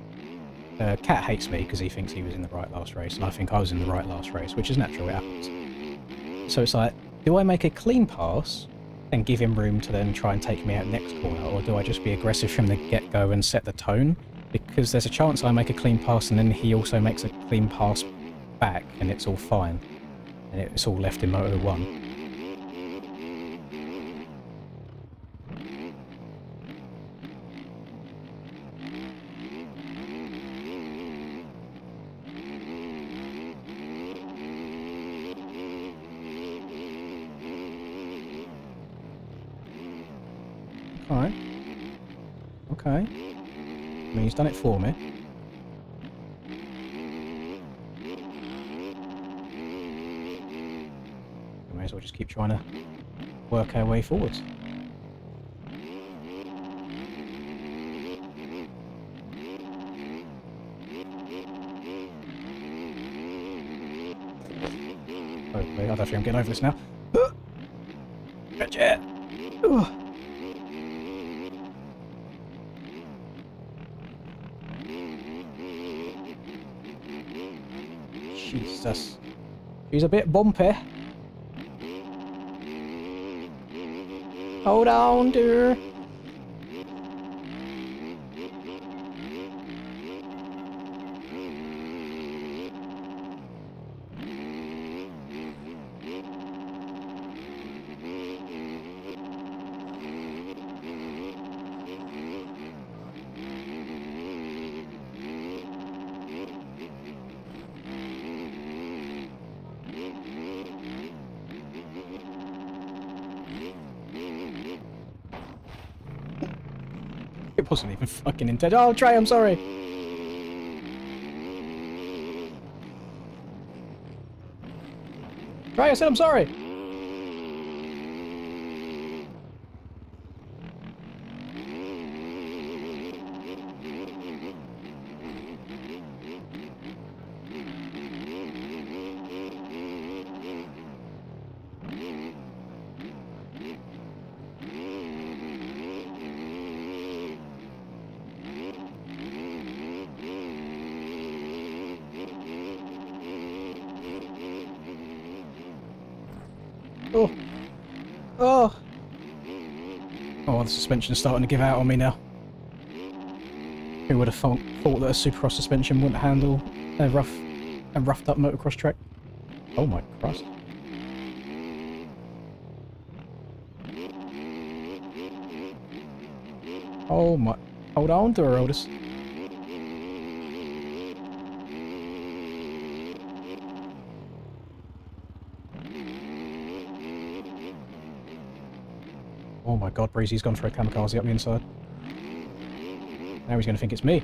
Cat hates me because he thinks he was in the right last race, and I think I was in the right last race, which is natural, it happens. So it's like, do I make a clean pass and give him room to then try and take me out next corner, or do I just be aggressive from the get-go and set the tone? Because there's a chance I make a clean pass and then he also makes a clean pass back and it's all fine. And it's all left in Moto 1. Alright. Okay. I mean, he's done it for me. We may as well just keep trying to work our way forwards. Hopefully, I don't think I'm getting over this now. Gotcha! Jesus. She's a bit bumpy. Hold on, dear. It wasn't even fucking intended. Oh, Trey, I'm sorry. Trey, I said I'm sorry. Oh. Oh. Oh, the suspension's starting to give out on me now. Who would have thought that a Supercross suspension wouldn't handle a roughed up motocross track? Oh my Christ. Oh my... Hold on, Dorotis. Oh my god, Breezy's gone for a kamikaze up the inside. Now he's going to think it's me.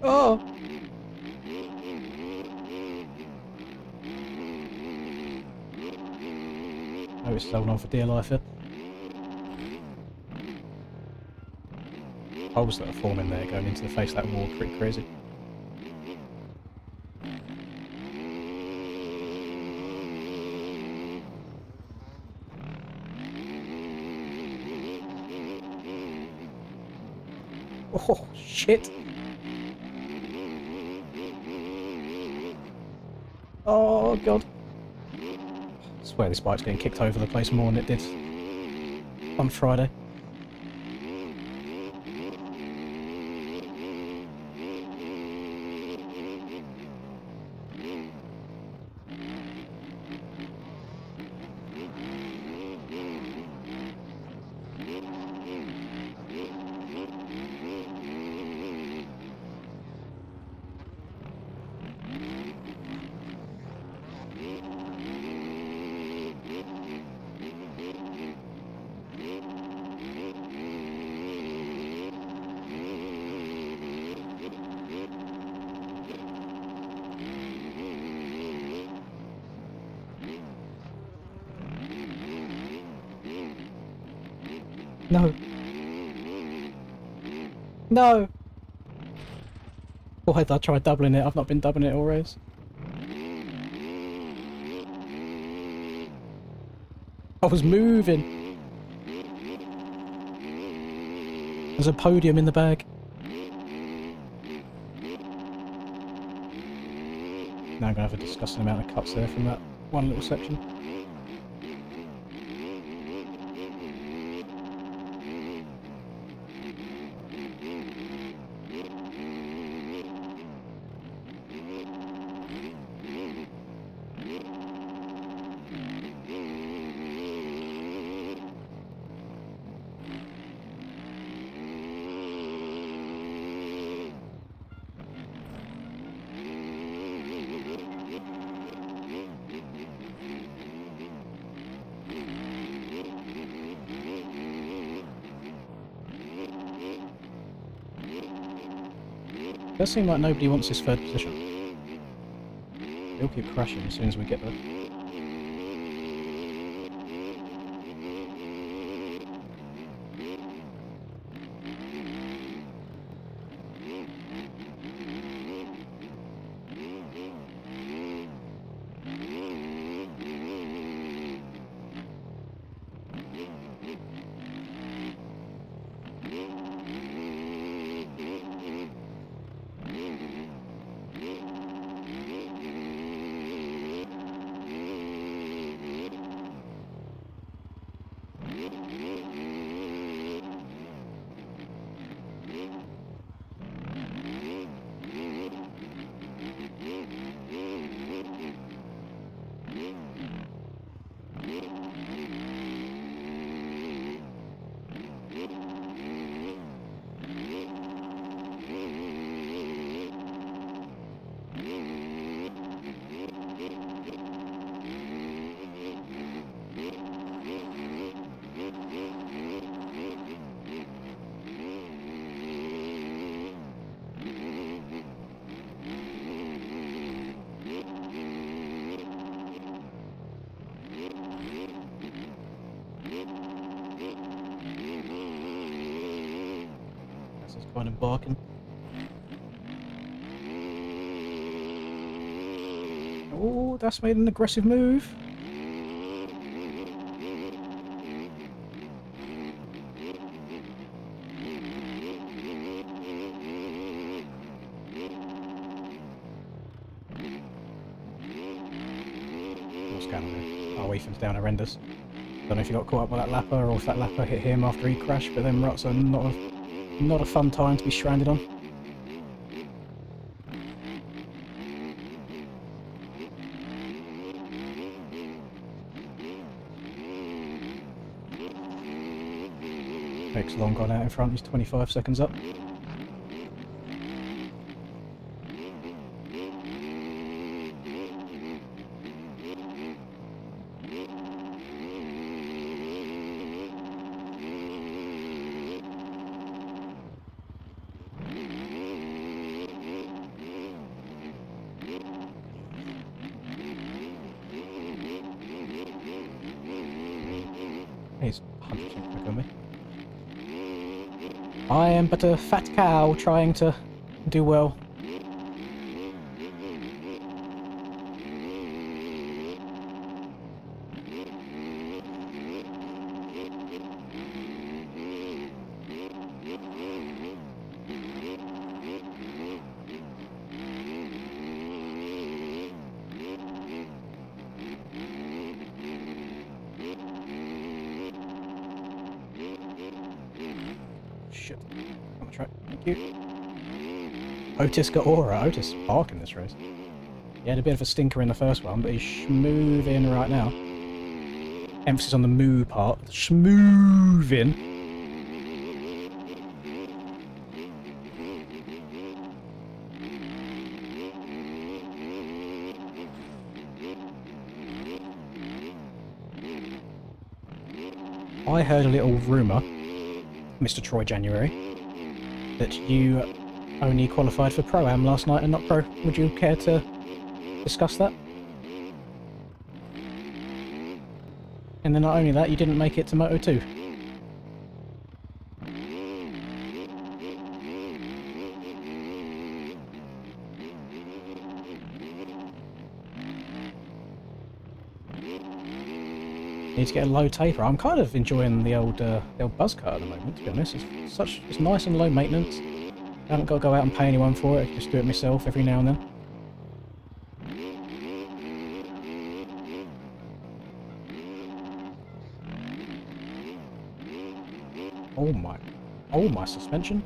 Oh! Oh, it's holding on for dear life here. Holes that are forming there going into the face of that wall, pretty crazy. Oh, shit! Oh, God. I swear this bike's getting kicked over the place more than it did on Friday. No. No! Why did I try doubling it? I've not been doubling it all race. I was moving. There's a podium in the bag. Now I'm going to have a disgusting amount of cuts there from that one little section. It does seem like nobody wants this third position. They'll keep crashing as soon as we get there. Going and barking. Oh, that's made an aggressive move. What's going on there? Oh, Ethan's down horrendous. Don't know if he got caught up by that lapper or if that lapper hit him after he crashed, but them ruts are not a fun time to be stranded on. Mick's long gone out in front, he's 25 seconds up. He's 100% quicker than me. I am but a fat cow trying to do well. Shit. On the track. Thank you. Otis got aura. Otis barking this race. He had a bit of a stinker in the first one, but he's schmooving right now. Emphasis on the moo part. Schmooving. I heard a little rumour, Mr. Troy January, that you only qualified for Pro-Am last night and not Pro. Would you care to discuss that? And then not only that, you didn't make it to Moto 2. Need to get a low taper. I'm kind of enjoying the old buzz cut at the moment, to be honest. It's nice and low maintenance. I haven't got to go out and pay anyone for it. I can just do it myself every now and then. Oh my suspension.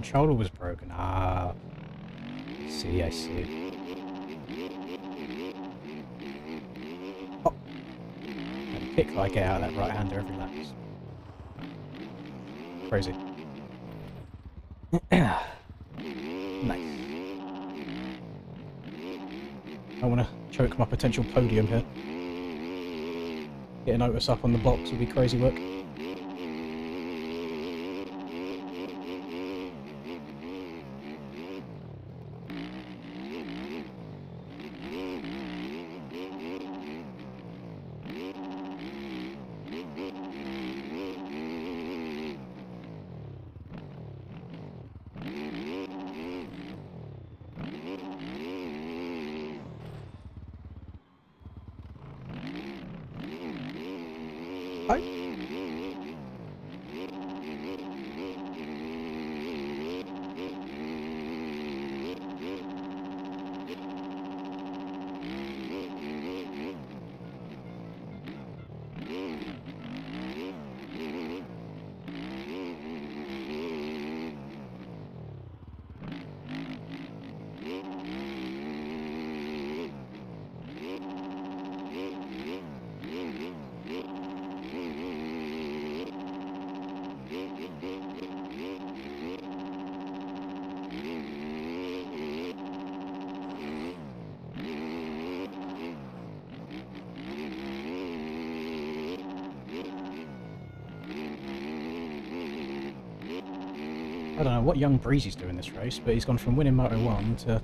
Controller was broken. Ah, I see. Oh, that kick that I get out of that right-hander every lap is crazy. Nice. I want to choke my potential podium here. Getting Otis up on the box would be crazy work. I don't know what young Breezy's doing this race, but he's gone from winning Moto 1 to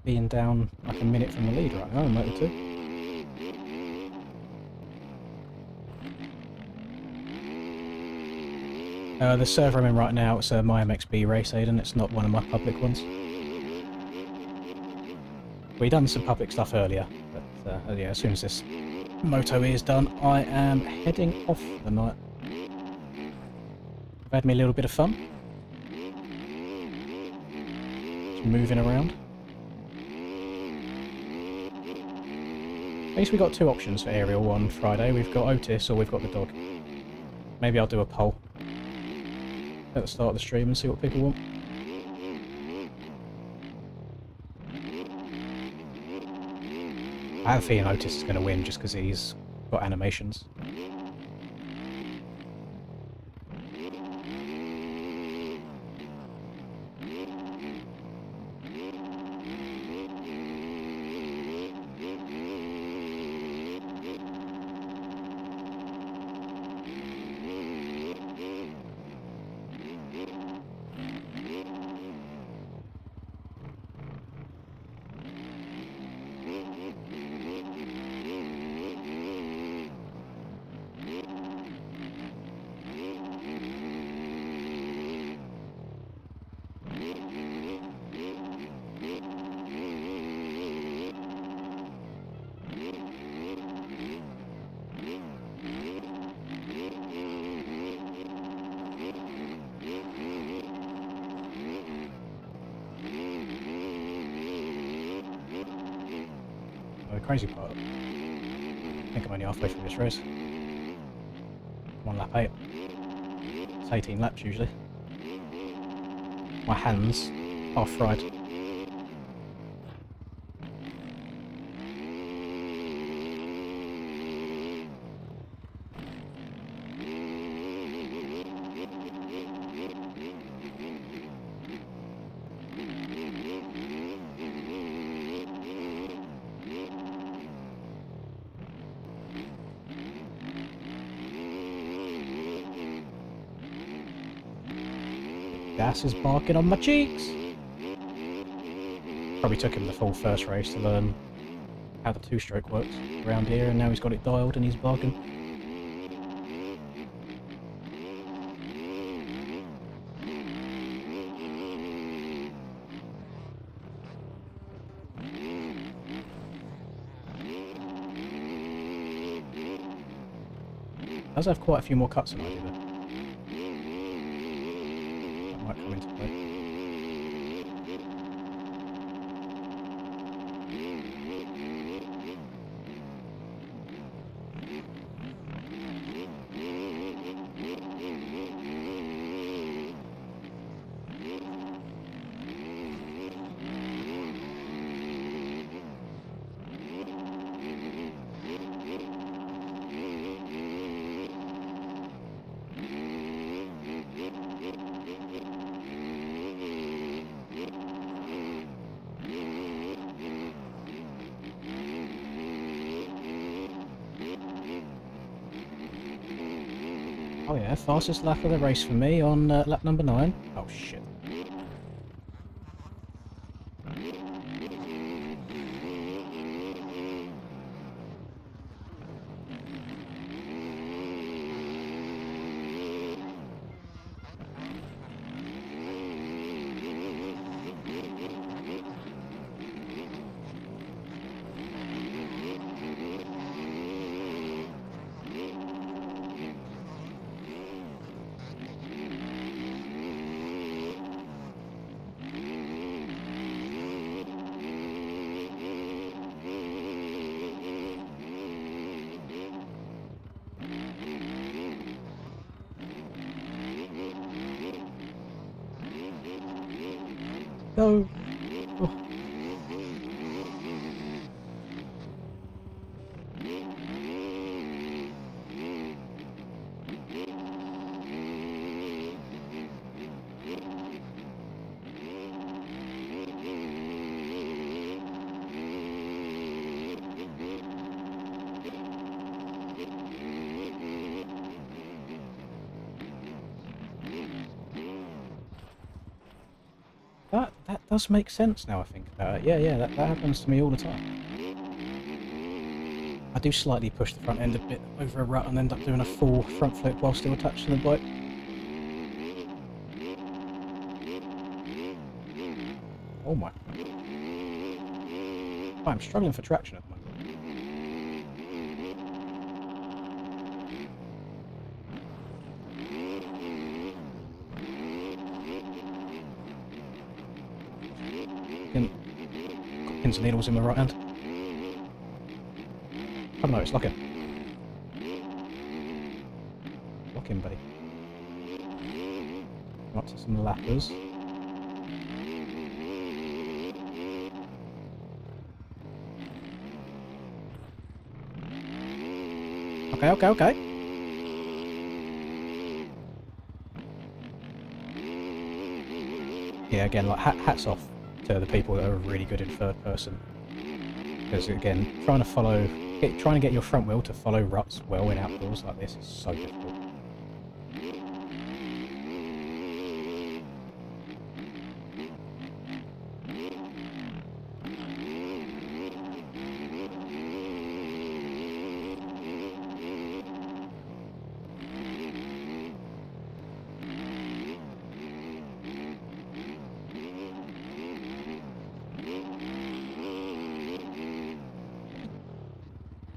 being down like a minute from the lead right now in Moto 2. The server I'm in right now, it's a MyMXB race, Aiden. It's not one of my public ones. We done some public stuff earlier, but yeah, as soon as this Moto E is done, I am heading off for the night. I've had me a little bit of fun. Just moving around. At least we've got two options for Aerial on Friday. We've got Otis or we've got the dog. Maybe I'll do a poll at the start of the stream and see what people want. I have a feeling Otis is going to win just because he's got animations. The crazy part, I think I'm only halfway through this race. One lap 8. It's 18 laps usually. My hands are fried. Gas is barking on my cheeks. Probably took him the full first race to learn how the two-stroke works around here, and now he's got it dialed and he's barking. Does have quite a few more cuts than I do though. That might come into play. Oh yeah, fastest lap of the race for me on lap number 9. Oh shit. Go! Oh. That does make sense now I think about it. Yeah, that happens to me all the time. I do slightly push the front end a bit over a rut and end up doing a full front flip while still attached to the bike. Oh my. I'm struggling for traction at the moment. Got pins and needles in my right hand. Oh no, it's locking. Lock in, buddy. Up to some lappers. Okay. Yeah, again, like hats off to the people that are really good in third person. Because again, trying to get your front wheel to follow ruts well in outdoors like this is so difficult.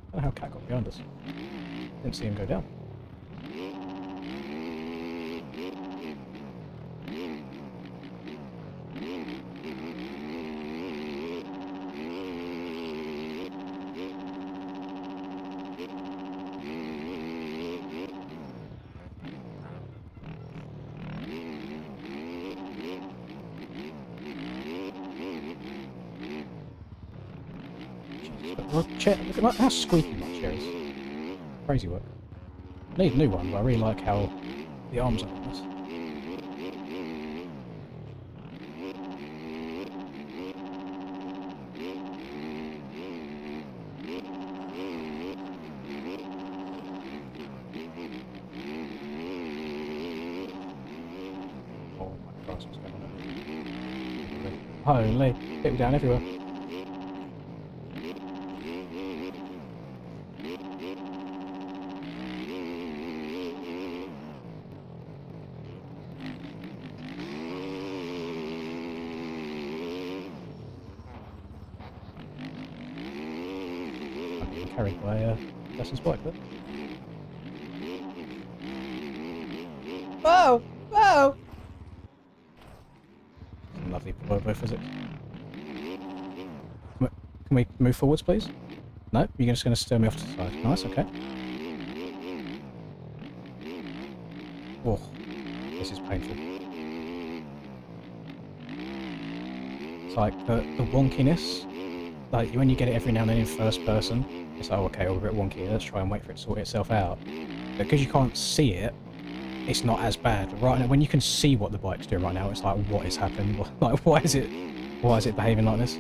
I don't know how Cat got behind us. Didn't see him go down. Look at how squeaky my chair is. Crazy work. I need a new one, but I really like how the arms are on this. Oh my Christ, what's going on? Holy, people down everywhere. I'm being carried by Justin's bike, but. Whoa! Whoa! Some lovely Volvo physics. Can we move forwards, please? No? You're just going to steer me off to the side. Nice, okay. Oh, this is painful. It's like the wonkiness. Like, when you get it every now and then in first person, it's like, oh, okay, we're a bit wonky, let's try and wait for it to sort itself out. But because you can't see it, it's not as bad. But right now, when you can see what the bike's doing right now, it's like, what is happening? Like, why is it behaving like this?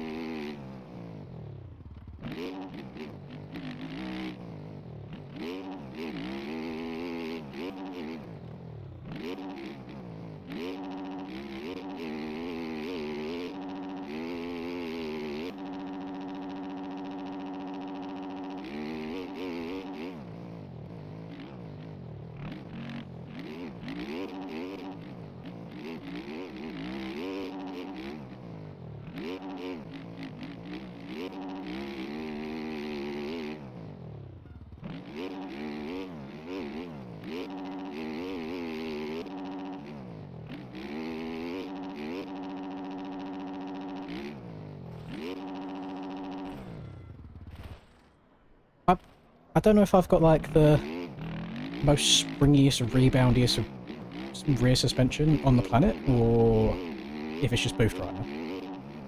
I don't know if I've got like the most springiest, reboundiest rear suspension on the planet, or if it's just boosted right now.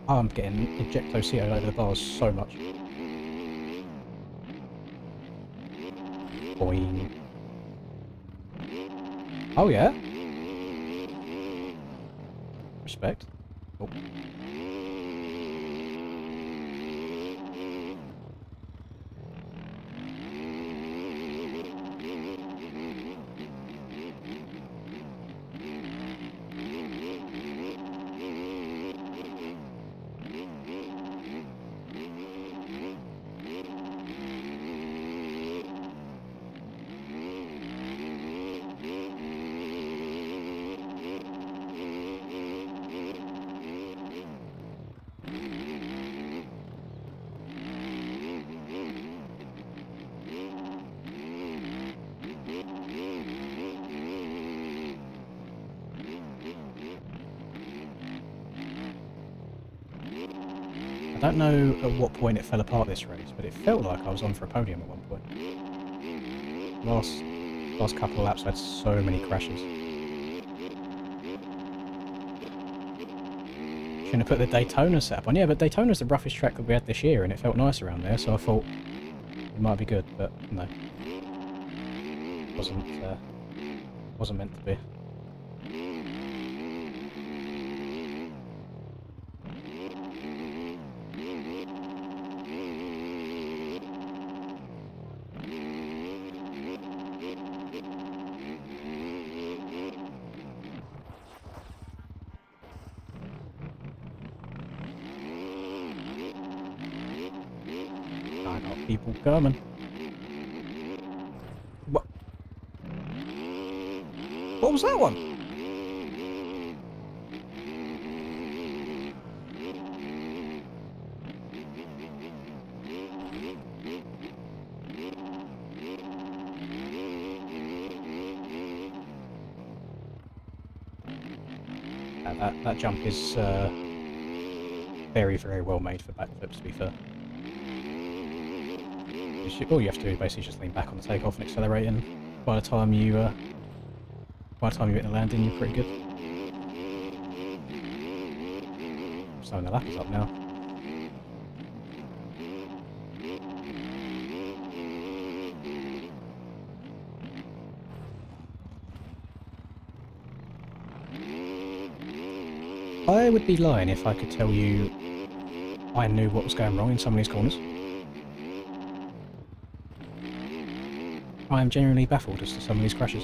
I'm getting ejecto-CO over the bars so much. Boing. Oh yeah? Respect. Oh. I don't know at what point it fell apart this race, but it felt like I was on for a podium at one point. Last couple of laps I had so many crashes. Shouldn't have put the Daytona setup on. Yeah, but Daytona's the roughest track that we had this year, and it felt nice around there, so I thought it might be good, but no. Wasn't meant to be. I got people coming. What? What was that one? That jump is very, very well made for backflips, to be fair. All you have to do is basically just lean back on the takeoff and accelerate, and by the time you hit the landing, you're pretty good. So the lap is up now. I would be lying if I could tell you I knew what was going wrong in some of these corners. I am genuinely baffled as to some of these crashes.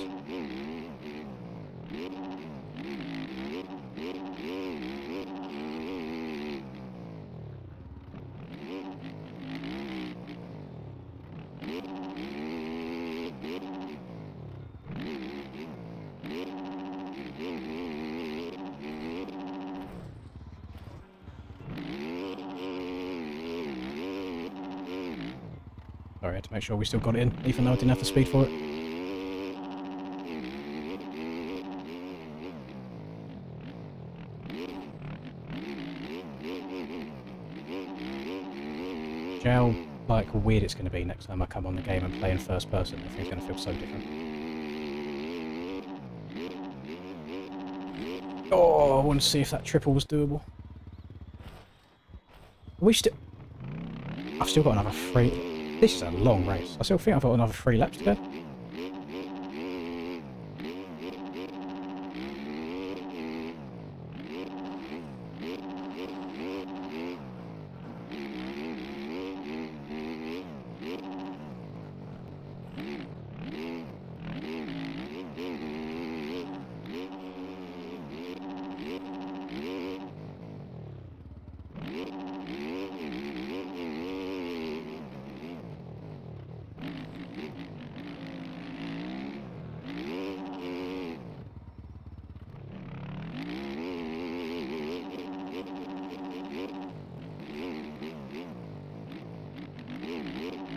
Sorry, I had to make sure we still got it in, even though I didn't have the speed for it. Do you know how like weird it's going to be next time I come on the game and play in first person? Everything's going to feel so different. Oh, I want to see if that triple was doable. I've still got another 3... This is a long race. I still think I've got another 3 laps to go.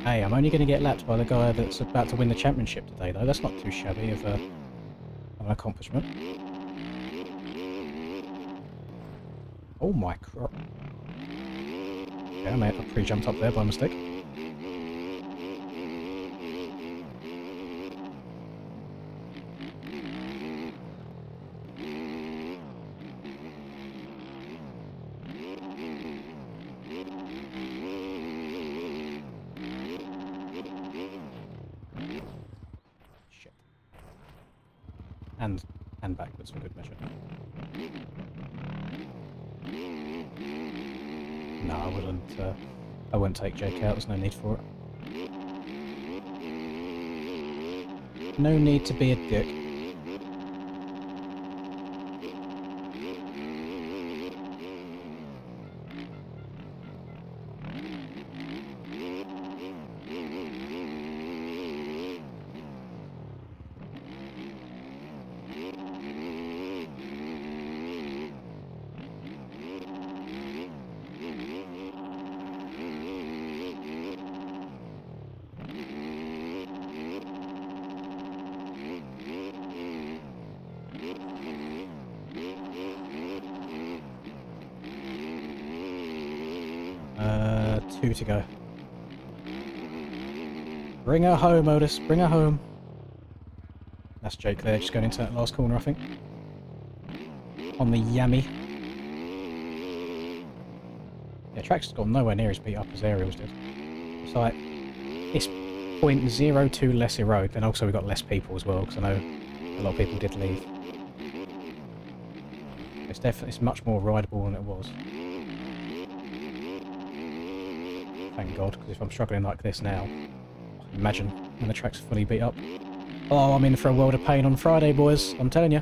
Hey, I'm only going to get lapped by the guy that's about to win the championship today, though. That's not too shabby of an accomplishment. Oh my crap. Yeah, mate, I pre-jumped up there by mistake. And backwards for good measure. No, I wouldn't take Jake out, there's no need for it. No need to be a dick. Two to go. Bring her home, Otis. Bring her home. That's Jake there, just going into that last corner, I think. On the yammy. Yeah, track's gone nowhere near as beat up as Aerials did. It's like, it's 0.02 less erode, then also we've got less people as well, because I know a lot of people did leave. It's much more rideable than it was. Thank God, because if I'm struggling like this now, imagine when the track's fully beat up. Oh, I'm in for a world of pain on Friday, boys. I'm telling you.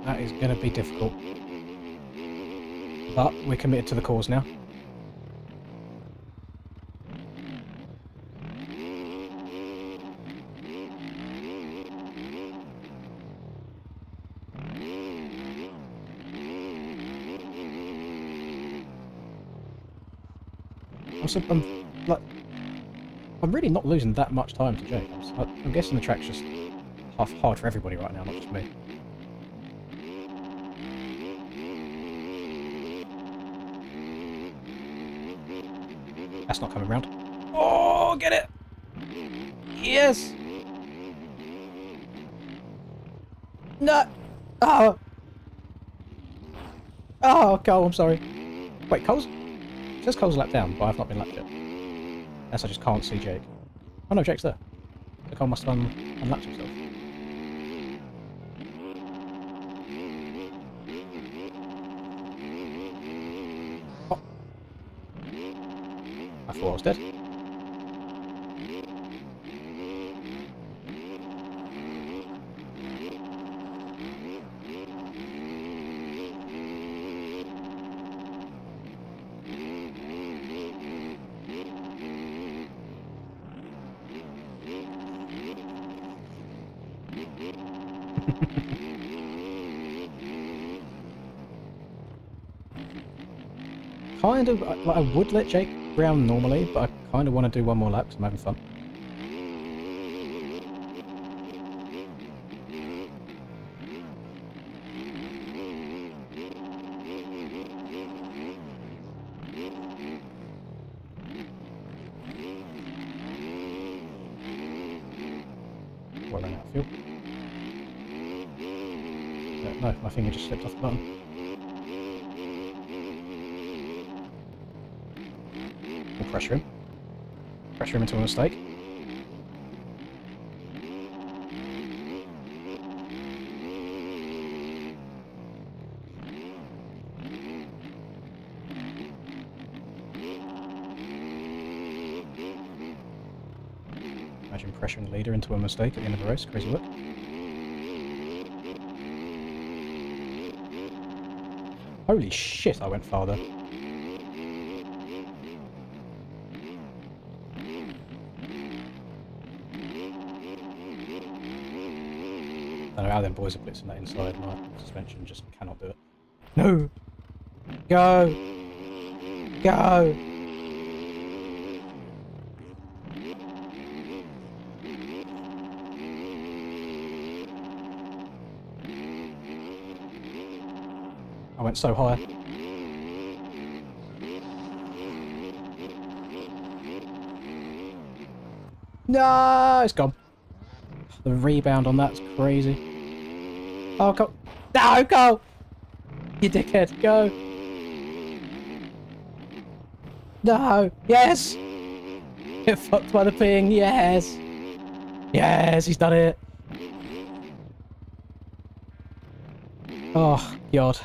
That is going to be difficult. But we're committed to the cause now. I'm really not losing that much time to Jake. I'm guessing the track's just half hard for everybody right now, not just me. That's not coming round. Oh, get it! Yes! No! Oh! Oh, Cole, I'm sorry. Wait, Cole's... It says Cole's lapped down, but I've not been lapped yet. Unless I just can't see Jake. Oh no, Jake's there. So Cole must have unlapped himself. Oh. I thought I was dead. Kind of, like, I would let Jake Brown normally, but I kind of want to do one more lap because I'm having fun. Well, I ran out of fuel. No, my finger just slipped off the button. We'll pressure him. Pressure him into a mistake. Imagine pressuring the leader into a mistake at the end of the race. Crazy work. Holy shit, I went farther. I don't know how them boys are blitzing that inside. My suspension just cannot do it. No! Go! Go! I went so high. No, it's gone. The rebound on that's crazy. Oh, go! No, go! You dickhead, go! No! Yes! Get fucked by the ping, yes! Yes, he's done it! Oh, God.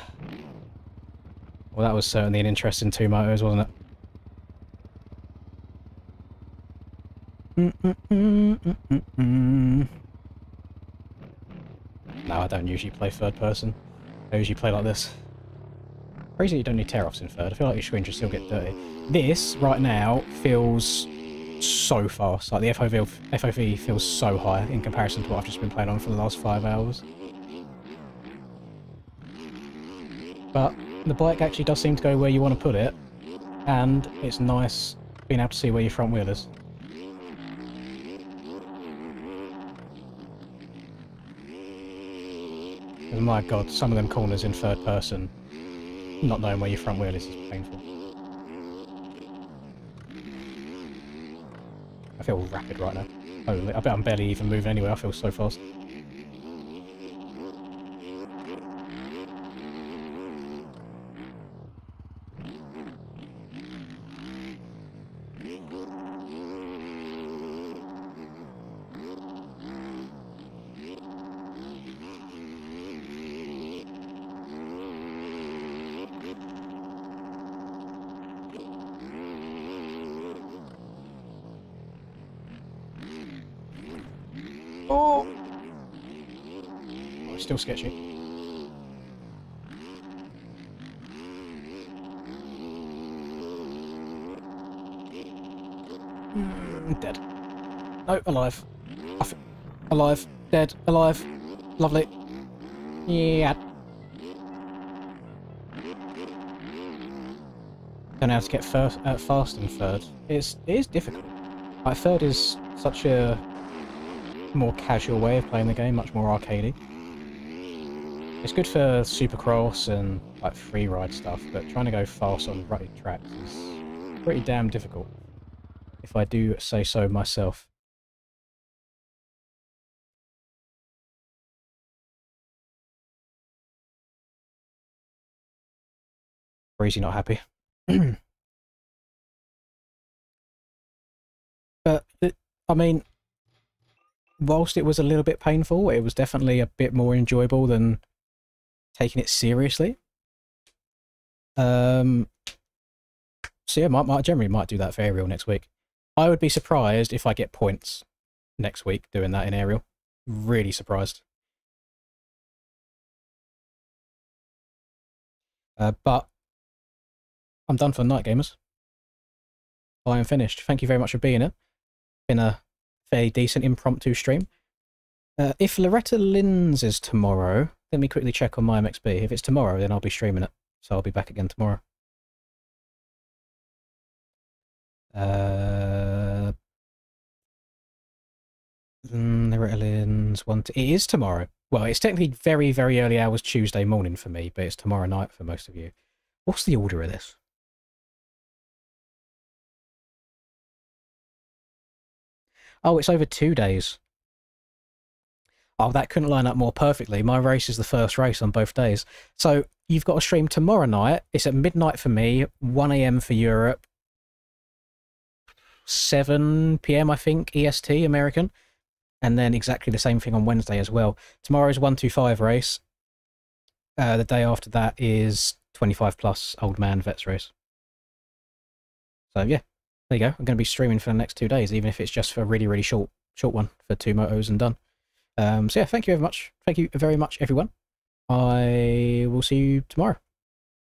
Well, that was certainly an interesting two motors, wasn't it? No, I don't usually play third person. I usually play like this. Crazy you don't need tear-offs in third. I feel like your screen should still get dirty. This, right now, feels so fast. Like, the FOV feels so high in comparison to what I've just been playing on for the last 5 hours. But the bike actually does seem to go where you want to put it, and it's nice being able to see where your front wheel is. And my god, some of them corners in third person, not knowing where your front wheel is painful. I feel rapid right now. Holy, I bet I'm barely even moving anyway, I feel so fast. Oh! Oh, it's still sketchy. Dead. No, alive. Alive. Dead. Alive. Lovely. Yeah. Don't know how to get fast in third. It is difficult. Like, third is such a more casual way of playing the game, much more arcadey. It's good for supercross and like free ride stuff, but trying to go fast on rutted tracks is pretty damn difficult, if I do say so myself. Breezy not happy. But I mean, whilst it was a little bit painful, it was definitely a bit more enjoyable than taking it seriously. So yeah, I generally might do that for Aerial next week. I would be surprised if I get points next week doing that in Aerial. Really surprised. But I'm done for Night Gamers. I am finished. Thank you very much for being here. Been a fairly decent impromptu stream. If Loretta Lynn's is tomorrow, let me quickly check on my MXB. If it's tomorrow, then I'll be streaming it. So I'll be back again tomorrow. Loretta Lynn's it is tomorrow. Well, it's technically very, very early hours Tuesday morning for me, but it's tomorrow night for most of you. What's the order of this? Oh, it's over 2 days. Oh, that couldn't line up more perfectly. My race is the first race on both days. So you've got a stream tomorrow night. It's at midnight for me, 1 AM for Europe, 7 PM, I think, EST, American. And then exactly the same thing on Wednesday as well. Tomorrow's 125 race. The day after that is 25 plus old man vets race. So yeah, there you go. I'm going to be streaming for the next 2 days, even if it's just for a really, really short one for 2 motos and done. So yeah, thank you very much. Thank you very much, everyone. I will see you tomorrow.